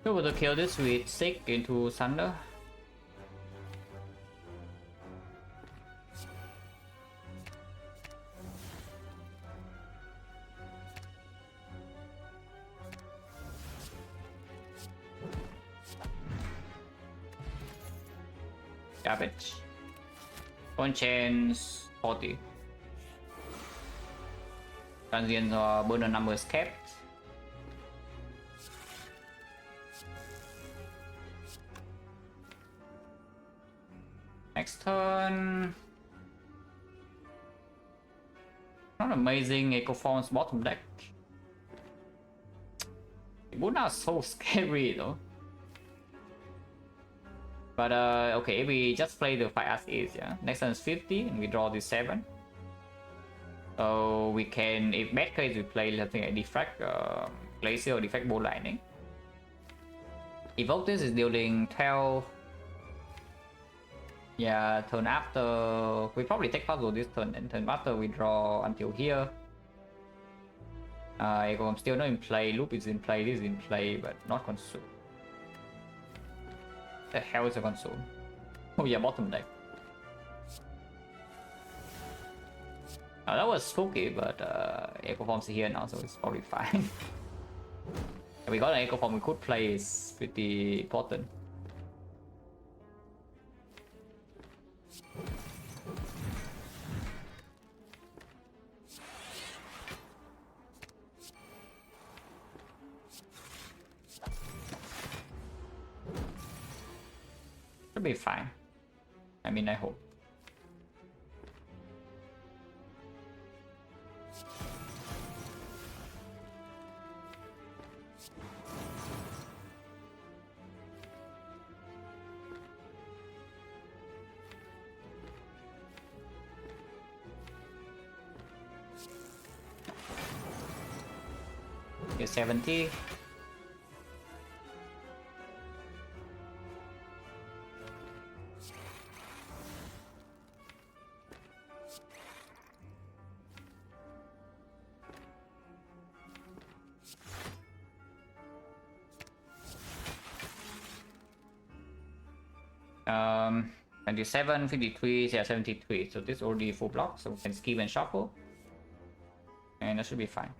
So we'll kill this with 6 into Thunder. Garbage. One chance 40. Transient or burner number is kept. Next turn. Not amazing Echo Forms bottom deck. Buna is so scary though. But okay, we just play the 5 as is, yeah. Next turn is 50 and we draw this 7. So we can, if bad case, we play something like Defect, Glacier or Defect Bolt Lightning. Evoke this is dealing 12. Yeah, turn after, we probably take puzzle this turn, and turn after we draw until here. I'm still not in play, Loop is in play, this is in play, but not consume. The hell is a consume? Oh yeah, bottom deck. That was spooky, but Echo Form's here now, so it's probably fine. We got an Echo Form we could play, is pretty important. Should be fine. I mean, I hope. Here's 70. Um, 27, 53, yeah, 73. So this already full block, so we can skip and shuffle. And that should be fine.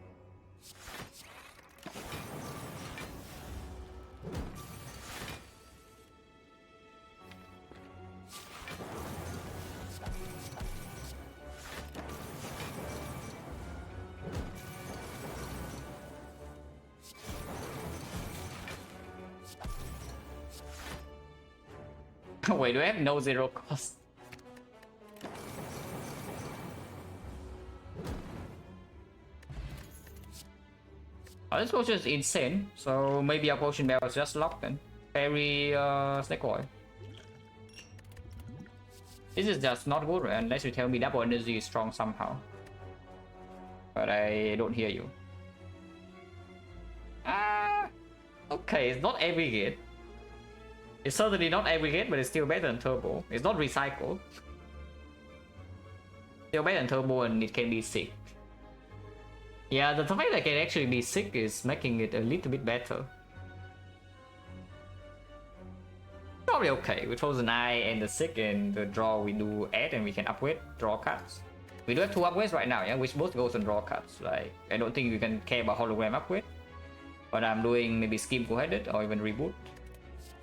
Wait, do I have no zero cost? Oh, this potion is insane, so maybe our potion bell is just locked then. Very snake oil. This is just not good unless you tell me double energy is strong somehow. But I don't hear you. Okay, it's not every gate. It's certainly not aggregate, but it's still better than turbo. It's not recycled. Still better than turbo, and it can be sick. Yeah, the fact that it can actually be sick is making it a little bit better. Probably okay. We chose an eye and the sick, and the draw we do add, and we can upgrade draw cards. We do have 2 upgrades right now, yeah, which both goes on draw cards. Like, I don't think you can care about hologram upgrade, but I'm doing maybe scheme co-headed or even reboot.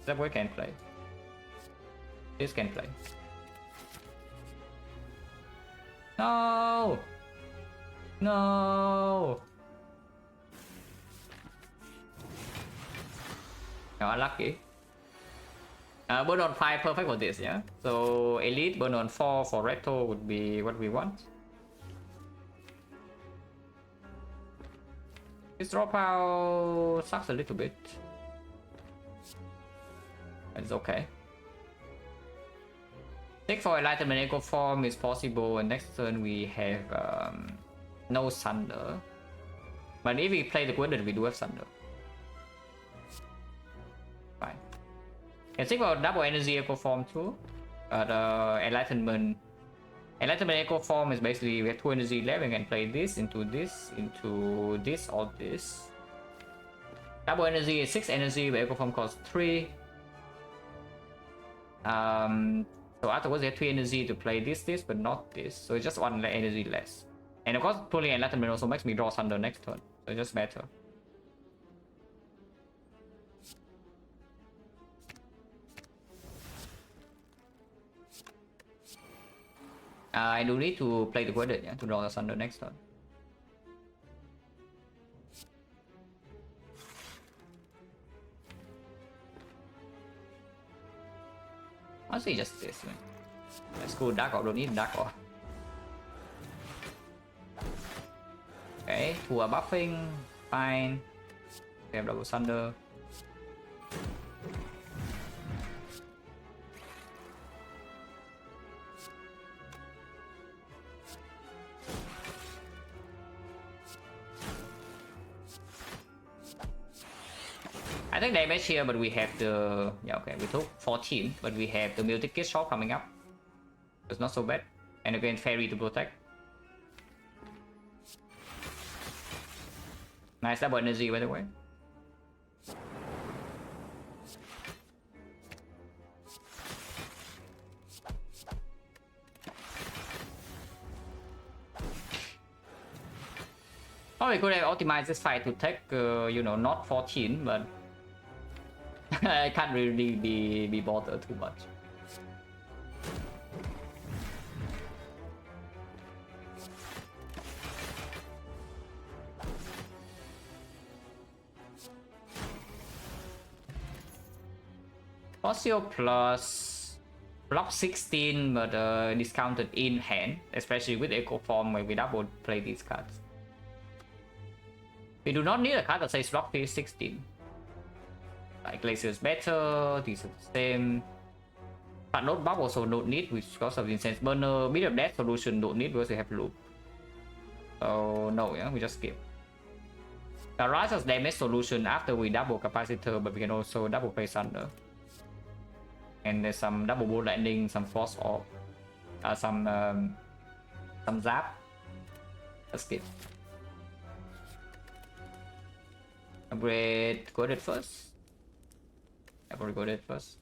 That way can play. This can play. No! No! No, unlucky. Burn on 5 perfect for this, yeah? So elite, burn on 4 for retro would be what we want. This dropout sucks a little bit. It's okay. Take for Enlightenment Echo Form is possible, and next turn we have no Thunder. But if we play the Gwyndon, we do have Thunder. Fine. Can think about double energy Echo Form too. But Enlightenment Echo Form is basically we have 2 energy left. We can play this, into or this. Double energy is 6 energy, but Echo Form costs 3. So afterwards, you have 3 energy to play this, but not this. So it's just 1 energy less. And of course, pulling Enlightenment also makes me draw Thunder next turn. So it's just better. I do need to play the Gwyndon, yeah, to draw the Thunder next turn. Honestly, just this, man. Let's go Dark Orb, don't need Dark Orb. who are buffing. Fine. We have double thunder. I think damage here, but we have the... Yeah, okay, we took 14, but we have the multi-kit shot coming up. It's not so bad. And again, fairy to protect. Nice double energy, by the way. Oh, we could have optimized this fight to take, you know, not 14, but I can't really be bothered too much. Fossil plus block 16, but discounted in hand, especially with Echo Form where we double play these cards. We do not need a card that says block 16. Like Glacier is better, these are the same. But not buff also don't need because of Incense Burner. Bit of Death Solution don't need because we have loop. So no, yeah, we just skip. Garage has damage solution after we double capacitor, but we can also double play Thunder. And there's some double bolt lightning, some force orb, some zap. Let's skip. Upgrade coded first. I've already coded first.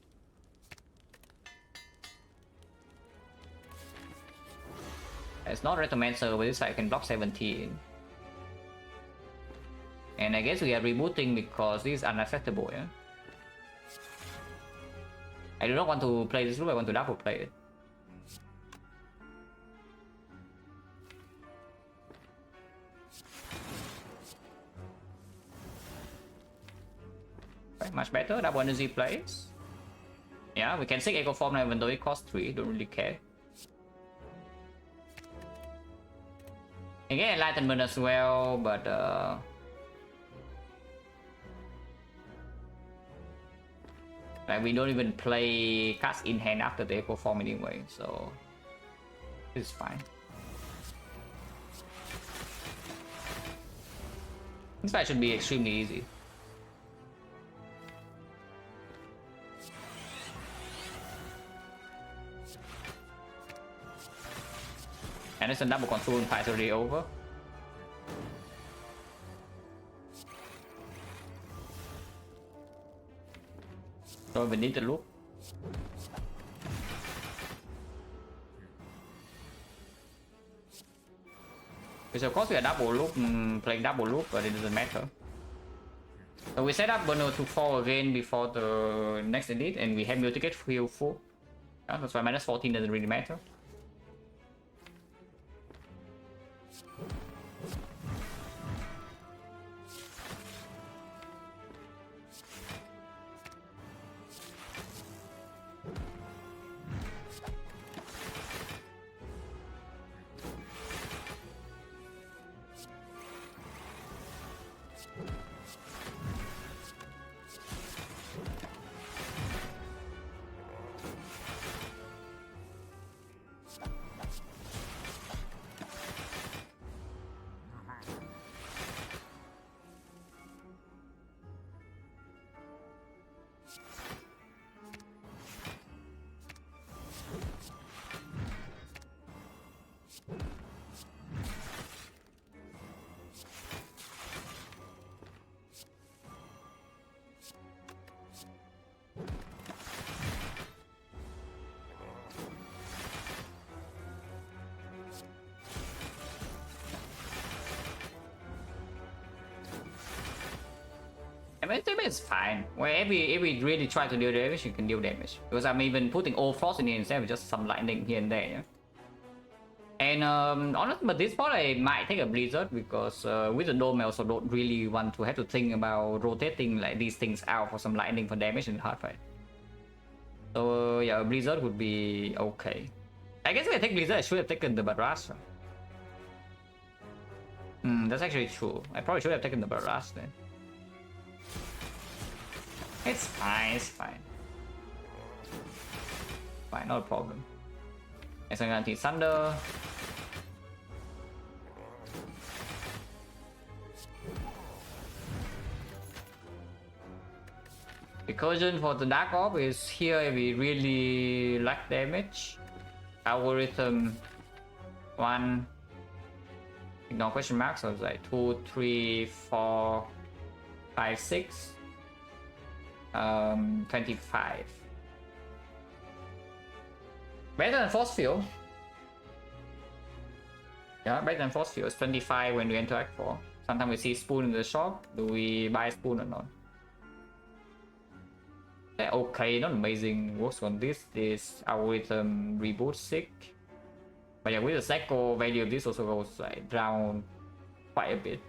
It's not Retomancer, but this side can block 17. And I guess we are rebooting because this is unaffectable, yeah? I do not want to play this loop, I want to double play it. Right, much better, double energy plays. Yeah, we can seek Echo Form now even though it costs 3, don't really care. Again, Enlightenment as well, but like we don't even play cards in hand after the Echo Form anyway, so it's fine. This fight should be extremely easy. And it's a double control fight already over. So we need to loop. Because of course we are double loop, playing double loop, but it doesn't matter. So we set up Burner to fall again before the next edit, and we have Multicate heal full. Yeah, that's why minus 14 doesn't really matter. I mean, it's fine. Well, if we really try to deal damage, you can deal damage. Because I'm even putting all force in here instead of just some lightning here and there. Yeah? And honestly, but this part I might take a blizzard because with the dome I also don't really want to have to think about rotating like these things out for some lightning for damage in hard fight. So yeah, a blizzard would be okay. I guess if I take blizzard, I should have taken the barrage. That's actually true. I probably should have taken the barrage then. It's fine, it's fine. Fine, not a problem. It's an anti-thunder. Recursion for the Dark Orb is here we really lack damage. Algorithm 1. Ignore question marks, so it's like 2, 3, 4, 5, 6. 25. Better than Force Field. Yeah, better than Force Field. It's 25 when we enter Act 4. Sometimes we see Spoon in the shop. Do we buy Spoon or not? Yeah, okay, not amazing. Works on this algorithm reboot sick. But yeah, with the cycle value of this also goes like down quite a bit.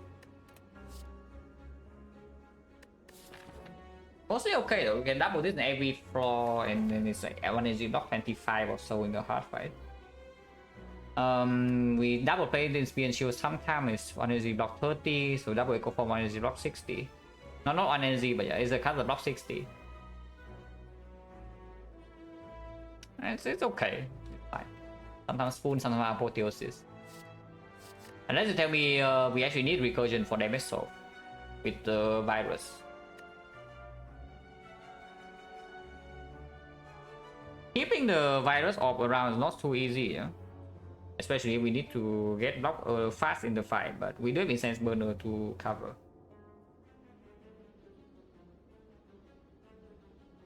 Mostly okay though, we can double this in every floor and then it's like 1 energy block 25 or so in the hard fight. We double play the speed and shield sometimes it's 1 energy block 30, so double echo for 1 energy block 60. No, not 1 energy, but yeah, it's a cut block 60. It's okay. It's fine. Sometimes Spoon, sometimes Apotheosis. Unless you tell me we actually need recursion for damage solve with the virus. Keeping the virus orb around is not too easy, yeah? Especially if we need to get blocked fast in the fight, but we do have Incense Burner to cover.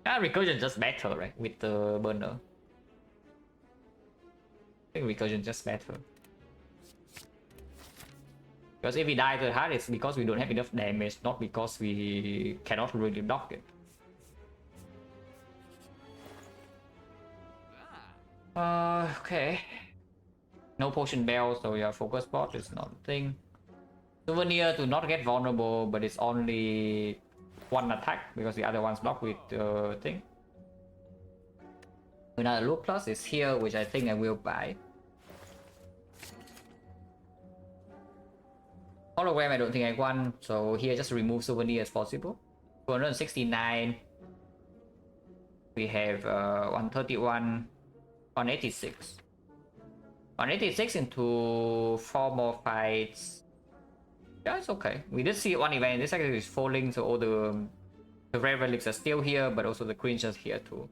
Recursion just better, right? With the burner. I think recursion just better. Because if we die to the heart, it's because we don't have enough damage, not because we cannot really block it. Okay. No potion bell, so your focus spot is not a thing. Souvenir to not get vulnerable, but it's only one attack because the other one's blocked with the thing. Another loop plus is here, which I think I will buy. Hologram I don't think I want, so here just remove souvenir as possible. 269. We have 131, 186. 186 into 4 more fights. Yeah, it's okay. We did see one event. This actually is falling, so all the rare relics are still here, but also the cringe here too.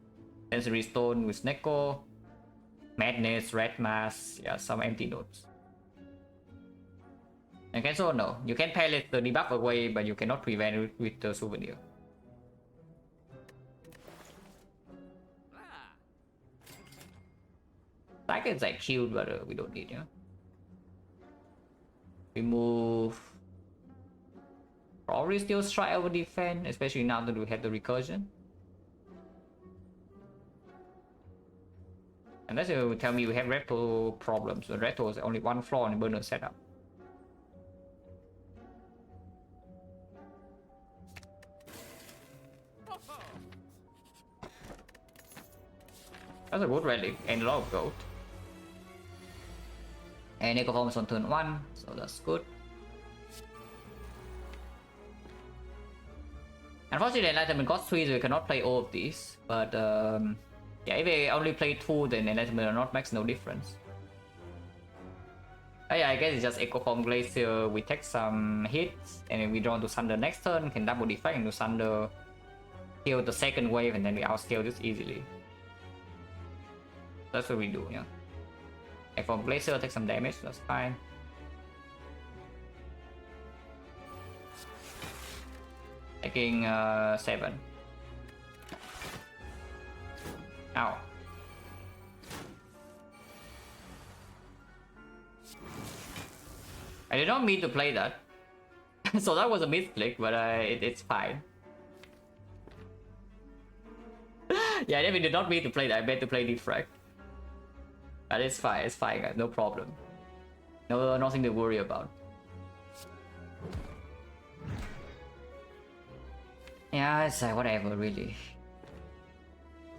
Sensory Stone with Neko, Madness, Red Mass, yeah, some empty notes. And cancel no. You can palette the debuff away, but you cannot prevent it with the souvenir. Like it's like cute, but we don't need, yeah. Remove. Probably still strike over defense, especially now that we have the recursion. Unless you tell me we have retro problems. The retro is only one flaw in the burner setup. That's a good relic and a lot of gold. And Echo Form is on turn 1, so that's good. Unfortunately, Enlightenment costs 3, so we cannot play all of these. But yeah, if we only play 2, then Enlightenment or not makes no difference. Yeah, I guess it's just Echo Form Glacier. We take some hits, and then we draw to Thunder next turn, can double Defect into Thunder, kill the second wave, and then we outscale this easily. That's what we do, yeah. Echo Form Glacier, take some damage, that's fine. Taking 7. Ow. I did not mean to play that. So that was a misclick, but it's fine. Yeah, I definitely did not mean to play that. I meant to play Defect. But it's fine, guys. No problem. No, nothing to worry about. Yeah, it's like whatever, really.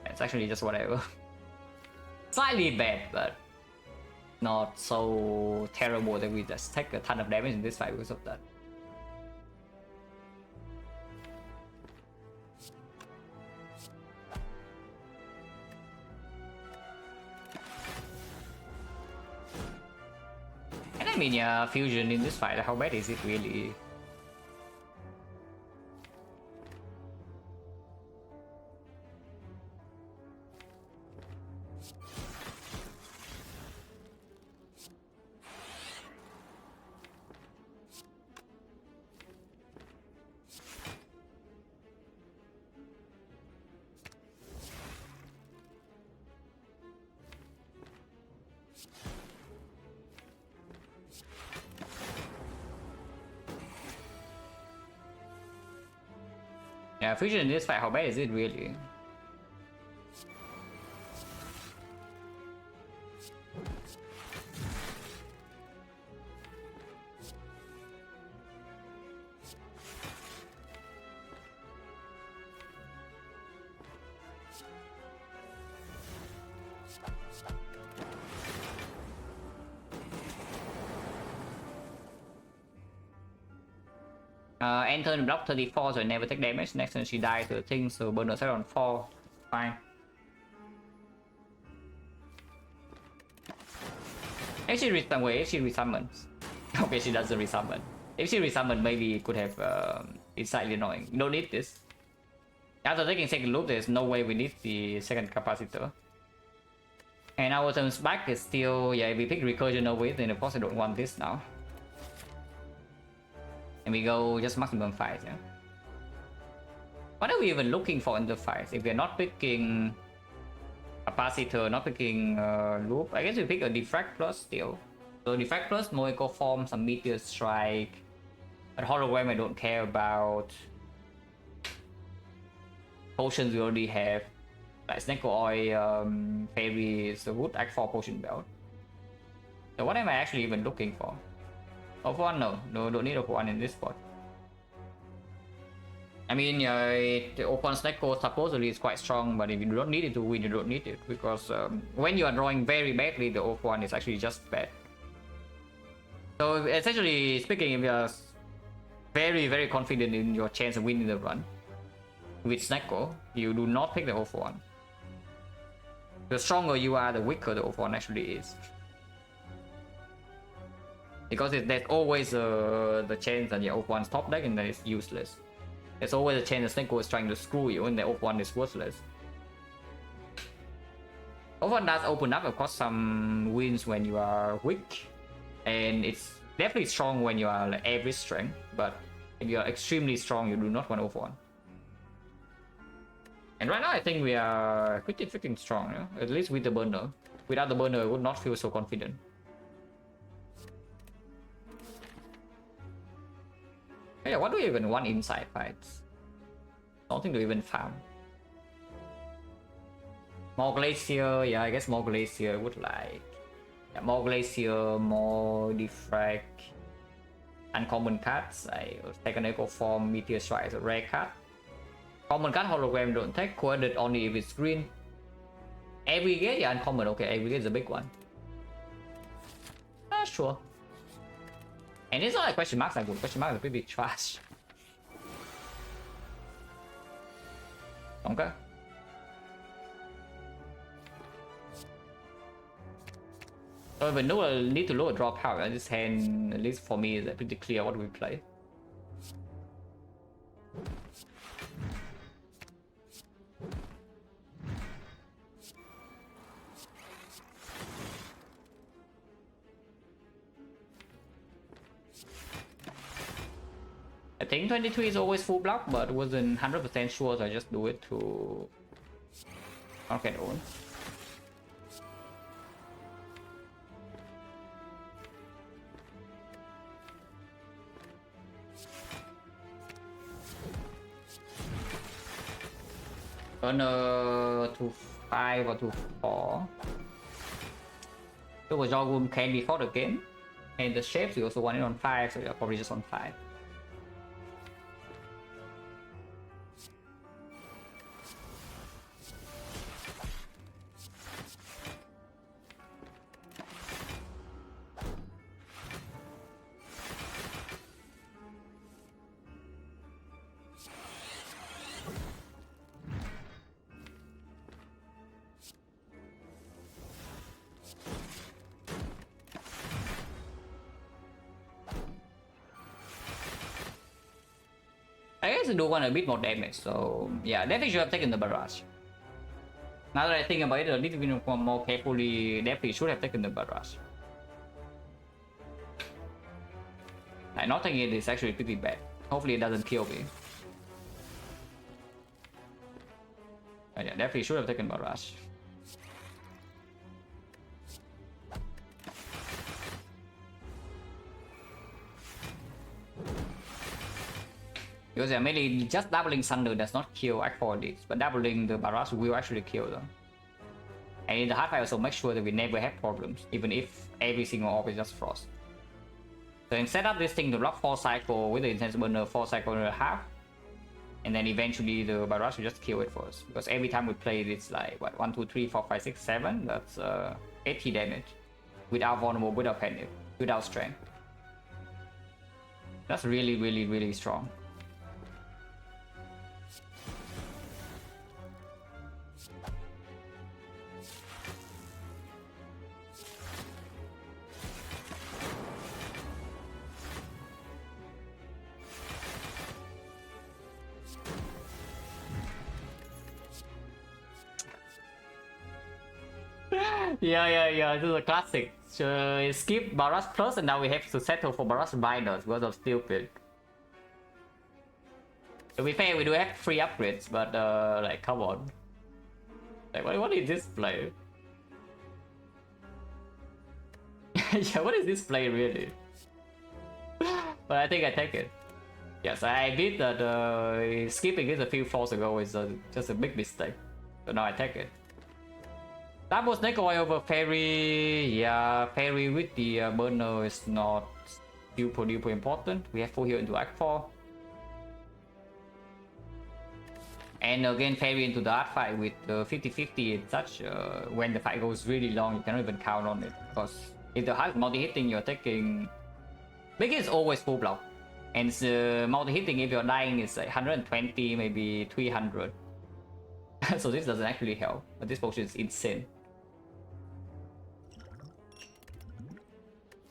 It's actually just whatever. Slightly bad, but not so terrible that we just take a ton of damage in this fight because of that. And I mean, yeah, fusion in this fight, how bad is it really? Yeah, fusion in this fight, how bad is it really? End turn block 34, so never take damage. Next turn she dies to the thing, so burn her set on 4. Fine. If she resummons. Okay, she doesn't resummon. If she resummon, maybe it could have it's slightly annoying. You don't need this. After taking second loop, there's no way we need the second capacitor. And our turns back is still, yeah, if we pick recursion over it, then of course I don't want this now. And we go just maximum 5, yeah. What are we even looking for in the fight? If we're not picking capacitor, not picking loop, I guess we pick a Defect plus still. So Defect plus, no echo form, some meteor strike. But hologram I don't care about. Potions we already have. Like Snake Oil, Fairy is a good Act 4 potion belt. So what am I actually even looking for? O1, no, don't need O1 in this spot. I mean, the open Snake Oil supposedly is quite strong, but if you don't need it to win, you don't need it. Because when you are drawing very badly, the O1 is actually just bad. So essentially speaking, if you are very, very confident in your chance of winning the run with Snecko, you do not pick the O1. The stronger you are, the weaker the O1 actually is. Because there's always the chance that your O1's top deck and then it's useless. There's always a chance that Snecko is trying to screw you and the O1 is worthless. O1 does open up, of course, some wins when you are weak. And it's definitely strong when you are like average strength. But if you are extremely strong, you do not want O1. And right now I think we are pretty freaking strong, yeah? At least with the burner. Without the burner I would not feel so confident. Yeah, what do we even want inside fights? Nothing to even farm. More Glacier, yeah, I guess more Glacier would like. Yeah, more Glacier, more Defect. Uncommon cards, I take an Echo Form, Meteor Strike is a rare card. Common card hologram don't take, coordinate only if it's green. Aggregate, yeah, uncommon, okay, aggregate is a big one. Sure. And it's not like question marks are good, question marks are pretty trash. Okay. So if I know I need to lower draw power, this hand, at least for me, is pretty clear what we play. I think 23 is always full block, but wasn't 100% sure, so I just do it to not get owned. Turn to 5 or to 4. So was Jogum can before the game, and the shapes you also want it on 5, so you're probably just on 5. I guess I do want a bit more damage, so yeah, definitely should have taken the barrage. Now that I think about it a little bit more carefully, definitely should have taken the barrage. Like, not taking it is actually pretty bad. Hopefully it doesn't kill me. But yeah, definitely should have taken barrage. Because yeah, mainly just doubling Thunder does not kill X4 but doubling the barrage will actually kill them. And in the hard fight also make sure that we never have problems, even if every single orb is just frost. So then set up this thing to block 4 cycle with the intense burner 4 cycle and a half. And then eventually the barrage will just kill it for us. Because every time we play it, it's like what 1, 2, 3, 4, 5, 6, 7. That's 80 damage. Without vulnerable, without panic, without strength. That's really, really, really strong. Yeah, this is a classic. Skip Barrage Plus and now we have to settle for Barrage Minus because of stupid. To be fair, we do have free upgrades, but like, come on. Like, what is this play? Yeah, what is this play really? But I think I take it. Yes, I admit that skipping this a few floors ago is just a big mistake. So now I take it. Double Snake Oil over Fairy. Yeah, Fairy with the burner is not super duper important. We have full heal into Act 4. And again, Fairy into the hard fight with 50-50 and such. When the fight goes really long, you cannot even count on it. Because if the hard multi-hitting, you're taking... Big is always full block. And multi-hitting, if you're dying, is like 120, maybe 300. So this doesn't actually help. But this potion is insane.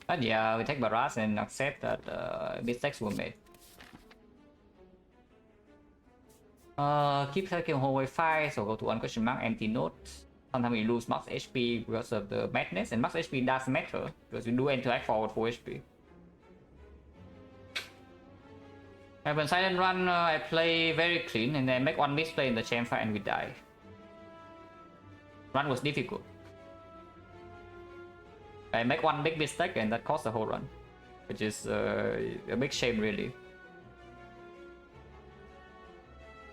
But yeah, we take Barrage and accept that mistakes were made. Keep taking hallway fight, so go to 1 question mark, empty note. Sometimes we lose max HP because of the madness, and max HP does matter because we do interact forward full HP. And when Silent Run, I play very clean and then make one misplay in the chamber and we die. Run was difficult. I make one big mistake and that cost the whole run, which is a big shame really.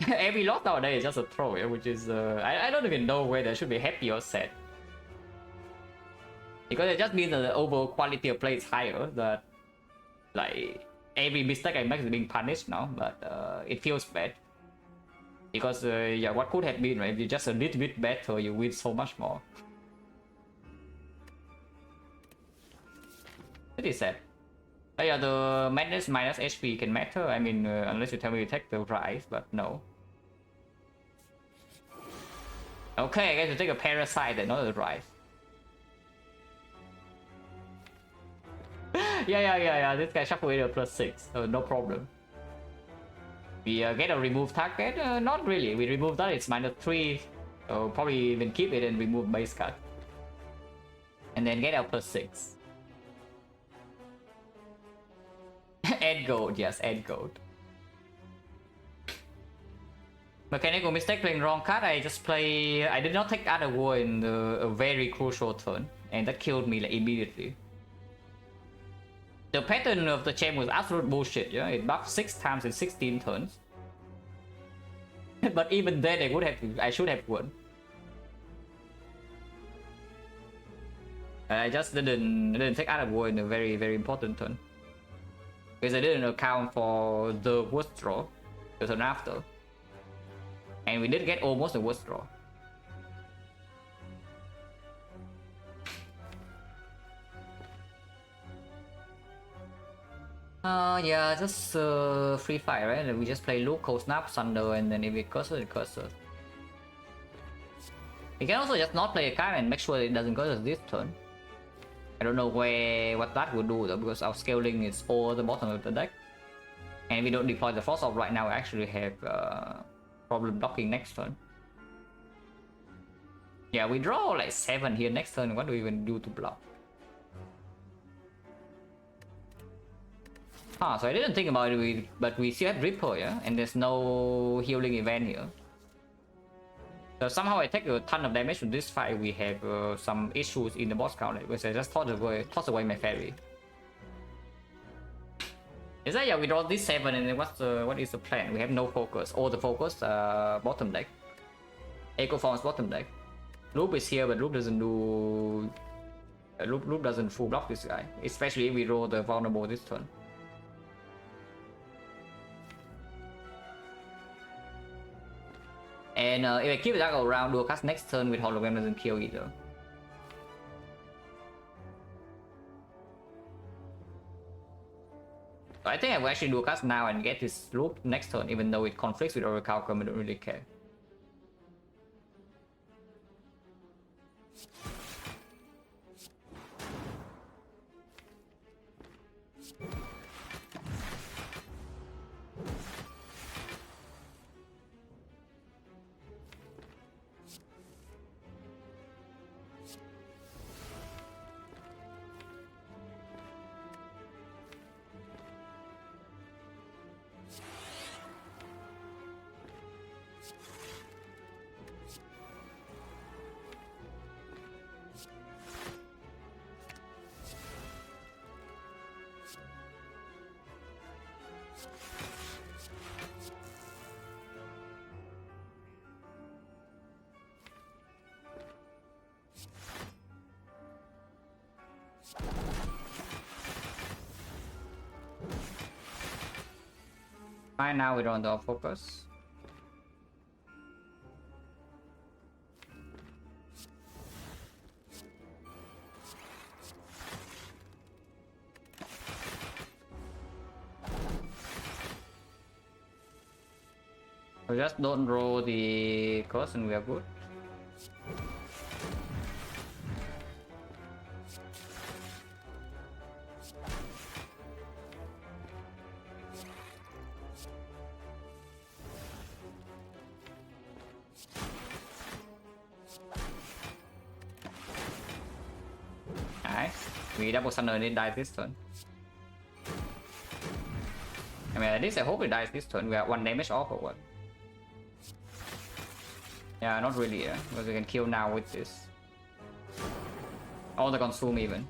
Every loss nowadays is just a throw, yeah, which is I don't even know whether I should be happy or sad. Because it just means that the overall quality of play is higher, that like every mistake I make is being punished now, but it feels bad. Because yeah, what could have been, right? If you're just a little bit better, you win so much more. Pretty sad. Oh yeah, the madness minus HP can matter. I mean, unless you tell me you take the rise, but no. Okay, I guess you take a parasite and not the rise. yeah. This guy shuffle with a +6, so no problem. We get a remove target? Not really. We remove that, it's -3. So probably even keep it and remove base card. And then get a +6. Add gold, yes, add gold. Mechanical mistake, playing wrong card. I did not take other war in a very crucial turn, and that killed me like, immediately. The pattern of the champ was absolute bullshit, yeah? It buffed 6 times in 16 turns. But even then I should have won. I just didn't take other war in a very, very important turn. Because I didn't account for the worst draw the turn after. And we did get almost the worst draw. Yeah, just free fire, right? We just play local snap thunder and then if it curses, it curses. We can also just not play a card and make sure it doesn't curse this turn. I don't know what that would do though, because our scaling is over the bottom of the deck. And we don't deploy the Frost Orb right now, we actually have problem blocking next turn. Yeah, we draw like 7 here next turn. What do we even do to block? Ah, so I didn't think about it, but we still have Ripple, yeah? And there's no healing event here. So somehow I take a ton of damage from this fight. We have some issues in the boss count, which I just toss away my fairy. Is that, yeah, we draw this 7 and then what is the plan? We have no focus. All the focus bottom deck. Echo Form's bottom deck. Loop is here, but Loop doesn't do... Loop doesn't full block this guy. Especially if we roll the vulnerable this turn. And if I keep the Dark around, dual cast next turn with hologram doesn't kill either. So I think I will actually dual cast now and get this Loop next turn, even though it conflicts with Oracle, I don't really care. Fine, now we don't do focus. We just don't roll the curse and we are good. We double summon and it dies this turn. I mean, at least I hope it dies this turn. We are 1 damage off or what? Yeah, not really, yeah. Because we can kill now with this. All the consume even.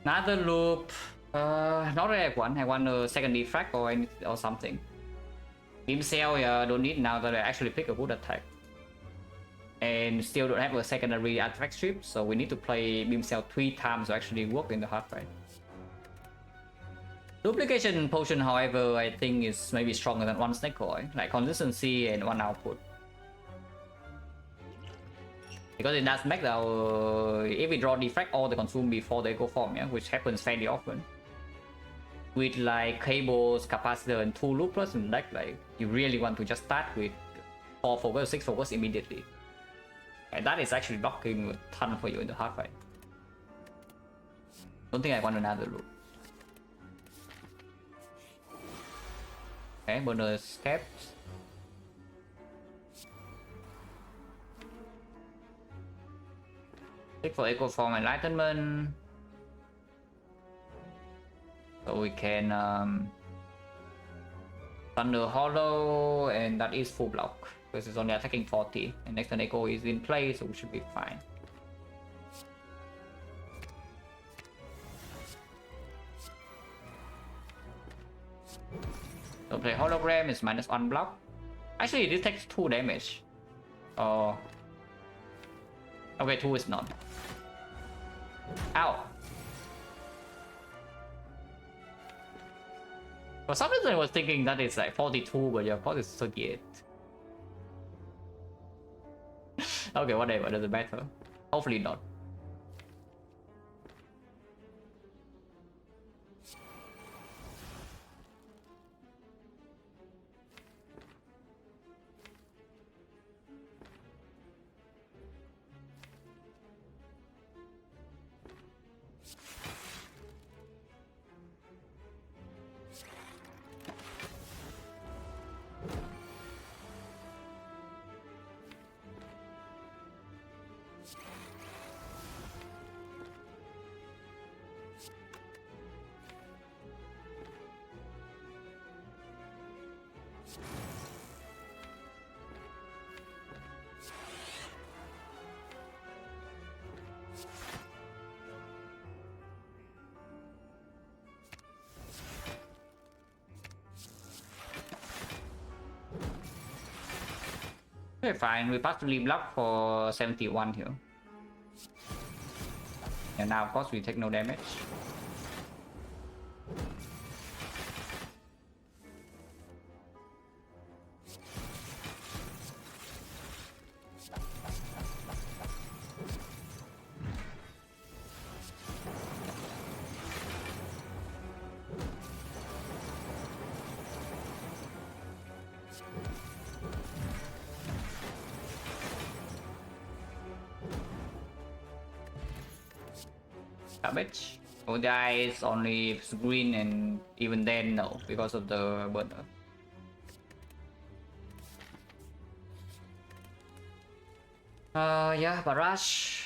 Another loop. Not really I want a second defect or something. Beam cell, yeah, don't need now that I actually pick a good attack. And still don't have a secondary artifact strip, so we need to play Beam Cell 3 times to actually work in the hard fight. Duplication potion, however, I think is maybe stronger than 1 snake coil, like consistency and 1 output. Because it does make our... if we draw defect all the consume before they go form, yeah, which happens fairly often. With like cables, capacitor and 2 loopers in deck, like you really want to just start with 4 focus, 6 focus immediately. And that is actually blocking a ton for you in the hard fight. Don't think I want another loop. Okay, bonus caps. Take for Echo Form Enlightenment. So we can Thunder Hollow, and that is full block. Because it's only attacking 40, and next turn Echo is in play, so we should be fine. So play Hologram is -1 block. Actually, this takes 2 damage. Oh. Okay, 2 is not. Ow. For some reason I was thinking that it's like 42, but yeah, of course it's 38. Okay, whatever, doesn't matter. Hopefully not. Okay, fine. We partially block for 71 here. And now, of course, we take no damage. Garbage. Oh, the is only green, and even then, no, because of the burner. Yeah, Barrage.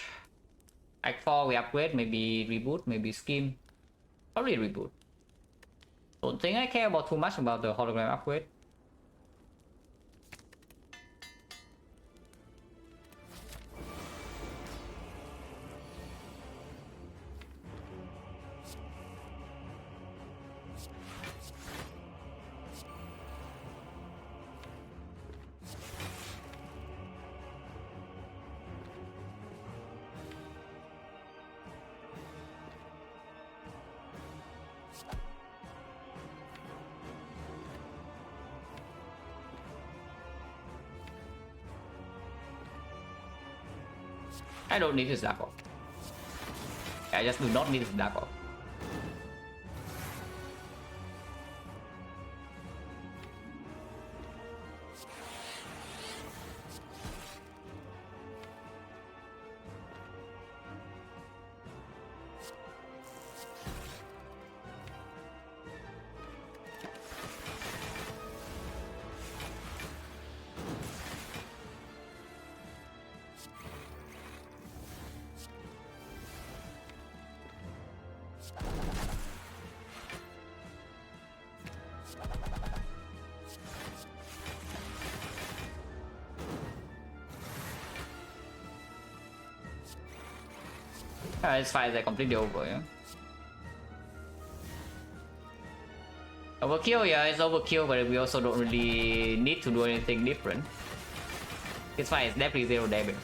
Act 4, we upgrade, maybe reboot, maybe scheme. Probably reboot. Don't think I care about too much about the hologram upgrade. I don't need his Dark Off. I just do not need his Dark Off. It's fine, they're completely over, yeah. Overkill, yeah, it's overkill, but we also don't really need to do anything different. It's fine, it's definitely 0 damage.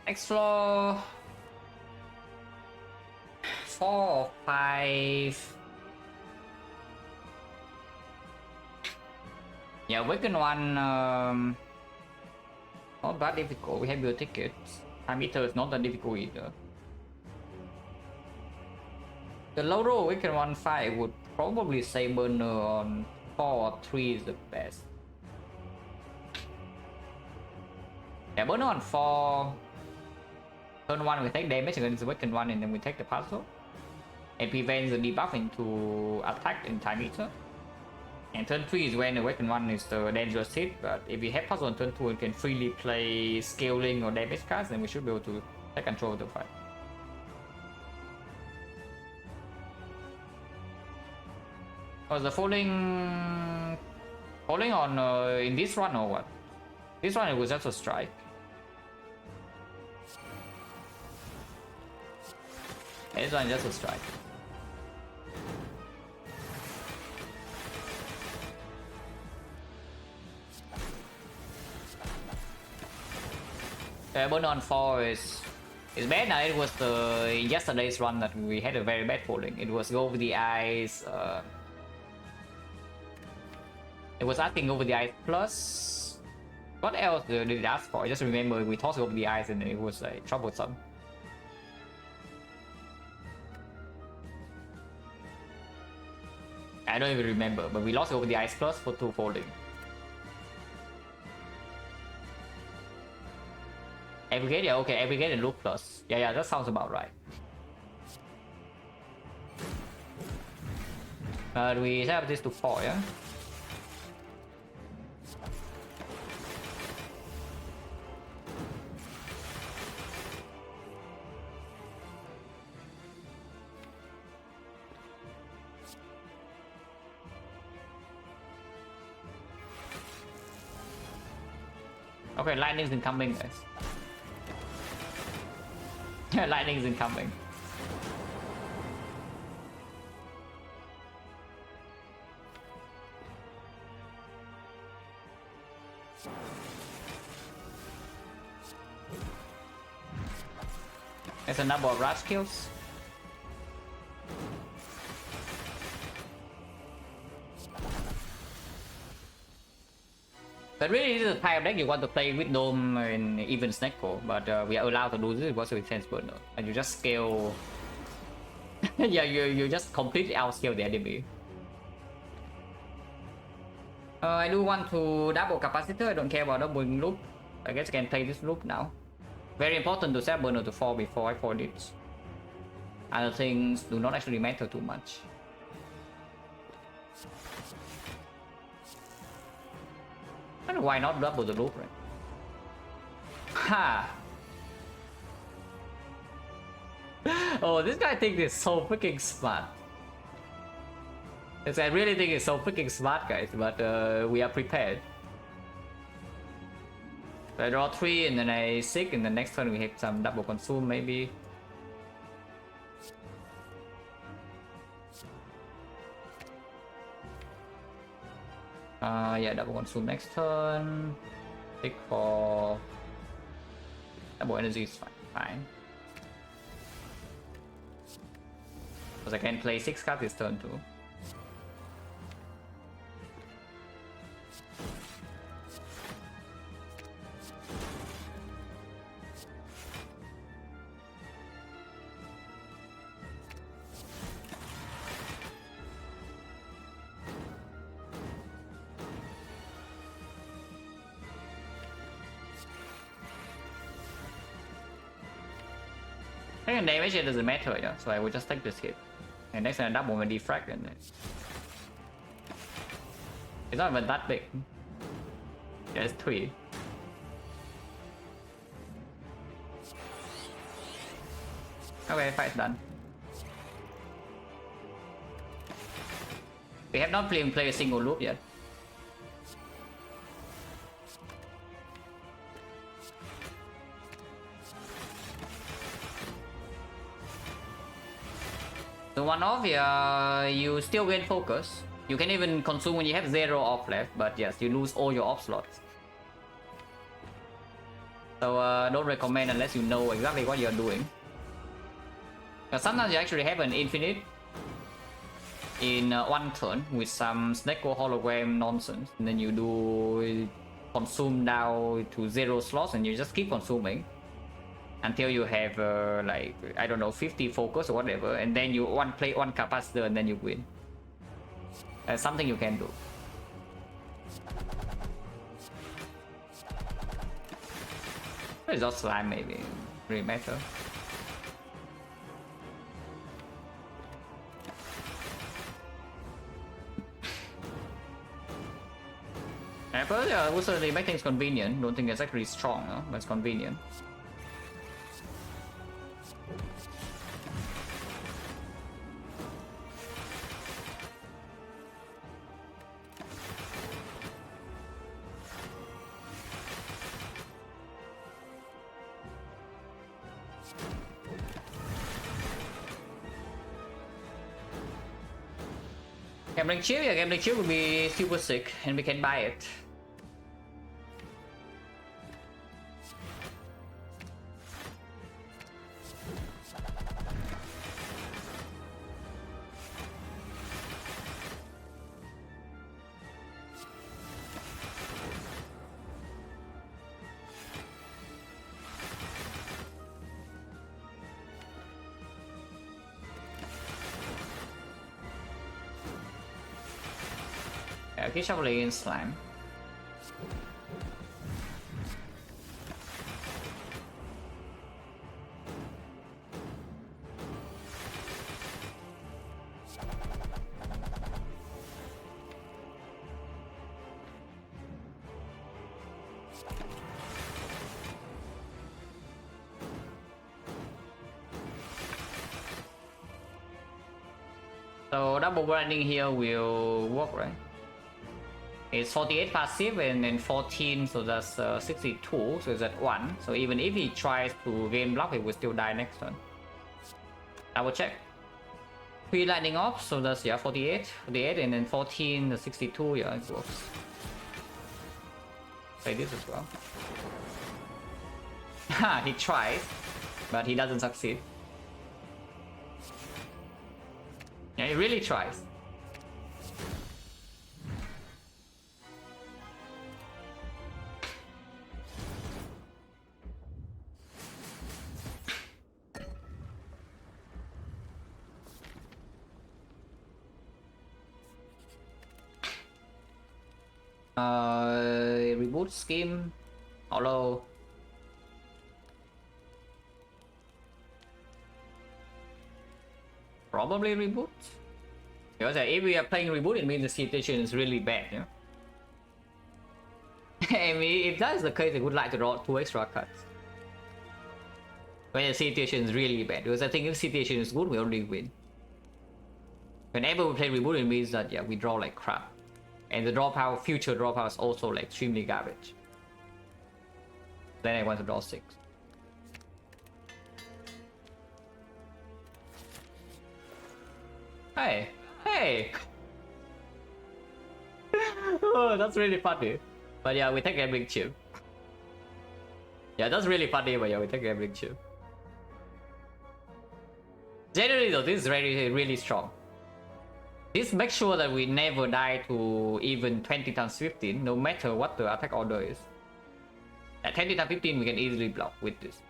Next floor 4 or 5. Yeah, Awaken 1 not that difficult. We have your tickets. Time meter is not that difficult either. The low roll Awaken 1 5 would probably say burner on 4 or 3 is the best. Yeah, burner on 4. Turn 1 we take damage against the Awaken 1 and then we take the puzzle. And prevents the debuffing to attack in time meter. And turn 3 is when the Awaken 1 is the dangerous hit, but if we have puzzle on turn 2 we can freely play scaling or damage cards, then we should be able to take control of the fight. Was the falling on in this run or what? This one it was just a strike. This one is just a strike. Burn on 4 is bad now. It was the yesterday's run that we had a very bad falling. It was go over the eyes. It was asking over the eyes plus. What else did it ask for? I just remember we tossed over the eyes and it was like troublesome. I don't even remember, but we lost over the Ice Plus for 2 folding. Aggregate, yeah, okay, aggregate and loop plus. Yeah, that sounds about right. Do we set up this to 4, yeah? Okay, lightning's incoming, guys. Lightning's incoming. There's a number of rush kills. But really, this is the type of deck you want to play with Dome and even XecnaR, but we are allowed to do this because we sense burner, and you just scale. Yeah, you just completely outscale the enemy. I do want to double capacitor. I don't care about doubling loop. I guess I can play this loop now. Very important to set burner to 4 before I fold it. Other things do not actually matter too much. And why not double the loop, right? Ha! Oh, this guy thinks he's so freaking smart. I really think he's so freaking smart, guys, but we are prepared. So I draw 3 and then I 6, and the next turn we have some double consume maybe. Yeah, double consume next turn. Pick for double energy is fine. Because I can play 6 cards this turn too. And damage it doesn't matter, yeah. So I will just take this hit. And next time I double my defect and then it's not even that big. Yeah, it's 3. Okay, fight's done. We have not played a single loop yet. So one off, you still gain focus. You can even consume when you have 0 off left, but yes, you lose all your off slots. So don't recommend unless you know exactly what you're doing. Because sometimes you actually have an infinite in one turn with some XecnaR hologram nonsense, and then you do consume down to 0 slots, and you just keep consuming until you have like, I don't know, 50 focus or whatever, and then you play one capacitor and then you win. That's something you can do. It's just slime maybe, really matter. But yeah, also they make things convenient. Don't think it's actually strong, huh? But it's convenient. Gambling chip, yeah, gambling chip will be super sick, and we can buy it. keep shuffling in slime. So double grinding here will work, right? It's 48 passive and then 14, so that's 62, so it's at 1. So even if he tries to gain block, he will still die next turn. Double check. 3 lightning off, so that's, yeah, 48, and then 14, 62, yeah, it works. Play this as well. He tries, but he doesn't succeed. Yeah, he really tries. Reboot scheme, hollow. Probably reboot. Because if we are playing reboot, it means the situation is really bad, you know? I mean, if that is the case, I would like to draw 2 extra cards. When the situation is really bad, because I think if the situation is good, we only win. Whenever we play reboot, it means that, yeah, we draw like crap. And the draw power, future draw power is also like extremely garbage. Then I want to draw 6. Hey! Hey! Oh, that's really funny. But yeah, we take gambling chip. Yeah, that's really funny, but yeah, we take gambling chip. Generally though, this is really, really strong. This makes sure that we never die to even 20 times 15, no matter what the attack order is. At 20 times 15, we can easily block with this.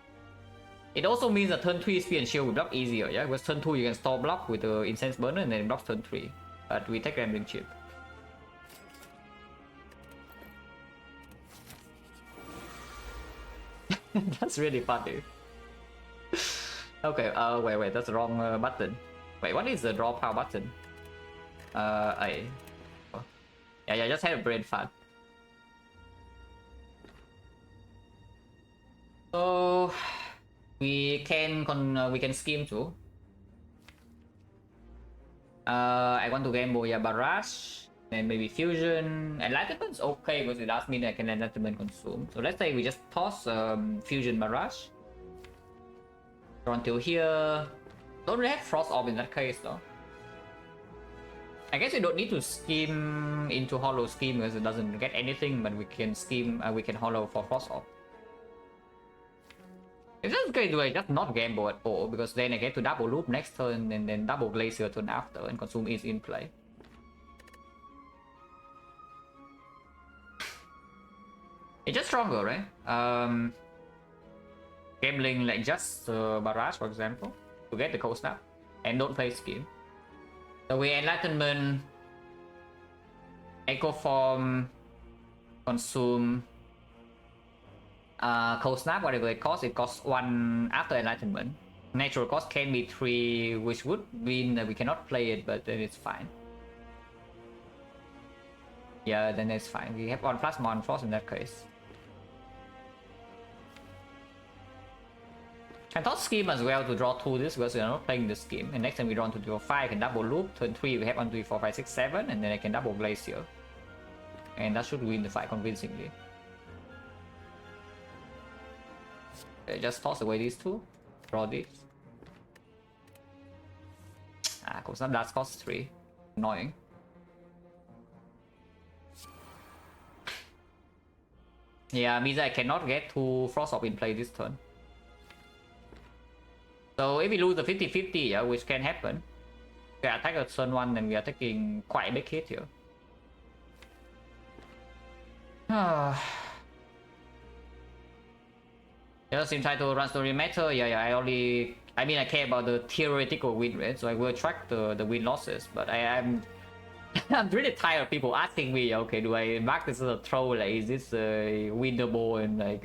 It also means that turn 3 spear and shield will block easier, yeah? Because turn 2 you can store block with the incense burner and then block turn 3. But we take gambling chip. That's really funny. Okay, wait, that's the wrong button. Wait, what is the draw power button? Yeah, just had a brain fart. So we can scheme too. I want to gamble, yeah, barrage, then maybe fusion. Enlightenment's okay because it does mean I can enlightenment consume. So let's say we just toss fusion barrage. Draw until here. Don't really have frost orb in that case though. I guess we don't need to scheme into hollow scheme because it doesn't get anything, but we can scheme, we can hollow for frost orb. If that's the case, I just not gamble at all, because then I get to double loop next turn and then double glacier turn after, and consume is in play. It's just stronger, right? Gambling like just barrage, for example, to get the cold snap, and don't play scheme. So we enlightenment, echo form, consume, cold snap, whatever it costs 1 after enlightenment. Natural cost can be 3, which would mean that we cannot play it, but then it's fine. Yeah, then it's fine. We have 1+1 frost in that case. I thought scheme as well to draw 2 this because we are not playing the scheme. And next time we draw to draw 5, I can double loop. Turn 3 we have 1, 2, 3, 4, 5, 6, 7, and then I can double glacier. And that should win the fight convincingly. Just toss away these 2. Draw this. Cool, so that costs 3. Annoying. Yeah, means I cannot get 2 frost orb in play this turn. So if we lose the 50-50, yeah, which can happen, we attack at turn 1 and we are taking quite a big hit here. Just in try to run story matter, yeah, I mean I care about the theoretical win rate, so I will track the win losses, but I am I'm really tired of people asking me, okay, do I mark this as a troll? Like, is this winnable? And like,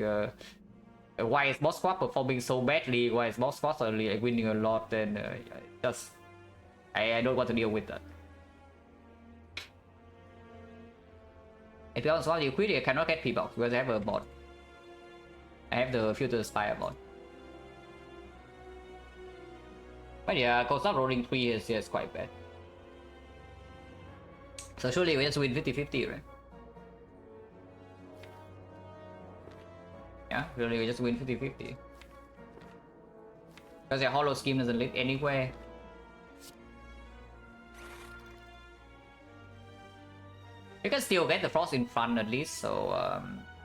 why is boss squad performing so badly? Why is boss squad suddenly like winning a lot? And just, I don't want to deal with that. If you also want to quit, I cannot get P-Box because I have a mod. I have the Filter Spire mod. But yeah, Cold Start rolling 3 is quite bad. So surely we just win 50-50, right? Yeah, really we just win 50-50. Because the hollow scheme doesn't lead anywhere. You can still get the frost in front at least, so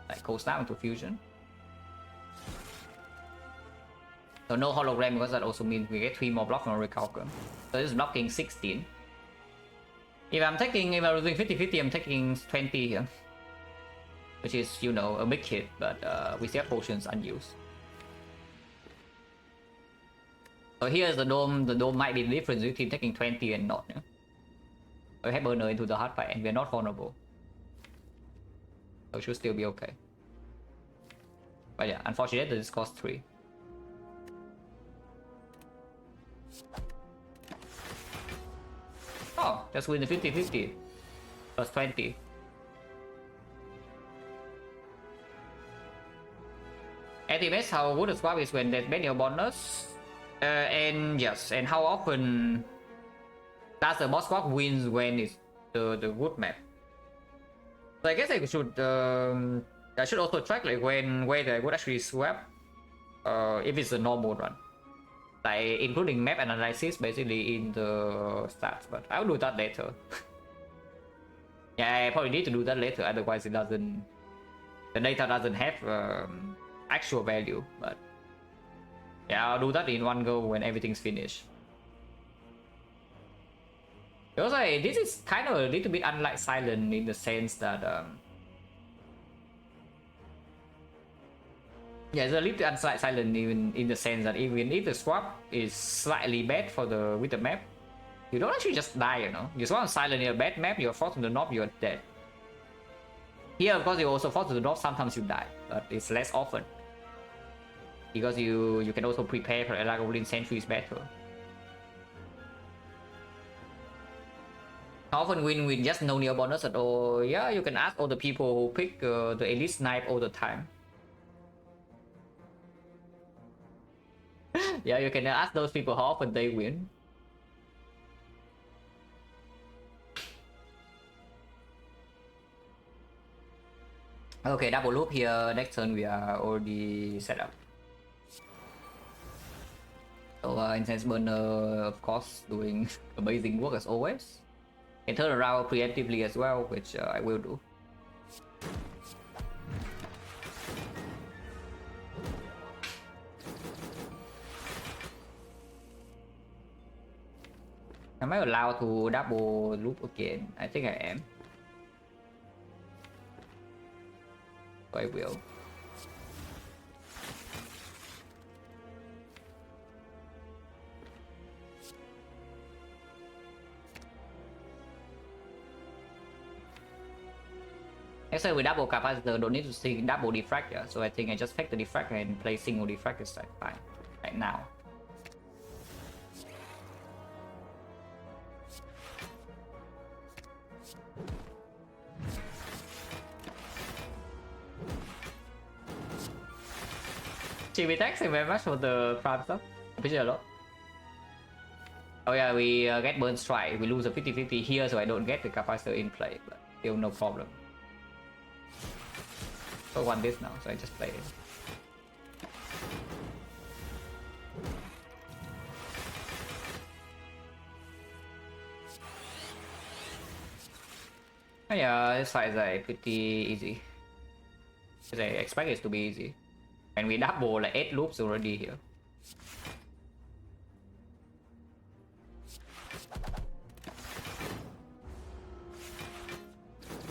like Cold Snap into fusion. So no hologram because that also means we get 3 more blocks from Recalcum. So this is blocking 16. If I'm doing 50-50, I'm taking 20 here. Which is, you know, a big hit, but we still have potions unused. So here's the dome. The dome might be the difference between taking 20 and not. Yeah? We have burner into the hard fight and we're not vulnerable. So it should still be okay. But yeah, unfortunately this costs 3. Oh, just win the 50-50. Plus 20. Estimates how good the squad is when there's many bonus. And yes, and how often does the boss squad wins when it's the good map. So I guess I should also track like where they would actually swap if it's a normal run. Like including map analysis basically in the stats, but I'll do that later. Yeah, I probably need to do that later, otherwise it doesn't, the data doesn't have actual value. But yeah, I'll do that in one go when everything's finished. Also, this is kind of a little bit unlike Silent in the sense that yeah, it's a little unlike Silent even in the sense that even if the swap is slightly bad for the with the map, you don't actually just die, you know. You swap Silent in a bad map, you're forced to the knob, you're dead. Here, of course, you also forced to the knob, sometimes you die, but it's less often. Because you can also prepare for a Lagavulin Sentries better. How often win with just no neo bonus at all? Yeah, you can ask all the people who pick the elite snipe all the time. Yeah, you can ask those people how often they win. Okay, double loop here. Next turn we are already set up. So Incense Burner, of course, doing amazing work as always. Can turn around preemptively as well, which I will do. Am I allowed to double loop again? I think I am. So I will. Next time with double capacitor, don't need to see double diffractor, so I think I just take the diffractor and play single diffractor side fine right now. GB, thanks very much for the prime stuff. Appreciate a lot. Oh yeah, we get burn strike. We lose a 50-50 here, so I don't get the capacitor in play, but still no problem. I want this now, so I just play it. Oh yeah, this fight is like pretty easy. Because I expect it to be easy. And we double like 8 loops already here.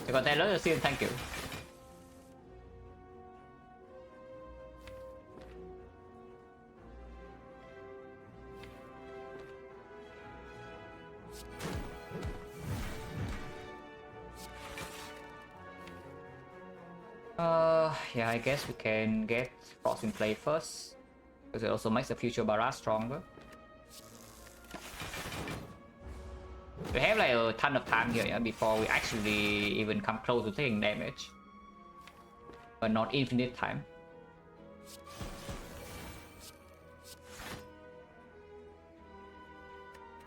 You got Taylor still, thank you. yeah, I guess we can get Frost in play first, because it also makes the future barrage stronger. We have like a ton of time here, yeah, before we actually even come close to taking damage. But not infinite time.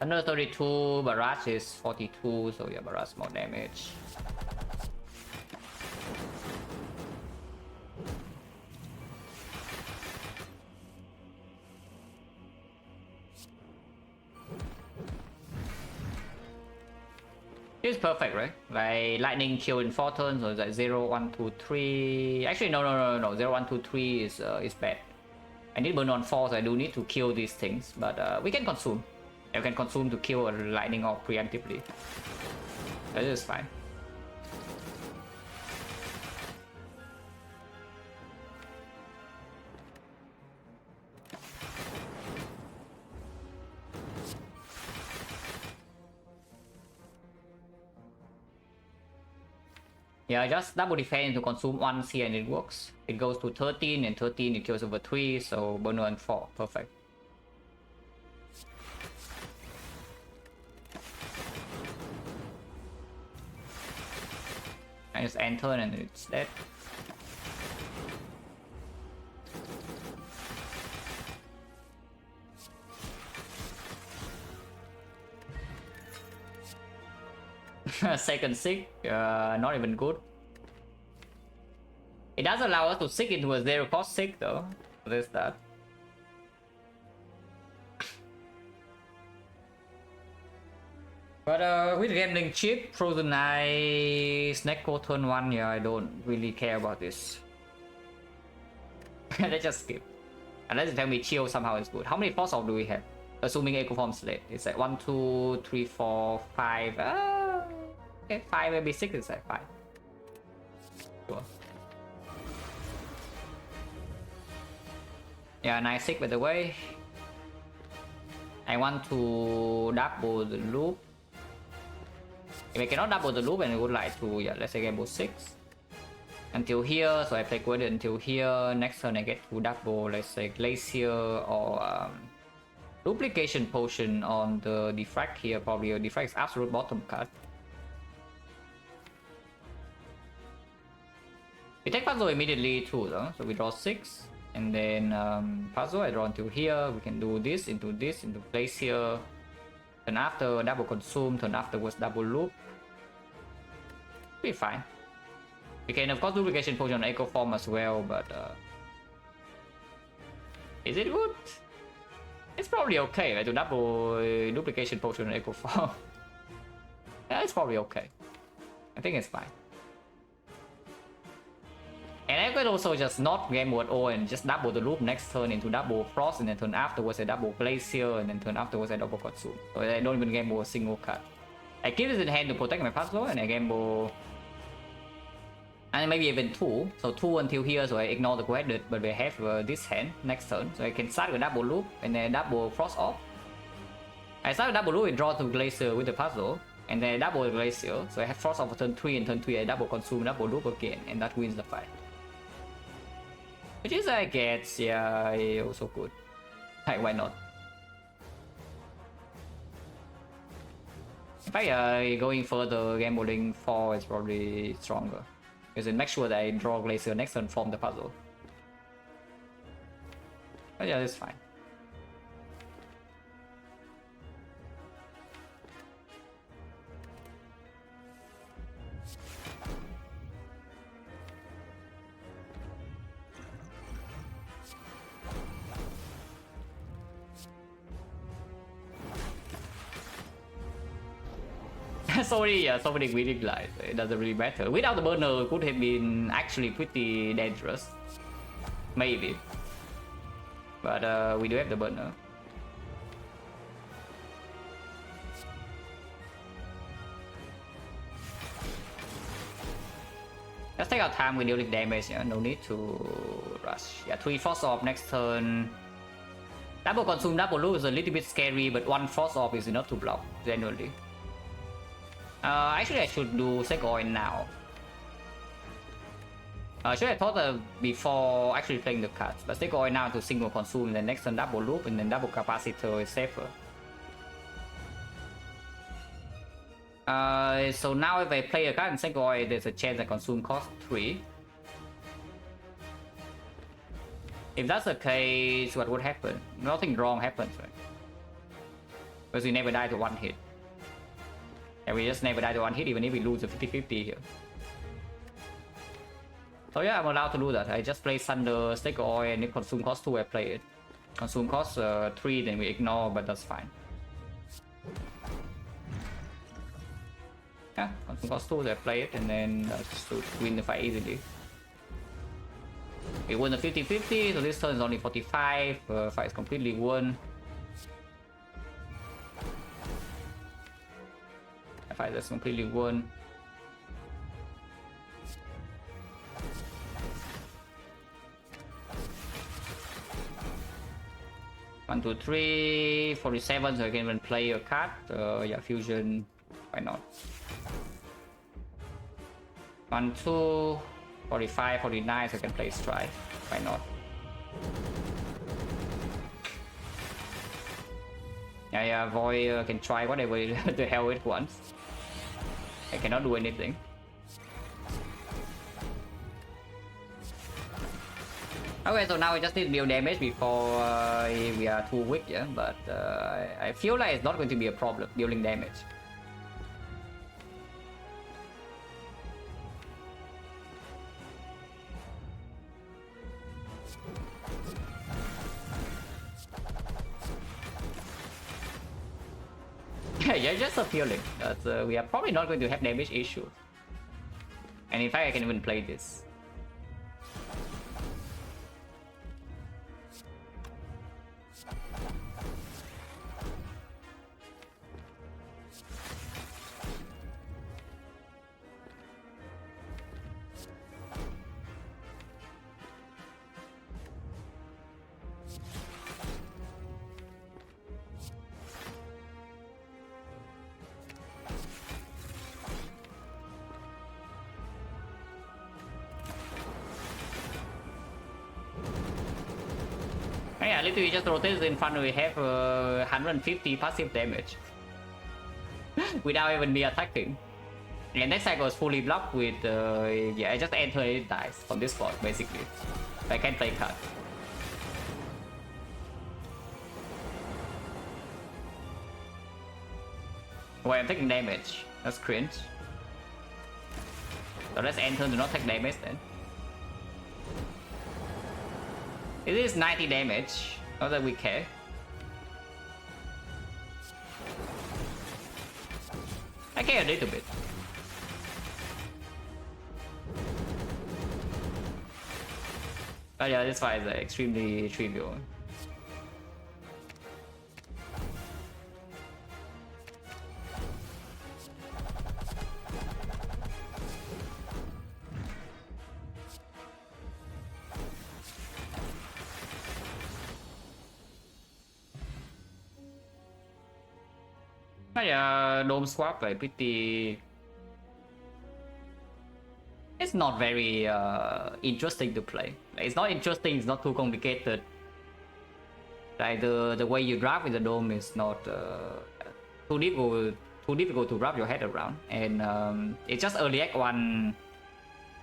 Another 32, barrage is 42, so yeah, barrage more damage. It's perfect, right? Like lightning kill in 4 turns, so it's like 0, 1, 2, 3. Actually, no. 0, 1, 2, 3 is bad. I need burn on 4, so I do need to kill these things, but we can consume. You can consume to kill a lightning orb preemptively. That is fine. Yeah, just double defense to consume once here and it works. It goes to 13 and 13 it kills over 3, so burn on 4. Perfect. I just enter and it's dead. Second sick, not even good. It does allow us to sick into a 0 cost sick though. There's that. But with gambling chip, Frozen Eye, Snake turn 1, yeah, I don't really care about this. Let's just skip. Unless you tell me chill somehow is good. How many force off do we have? Assuming Echo Form Slate. It's like 1, 2, 3, 4, 5. Okay, 5, maybe 6 is like 5. Sure. Yeah, nice 6 by the way. I want to double the loop. If I cannot double the loop, and I would like to, yeah, let's say gamble 6 until here. So I play Guardian until here. Next turn I get to double, let's say Glacier or Duplication Potion on the Defect here. Probably Defect is absolute bottom card. We take puzzle immediately too, though. So we draw 6, and then puzzle I draw until here. We can do this into Glacier. Turn after double consume, turn afterwards double loop. Be fine. We can of course duplication potion on Echo Form as well, but is it good? It's probably okay, right? To double duplication potion on Echo Form. Yeah, it's probably okay. I think it's fine. And I could also just not gamble at all and just double the loop next turn into double Frost, and then turn afterwards I double Glacier, and then turn afterwards I double Consume. So I don't even gamble a single card. I keep this in hand to protect my puzzle, and I gamble... and maybe even 2. So 2 until here, so I ignore the Guarded, but we have this hand next turn. So I can start with double loop, and then double Frost off. I start with double loop and draw to Glacier with the puzzle, and then I double Glacier. So I have Frost off for turn 3, and turn 3 I double Consume, double loop again, and that wins the fight. Which is, I guess, yeah, also good. Like, why not? In fact, going further, gambling 4 is probably stronger. Because it makes sure that I draw Glacier next turn from the puzzle. But yeah, it's fine. so many winning lives. It doesn't really matter. Without the burner, it could have been actually pretty dangerous. Maybe. But we do have the burner. Let's take our time with dealing damage. Yeah? No need to rush. Yeah, 3 force off next turn. Double consume, double loop is a little bit scary, but 1 force off is enough to block generally. Actually, I should do Seg Oil now. Should I thought before actually playing the cards, but stick oil now to single consume, and then next turn double loop, and then double capacitor is safer. So now if I play a card and single oil, there's a chance I consume cost 3. If that's the case, what would happen? Nothing wrong happens, right? Because we never die to 1 hit. And we just never die to 1 hit even if we lose a 50-50 here. So yeah, I'm allowed to do that. I just play Thunder, Stick Oil, and if consume cost 2, I play it. Consume cost 3, then we ignore, but that's fine. Yeah, consume cost 2, I play it, and then just to win the fight easily. We won the 50-50, so this turn is only 45, fight is completely won. The fight is completely won. One, two, three, 47, so I can even play a card. Yeah, fusion, why not? 1, 2, 45, 49, so I can play strike, why not? Yeah, Void can try whatever the hell it wants. I cannot do anything. Okay, so now we just need to deal damage before we are too weak, yeah? But I feel like it's not going to be a problem dealing damage. Yeah, just a feeling that we are probably not going to have damage issue. And in fact, I can even play this. Yeah, literally just rotate in front, we have 150 passive damage without even me attacking. And next cycle is fully blocked with yeah, I just enter it dies from this spot basically. I can't play card. Wait, I'm taking damage. That's cringe. So let's enter to not take damage then. It is 90 damage, not that we care. I care a little bit. But yeah, this fight is extremely trivial. Dome swap like pretty. It's not very interesting to play. Like, it's not interesting. It's not too complicated. Like the way you draft with the dome is not too difficult to wrap your head around. And it's just early act 1.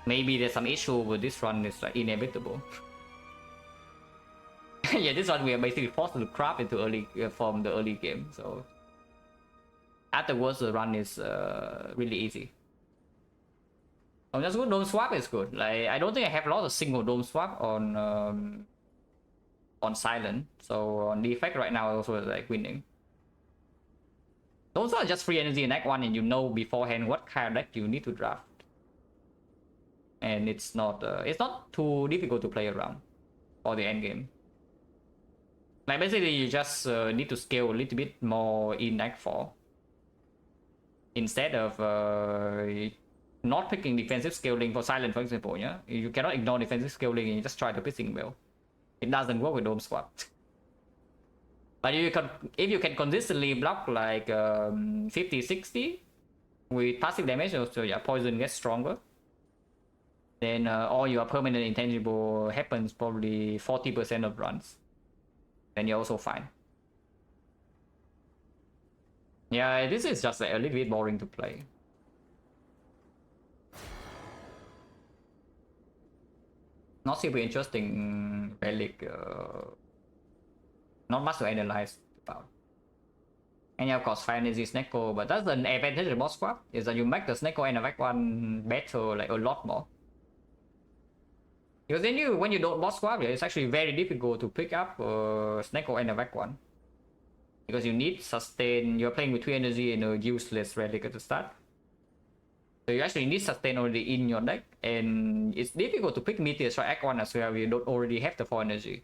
Maybe there's some issue with this run. It's like inevitable. Yeah, this one we are basically forced to craft into early from the early game. So. Afterwards, the run is really easy. Oh, that's good. Dome swap is good. Like I don't think I have a lot of single dome swap on silent. So on Defect right now, also like winning. Those are just free energy in Act 1, and you know beforehand what kind of deck you need to draft. And it's not too difficult to play around for the end game. Like basically, you just need to scale a little bit more in Act 4. Instead of not picking defensive scaling for silent, for example, yeah, you cannot ignore defensive scaling and you just try to pissing well. It doesn't work with dome swap. But if you can consistently block like 50-60 with passive damage, also yeah, poison gets stronger. then all your permanent intangible happens probably 40% of runs. Then you're also fine. Yeah, this is just like a little bit boring to play. Not super interesting relic. Not much to analyze about. And yeah, of course, Fire Energy Snecko, but that's an advantage of boss swap, is that you make the Snecko and the Vac one better like a lot more. Because then when you don't boss swap, it's actually very difficult to pick up Snecko and the Vac one. Because you need sustain, you're playing with 3 energy and a useless relic at the start. So you actually need sustain already in your deck, and it's difficult to pick Meteor Strike Act 1 as well, you don't already have the 4 energy.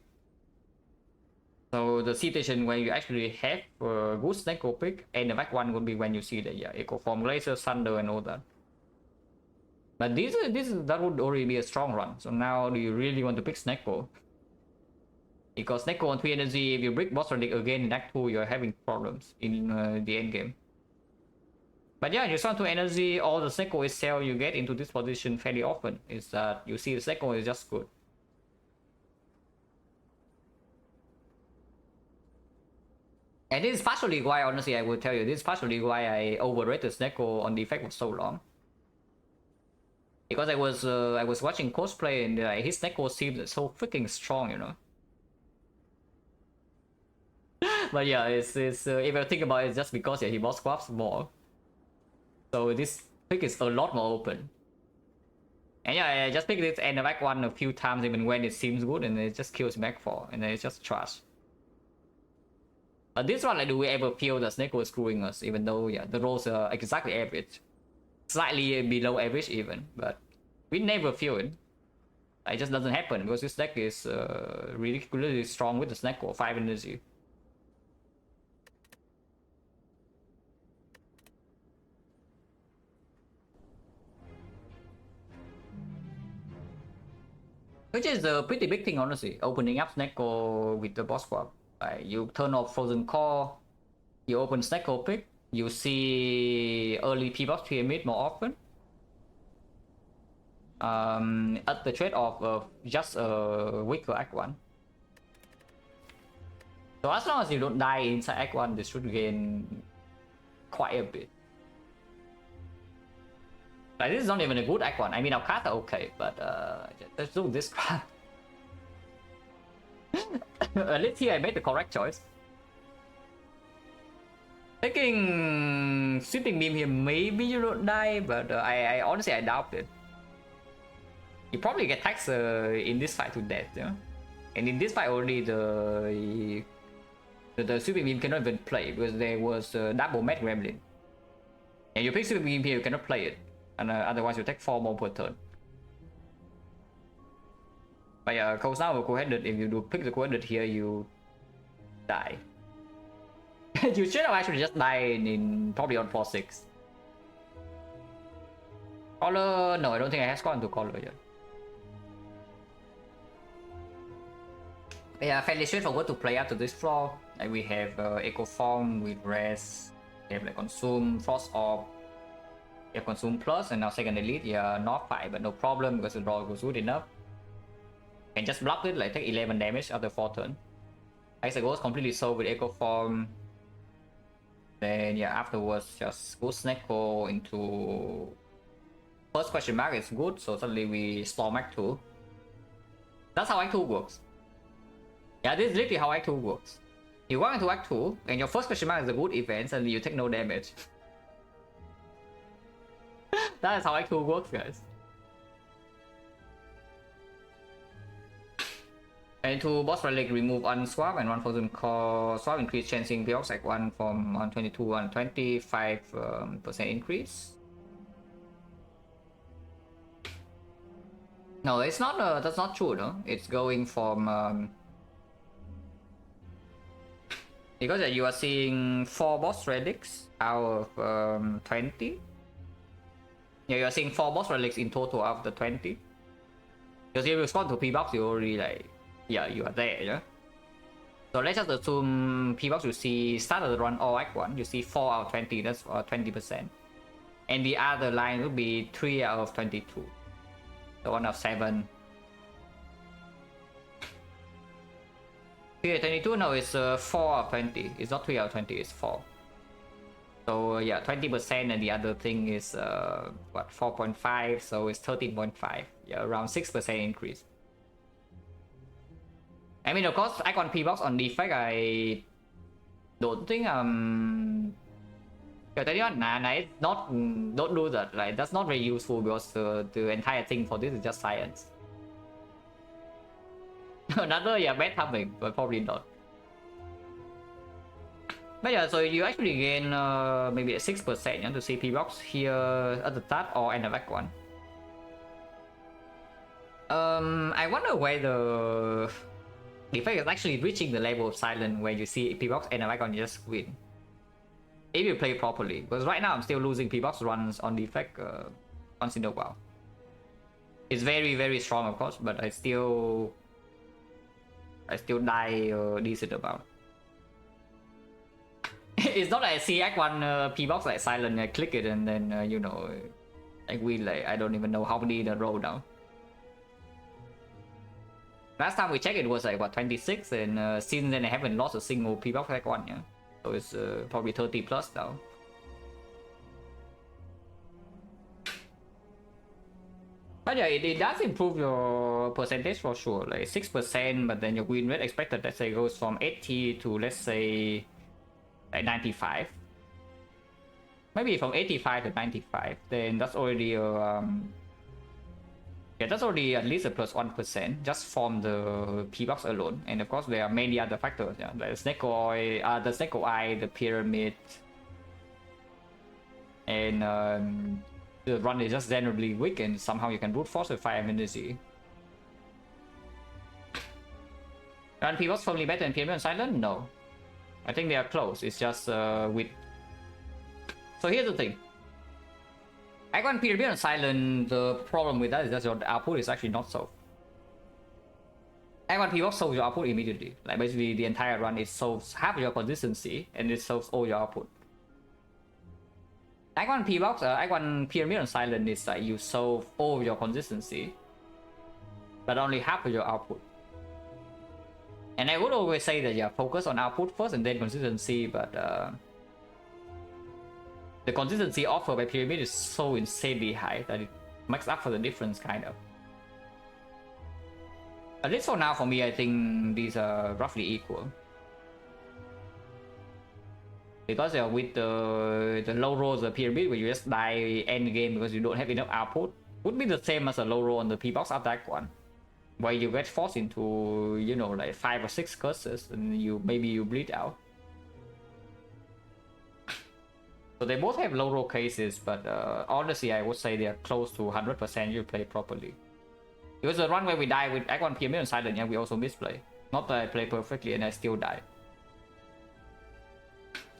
So the situation where you actually have a good Snecko pick and the Vac 1 would be when you see the Echo Form, Glacier, Thunder and all that. But that would already be a strong run. So now do you really want to pick Snecko? Because Snecko on 3 energy, if you break boss relic again in Act 2, you're having problems in the end game. But yeah, you start to energy, all the Snecko itself, you get into this position fairly often. Is that you see the Snecko is just good. And this is partially why, honestly, I will tell you, this is partially why I overrated Snecko on Defect for so long. Because I was watching cosplay and his Snecko seems so freaking strong, you know. But yeah, it's if you think about it, it's just because he boss swaps more. So this pick is a lot more open. And yeah, I just picked this and the back one a few times even when it seems good, and it just kills back 4, and then it's just trash. But this one, like, do we ever feel the Snake was screwing us, even though yeah, the rolls are exactly average. Slightly below average even, but we never feel it. It just doesn't happen because this deck is ridiculously strong with the Snake or 5 energy. Which is a pretty big thing, honestly, opening up Snecko with the boss swap. You turn off Frozen Core, you open Snecko pick, you see early P-Box Pyramid more often. At the trade-off of just a weaker Act 1. So as long as you don't die inside Act 1, this should gain quite a bit. Like, this is not even a good Act 1. I mean, our cards are okay, but let's do this card. At least here I made the correct choice. Taking Sweeping Beam here, maybe you don't die, but I honestly I doubt it. You probably get taxed in this fight to death, yeah? And in this fight already the Sweeping Beam cannot even play because there was a double Mad Gremlin. And you pick Sweeping Beam here, you cannot play it. And otherwise you take 4 more per turn. But yeah, because now coordinate, if you do pick the coordinate here, you die. You should have actually just died in probably on 4-6. Color, no, I don't think I have gone to color yet. Yeah, fairly straightforward to play after this floor. Like we have Echo Form with Rest, we have like Consume, Frost Orb, we have Consume Plus, and now second elite, yeah, not 5, but no problem because the draw goes good enough. Can just block it, like take 11 damage after 4 turns. Ice goes completely sold with Echo Form. Then yeah, afterwards just go Snecko into first question mark is good, so suddenly we Storm Act 2. That's how Act 2 works. Yeah, this is literally how Act 2 works. You walk into Act 2, and your first question mark is a good event, and you take no damage. That is how Act 2 works, guys. And to boss relic, remove unswap and 1,000 core swap, increase chancing P-Ox Act 1 from 122 to 120, 5% increase. No, it's not, that's not true, no? It's going from, because you are seeing 4 boss relics out of 20. Yeah, you are seeing 4 boss relics in total out of the 20. Because if you respond to P-Box, you already like, yeah, you are there, yeah? So let's just assume P-Box you see start of the run or Act 1, you see 4 out of 20, that's 20%. And the other line would be 3 out of 22. The one of 7. Here 22, no, it's 4 out of 20. It's not 3 out of 20, it's 4. So yeah, 20%, and the other thing is what, 4.5, so it's 13.5. Yeah, around 6% increase. I mean, of course, icon P-box on Defect, I don't think it's not, don't do that. Like, that's not very useful because the entire thing for this is just science. Another, yeah, bad timing, but probably not. But yeah, so you actually gain maybe a 6% to see P-box here at the top or in the back one. I wonder whether Defect is actually reaching the level of Silent where you see P-box and a back on your screen. If you play properly, because right now I'm still losing P-box runs on Defect once in a while. It's very, very strong, of course, but I still die a decent amount. It's not like I see Act 1 P-box like Silent, I click it and then, you know, I win like, I don't even know how many in a row now. Last time we checked it was like, what, 26, and since then I haven't lost a single P-box Act 1, yeah. So it's probably 30 plus now. But yeah, it does improve your percentage for sure, like 6%, but then your win rate expected, let's say, goes from 80 to, let's say, like 95. Maybe from 85 to 95, then that's already yeah, that's already at least a plus 1% just from the P-box alone. And of course there are many other factors, yeah, like the Snake Eye, the pyramid, and the run is just generally weak, and somehow you can brute force with 5 energy. Are P-box firmly better than pyramid and silent? No. I think they are close. It's just with. So here's the thing. Icon pyramid and silent, the problem with that is that your output is actually not solved. Icon P-box solves your output immediately. Like basically the entire run, it solves half your consistency and it solves all your output. Icon P-box, Icon pyramid and silent is like you solve all your consistency, but only half of your output. And I would always say that yeah, focus on output first and then consistency, but the consistency offered by pyramid is so insanely high that it makes up for the difference, kind of. At least for now, for me, I think these are roughly equal. Because with the low rolls of pyramid, where you just die end game because you don't have enough output, would be the same as a low roll on the P-box attack one, where you get forced into, you know, like 5 or 6 curses and maybe you bleed out. So they both have low roll cases, but honestly I would say they are close to 100% you play properly. It was a run where we die with Act 1 pyramid and silent, yeah, we also misplay. Not that I play perfectly and I still die.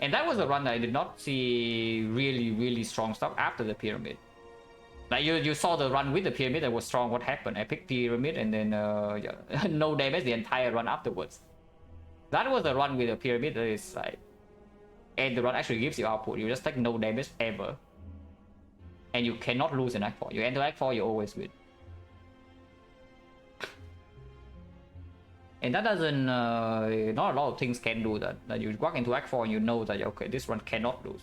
And that was a run that I did not see really strong stuff after the pyramid. Like you saw the run with the pyramid that was strong. What happened? I picked pyramid and then yeah, no damage the entire run afterwards. That was the run with the pyramid that is like, and the run actually gives you output. You just take no damage ever, and you cannot lose in Act 4. You enter Act 4, you always win. And that doesn't, not a lot of things can do that. That you walk into Act 4 and you know that okay, this run cannot lose.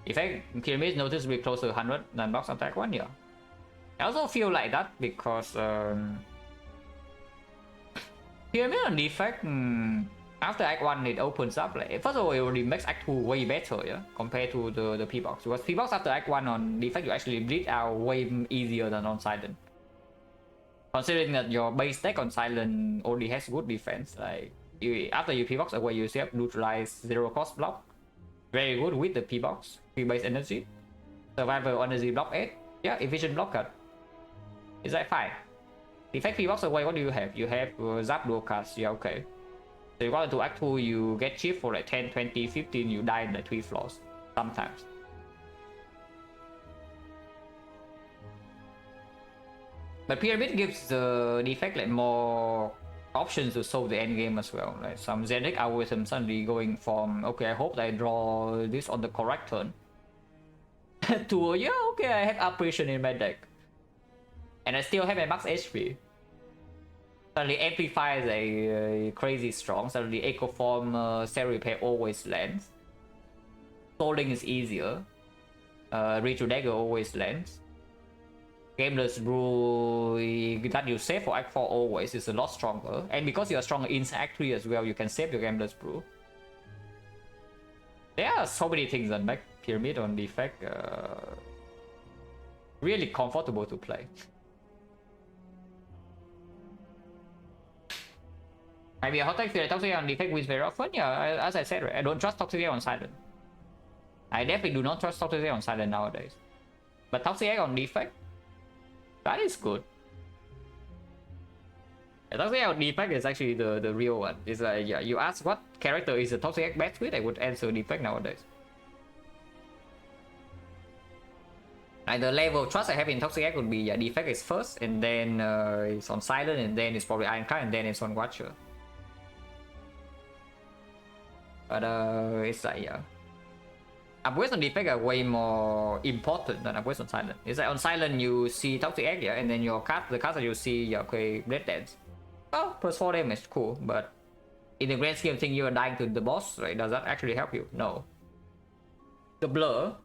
Effect pyramid noticeably closer to 100 than box attack 1, yeah. I also feel like that because pyramid and defect, after Act 1 it opens up, like first of all it already makes Act 2 way better, yeah, compared to the P-box. Because P-box after Act 1 on defect you actually bleed out way easier than on silent. Considering that your base deck on silent already has good defense, like after you P-box away you still have neutralize 0 cost block. Very good with the P-box, P-base energy. Survival energy block 8. Yeah, efficient block cut. It's like 5. Defect P-box away, what do you have? You have Zap dual cast, yeah, okay. So you go into Act 2, you get chip for like 10, 20, 15, you die in like 3 floors. Sometimes. But Pyramid gives the defect like more options to solve the end game as well. Like some Zenic algorithm suddenly going from, okay, I hope I draw this on the correct turn. Two, yeah, okay, I have apparition in my deck. And I still have a max HP. Suddenly Amplify is a crazy strong. Suddenly Echo Form, Cell Repair always lands. Soling is easier. Ritual Dagger always lands. Gameless Brew that you save for Act 4 always is a lot stronger. And because you are stronger in Act 3 as well, you can save your Gameless Brew. There are so many things on Back Pyramid on Defect. Really comfortable to play. Maybe a hot take feel like Toxic on Defect wins very often. Yeah, as I said, right? I don't trust Toxic on Silent. I definitely do not trust Toxic on Silent nowadays. But Toxic on Defect, that is good. Yeah, Toxic on Defect is actually the real one. It's like, yeah, you ask what character is a Toxic best with, I would answer Defect nowadays. Like the level of trust I have in Toxic would be, yeah, Defect is first, and then it's on Silent, and then it's probably Ironclad, and then it's on Watcher. But it's like, yeah, upgrades on Defect are way more important than upgrades on Silent. It's like on Silent you see Toxic Egg, yeah, and then your card, the cards that you see, yeah, okay, Red Dance. Oh, plus 4 damage, cool, but in the grand scheme of things, you are dying to the boss, right? Does that actually help you? No. The Blur,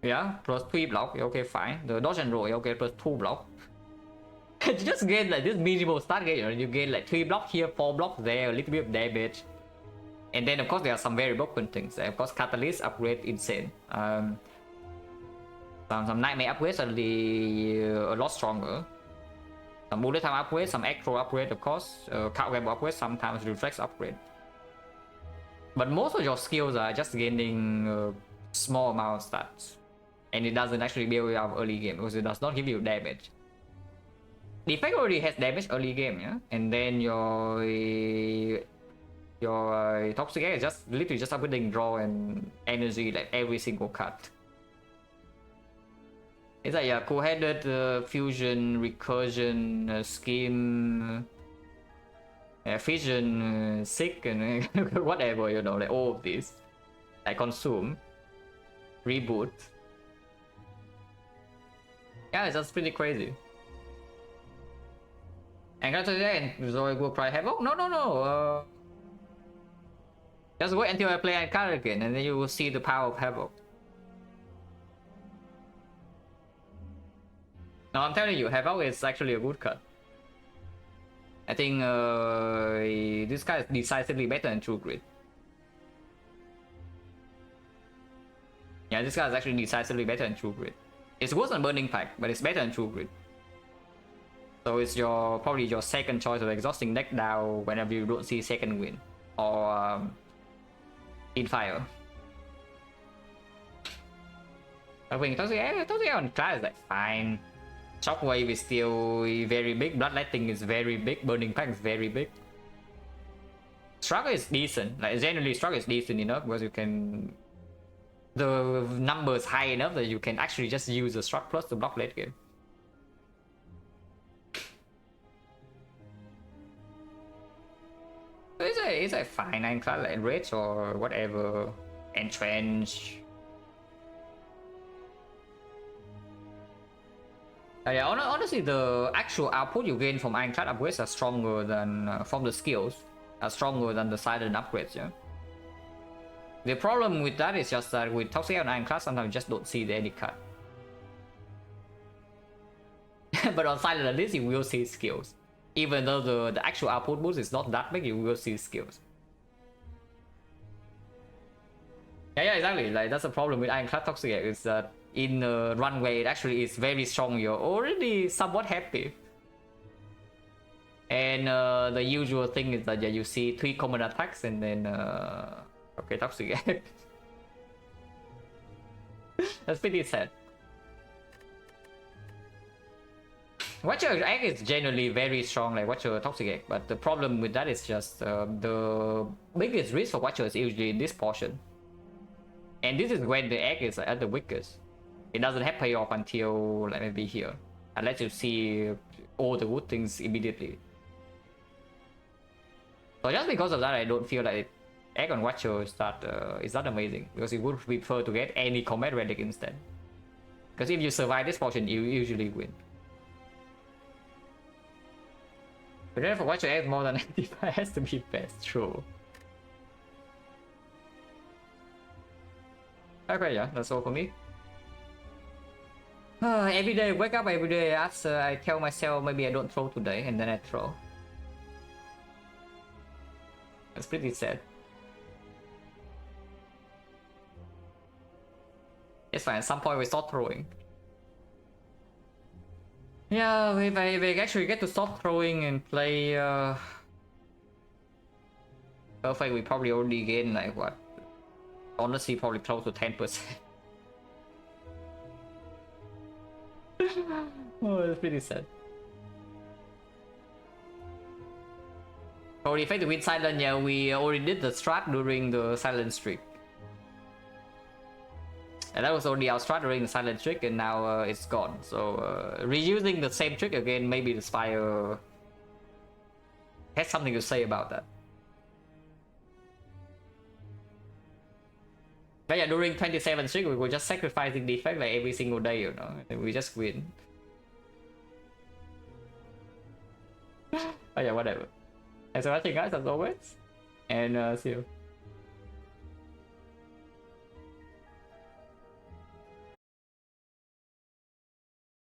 yeah, plus 3 block, okay, fine. The Dodge and Roll, okay, plus 2 block. You just gain like this minimal start gain, you know, you gain like 3 block here, 4 block there, a little bit of damage. And then of course there are some very broken things. Of course Catalyst upgrade insane. Some Nightmare upgrades are a lot stronger. Some Bullet Time upgrade, some Electro upgrade of course. Count Gamble upgrade, sometimes Reflex upgrade. But most of your skills are just gaining a small amount of stats. And it doesn't actually build you up early game because it does not give you damage. Defect already has damage early game, yeah? And then your Toxic Egg is just literally just upgrading draw and energy like every single card. It's like, yeah, cool-headed, fusion, recursion, scheme, fission, sick, and whatever, you know, like all of these. Like consume, reboot. Yeah, it's just pretty crazy. And Zoe will probably have, oh, no. Just wait until I play Ankara again, and then you will see the power of Havoc. No, I'm telling you, Havoc is actually a good card. I think this card is decisively better than True Grit. Yeah, this card is actually decisively better than True Grit. It's worse than Burning Pack, but it's better than True Grit. So it's probably your second choice of exhausting deck down whenever you don't see second win. Or in fire. I think Toxic on class is like fine. Shockwave is still very big. Bloodletting is very big. Burning Pack is very big. Struggle is decent. Like generally, Struggle is decent enough because you can. The number is high enough that you can actually just use the Struggle plus to block late game. It's a fine Ironclad like Rage or whatever. Entrench. Yeah, honestly, the actual output you gain from Ironclad upgrades are stronger than from the skills, are stronger than the Silent upgrades. Yeah. The problem with that is just that with Toxic and Ironclad, sometimes you just don't see the any card. But on Silent, at least you will see skills. Even though the actual output boost is not that big, you will see skills. Yeah, exactly. Like that's the problem with Ironclad Toxic is that in runway it actually is very strong. You're already somewhat happy. And the usual thing is that, yeah, you see 3 common attacks and then okay, Toxic. That's pretty sad. Watcher Egg is generally very strong, like Watcher Toxic Egg, but the problem with that is just the biggest risk for Watcher is usually in this portion. And this is when the egg is at the weakest. It doesn't have payoff until like maybe here, unless you see all the good things immediately. So just because of that, I don't feel like Egg on Watcher is that amazing, because you would prefer to get any combat relic instead. Because if you survive this portion, you usually win. But then for what you add more than 95 has to be best, true. Okay, yeah, that's all for me. Every day, wake up every day after I tell myself maybe I don't throw today, and then I throw. That's pretty sad. It's fine, at some point we start throwing. Yeah, if I actually get to stop throwing and play Perfect, we probably already gain like what? Honestly, probably close to 10%. Oh, it's pretty sad. For Defect to win Silent, yeah, we already did the strat during the Silent streak. And that was only our strat during the Silent trick, and now it's gone. So reusing the same trick again, maybe the Spire has something to say about that. But yeah, during 27 streak, we were just sacrificing Defect like every single day, you know, and we just win. Oh yeah, whatever. Thanks for watching, guys, as always, and see you.